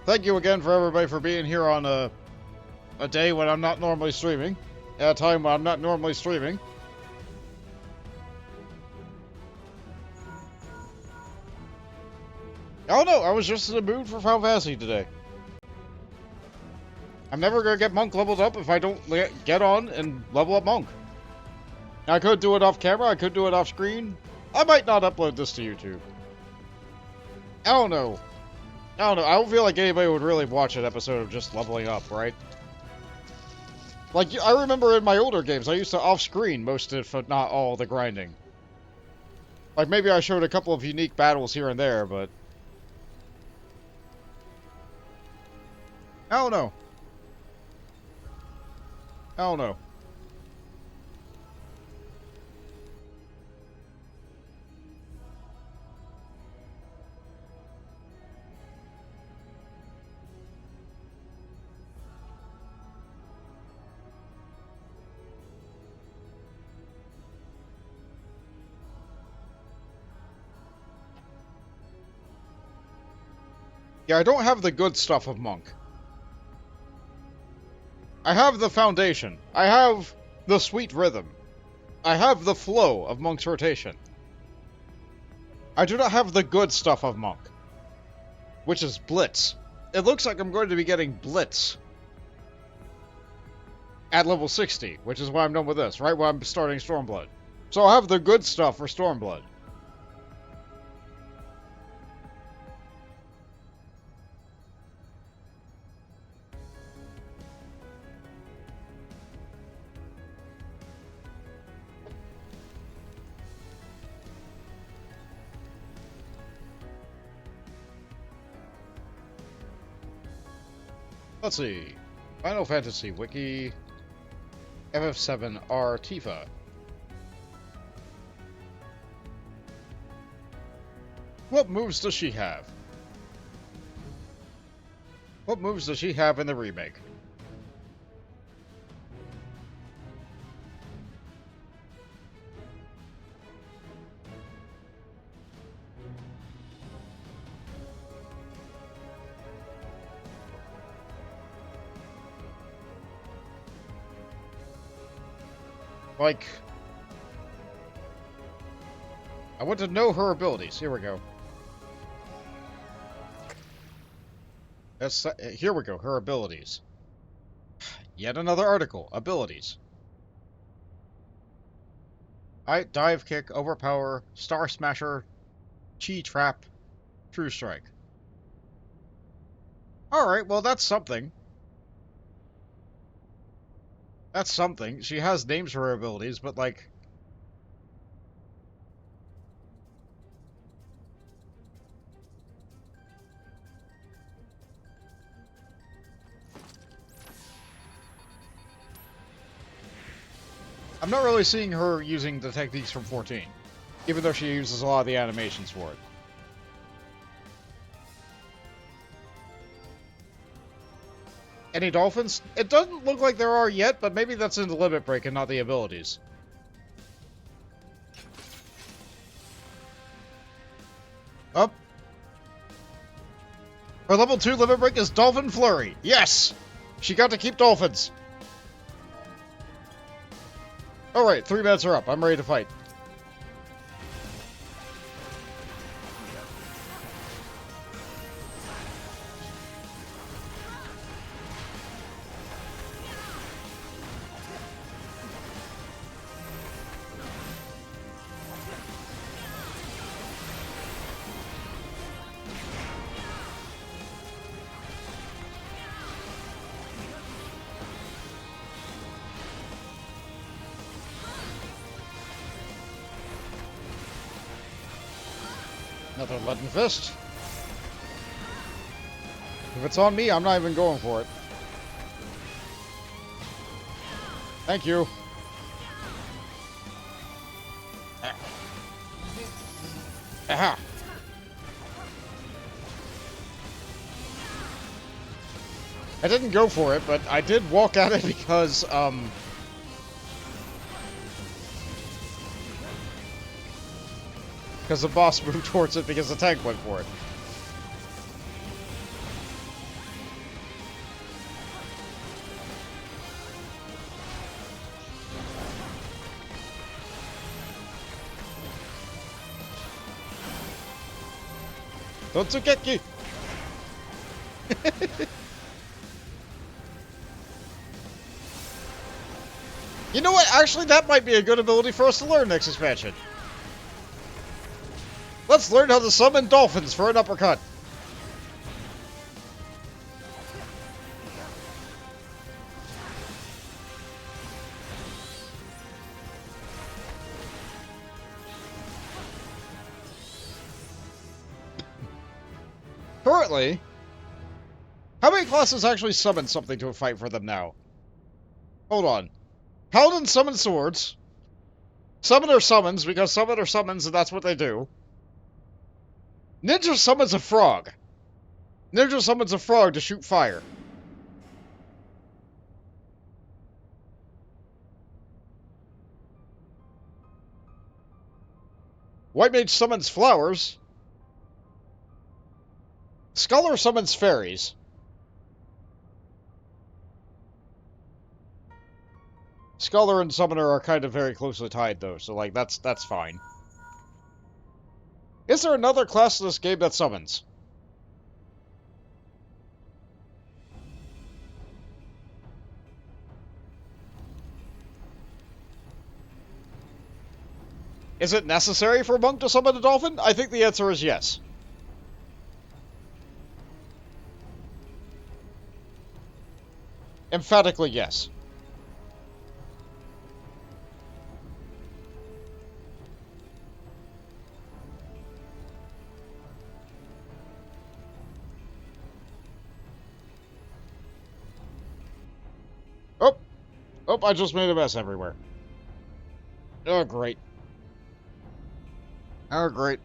Thank you again for everybody for being here on a day when I'm not normally streaming. At a time when I'm not normally streaming. Oh no, I was just in the mood for Final Fantasy today. I'm never gonna get Monk leveled up if I don't get on and level up Monk. I could do it off camera, I could do it off screen. I might not upload this to YouTube. I don't know. I don't feel like anybody would really watch an episode of just leveling up, right? Like, I remember in my older games, I used to off-screen most, if not all, the grinding. Like, maybe I showed a couple of unique battles here and there, but... I don't know. Yeah, I don't have the good stuff of Monk. I have the foundation. I have the sweet rhythm. I have the flow of Monk's rotation. I do not have the good stuff of Monk, which is Blitz. It looks like I'm going to be getting Blitz at level 60, which is why I'm done with this, right when I'm starting Stormblood. So I'll have the good stuff for Stormblood. Let's see. Final Fantasy Wiki. FF7R Tifa. What moves does she have? What moves does she have in the remake? Like, I want to know her abilities. Here we go. Here we go. Her abilities. Yet another article. Abilities. Dive Kick, Overpower, Star Smasher, Chi Trap, True Strike. Alright, well that's something. That's something. She has names for her abilities, but like... I'm not really seeing her using the techniques from 14, even though she uses a lot of the animations for it. Any dolphins? It doesn't look like there are yet, but maybe that's in the limit break and not the abilities. Up. Her level 2 limit break is Dolphin Flurry. Yes! She got to keep dolphins. Alright, 3 minutes are up. I'm ready to fight. Another leaden fist. If it's on me, I'm not even going for it. Thank you. Aha! I didn't go for it, but I did walk at it because, because the boss moved towards it because the tank went for it. Dotsukeki! You know what? Actually, that might be a good ability for us to learn next expansion. Let's learn how to summon dolphins for an uppercut. Currently, how many classes actually summon something to a fight for them now? Hold on. Paladin summons swords. Summoner summons, because Summoner summons and that's what they do. Ninja summons a frog. Ninja summons a frog to shoot fire. White Mage summons flowers. Scholar summons fairies. Scholar and Summoner are kind of very closely tied, though, so, like, that's fine. Is there another class in this game that summons? Is it necessary for a monk to summon a dolphin? I think the answer is yes. Emphatically yes. Oh! Oh, I just made a mess everywhere. Oh, great. Oh, great.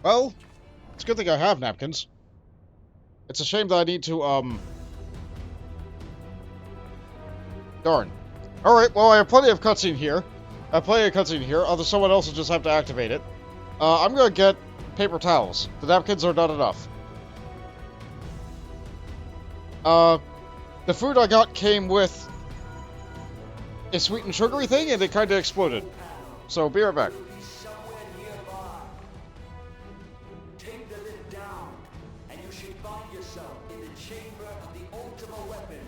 Well, it's a good thing I have napkins. It's a shame that I need to, Darn. Alright, well, I have plenty of cutscene here. Although someone else will just have to activate it. I'm gonna get paper towels. The napkins are not enough. The food I got came with a sweet and sugary thing, and it kinda exploded. So, be right back. Take the lid down, and you should find yourself in the chamber of the ultimate weapon.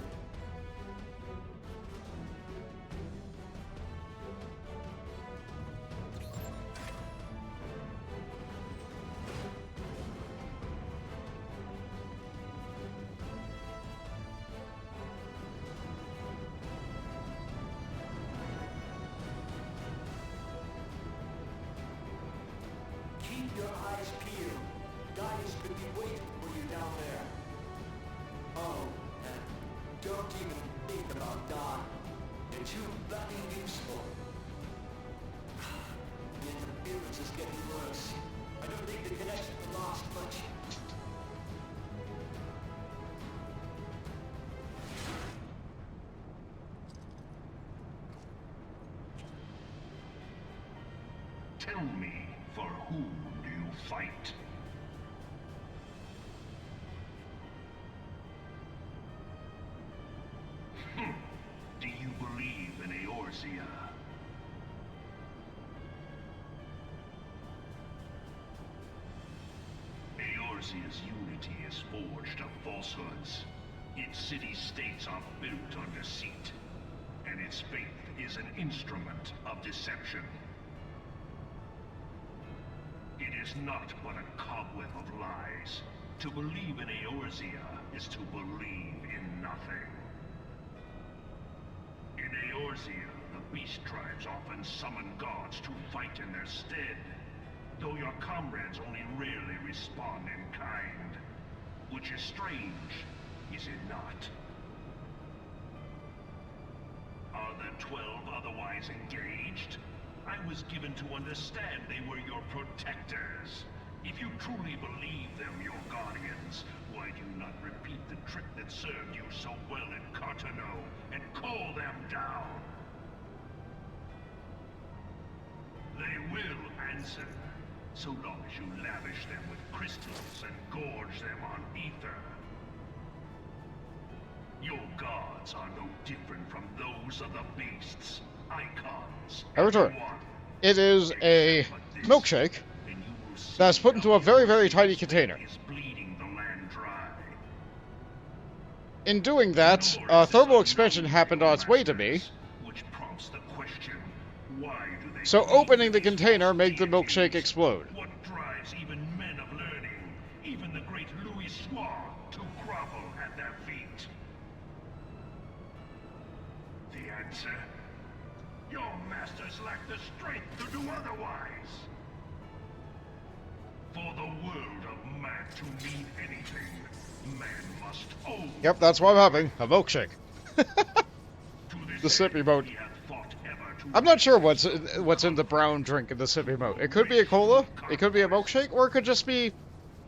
Keep your eyes peeled. Guys could be waiting for you down there. Oh, and don't even think about dying. You're too bloody useful. The interference is getting worse. I don't think the connection will last much. Tell me, for whom do you fight? Do you believe in Eorzea? Eorzea's unity is forged of falsehoods. Its city-states are built on deceit, and its faith is an instrument of deception. It is not but a cobweb of lies, To believe in Eorzea is to believe in nothing. In Eorzea, the beast tribes often summon gods to fight in their stead, though your comrades only rarely respond in kind. Which is strange, is it not? Are the 12 otherwise engaged? I was given to understand they were your protectors. If you truly believe them your guardians, why do you not repeat the trick that served you so well in Cartano and call them down? They will answer, so long as you lavish them with crystals and gorge them on ether. Your gods are no different from those of the beasts, icons. I return. everyone. It is a milkshake that's put into a very, very tiny container. In doing that, thermal expansion happened on its way to me, so opening the container made the milkshake explode. What drives even men of learning, even the great Louis Soir, to grovel at their feet? The answer? Your masters lack the strength to do otherwise. For the world of man to mean anything, man must own. Yep, that's what I'm having, a milkshake. To this The sippy end, mode. he hath fought ever to I'm not sure what's in the brown drink in the sippy mode. It could be a cola, it could be a milkshake, or it could just be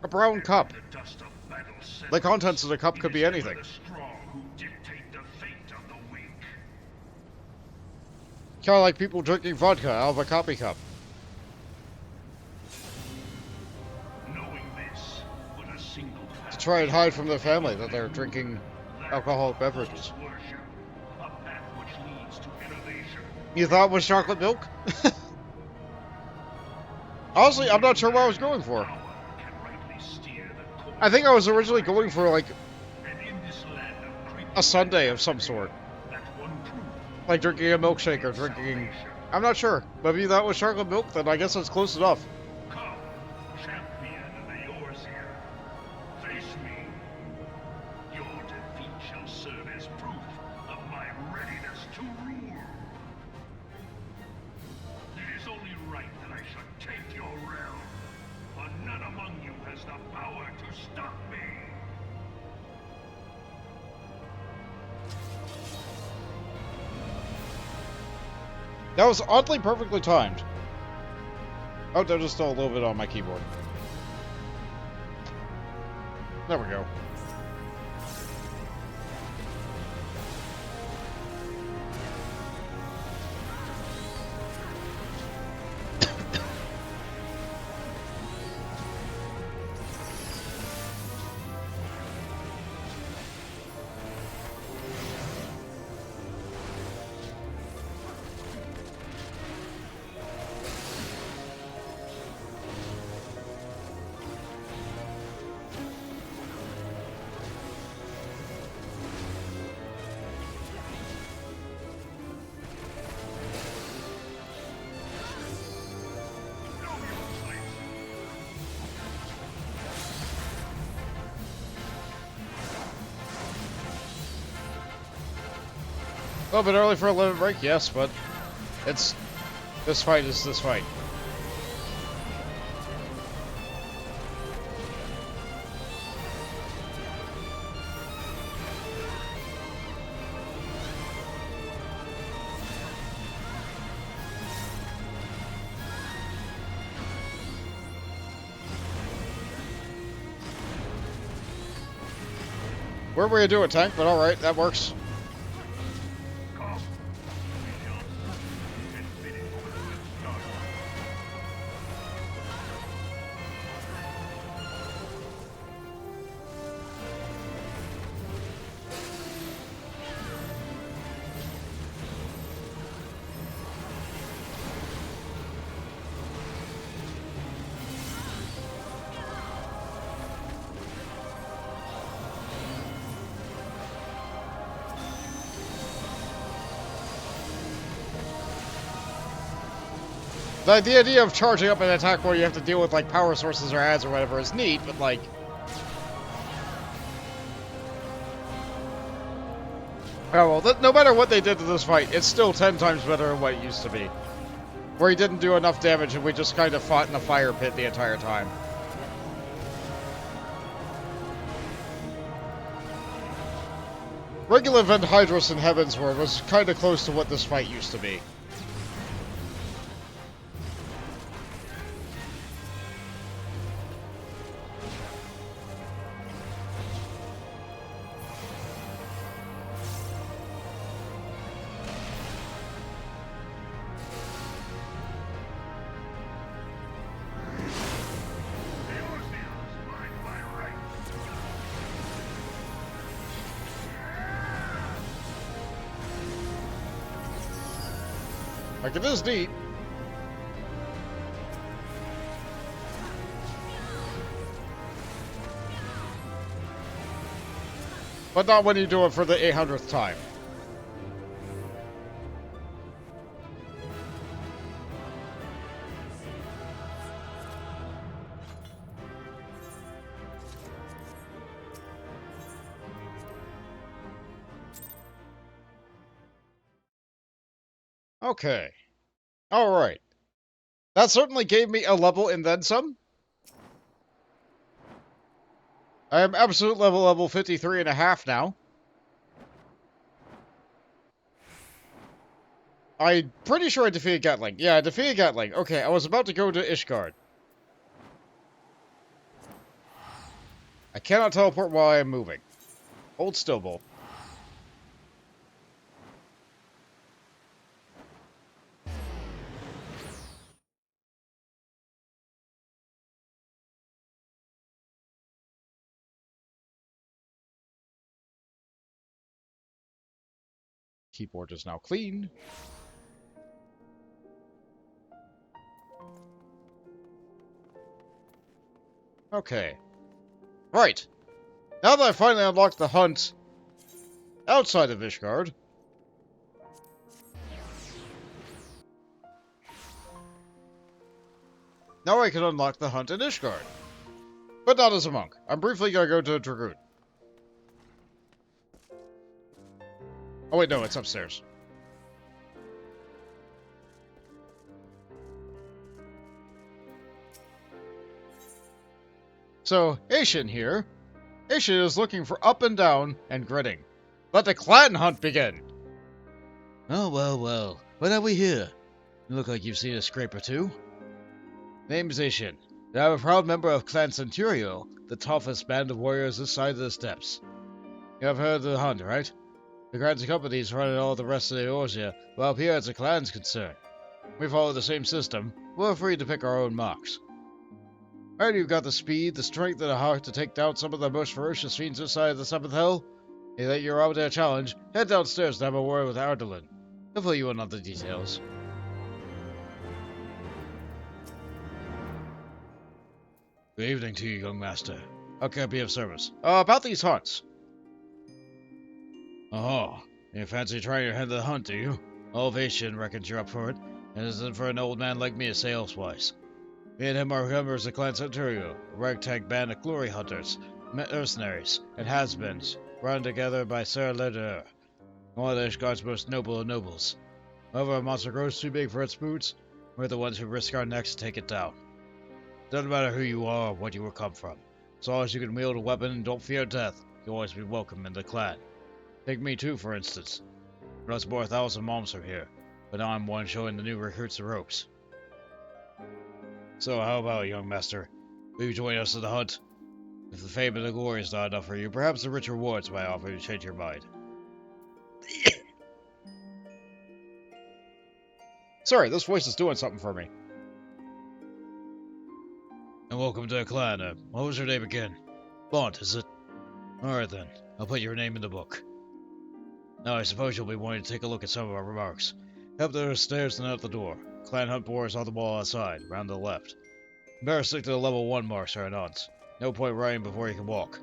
a brown cup. the dust of battle The contents of the cup could be anything. the strong who dictate the fate of the weak. Kind of like people drinking vodka out of a coffee cup. Knowing this, but a single To try and hide from their family that they're drinking alcoholic beverages. worship, a path which leads to innovation. You thought it was chocolate milk? Honestly, I'm not sure what I was going for. Power can rightly steer the course. I think I was originally going for like And in this land of creeping a sundae of some sort. that one truth, Like drinking a milkshake or drinking... I'm not sure. But if you thought it was chocolate milk, then I guess that's close enough. come, champion of Eorzea, face me. Your defeat shall serve as proof of my readiness to rule. It is only right that I should take your realm, but none among you has the power to stop me. That was oddly perfectly timed. Oh, there's just still a little bit on my keyboard. There we go. A little bit early for a limit break, yes, but it's... This fight is this fight. Weird way to do a tank, but alright, that works. The idea of charging up an attack where you have to deal with like power sources or ads or whatever is neat, but like Oh well, no matter what they did to this fight, it's still 10 times better than what it used to be. Where he didn't do enough damage and we just kind of fought in a fire pit the entire time. Regular Event Hydros in Heavensward was kind of close to what this fight used to be. Like, it is neat. But not when you do it for the 800th time. Okay. Alright. That certainly gave me a level and then some. I am absolute level 53 and a half now. I'm pretty sure I defeated Gatling. Yeah, I defeated Gatling. Okay, I was about to go to Ishgard. I cannot teleport while I am moving. Hold still, Bull. Keyboard is now clean. Okay. Right. Now that I finally unlocked the hunt outside of Ishgard, now I can unlock the hunt in Ishgard. But not as a monk. I'm briefly gonna go to a Dragoon. Oh wait, no, it's upstairs. So, Aishin here. Aishin is looking for up and down and grinning. Let the clan hunt begin! Oh, well, well. What have we here? You look like you've seen a scrape or two. Name's Ishin. I'm a proud member of Clan Centurio, the toughest band of warriors this side of the steppes. You have heard of the hunt, right? The Grand Company's running all the rest of the Eorzea, while up here it's a clan's concern. We follow the same system. We're free to pick our own marks. Heard you've got the speed, the strength, and the heart to take down some of the most ferocious fiends inside of the Seventh Hell? Hey, that you're out there challenge, head downstairs to have a word with Ardalin. He'll fill you in on the details. Good evening to you, young master. How can I be of service? About these hunts. Oh, you fancy trying your hand at the hunt, do you? Ovation reckons you're up for it, and isn't for an old man like me to say elsewise. Me and him are members of Clan Centurio, a ragtag band of glory hunters, mercenaries, and has-beens, run together by Sir Leder, one of Ishgard's most noble of nobles. Whenever a monster grows too big for its boots, we're the ones who risk our necks to take it down. Doesn't matter who you are or what you will come from. As long as you can wield a weapon and don't fear death, you'll always be welcome in the clan. Take me too, for instance. I was born 1,000 moms from here, but now I'm one showing the new recruits the ropes. So how about it, young master? Will you join us in the hunt? If the fame and the glory is not enough for you, perhaps the rich rewards might offer to change your mind. Sorry, this voice is doing something for me. And welcome to the clan. What was your name again? Bont, is it? Alright then, I'll put your name in the book. Now I suppose you'll be wanting to take a look at some of our remarks. Up the stairs and out the door. Clan hunt board is on the wall outside, round to the left. Better stick to the level 1 marks or nonce. No point running before you can walk.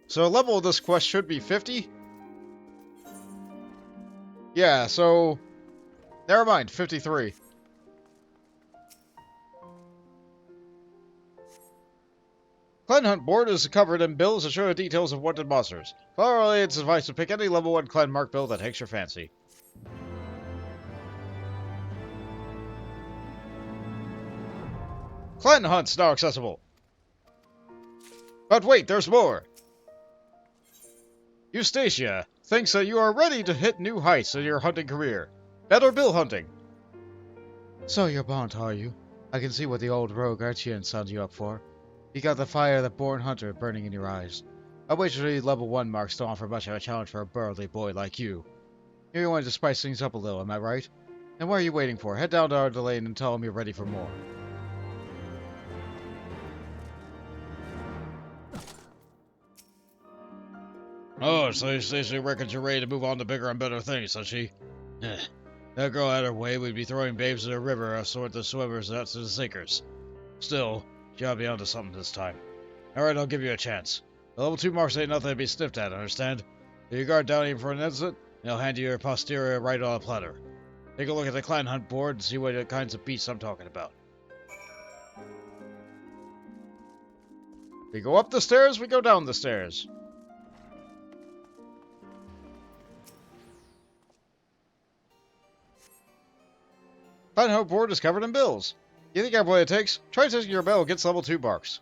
So level of this quest should be 50? Yeah, so... Never mind, 53. Clan Hunt board is covered in bills that show the details of wanted monsters. Finally, it's advised to pick any level 1 clan mark bill that takes your fancy. Clan Hunt's now accessible. But wait, there's more! Eustacia thinks that you are ready to hit new heights in your hunting career. Better bill hunting. So you're Bont, are you? I can see what the old rogue Archean signed you up for. You got the fire of the born hunter burning in your eyes. I wager you level 1 marks don't offer much of a challenge for a burly boy like you. You wanted to spice things up a little, am I right? And what are you waiting for? Head down to our lane and tell him you're ready for more. Oh, so Eustacia reckons you're ready to move on to bigger and better things, does she? That girl had her way, we'd be throwing babes in a river or sort the swimmers out to the sinkers. Still, you gotta be onto something this time. Alright, I'll give you a chance. The level 2 marks ain't nothing to be sniffed at, understand? Do your guard down even for an instant, and I'll hand you your posterior right on a platter. Take a look at the Clan Hunt board and see what kinds of beasts I'm talking about. We go up the stairs, we go down the stairs. Clan Hunt board is covered in bills. You think I have what it takes? Try taking your bill gets level 2 marks.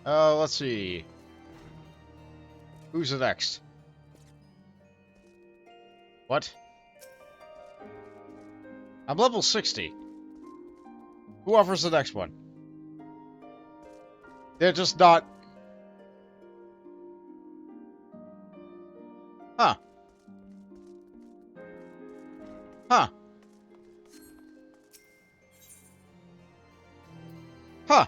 Let's see. Who's the next? What? I'm level 60. Who offers the next one? They're just not... Huh. Huh. Huh.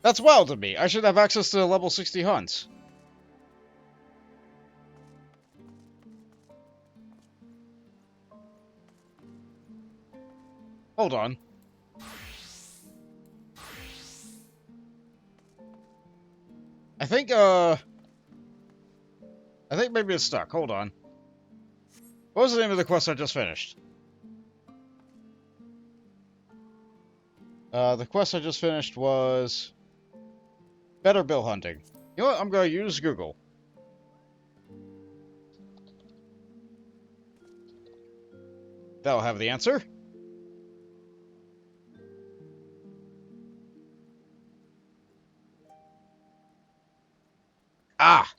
That's wild to me. I should have access to the level 60 hunts. Hold on. I think maybe it's stuck. Hold on. What was the name of the quest I just finished? The quest I just finished was... Better bill hunting. You know what? I'm going to use Google. That'll have the answer. Ah!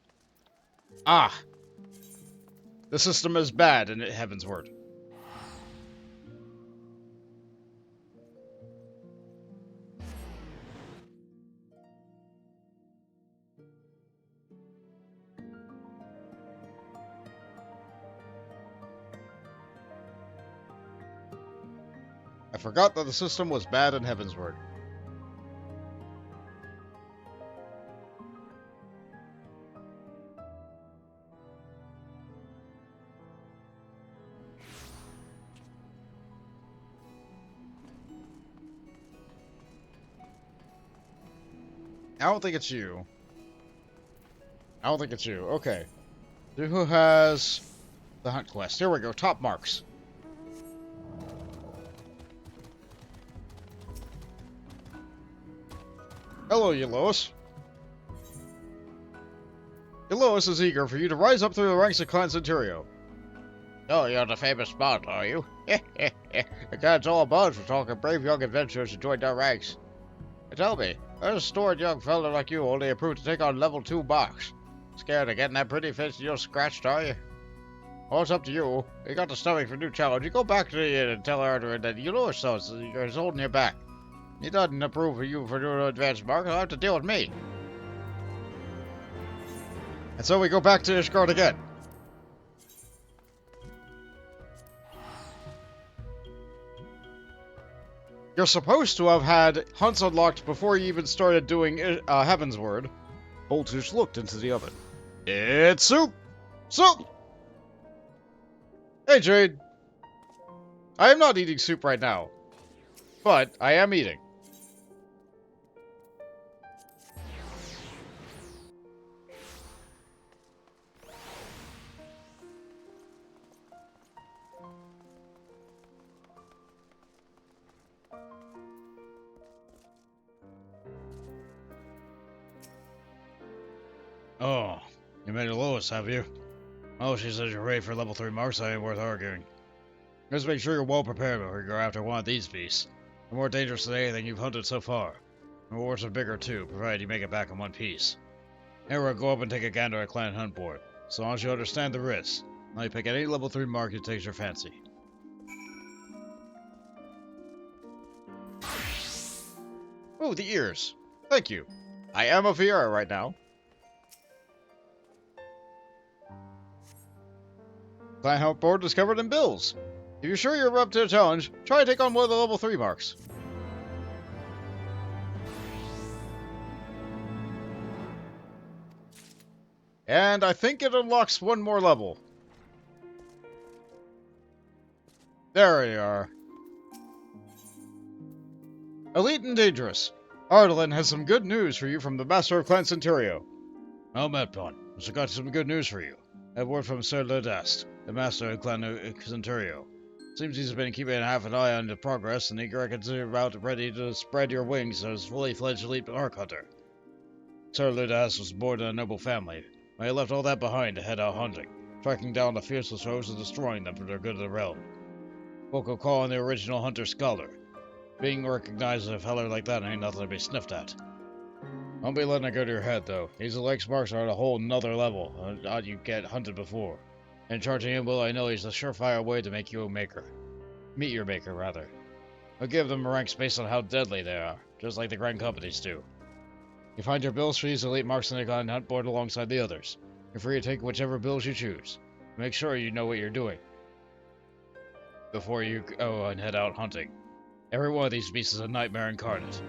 Ah! The system is bad in Heaven's Word. I forgot that the system was bad in Heaven's Word. I don't think it's you. I don't think it's you. Okay. Who has the hunt quest? Here we go. Top marks. Hello, Eulois. Eulois is eager for you to rise up through the ranks of Clan Centurio. Oh, you're the famous Bond, are you? The clan's all abuzz for talking brave young adventurers who joined our ranks. Tell me, there's a storied young fella like you only approved to take on level 2 box. Scared of getting that pretty face of yours scratched, are you? Well, it's up to you. You got the stomach for a new challenge. You go back to the inn and tell Arthur that Eulois is holding you back. He doesn't approve of you for doing an advanced mark. He'll have to deal with me. And so we go back to Ishgard again. You're supposed to have had hunts unlocked before you even started doing Heaven's Word. Boltus looked into the oven. It's soup! Soup! Hey, Jade. I am not eating soup right now. But I am eating. You made a lowest, have you? Oh, she says you're ready for level 3 marks, I ain't worth arguing. Just make sure you're well prepared before you go after one of these beasts. They're more dangerous than anything you've hunted so far. The rewards are bigger too, provided you make it back in one piece. Anyway, go up and take a gander at Clan Hunt Board, as long as you understand the risks. Now you pick any level 3 mark that takes your fancy. Oh, the ears. Thank you. I am a VR right now. Clan Hunt Board discovered in bills. If you're sure you're up to the challenge, try to take on one of the level 3 marks. And I think it unlocks one more level. There we are. Elite and Dangerous. Ardalin has some good news for you from the Master of Clan Centurio. Oh, Metpon, I've got some good news for you. I have word from Sir Ledast, the Master of Clan Centurio. Seems he's been keeping half an eye on the progress, and he reckons you're about ready to spread your wings as fully fledged elite Ark Hunter. Sir Ledast was born in a noble family, but he left all that behind to head out hunting, tracking down the fiercest foes and destroying them for their good of the realm. Folk will call him the original hunter scholar. Being recognized as a feller like that ain't nothing to be sniffed at. Don't be letting it go to your head, though. These Alex marks are at a whole nother level than you get hunted before. And charging him, well, I know he's a surefire way to make you a maker. Meet your maker, rather. I'll give them ranks based on how deadly they are, just like the grand companies do. You find your bills for these elite marks in the Clan Hunt Board alongside the others. You're free to take whichever bills you choose. Make sure you know what you're doing before you go and head out hunting. Every one of these beasts is a nightmare incarnate.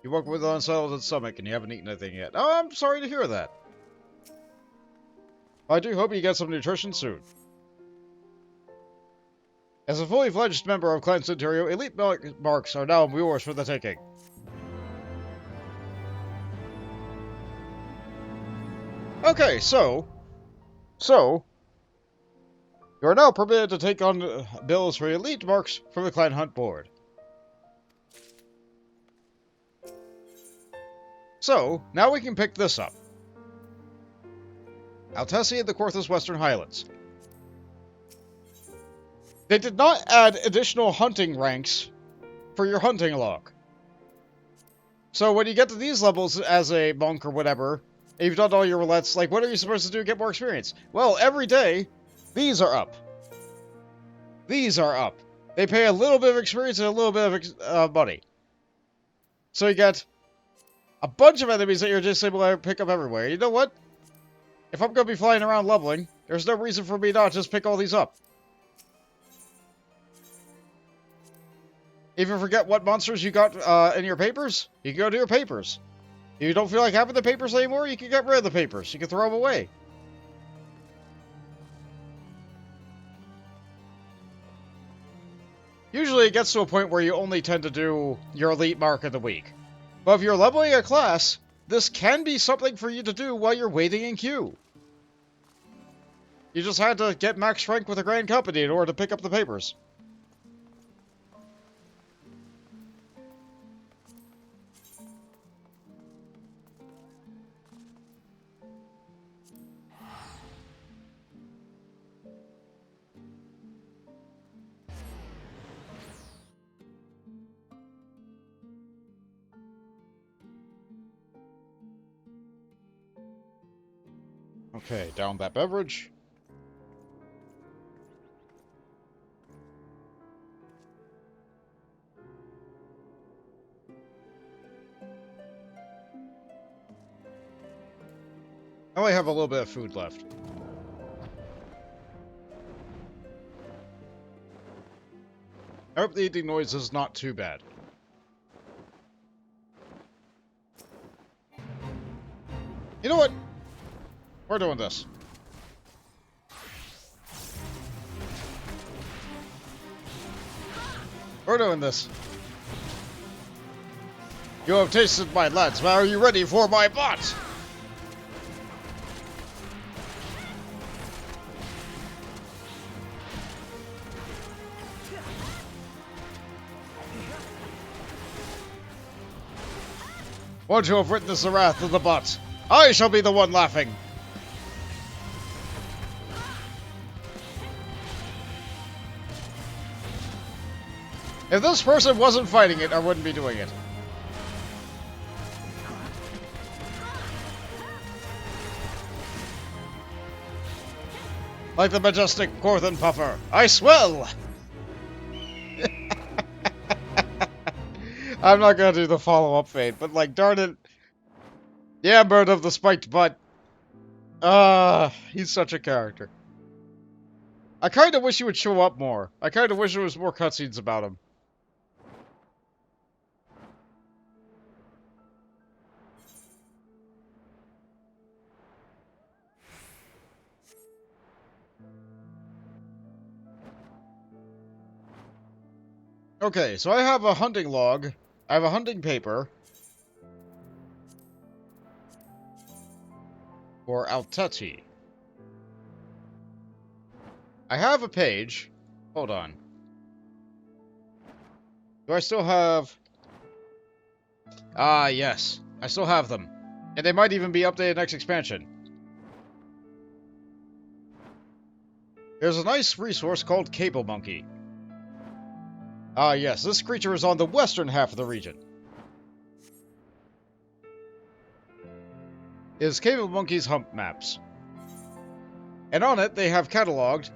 You woke with an unsettled stomach and you haven't eaten anything yet. Oh, I'm sorry to hear that. I do hope you get some nutrition soon. As a fully fledged member of Clan Centurio, elite marks are now yours for the taking. Okay, so you are now permitted to take on bills for elite marks from the Clan Hunt Board. So, now we can pick this up. Altessi and the Corthus Western Highlands. They did not add additional hunting ranks for your hunting log. So when you get to these levels as a monk or whatever, and you've done all your roulettes, like what are you supposed to do to get more experience? Well, every day, these are up. These are up. They pay a little bit of experience and a little bit of money. So you get a bunch of enemies that you're just able to pick up everywhere. You know what? If I'm going to be flying around leveling, there's no reason for me not to just pick all these up. If you forget what monsters you got in your papers, you can go to your papers. If you don't feel like having the papers anymore, you can get rid of the papers. You can throw them away. Usually it gets to a point where you only tend to do your elite mark of the week. But if you're leveling a class, this can be something for you to do while you're waiting in queue. You just had to get max rank with a grand company in order to pick up the papers. Okay, down that beverage. I only have a little bit of food left. I hope the eating noise is not too bad. You know what? We're doing this. We're doing this. You have tasted my lads, but are you ready for my bot? Won't you have witnessed the wrath of the bot? I shall be the one laughing. If this person wasn't fighting it, I wouldn't be doing it. Like the majestic Gorthan Puffer, I swell! I'm not gonna do the follow-up fade, but like, darn it. Yeah, bird of the spiked butt. He's such a character. I kinda wish he would show up more. I kinda wish there was more cutscenes about him. Okay, so I have a hunting log. I have a hunting paper. For Alteti. I have a page. Hold on. Do I still have... Ah, yes. I still have them. And they might even be updated next expansion. There's a nice resource called Cable Monkey. Ah, yes. This creature is on the western half of the region. It is Cable Monkey's hump maps. And on it, they have cataloged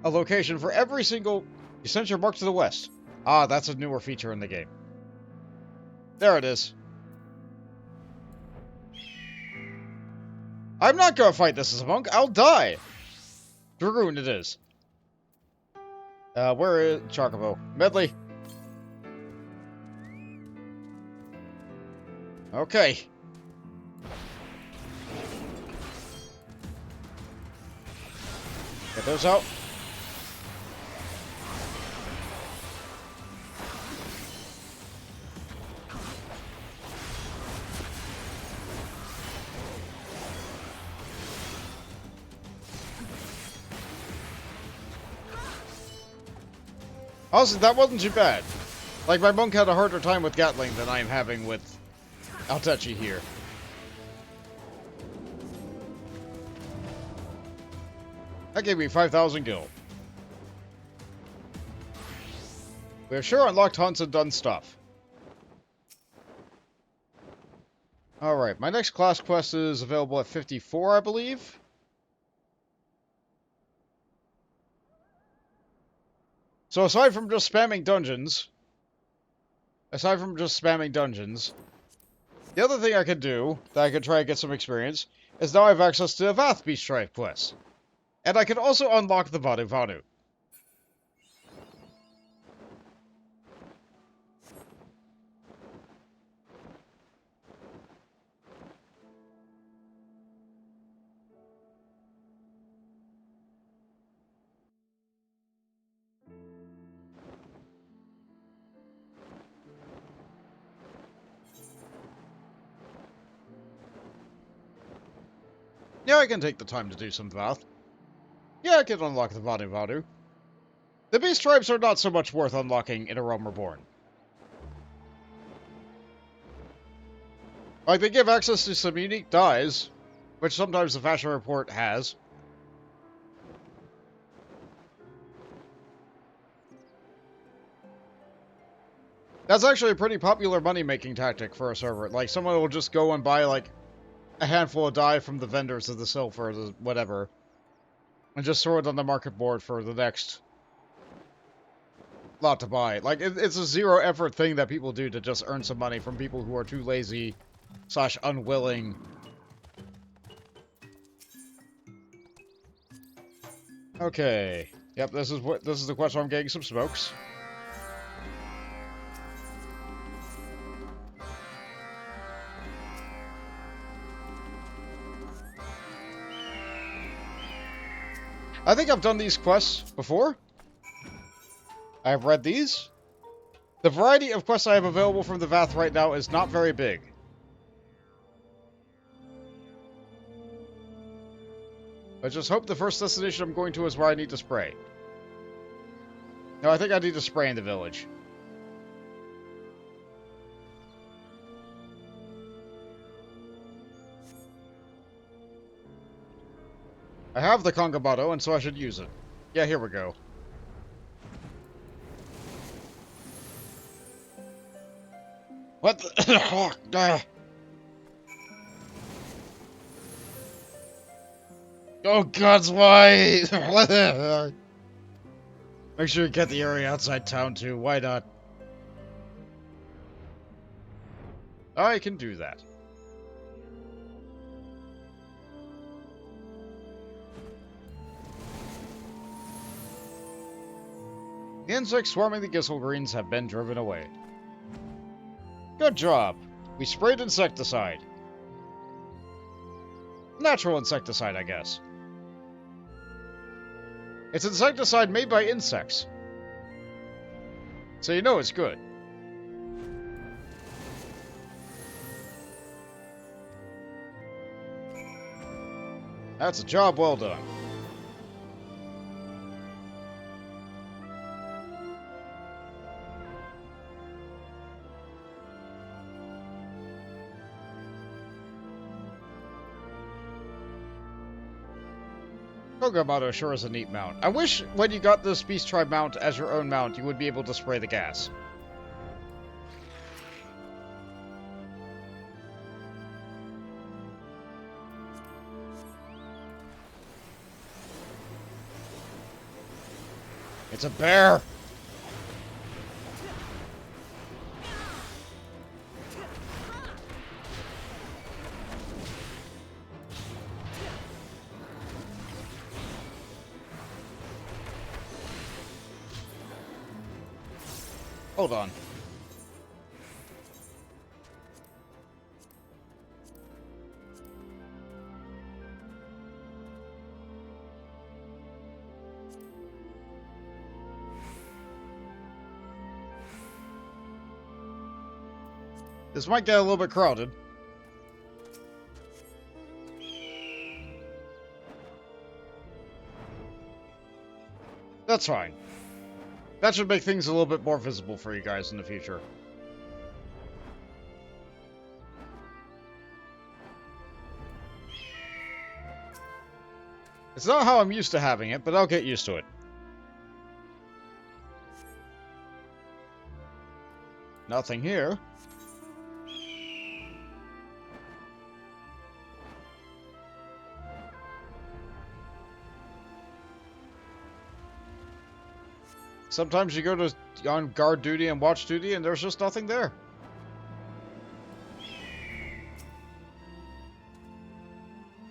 a location for every single... You sent your mark to the west. Ah, that's a newer feature in the game. There it is. I'm not gonna fight this as a monk. I'll die. Dragoon it is. Where is Chocobo? Medley. Okay. Get those out. Honestly, that wasn't too bad. Like, my monk had a harder time with Gatling than I am having with Altechi here. That gave me 5,000 gil. We have sure unlocked hunts and done stuff. Alright, my next class quest is available at 54, I believe. So aside from just spamming dungeons, the other thing I could do, that I could try and get some experience, is now I have access to the Vath Beast Strife quest. And I can also unlock the Vanu Vanu. Yeah, I can take the time to do some Vath. Yeah, I can unlock the Vanu Vanu. The Beast Tribes are not so much worth unlocking in A Realm Reborn. Like, they give access to some unique dyes, which sometimes the Fashion Report has. That's actually a pretty popular money-making tactic for a server. Like, someone will just go and buy, like, a handful of dye from the vendors of the Sylph or the whatever, and just throw it on the market board for the next lot to buy. Like, it's a zero-effort thing that people do to just earn some money from people who are too lazy / unwilling. Okay. Yep, this is the quest where I'm getting some smokes. I think I've done these quests before. I've read these. The variety of quests I have available from the Vath right now is not very big. I just hope the first destination I'm going to is where I need to spray. No, I think I need to spray in the village. I have the Kongabato, and so I should use it. Yeah, here we go. What the... Oh, gods, why? Make sure you get the area outside town, too. Why not? I can do that. The insects swarming the Gissel Greens have been driven away. Good job. We sprayed insecticide. Natural insecticide, I guess. It's insecticide made by insects. So you know it's good. That's a job well done. Kongabato sure is a neat mount. I wish when you got this Beast Tribe mount as your own mount, you would be able to spray the gas. It's a bear! Hold on. This might get a little bit crowded. That's fine. That should make things a little bit more visible for you guys in the future. It's not how I'm used to having it, but I'll get used to it. Nothing here. Sometimes you go to on guard duty and watch duty and there's just nothing there.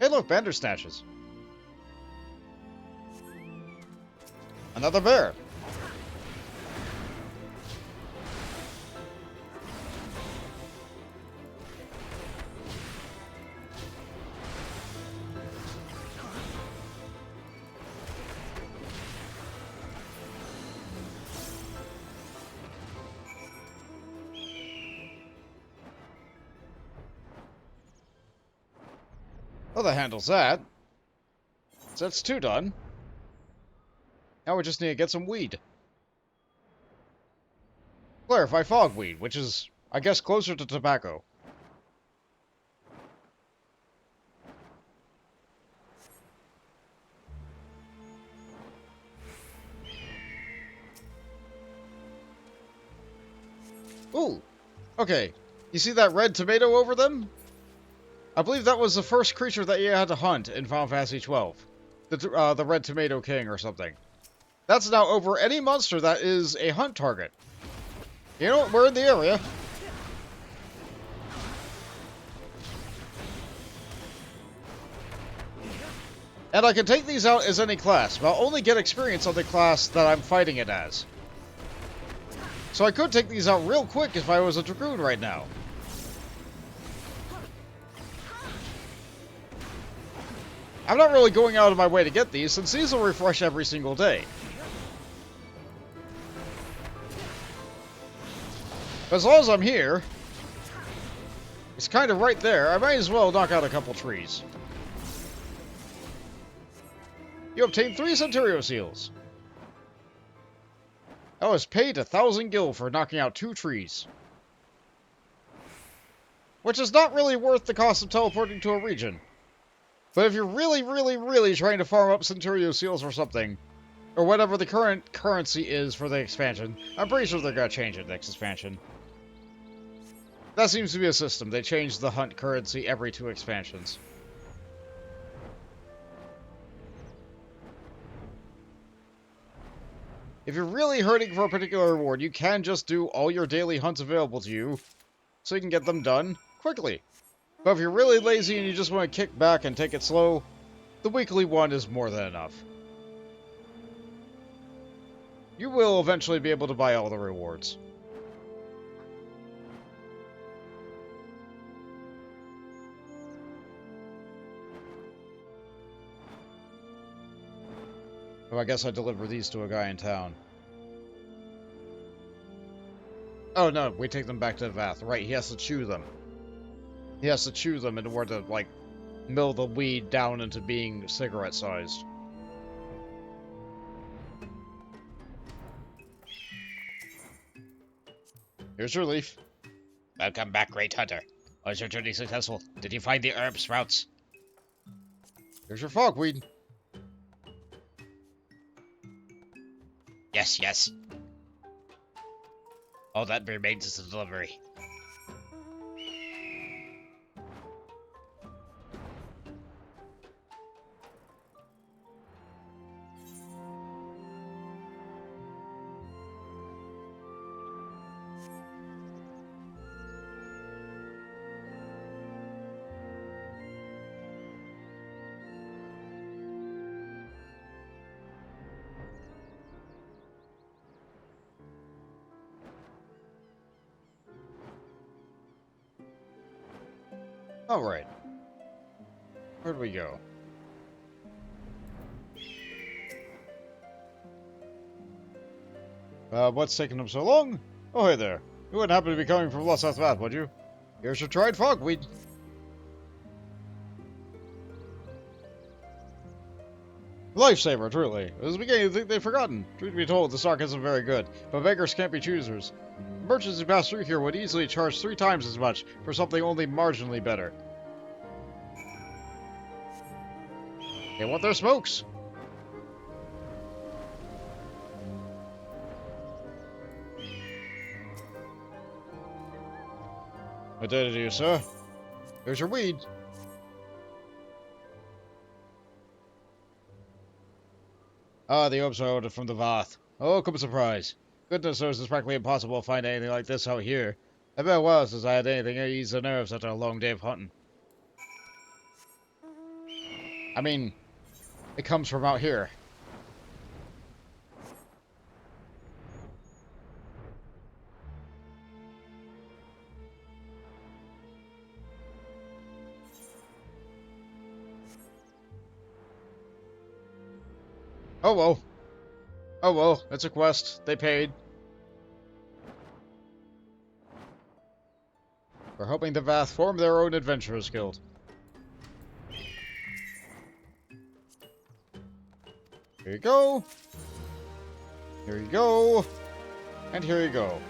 Hey look, Bandersnatches. Another bear. Well, that handles that. So that's 2 done. Now we just need to get some weed. Clarify fogweed, which is, I guess, closer to tobacco. Ooh! Okay, you see that red tomato over them? I believe that was the first creature that you had to hunt in Final Fantasy XII. The Red Tomato King or something. That's now over any monster that is a hunt target. You know what? We're in the area. And I can take these out as any class, but I'll only get experience on the class that I'm fighting it as. So I could take these out real quick if I was a Dragoon right now. I'm not really going out of my way to get these, since these will refresh every single day. But as long as I'm here, it's kind of right there, I might as well knock out a couple trees. You obtained 3 Centurio Seals. I was paid 1,000 gil for knocking out 2 trees. Which is not really worth the cost of teleporting to a region. But if you're really, really, really trying to farm up Centurio seals or something, or whatever the current currency is for the expansion, I'm pretty sure they're going to change it next expansion. That seems to be a system. They change the hunt currency every 2 expansions. If you're really hurting for a particular reward, you can just do all your daily hunts available to you, so you can get them done quickly. But if you're really lazy and you just want to kick back and take it slow, the weekly one is more than enough. You will eventually be able to buy all the rewards. Oh, I guess I deliver these to a guy in town. Oh no, we take them back to the Vath. Right, he has to chew them. He has to chew them in order to, like, mill the weed down into being cigarette-sized. Here's your leaf. Welcome back, Great Hunter. Was your journey successful? Did you find the herb sprouts? Here's your fogweed. Yes, yes. All that remains is the delivery. Alright. Where'd we go? What's taking them so long? Oh, hey there. You wouldn't happen to be coming from Los South, would you? Here's your tried fogweed. Lifesaver, truly. At the beginning, you'd think they'd forgotten. Truth be told, the stock isn't very good, but beggars can't be choosers. Merchants who pass through here would easily charge 3 times as much for something only marginally better. They want their smokes. What did I do, sir? There's your weed. Ah, the orbs are ordered from the Vath. Oh, come a surprise. Goodness knows it's practically impossible to find anything like this out here. It's been a while since I had anything to ease the nerves after a long day of hunting. I mean, it comes from out here. Oh well. Oh well, it's a quest. They paid. We're hoping the Vath form their own adventurers guild. Here you go. Here you go. And here you go.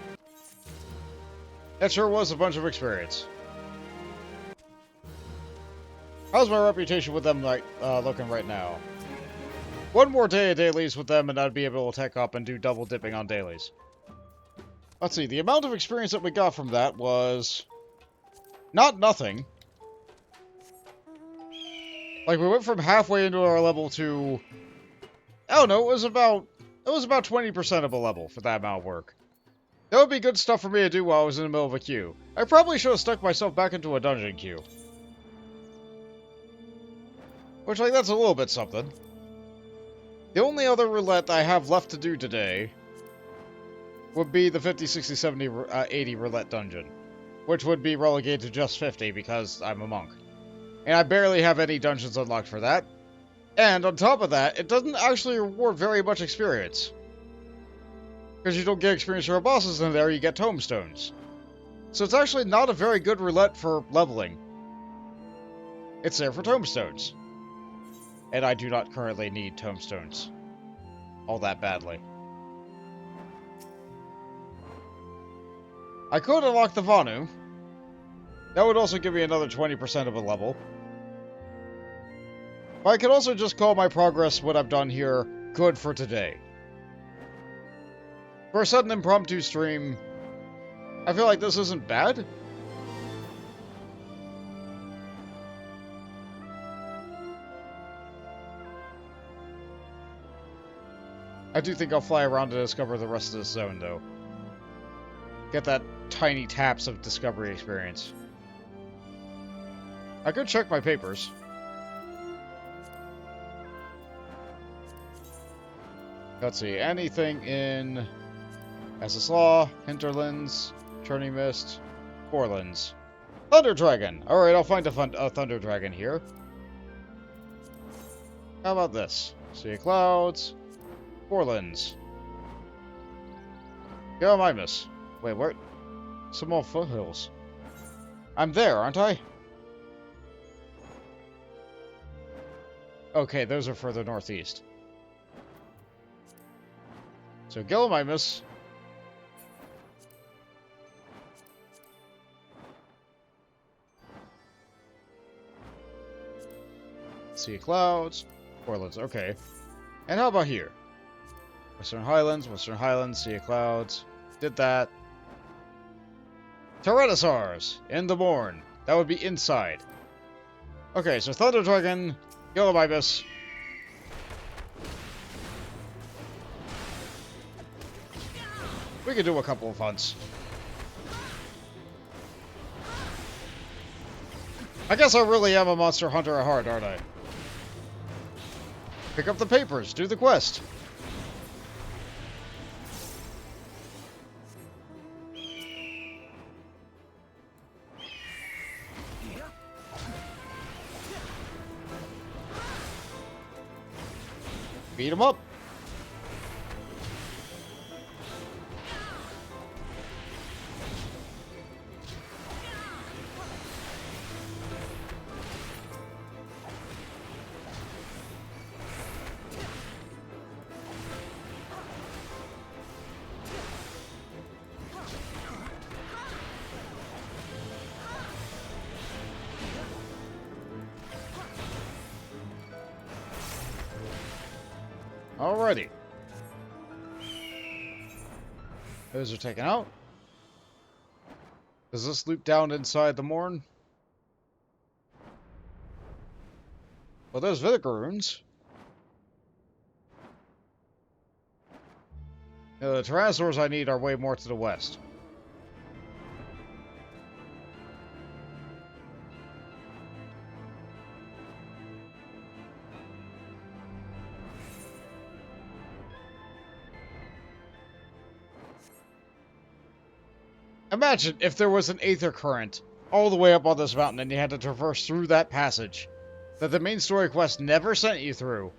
That sure was a bunch of experience. How's my reputation with them like looking right now? One more day of dailies with them and I'd be able to tech up and do double dipping on dailies. Let's see, the amount of experience that we got from that was not nothing. Like, we went from halfway into our level to, I don't know, it was about 20% of a level for that amount of work. That would be good stuff for me to do while I was in the middle of a queue. I probably should have stuck myself back into a dungeon queue. Which, like, that's a little bit something. The only other roulette I have left to do today would be the 50, 60, 70, 80 roulette dungeon. Which would be relegated to just 50 because I'm a monk. And I barely have any dungeons unlocked for that. And on top of that, it doesn't actually reward very much experience. Because you don't get experience for bosses in there, you get tombstones. So it's actually not a very good roulette for leveling. It's there for tombstones. And I do not currently need tombstones all that badly. I could unlock the Vanu. That would also give me another 20% of a level. But I could also just call my progress, what I've done here, good for today. For a sudden impromptu stream, I feel like this isn't bad. I do think I'll fly around to discover the rest of this zone, though. Get that tiny taps of discovery experience. I could check my papers. Let's see, anything in SS Law, Hinterlands, Churning Mist, Borlands. Thunder Dragon! Alright, I'll find a Thunder Dragon here. How about this? Sea of Clouds, Borlands. Gallimimus. Wait, where? Some more foothills. I'm there, aren't I? Okay, those are further northeast. So, Gallimimus. Sea of Clouds, Borlands, okay. And how about here? Western Highlands, Sea of Clouds. Did that. Tyrannosaurs in the morn. That would be inside. Okay, so Thunder Dragon, Gallimimus. We could do a couple of hunts. I guess I really am a monster hunter at heart, aren't I? Pick up the papers, do the quest. Beat him up. Alrighty. Those are taken out. Does this loop down inside the Morn? Well, there's Vinegar runes. The Tyrannosaurs I need are way more to the west. Imagine if there was an aether current all the way up on this mountain and you had to traverse through that passage that the main story quest never sent you through.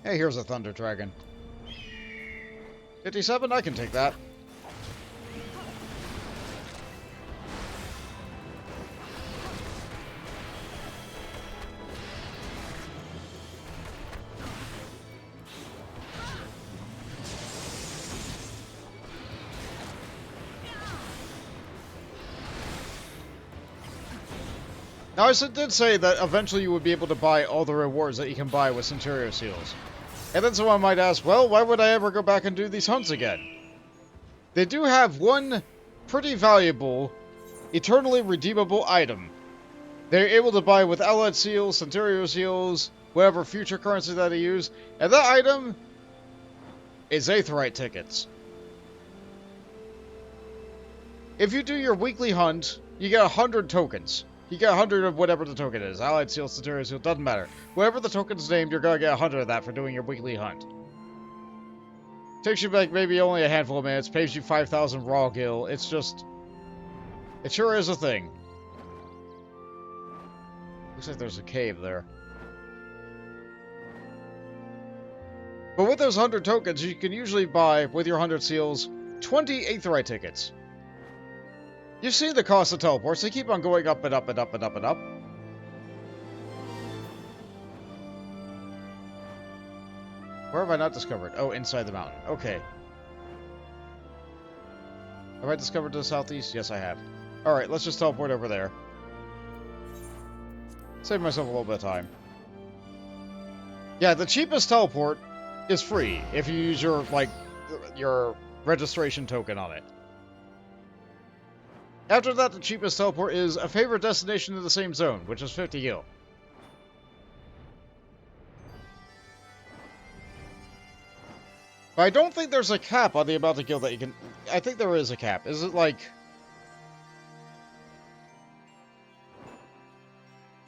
Hey, here's a Thunder Dragon. 57, I can take that. Now, I did say that eventually you would be able to buy all the rewards that you can buy with Centurio Seals. And then someone might ask, well, why would I ever go back and do these hunts again? They do have one pretty valuable, eternally redeemable item. They're able to buy with Allied Seals, Centurio Seals, whatever future currency that they use. And that item is Aetheryte tickets. If you do your weekly hunt, you get 100 tokens. You get 100 of whatever the token is. Allied Seal, Centurio Seal, doesn't matter. Whatever the token's named, you're gonna get 100 of that for doing your weekly hunt. Takes you like maybe only a handful of minutes, pays you 5,000 raw gil. It's just... it sure is a thing. Looks like there's a cave there. But with those 100 tokens, you can usually buy, with your 100 seals, 20 Aetheryte tickets. You've seen the cost of teleports. They keep on going up and up and up and up and up. Where Where have I not discovered? Oh, inside the mountain. Okay. Have I discovered the southeast? Yes, I have. Alright, let's just teleport over there. Save myself a little bit of time. Yeah, the cheapest teleport is free if you use your, like, your registration token on it. After that, the cheapest teleport is a favorite destination in the same zone, which is 50 gil. But I don't think there's a cap on the amount of gil that you can... I think there is a cap. Is it like...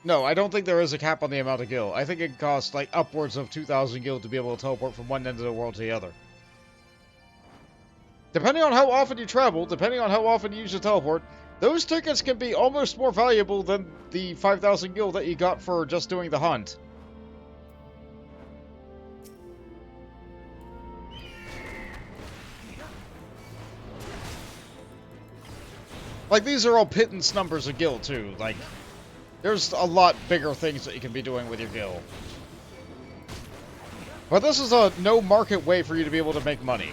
No, I don't think there is a cap on the amount of gil. I think it costs like upwards of 2,000 gil to be able to teleport from one end of the world to the other. Depending on how often you travel, depending on how often you use the teleport, those tickets can be almost more valuable than the 5,000 gil that you got for just doing the hunt. Like, these are all pittance numbers of gil, too. Like, there's a lot bigger things that you can be doing with your gil. But this is a no-market way for you to be able to make money.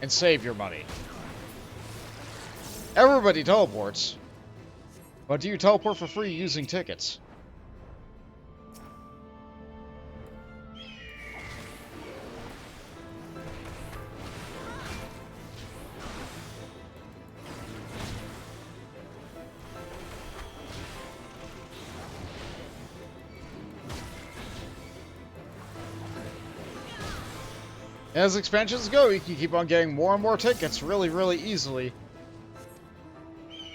And save your money. Everybody teleports. But do you teleport for free using tickets? As expansions go, you can keep on getting more and more tickets really, really easily.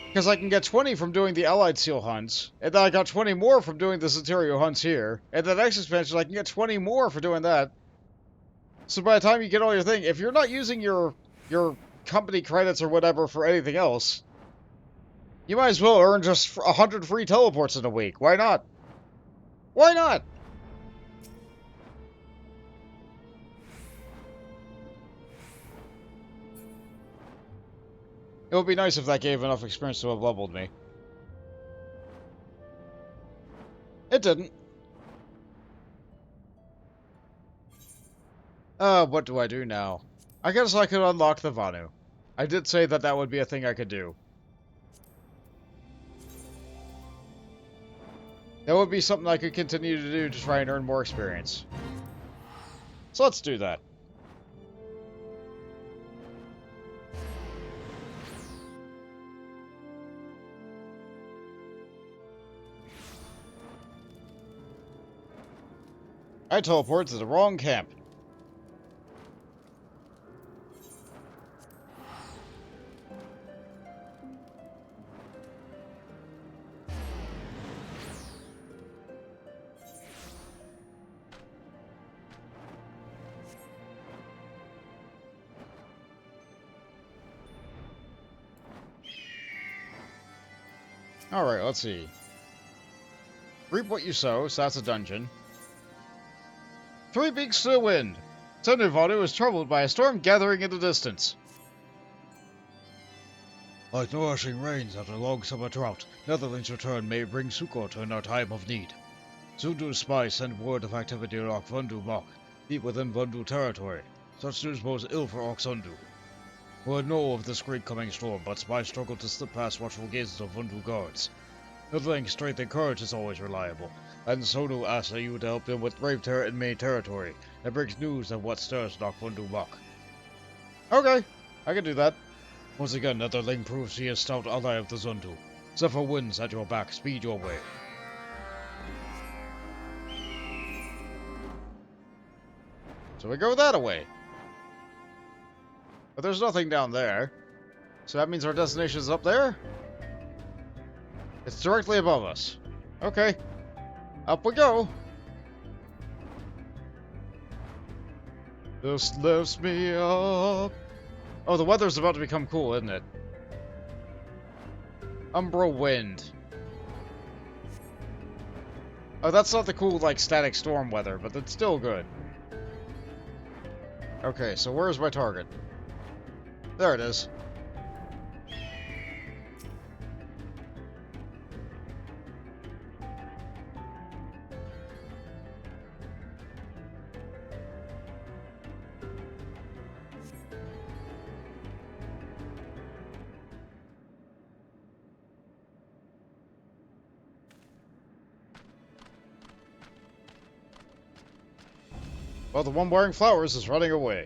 Because I can get 20 from doing the Allied Seal hunts, and then I got 20 more from doing the Soterio hunts here, and the next expansion I can get 20 more for doing that. So by the time you get all your thing, if you're not using your company credits or whatever for anything else, you might as well earn just 100 free teleports in a week. Why not? Why not? It would be nice if that gave enough experience to have leveled me. It didn't. What do I do now? I guess I could unlock the Vanu. I did say that that would be a thing I could do. That would be something I could continue to do to try and earn more experience. So let's do that. I teleported to the wrong camp. Alright, let's see. Reap what you sow, so that's a dungeon. 3 beaks to the wind. Tenuvanu is troubled by a storm gathering in the distance. Like nourishing rains after a long summer drought, Netherling's return may bring succor in our time of need. Sundu's spies send word of activity along Vundu Mok, deep within Vundu territory. Such news bodes ill for Oxundu. We know of this great coming storm, but spies struggle to slip past watchful gazes of Vundu guards. Netherling's strength and courage is always reliable, and Sonu asks you to help him with brave terror in May territory, and brings news of what stirs Vundu Mok. Okay, I can do that. Once again, Netherling proves he is stout ally of the Zundu. Zephyr winds at your back, speed your way. So we go that way. But there's nothing down there. So that means our destination is up there? It's directly above us. Okay. Up we go. This lifts me up. Oh, the weather's about to become cool, isn't it? Umbra wind. Oh, that's not the cool, like, static storm weather, but it's still good. Okay, so where's my target? There it is. Well, the one wearing flowers is running away.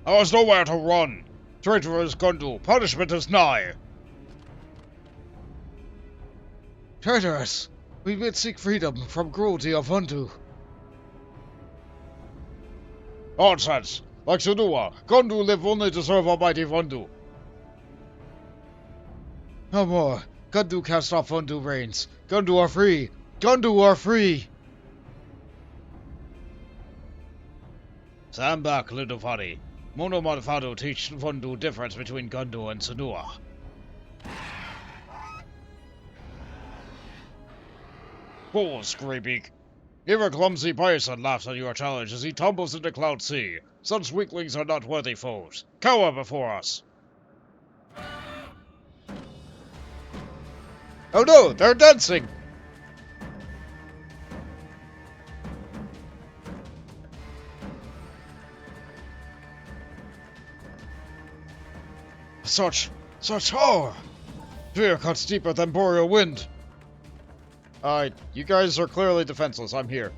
There is nowhere to run. Traitorous Gundu, punishment is nigh. Traitorous! We bid seek freedom from cruelty of Hundu. Nonsense! Like Sunua, Gundu live only to serve Almighty Vundu. No more. Gundu cast off Hundu reigns. Gundu are free. Gundu are free. Stand back, little Fadi. Mono Malfado teach Vundu difference between Gundu and Sunua. Fool, Scrapebeak. Even clumsy Bison laughs at your challenge as he tumbles into Cloud Sea. Such weaklings are not worthy foes. Cower before us. Oh no, they're dancing! Such horror! Fear cuts deeper than boreal wind. You guys are clearly defenseless. I'm here.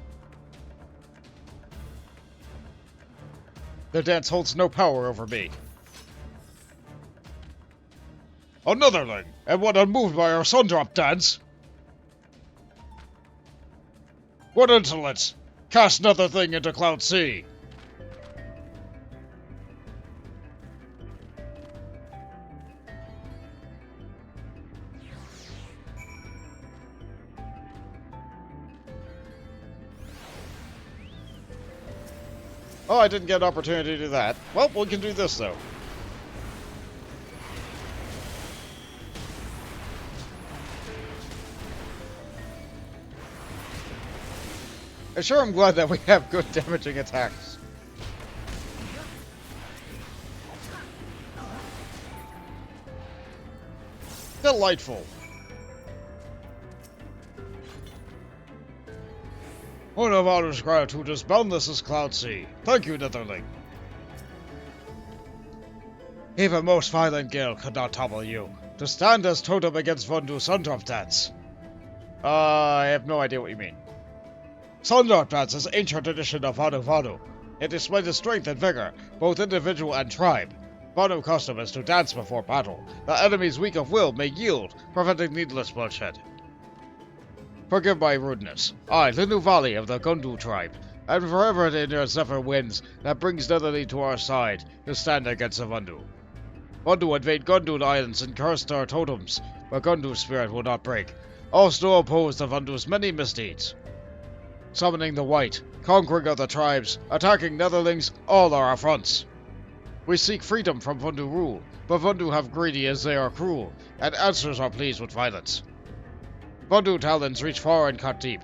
Their dance holds no power over me. Anotherling, and what unmoved by our Sundrop dance? What insolence! Cast another thing into Cloud Sea! Oh, I didn't get an opportunity to do that. Well, we can do this, though. I sure am glad that we have good damaging attacks. Delightful. One of Otter's gratitude is boundless as Cloud Sea. Thank you, Netherling. Even most violent gale could not topple you. To stand as totem against Vundu Sundrop Dance. I have no idea what you mean. Sundrop Dance is ancient tradition of Vanu Vanu. It displays its strength and vigor, both individual and tribe. Vanu custom is to dance before battle. The enemies weak of will may yield, preventing needless bloodshed. Forgive my rudeness. I, Linu Valley of the Gundu tribe, am forever in your zephyr winds that brings Netherly to our side to stand against the Vundu. Vundu invade Gundu islands and cursed our totems, but Gundu's spirit will not break. All still oppose the Vundu's many misdeeds. Summoning the White, conquering other tribes, attacking Netherlings, all are affronts. We seek freedom from Vundu rule, but Vundu have greedy as they are cruel, and answers are pleased with violence. Vundu talons reach far and cut deep.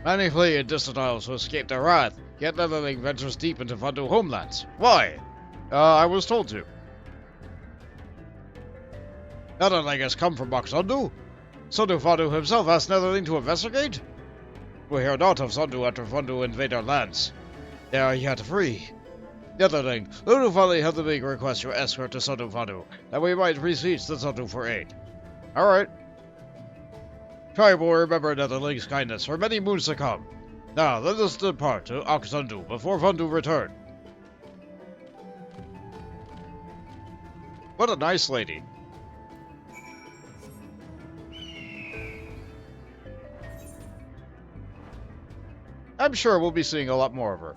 Many flee in distant isles to escape their wrath, yet Netherling ventures deep into Vundu homelands. Why? I was told to. Netherling has come from Moxundu? Sundu Vundu himself asked Netherling to investigate? We hear not of Sundu after Vundu invade our lands. They are yet free. Netherling, Lunu Valley held the big request your escort to Sundu Vundu, that we might beseech the Sundu for aid. Alright. Tribe will remember Netherling's kindness for many moons to come. Now, let us depart to Aksundu before Vundu return. What a nice lady. I'm sure we'll be seeing a lot more of her.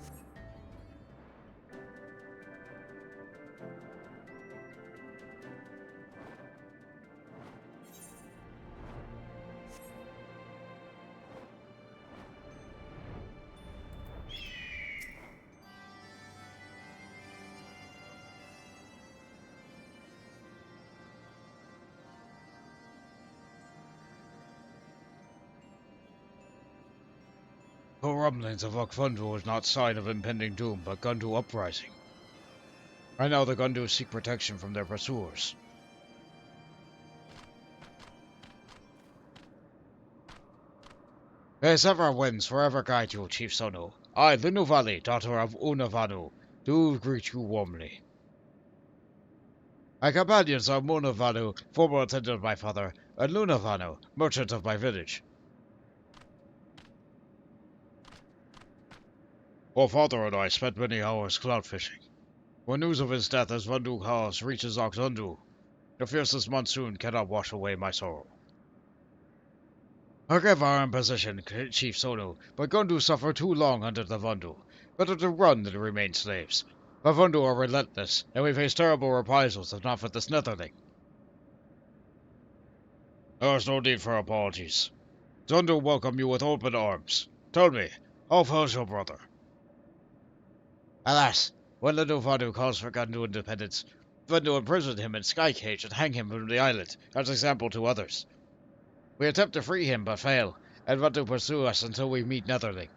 The rumblings of Akfundu is not sign of impending doom, but Gundu uprising. Right now the Gundu seek protection from their pursuers. May several winds forever guide you, Chief Sonu. I, Linu Valley, daughter of Unavanu, do greet you warmly. My companions are Munavanu, former attendant of my father, and Lunavanu, merchant of my village. Our father and I spent many hours cloud fishing. When news of his death as Vandu House reaches Oxundu, the fiercest monsoon cannot wash away my sorrow. Forgive our imposition, Chief Sonu, but Gundu suffered too long under the Vandu. Better to run than remain slaves. The Vandu are relentless, and we face terrible reprisals if not for this netherling. There is no need for apologies. Zundu welcome you with open arms. Tell me, how fares your brother? Alas, when the new Vandu calls for Gundu independence, Vandu imprison him in Sky Cage and hang him from the island, as example to others. We attempt to free him, but fail, and Vandu pursue us until we meet Netherling.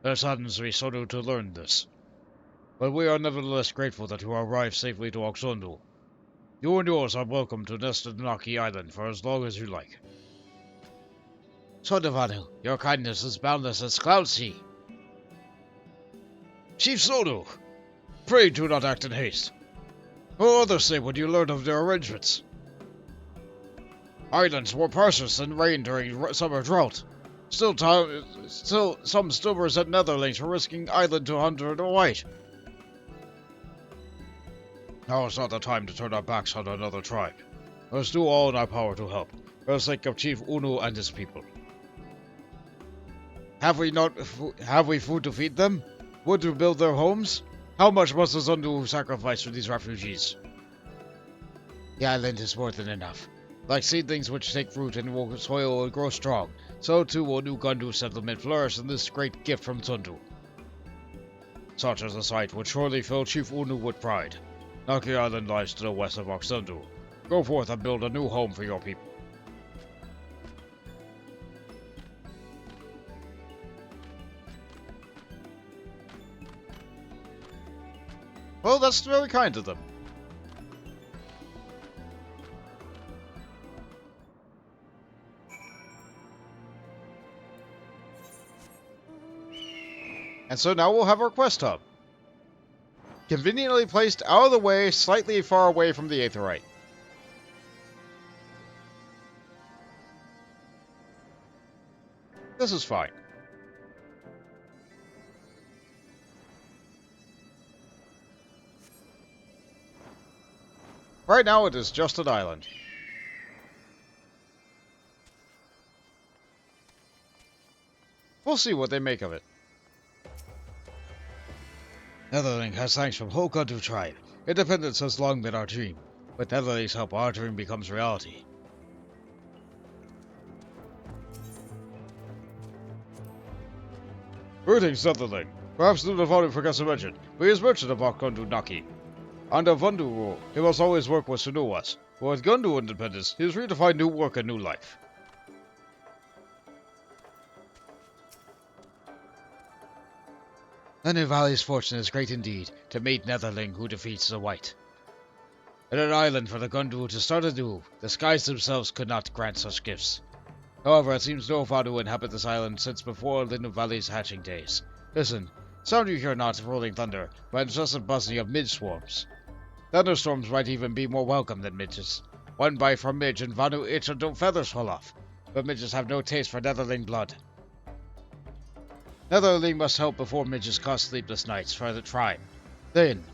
It saddens me so to learn this. But we are nevertheless grateful that you arrived safely to Oxundu. You and yours are welcome to Nestanaki Island for as long as you like. Sonavanu, your kindness is boundless as Cloud Sea. Chief Sonu, pray do not act in haste. What will others say when you learn of their arrangements? Islands were parcels than rain during summer drought. Some still resent Netherlings for risking island to Hunter the White. Now is not the time to turn our backs on another tribe. Let us do all in our power to help, for the sake of Chief Unu and his people. Have we food to feed them? Wood to build their homes? How much must the Zundu sacrifice for these refugees? The island is more than enough. Like seedlings which take root in soil and grow strong, so too will New Gundu settlement flourish in this great gift from Zundu. Such as a sight would surely fill Chief Unu with pride. Naki Island lies to the west of Oxundu. Go forth and build a new home for your people. Well, that's very kind of them. And so now we'll have our quest hub. Conveniently placed out of the way, slightly far away from the Aetherite. This is fine. Right now it is just an island. We'll see what they make of it. Netherling has thanks from whole Gundu tribe. Independence has long been our dream. With Netherling's help, our dream becomes reality. Greetings, Netherling. Perhaps the Navani forgets to mention, but he is merchant of Gundu Naki. Under Vandu rule, he must always work with Sunuwas. But with Gundu independence, he is free to find new work and new life. The New Valley's fortune is great indeed, to meet Netherling who defeats the White. In an island for the Gundu to start anew, the skies themselves could not grant such gifts. However, it seems no Vandu inhabit this island since before the New Valley's hatching days. Listen, sound you hear not rolling thunder, but incessant buzzing of midge swarms. Thunderstorms might even be more welcome than midges. One bite from midge and Vandu itch until feathers fall off, but midges have no taste for Netherling blood. Netherling must help before midges cause sleepless nights for the tribe. Then,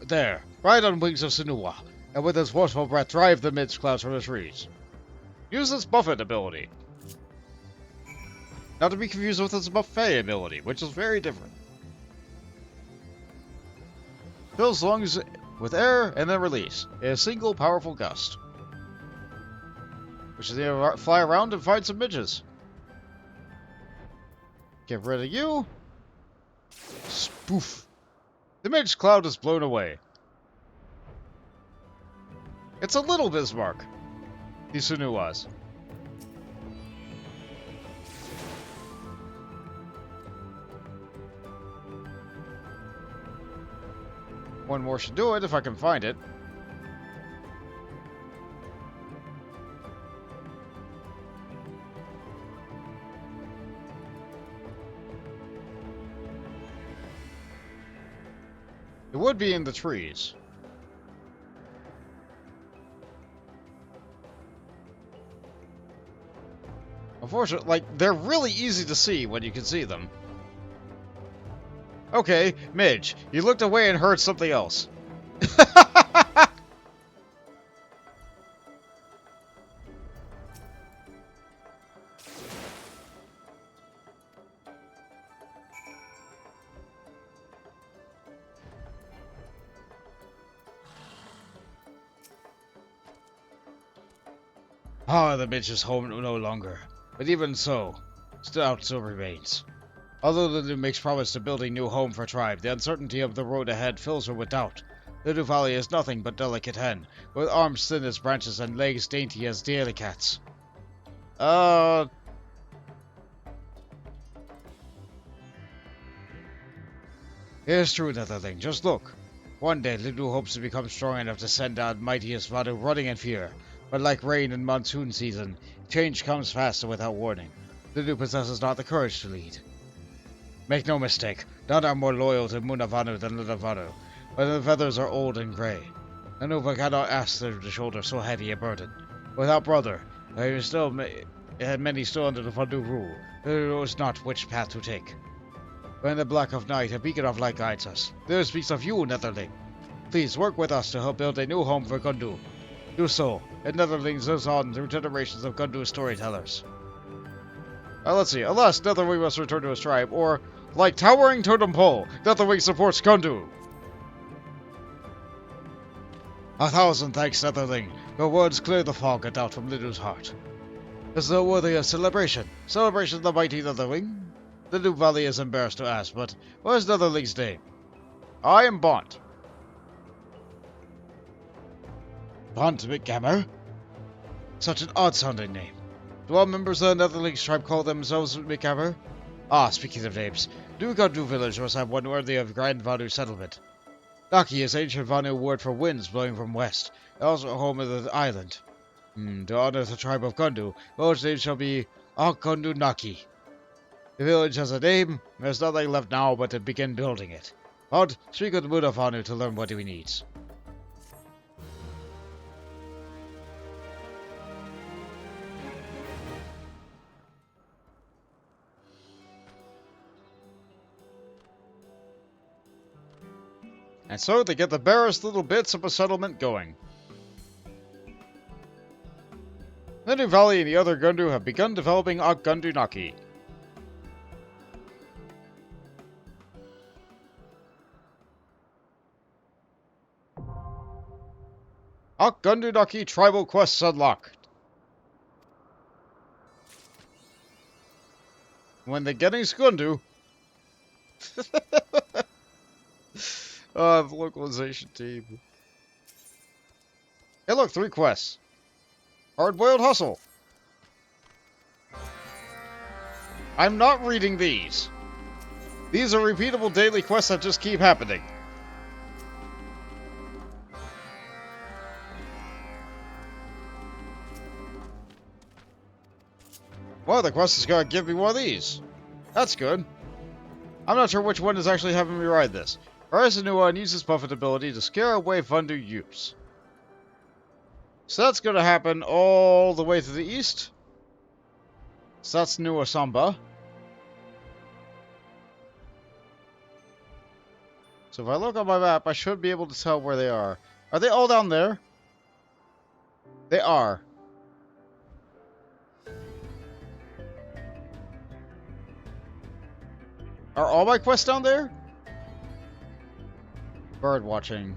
there, ride on wings of Sinuwa, and with his forceful breath drive the midge clouds from the trees. Use this buffet ability. Not to be confused with its buffet ability, which is very different. Fills lungs with air and then release in a single powerful gust. Which is to fly around and find some midges. Get rid of you. Spoof. The midge cloud is blown away. It's a little Bismarck. The Sunuwas. One more should do it if I can find it. It would be in the trees. Unfortunately, like, they're really easy to see when you can see them. Okay, Midge, you looked away and heard something else. Ah, the Midge is home no longer. But even so, doubt still remains. Although the new makes promise to build a new home for tribe, the uncertainty of the road ahead fills her with doubt. The new valley is nothing but delicate hen, with arms thin as branches and legs dainty as daily cats. Here's true, Netherling. Just look. One day, Lidu hopes to become strong enough to send out mightiest Vadu running in fear. But like rain in monsoon season, change comes fast and without warning. Lidu possesses not the courage to lead. Make no mistake, none are more loyal to Munavanu than Lidavanu, but the feathers are old and grey. Anuva cannot ask them to shoulder so heavy a burden. Without brother, there is still many still under the Vandu rule. Lidu knows not which path to take. But in the black of night, a beacon of light guides us. There speaks of you, Netherling. Please work with us to help build a new home for Gundu. Do so, and Netherlings lives on through generations of Gundu storytellers. Let's see. Alas, Netherwing must return to his tribe, or, like towering totem pole, Netherwing supports Gundu. 1,000 thanks, Netherling. Your words clear the fog of doubt from Lidu's heart. Is though worthy of celebration. Celebration of the mighty Netherling? The new valley is embarrassed to ask, but what is Netherling's name? I am Bont. Bont McGammar? Such an odd-sounding name. Do all members of the Netherlings tribe call themselves McGammar? Ah, speaking of names, New Gundu village must have one worthy of Grand Vanu settlement. Naki is ancient Vanu word for winds blowing from west, also home of the island. To honor the tribe of Gundu, the village name shall be Gundu Naki. The village has a name, there's nothing left now but to begin building it. Odd, speak with Munavanu to learn what he needs. And so they get the barest little bits of a settlement going. The new valley and the other Gundu have begun developing Gundu Naki. Gundu Naki tribal quests unlocked. When the Gettings Gundu. The localization team. Hey look, 3 quests. Hard-boiled hustle. I'm not reading these. These are repeatable daily quests that just keep happening. Well, the quest is going to give me one of these. That's good. I'm not sure which one is actually having me ride this. Arisanua uses Buffet ability to scare away Vundu Utes. So that's going to happen all the way to the east. So that's New Asamba. So if I look on my map, I should be able to tell where they are. Are they all down there? They are. Are all my quests down there? Bird watching.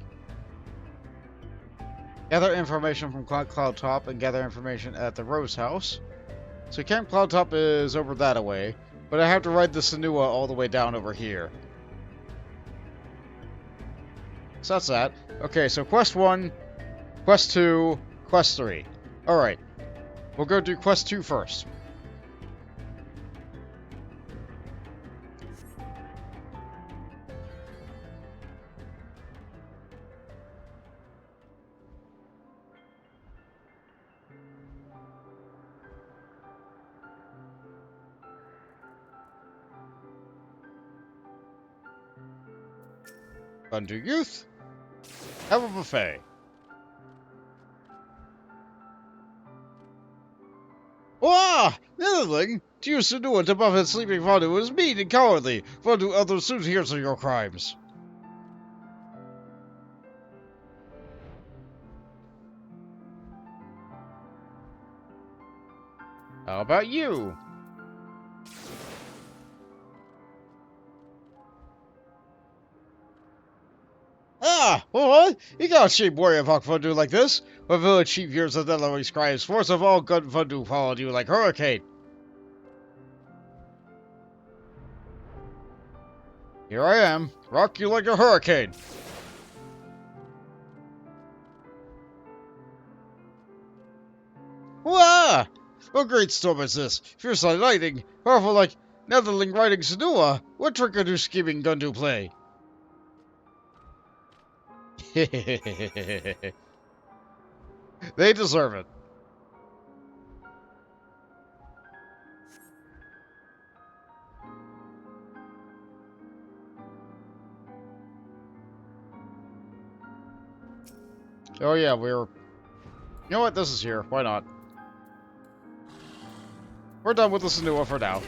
Gather information from Cloud Top and gather information at the Rose House. So Camp Cloud Top is over that away, but I have to ride the Sanua all the way down over here. So that's that. Okay, so Quest 1, Quest 2, Quest 3. Alright. We'll go do Quest 2 first. Gundu Youth. Have a buffet. Wow! belittling? To use Senua to buffet sleeping Vandu is mean and cowardly. Vandu others soon hears of your crimes. How about you? Ah, what? You can't shape warrior of Vandu like this. When village chief hears of the Delaware crimes, force of all gun Vandu followed you like hurricane. Here I am, rock you like a hurricane. Wah! What great storm is this? Fierce like lightning, powerful like Netherling riding Senua. What trick or do scheming Gundu play? They deserve it. Oh yeah, we're... You know what? This is here. Why not? We're done with the Senua for now.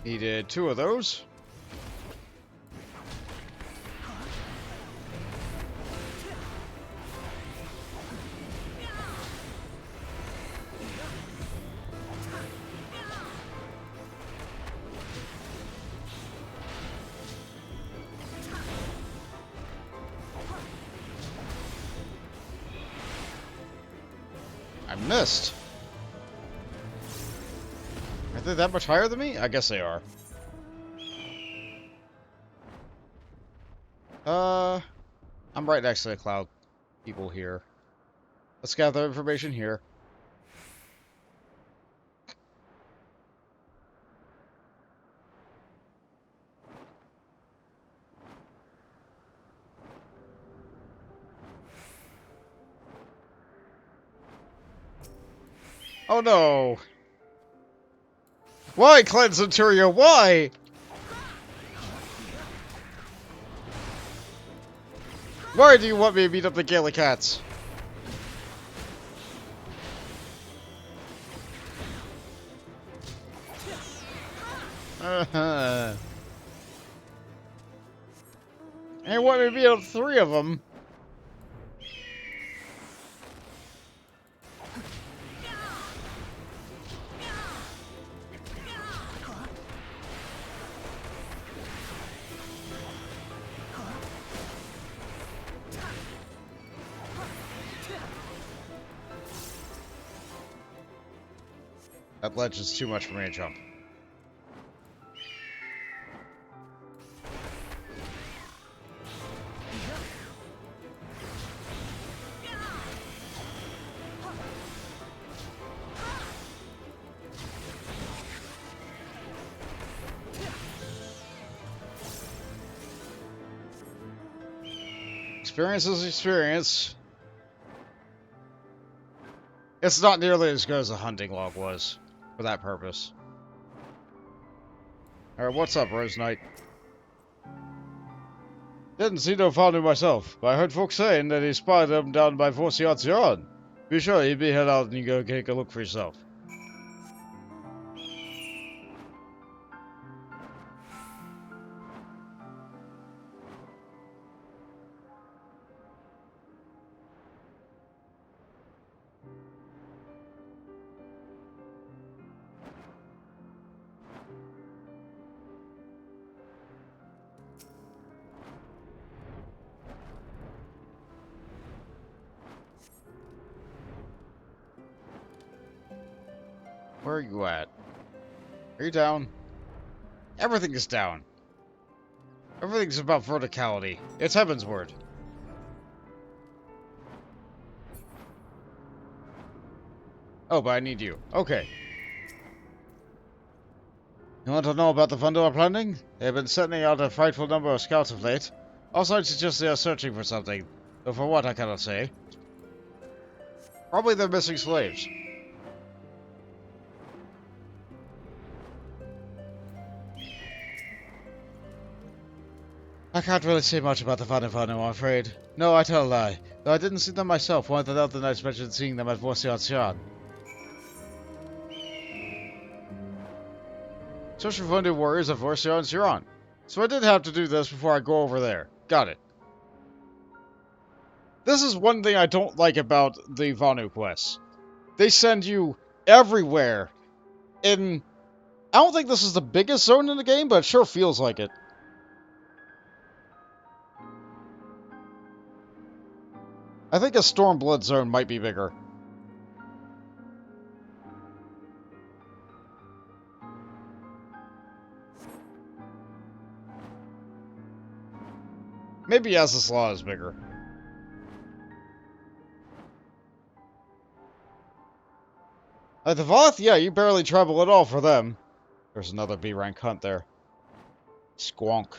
Needed 2 of those. I missed. Are they that much higher than me? I guess they are. I'm right next to the cloud people here. Let's gather information here. Oh no! Why, Clan Centuria? Why? Why do you want me to beat up the Gallicats? And want me to beat up 3 of them? That ledge is too much for me to jump. Experience is experience. It's not nearly as good as a hunting log was, for that purpose. Alright, what's up, Rose Knight? Didn't see no Fandu myself, but I heard folks saying that he spotted them down by Forciation. Be sure you be head out and you go take a look for yourself. Where are you at? Are you down? Everything is down. Everything's about verticality. It's Heaven's word. Oh, but I need you. Okay. You want to know about the Vanduar planning? They've been sending out a frightful number of scouts of late. All signs suggest they are searching for something, though for what I cannot say. Probably they're missing slaves. I can't really say much about the Vanu, I'm afraid. No, I tell a lie. Though I didn't see them myself, one of the other knights mentioned seeing them at Vorsion. Search for Vandu warriors of Vorsion and Siran. So I did have to do this before I go over there. Got it. This is one thing I don't like about the Vanu quests. They send you everywhere. I don't think this is the biggest zone in the game, but it sure feels like it. I think a Stormblood zone might be bigger. Maybe Azaslaw is bigger. The Voth? Yeah, you barely travel at all for them. There's another B-rank hunt there. Squonk.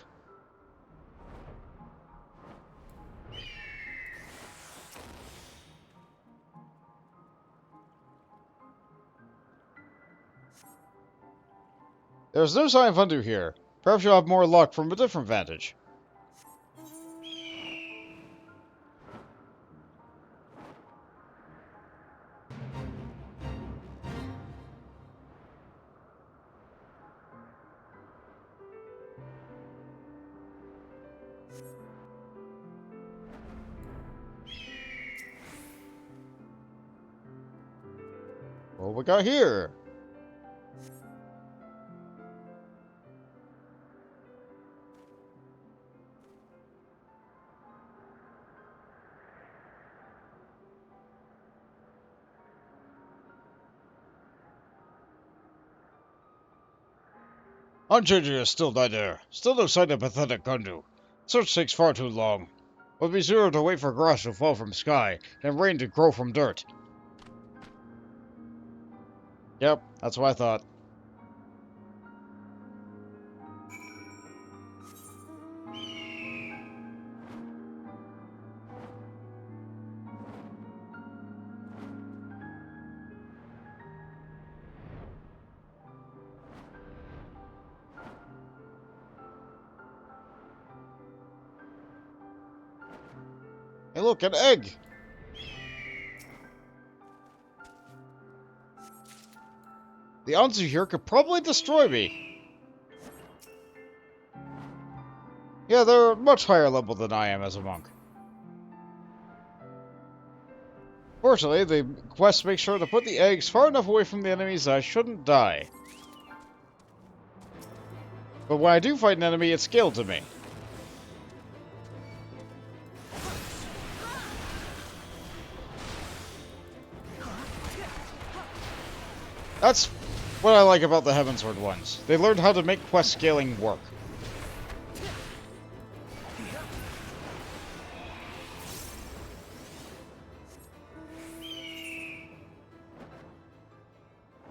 There's no sign of Vandu here. Perhaps you'll have more luck from a different vantage. What we got here? Unchanger is still not there. Still no sign of pathetic Gundu. Search takes far too long. Would be zero to wait for grass to fall from sky, and rain to grow from dirt. Yep, that's what I thought. Hey look, an egg! The Anzu here could probably destroy me. Yeah, they're much higher level than I am as a monk. Fortunately, the quest makes sure to put the eggs far enough away from the enemies that I shouldn't die. But when I do fight an enemy, it's scaled to me. That's what I like about the Heavensward ones. They learned how to make quest scaling work.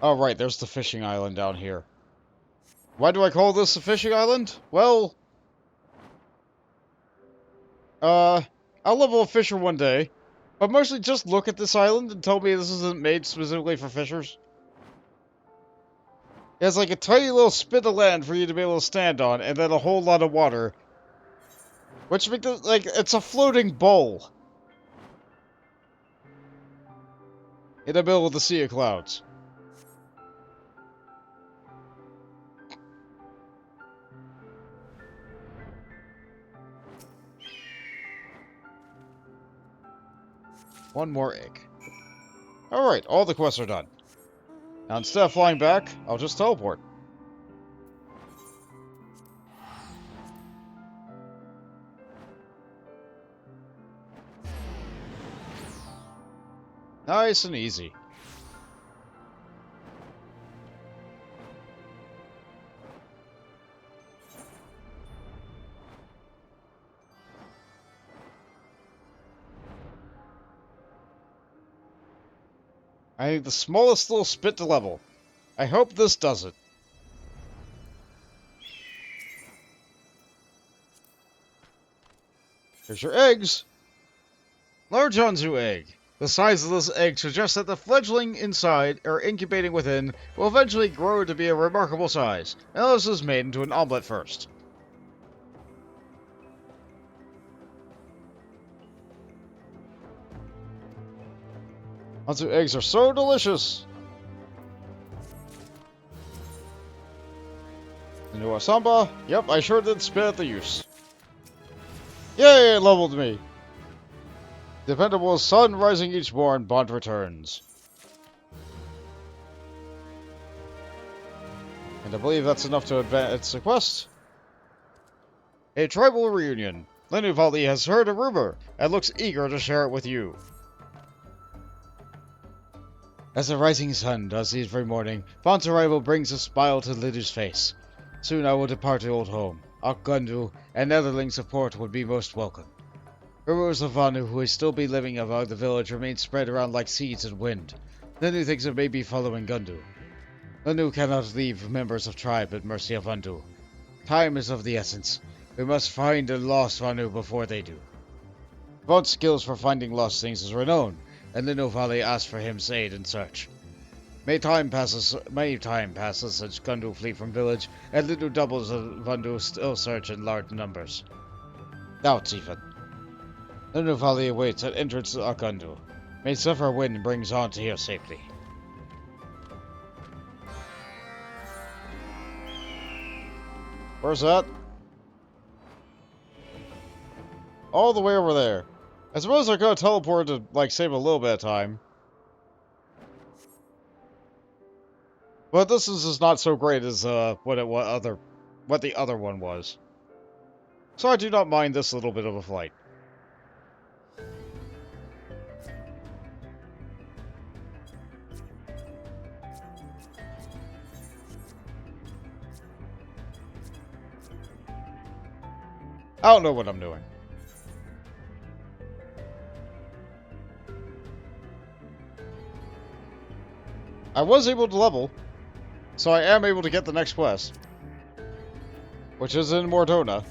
Oh right, there's the fishing island down here. Why do I call this a fishing island? Well, I'll level a fisher one day, but mostly just look at this island and tell me this isn't made specifically for fishers. It has like a tiny little spit of land for you to be able to stand on, and then a whole lot of water. Which makes it like, it's a floating bowl. In the middle of the sea of clouds. One more egg. Alright, all the quests are done. Now instead of flying back, I'll just teleport. Nice and easy. I need the smallest little spit to level. I hope this does it. Here's your eggs. Large Anzu egg. The size of this egg suggests that the fledgling inside, or incubating within, will eventually grow to be a remarkable size. Now this is made into an omelet first. Anzu eggs are so delicious. The new Asamba? Yep, I sure did spit at the use. Yay, it leveled me. Dependable sun rising each morn, Bond returns. And I believe that's enough to advance the quest. A tribal reunion. Lenuvali has heard a rumor and looks eager to share it with you. As the rising sun does every morning, Bond's arrival brings a smile to Lidu's face. Soon I will depart to old home. Akgundu and Netherling support would be most welcome. Rumors of Vanu, who is still be living among the village, remain spread around like seeds in wind. Lenu thinks it may be following Gundu. Lenu cannot leave members of tribe at mercy of Vandu. Time is of the essence. We must find and lost Vanu before they do. Vaughn's skills for finding lost things is renowned, and Lenu Valley asks for him's aid in search. Many time passes since Gundu flee from village, and Lenu doubles of Vandu still search in large numbers. Doubts even. Lenu Valley awaits at entrance to Akundu. May suffer wind brings on to here safely. Where's that? All the way over there. I suppose I could teleport to, like, save a little bit of time. But this is just not so great as, what the other one was. So I do not mind this little bit of a flight. I don't know what I'm doing. I was able to level, so I am able to get the next quest, which is in Mordona.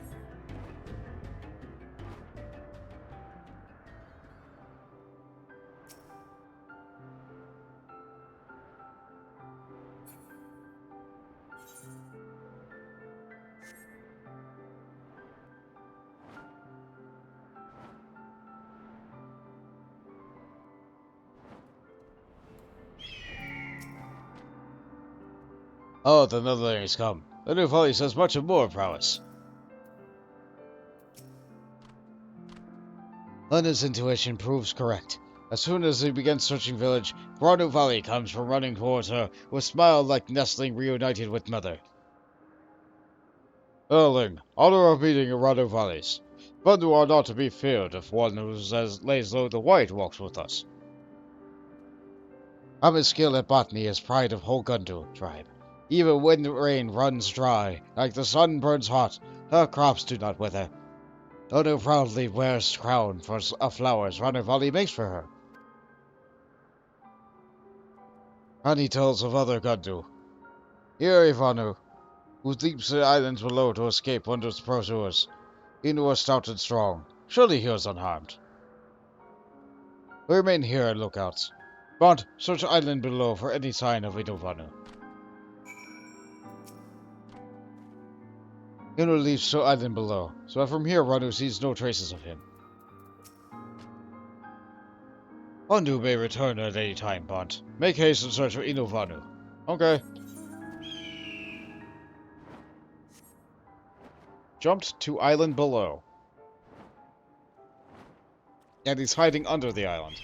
Oh, the Netherling has come. The new folly says much of more prowess. Lena's intuition proves correct. As soon as he begins searching village, Branu Valley comes from running towards her, with smile like nestling reunited with mother. Erling, honor of meeting in Ranu Valleys. Bandu are not to be feared if one who lays low the white walks with us. Ama's skill at botany is pride of whole Gundu tribe. Even when the rain runs dry, like the sun burns hot, her crops do not wither. Odo proudly wears crown of flowers Runner Valley makes for her. Honey tells of other Gundu. Here Ivanu, who leaps the islands below to escape Wondrous pursuers. Inu is stout and strong. Surely he is unharmed. We remain here and lookouts. Bond, search island below for any sign of Inovanu. Inu leaves the island below, so from here Ranu sees no traces of him. Vandu may return at any time, Bond. Make haste in search for Inovanu. Okay. Jumped to island below. And he's hiding under the island.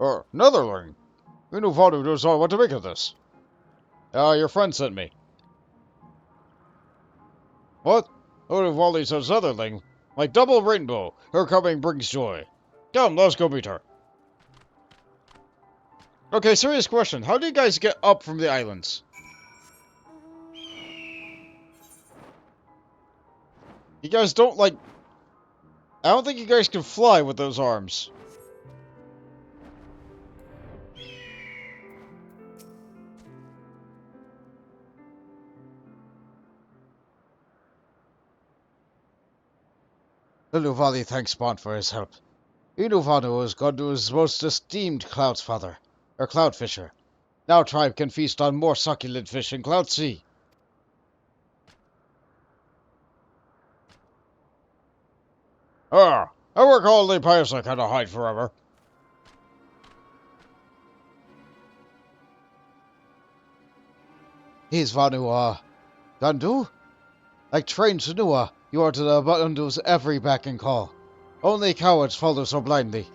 Netherling! Inovanu knows not what to make of this. Your friend sent me. What? Inovanu says Netherling. Like double rainbow, her coming brings joy. Come, let's go meet her. Okay, serious question. How do you guys get up from the islands? You guys don't, like... I don't think you guys can fly with those arms. Iluvali thanks Bont for his help. Inuvanu is Gondu's most esteemed cloud father, or cloud fisher. Now tribe can feast on more succulent fish in Cloud Sea. Ah, I work all the pious I cannot hide forever. He's Vanua. Gandu? Like trained Sanua, you are to the Gandu's every beck and call. Only cowards follow so blindly.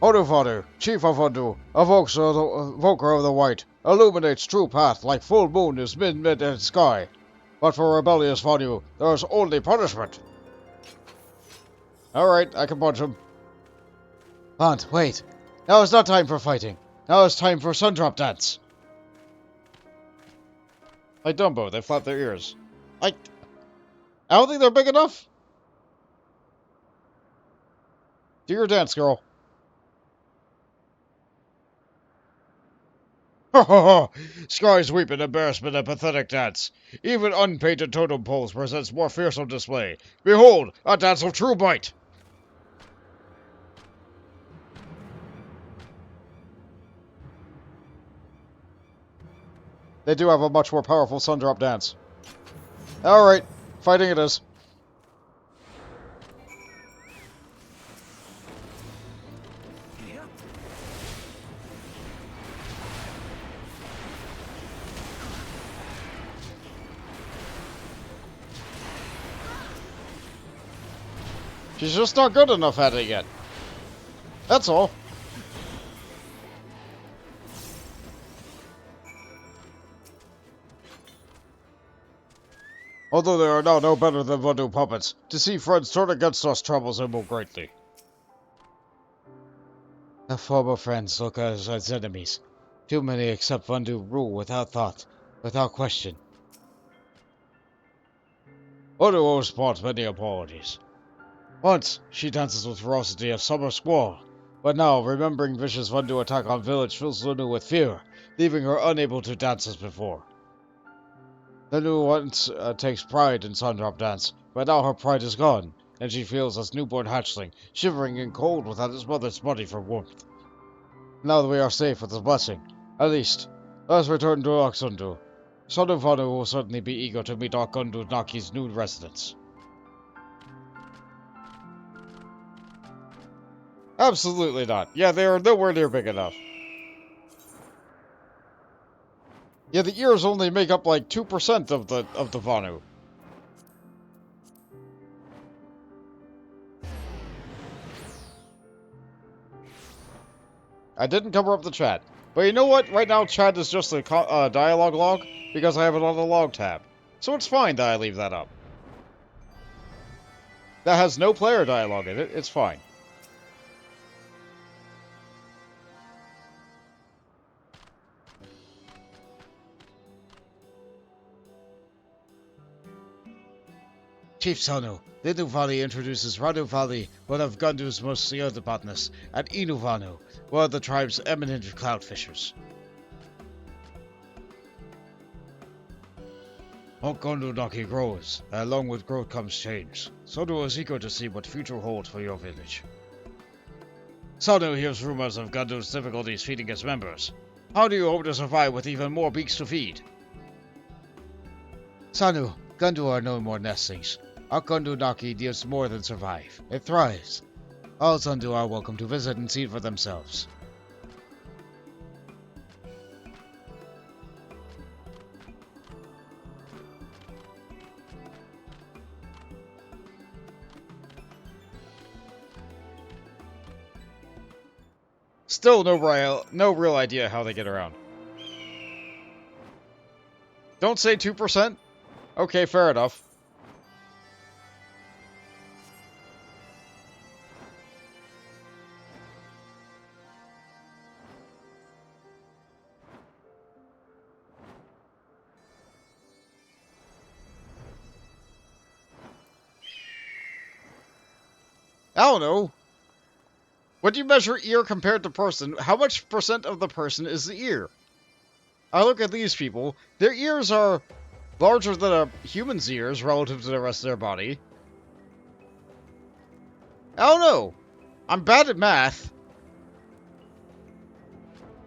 Oduvanu, chief of Undu, evoker of the white, illuminates true path like full moon is mid in sky. But for rebellious Vanu, there is only punishment. Alright, I can punch him. Bont, wait. Now is not time for fighting. Now is time for Sundrop Dance. Like Dumbo, they flap their ears. I don't think they're big enough. Do your dance, girl. Ha ha ha! Skies weep in embarrassment and pathetic dance. Even unpainted totem poles presents more fearsome display. Behold, a dance of true might! They do have a much more powerful Sundrop dance. Alright, fighting it is. She's just not good enough at it yet. That's all. Although they are now no better than voodoo puppets, to see friends turn against us troubles him greatly. The former friends look at us as enemies. Too many accept Vandu rule without thought, without question. Voodoo owes Bont many apologies. Once, she dances with ferocity of summer squall, but now, remembering vicious Vandu attack on village fills Lunu with fear, leaving her unable to dance as before. Lunu once takes pride in Sundrop Dance, but now her pride is gone, and she feels as newborn hatchling, shivering and cold without his mother's body for warmth. Now that we are safe with his blessing, at least, let us return to Oxundu. Sonuvanu will certainly be eager to meet Okundu Naki's new residents. Absolutely not. Yeah, they are nowhere near big enough. Yeah, the ears only make up like 2% of the Vanu. I didn't cover up the chat. But you know what? Right now, chat is just a dialogue log, because I have it on the log tab. So it's fine that I leave that up. That has no player dialogue in it, it's fine. Chief Sanu, Linuvali introduces Ranuvali, one of Gundu's most skilled botanists, and Inuvanu, one of the tribe's eminent cloud fishers. Okundu Naki grows, and along with growth comes change. Sonu is eager to see what future holds for your village. Sonu hears rumors of Gundu's difficulties feeding its members. How do you hope to survive with even more beaks to feed? Sanu, Gundu are no more nestlings. Our Gundu Naki deals more than survive. It thrives. All Sundu are welcome to visit and see for themselves. Still no real idea how they get around. Don't say 2%? Okay, fair enough. I don't know. When you measure ear compared to person, how much percent of the person is the ear? I look at these people, their ears are Larger than a human's ears relative to the rest of their body. I don't know. I'm bad at math.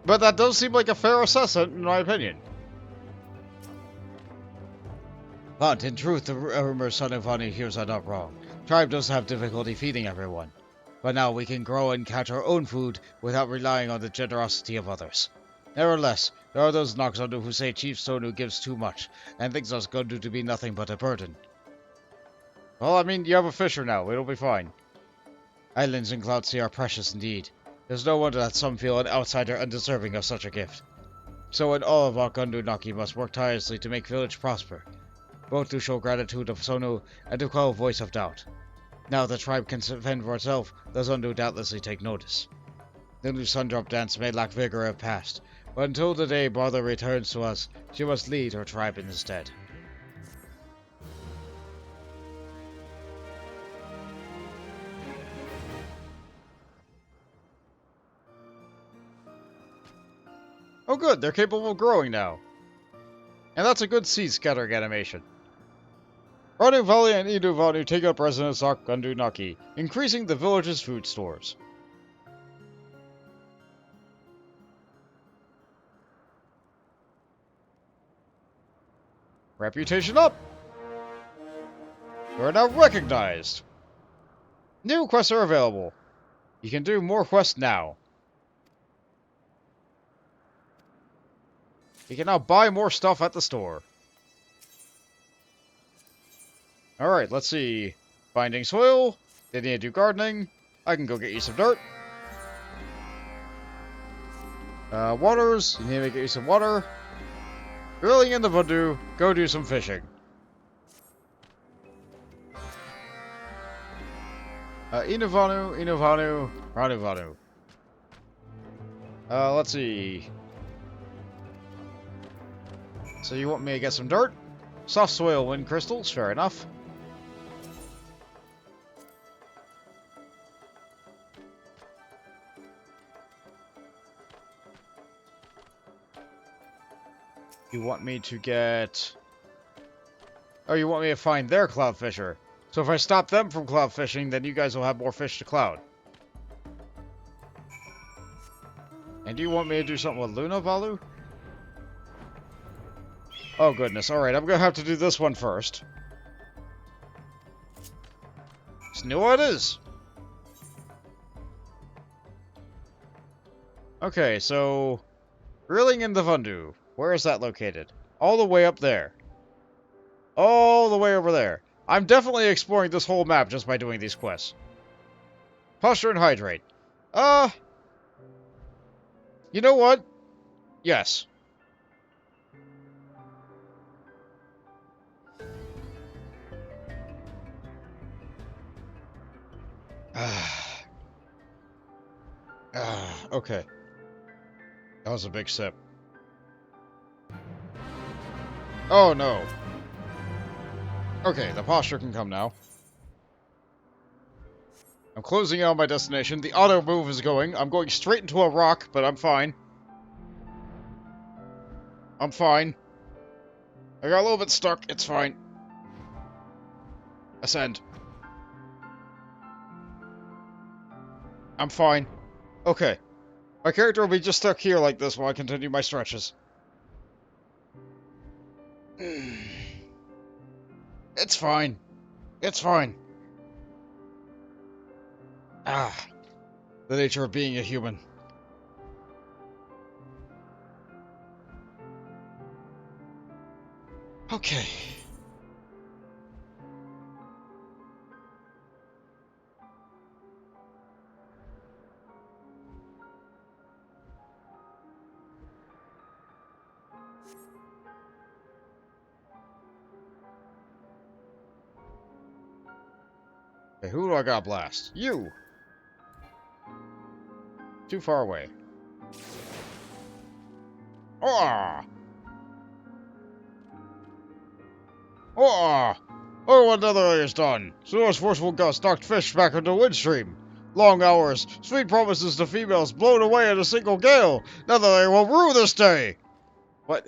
But that does seem like a fair assessment, in my opinion. But in truth, the rumors Son of Honey hears are not wrong. Tribe does have difficulty feeding everyone. But now we can grow and catch our own food without relying on the generosity of others. Nevertheless, there are those Noxundu who say Chief Sonu gives too much, and thinks us Gundu to be nothing but a burden. Well, I mean, you have a fisher now. It'll be fine. Islands in Cloud Sea are precious indeed. There's no wonder that some feel an outsider undeserving of such a gift. So in all of our Gundu Naki must work tirelessly to make village prosper, both to show gratitude of Sonu and to quell voice of doubt. Now the tribe can fend for itself, the Zundu doubtlessly take notice. The new Sundrop dance may lack vigor of past, but until the day Brother returns to us, she must lead her tribe instead. Oh good, they're capable of growing now. And that's a good seed scattering animation. Ranu Valley and Idu Vanu take up residence on Gundu Naki, increasing the village's food stores. Reputation up! You are now recognized! New quests are available. You can do more quests now. You can now buy more stuff at the store. Alright, let's see. Finding soil. They need to do gardening. I can go get you some dirt. Waters. You need to get you some water. Grilling in the voodoo. Go do some fishing. Inuvanu, Inuvanu, Ranuvanu. Let's see. So you want me to get some dirt? Soft soil wind crystals, fair enough. You want me to get... Oh, you want me to find their cloud fisher. So if I stop them from cloud fishing, then you guys will have more fish to cloud. And do you want me to do something with Luna Valu? Oh goodness, alright, I'm gonna have to do this one first. Just knew what it is. Okay, so... Grilling in the Vundu. Where is that located? All the way up there. All the way over there. I'm definitely exploring this whole map just by doing these quests. Posture and hydrate. You know what? Yes. Okay. That was a big sip. Oh no. Okay, the posture can come now. I'm closing in on my destination. The auto move is going. I'm going straight into a rock, but I'm fine. I'm fine. I got a little bit stuck. It's fine. Ascend. I'm fine. Okay. My character will be just stuck here like this while I continue my stretches. It's fine. It's fine. Ah. The nature of being a human. Okay. Okay, who do I got blast? You! Too far away. Ah! Ah! Oh, another is done. Suno's forceful gust knocked fish back into windstream. Long hours, sweet promises to females blown away in a single gale. Now that they will rue this day. What?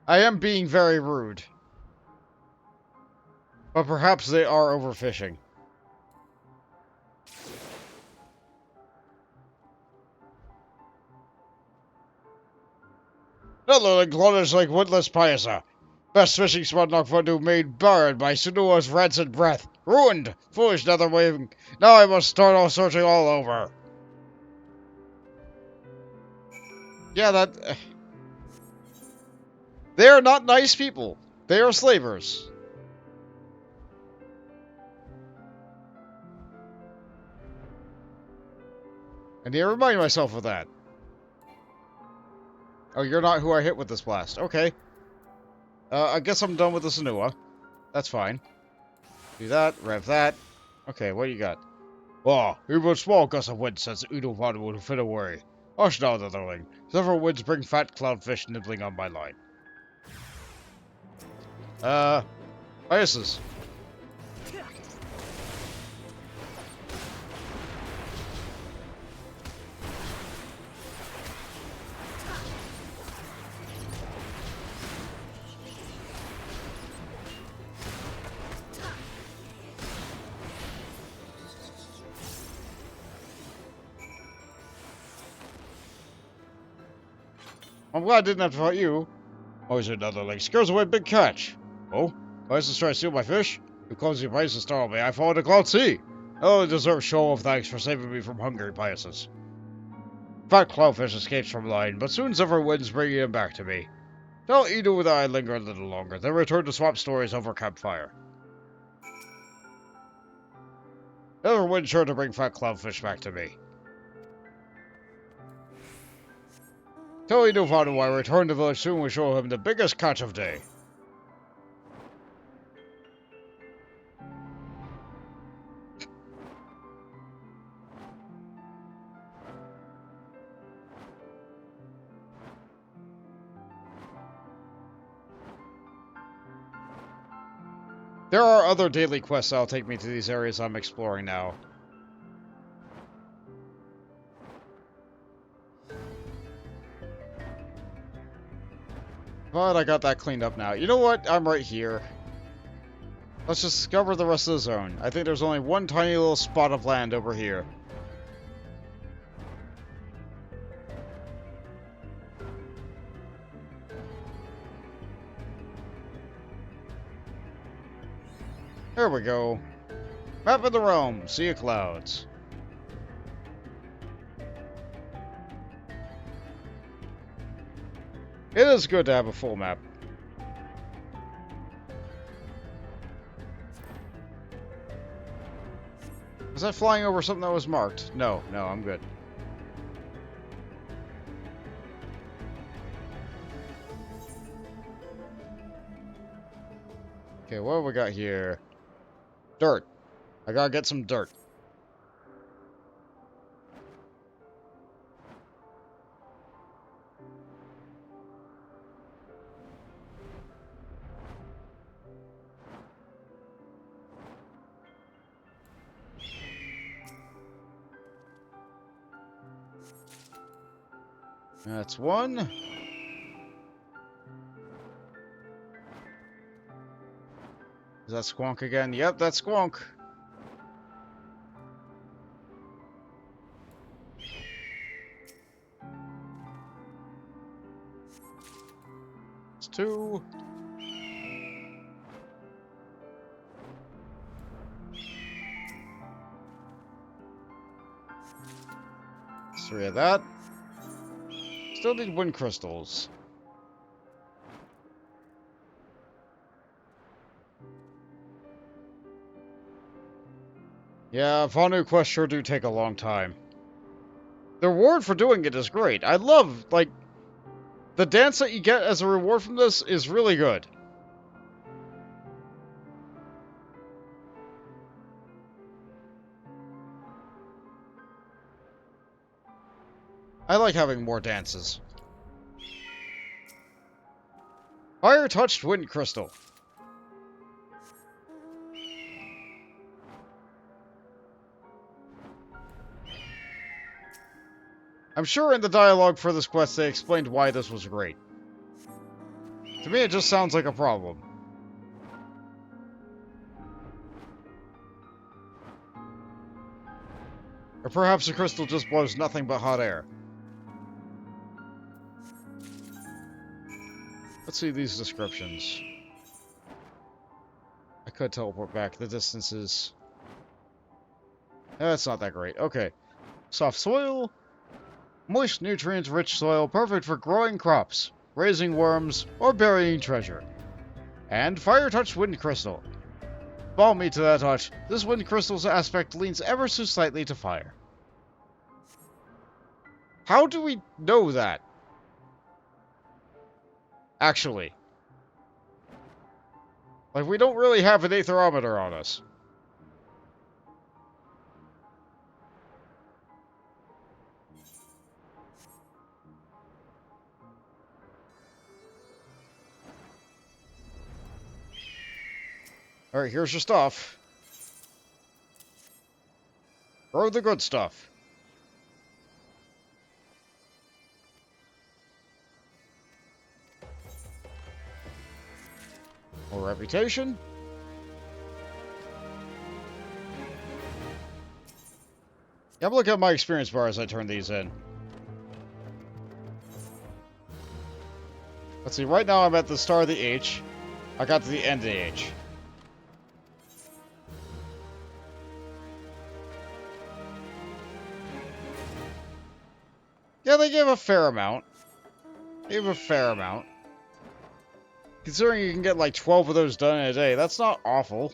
I am being very rude. But perhaps they are overfishing. Netherling clutters like woodless Pyasa. Best fishing spot Nokfundu made barren by Sunua's rancid breath. Ruined! Foolish Netherwing. Now I must start all searching all over. Yeah, that... They are not nice people. They are slavers. I need to remind myself of that. Oh, you're not who I hit with this blast. Okay. I guess I'm done with the Sanua. That's fine. Do that, rev that. Okay, what do you got? Oh, even a small gust of wind sends Udovada will fit away. Hush now, Netherling. Several winds bring fat cloudfish nibbling on my line. Biases. I'm glad I didn't have to fight you. Always another leg. Scares away big catch. Oh? Biases try to steal my fish? You clumsy Biases startle me. I fall into Cloud Sea. Oh, deserve show of thanks for saving me from hungry Biases. Fat cloudfish escapes from line, but soon several winds bring him back to me. Tell Edo that I linger a little longer, then return to swap stories over campfire. Another wind sure to bring fat cloudfish back to me. Tell Edo Vado I return to the village soon will show him the biggest catch of day. There are other daily quests that'll take me to these areas I'm exploring now. But I got that cleaned up now. You know what? I'm right here. Let's just discover the rest of the zone. I think there's only one tiny little spot of land over here. There we go. Map of the realm. Sea of clouds. It is good to have a full map. Was that flying over something that was marked? No, I'm good. Okay, what have we got here? Dirt. I gotta get some dirt. That's one. Is that Squonk again? Yep, that's Squonk. It's two. It's three of that. Still need wind crystals. Yeah, Vanu quests sure do take a long time. The reward for doing it is great. I love, like, the dance that you get as a reward from this is really good. I like having more dances. Fire touched wind crystal. I'm sure in the dialogue for this quest they explained why this was great. To me, it just sounds like a problem. Or perhaps the crystal just blows nothing but hot air. Let's see these descriptions. I could teleport back. The distances. That's not that great. Okay. Soft soil. Moist, nutrient-rich soil, perfect for growing crops, raising worms, or burying treasure. And fire-touched wind crystal. Balmy to the touch, this wind crystal's aspect leans ever so slightly to fire. How do we know that? Actually. Like, we don't really have an aetherometer on us. Alright, here's your stuff. Grow the good stuff. More reputation. Yeah, I'm looking at my experience bar as I turn these in. Let's see, right now I'm at the start of the H. I got to the end of the H. Yeah, they give a fair amount. They give a fair amount. Considering you can get like 12 of those done in a day, that's not awful.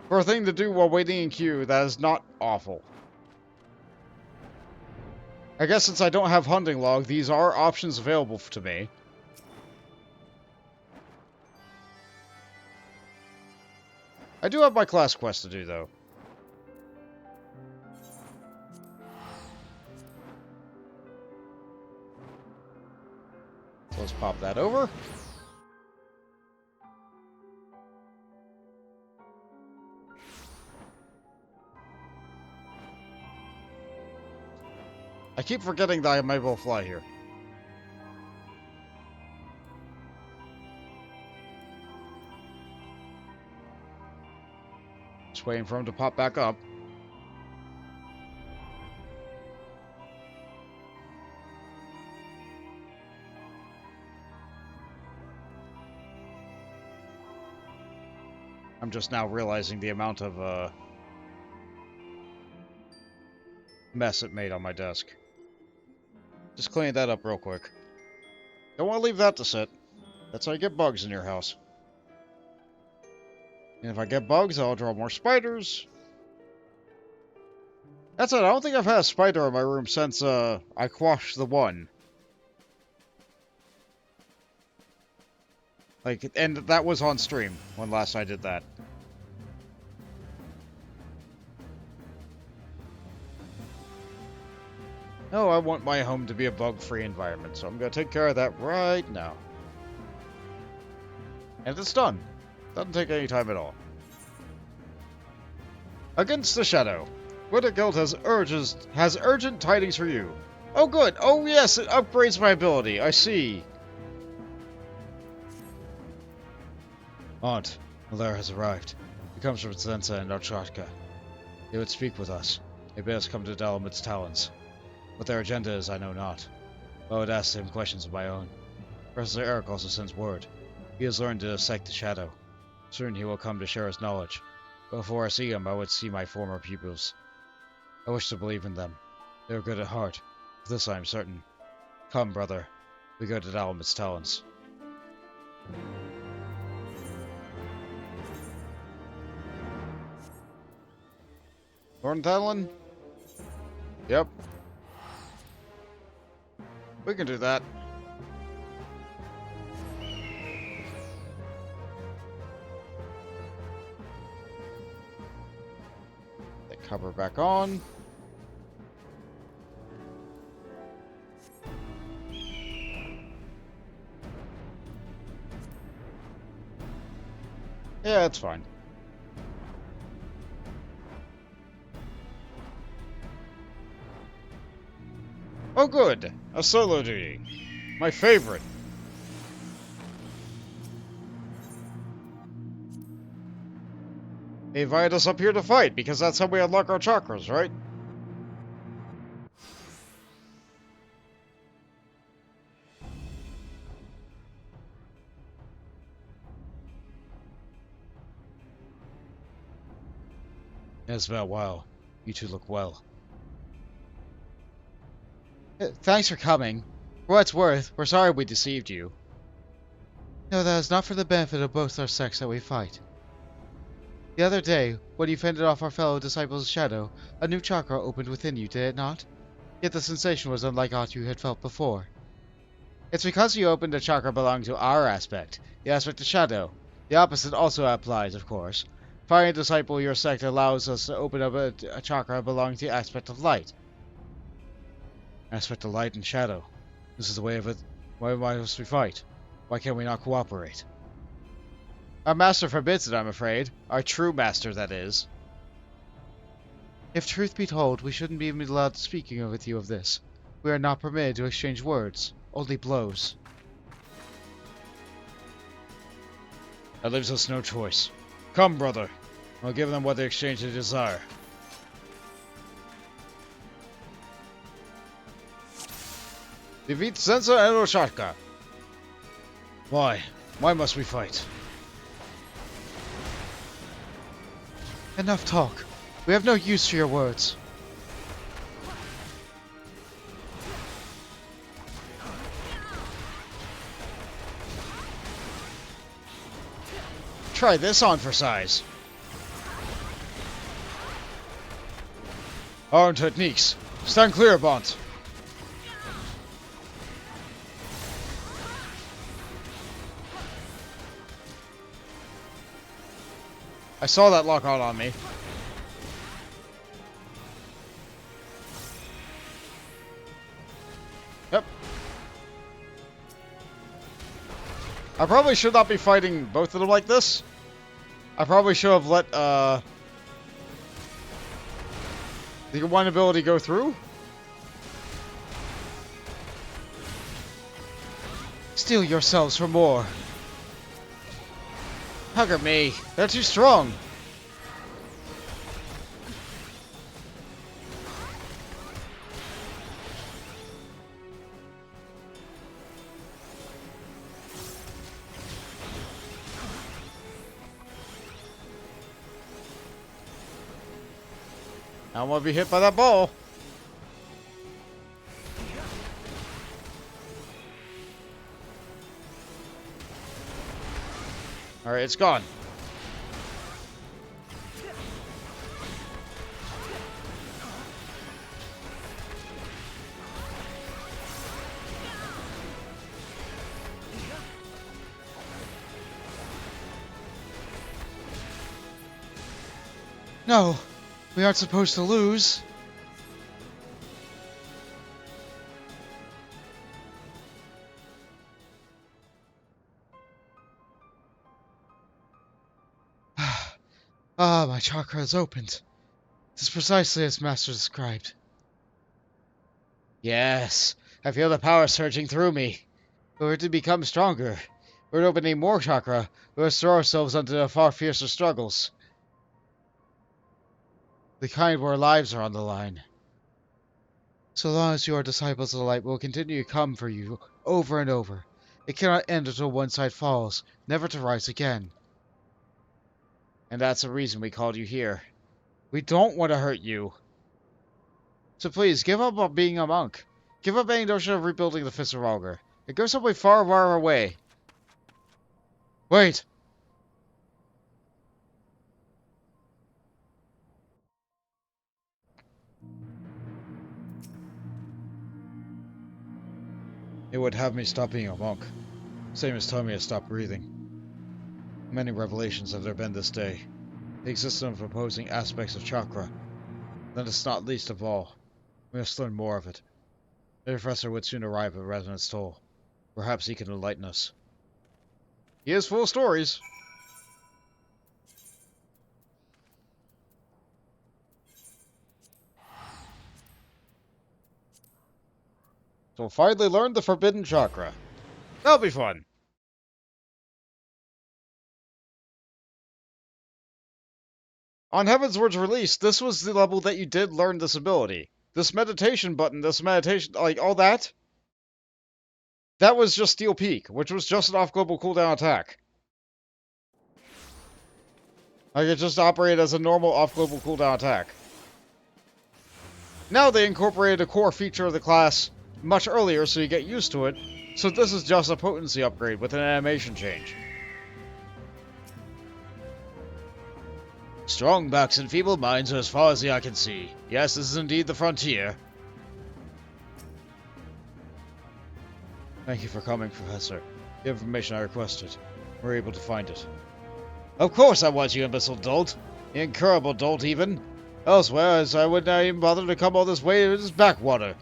For a thing to do while waiting in queue, that is not awful. I guess since I don't have hunting log, these are options available to me. I do have my class quest to do, though. So let's pop that over. I keep forgetting that I might be able to fly here. Just waiting for him to pop back up. I'm just now realizing the amount of mess it made on my desk. Just clean that up real quick. Don't want to leave that to sit. That's how you get bugs in your house. And if I get bugs, I'll draw more spiders. That's it. I don't think I've had a spider in my room since I quashed the one. Like, and that was on stream when last I did that. No, I want my home to be a bug-free environment, so I'm going to take care of that right now. And it's done. Doesn't take any time at all. Against the Shadow. Widow Guild has urgent tidings for you. Oh good. Oh yes, it upgrades my ability. I see. Aunt, Malaire has arrived. He comes from Zenza and Ochatka. They would speak with us. They bid us come to Dalamit's talons. What their agenda is, I know not. I would ask him questions of my own. Professor Eric also sends word. He has learned to dissect the shadow. Soon he will come to share his knowledge. But before I see him, I would see my former pupils. I wish to believe in them. They are good at heart. Of this I am certain. Come, brother. We go to Dalamit's talons. Northern Talon? Yep. We can do that. The cover back on. Yeah, it's fine. Oh good, a solo duty. My favorite. They invited us up here to fight, because that's how we unlock our chakras, right? It's been a while. You two look well. Thanks for coming. For what it's worth, we're sorry we deceived you. No, that is not for the benefit of both our sects that we fight. The other day, when you fended off our fellow disciples' shadow, a new chakra opened within you, did it not? Yet the sensation was unlike aught you had felt before. It's because you opened a chakra belonging to our aspect, the aspect of shadow. The opposite also applies, of course. Firing a disciple of your sect allows us to open up a chakra belonging to the aspect of light. Aspect of light and shadow. This is the way of it. Why must we fight? Why can't we not cooperate? Our master forbids it, I'm afraid. Our true master, that is. If truth be told, we shouldn't be even allowed speaking with you of this. We are not permitted to exchange words, only blows. That leaves us no choice. Come, brother. I'll give them what they exchange they desire. Defeat Sensa and Oshaka. Why? Why must we fight? Enough talk. We have no use for your words. Try this on for size. Arm techniques. Stand clear, Bont. I saw that lock on me. Yep. I probably should not be fighting both of them like this. I probably should have let, the one ability go through. Steel yourselves for more. Hugger me. They're too strong. I don't want to be hit by that ball. Alright, it's gone. No, we aren't supposed to lose. Ah, my chakra has opened. It is precisely as Master described. Yes, I feel the power surging through me. Were to become stronger, were to open more chakra, we must throw ourselves into far fiercer struggles. The kind where lives are on the line. So long as you are disciples of the light, we will continue to come for you over and over. It cannot end until one side falls, never to rise again. And that's the reason we called you here. We don't want to hurt you. So please, give up on being a monk. Give up any notion of rebuilding the Fist of Rhalgr. It goes somewhere far, far away. Wait! It would have me stop being a monk. Same as telling me to stop breathing. Many revelations have there been this day. The existence of opposing aspects of chakra. Then it's not least of all. We must learn more of it. The professor would soon arrive at Resonance Toll. Perhaps he can enlighten us. He is full of stories. So we'll finally learn the Forbidden Chakra. That'll be fun. On Heavensward's release, this was the level that you did learn this ability. This meditation button, this meditation, like, all that. That was just Steel Peak, which was just an off-global cooldown attack. Like, it just operated as a normal off-global cooldown attack. Now they incorporated a core feature of the class much earlier, so you get used to it. So this is just a potency upgrade with an animation change. Strong backs and feeble minds are as far as the eye can see. Yes, this is indeed the frontier. Thank you for coming, Professor. The information I requested. We're able to find it. Of course I was, you imbecile dolt. You incurable dolt, even. Elsewhere, as I would not even bother to come all this way to this backwater.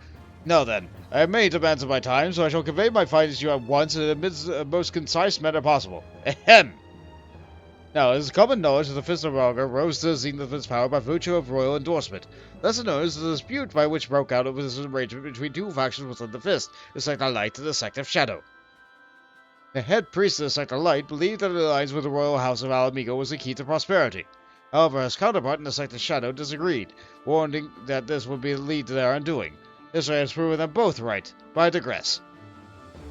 Now then, I have many demands of my time, so I shall convey my findings to you at once in the most concise manner possible. Ahem! Now, it is common knowledge that the Fist of Ralgar rose to the zenith of its power by virtue of royal endorsement. Lesser known is the dispute by which broke out over this arrangement between two factions within the Fist, the Sect of Light and the Sect of Shadow. The head priest of the Sect of Light believed that an alliance with the royal house of Alamigo was the key to prosperity. However, his counterpart in the Sect of Shadow disagreed, warning that this would be the lead to their undoing. History has proven them both right, but I digress.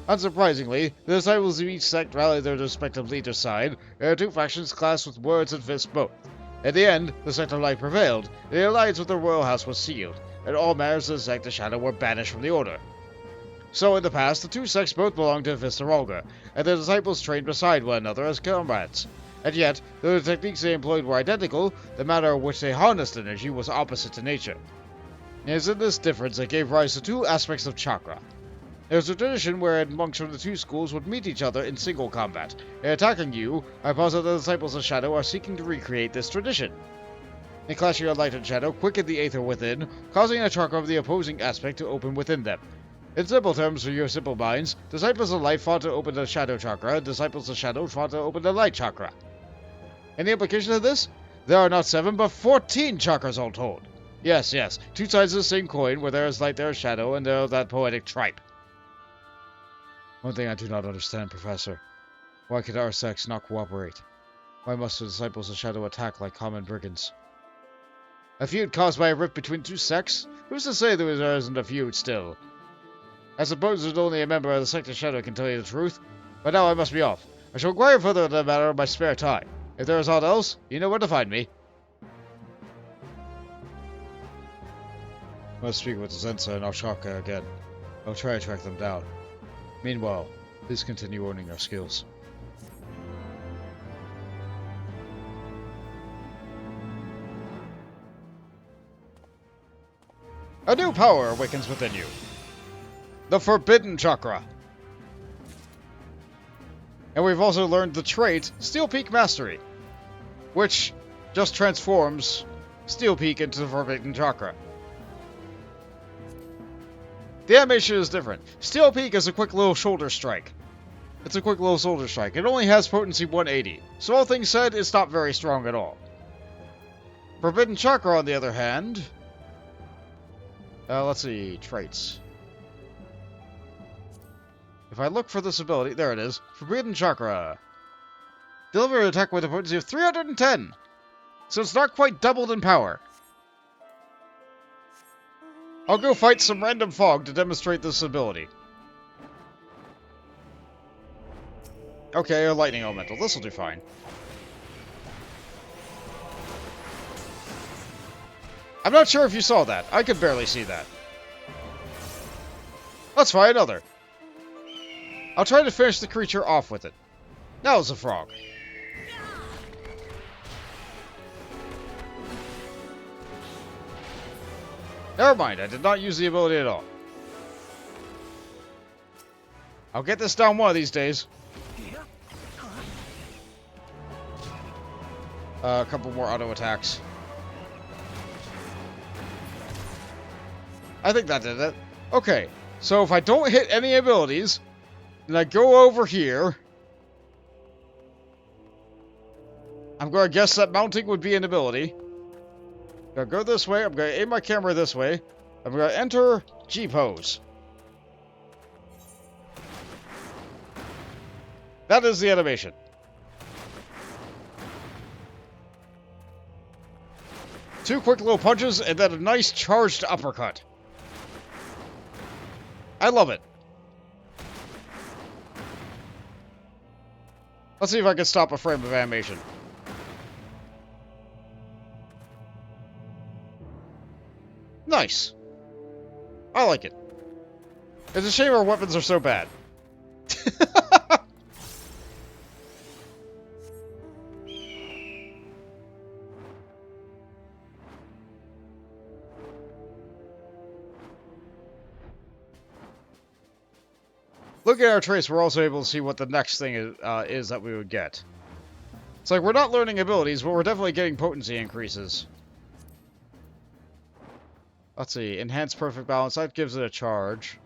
Unsurprisingly, the disciples of each sect rallied their respective leaders' side, and the two factions clashed with words and fists both. At the end, the Sect of Light prevailed, and the alliance with the royal house was sealed, and all members of the Sect of Shadow were banished from the order. So in the past, the two sects both belonged to the Fist of Ralgar, and the disciples trained beside one another as comrades. And yet, though the techniques they employed were identical, the manner in which they harnessed energy was opposite in nature. It is in this difference that gave rise to two aspects of chakra. There was a tradition wherein monks from the two schools would meet each other in single combat. In attacking you, I posit that the disciples of Shadow are seeking to recreate this tradition. In clashing of light and shadow, quicken the aether within, causing a chakra of the opposing aspect to open within them. In simple terms for your simple minds, disciples of light fought to open the shadow chakra, and disciples of shadow fought to open the light chakra. Any implication of this? There are not 7, but 14 chakras all told. Yes, two sides of the same coin, where there is light there is shadow, and there is that poetic tripe. One thing I do not understand, Professor. Why could our sects not cooperate? Why must the disciples of Shadow attack like common brigands? A feud caused by a rift between two sects? Who's to say there isn't a feud still? I suppose there's only a member of the Sect of Shadow can tell you the truth. But now I must be off. I shall inquire further into the matter in my spare time. If there is aught else, you know where to find me. I must speak with Zensa and Oshaka again. I'll try to track them down. Meanwhile, please continue honing your skills. A new power awakens within you. The Forbidden Chakra. And we've also learned the trait, Steel Peak Mastery, which just transforms Steel Peak into the Forbidden Chakra. The animation is different. Steel Peak is a quick little shoulder strike. It's a quick little shoulder strike. It only has potency 180, so all things said, it's not very strong at all. Forbidden Chakra, on the other hand... let's see, traits. If I look for this ability, there it is. Forbidden Chakra. Deliver an attack with a potency of 310. So it's not quite doubled in power. I'll go fight some random fog to demonstrate this ability. Okay, a lightning elemental. This'll do fine. I'm not sure if you saw that. I could barely see that. Let's try another. I'll try to finish the creature off with it. Now it's a frog. Never mind, I did not use the ability at all. I'll get this down one of these days. A couple more auto attacks. I think that did it. Okay, so if I don't hit any abilities, and I go over here, I'm going to guess that mounting would be an ability. I'm going to go this way. I'm going to aim my camera this way. I'm going to enter G-pose. That is the animation. Two quick little punches, and then a nice charged uppercut. I love it. Let's see if I can stop a frame of animation. Nice. I like it. It's a shame our weapons are so bad. Looking at our trace, we're also able to see what the next thing is that we would get. It's like we're not learning abilities, but we're definitely getting potency increases. Let's see. Enhanced perfect balance. That gives it a charge.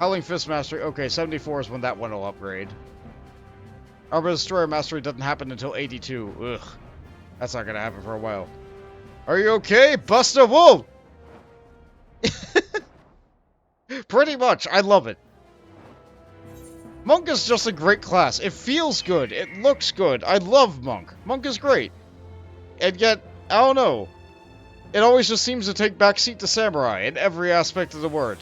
Howling Fist Mastery. Okay, 74 is when that one will upgrade. Armor Destroyer Mastery doesn't happen until 82. Ugh. That's not going to happen for a while. Are you okay, Buster Wolf? Pretty much. I love it. Monk is just a great class. It feels good. It looks good. I love Monk. Monk is great. And yet, I don't know. It always just seems to take backseat to Samurai in every aspect of the word.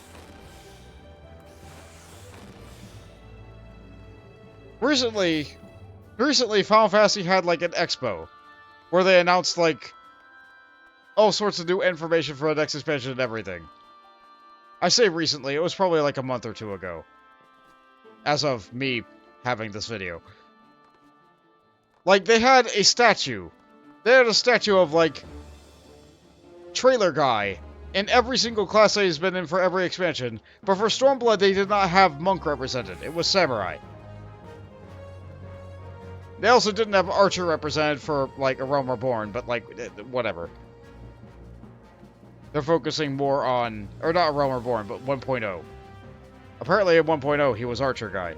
Recently, Final Fantasy had like an expo where they announced like all sorts of new information for the next expansion and everything. I say recently, it was probably like a month or two ago. As of me having this video. Like, they had a statue. They had a statue of, like, Trailer Guy in every single class that he's been in for every expansion. But for Stormblood, they did not have Monk represented. It was Samurai. They also didn't have Archer represented for, like, A Realm Reborn, but, like, whatever. They're focusing more on... Or not A Realm Reborn, but 1.0. Apparently at 1.0, he was Archer Guy.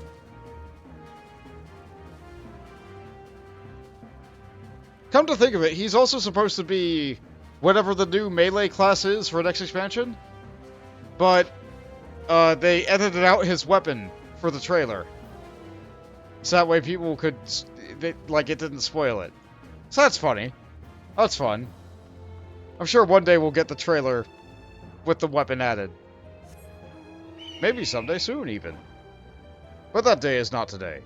Come to think of it, he's also supposed to be whatever the new melee class is for next expansion. But they edited out his weapon for the trailer. So that way people could... like, it didn't spoil it. So that's funny. That's fun. I'm sure one day we'll get the trailer with the weapon added. Maybe someday soon, even. But that day is not today.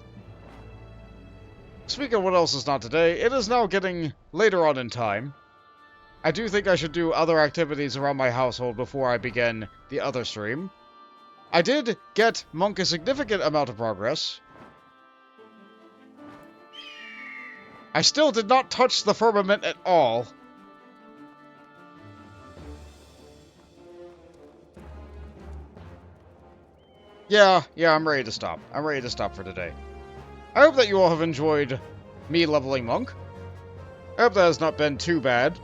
Speaking of what else is not today, it is now getting later on in time. I do think I should do other activities around my household before I begin the other stream. I did get Monk a significant amount of progress. I still did not touch the firmament at all. Yeah, I'm ready to stop. I'm ready to stop for today. I hope that you all have enjoyed me leveling Monk. I hope that has not been too bad.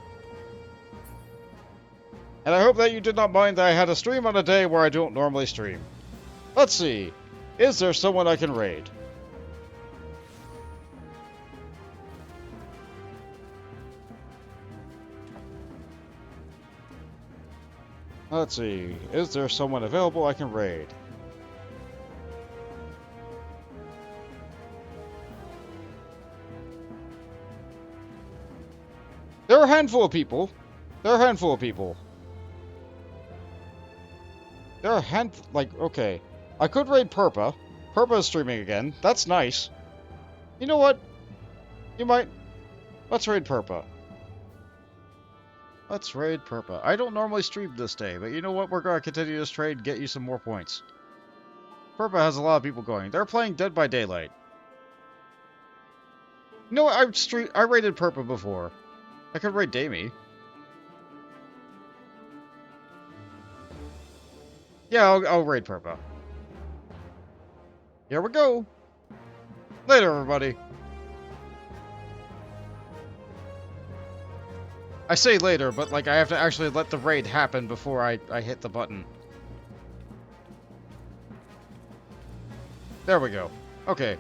And I hope that you did not mind that I had a stream on a day where I don't normally stream. Let's see. Is there someone I can raid? Let's see. Is there someone available I can raid? There are a handful of people. There are a handful of people. There are okay. I could raid Purpa. Purpa is streaming again. That's nice. You know what? You might... Let's raid Purpa. Let's raid Purpa. I don't normally stream this day, but you know what? We're going to continue this trade and get you some more points. Purpa has a lot of people going. They're playing Dead by Daylight. You know what? I raided Purpa before. I could raid Damie. Yeah, I'll raid Purpa. Here we go. Later, everybody. I say later, but like I have to actually let the raid happen before I hit the button. There we go. Okay.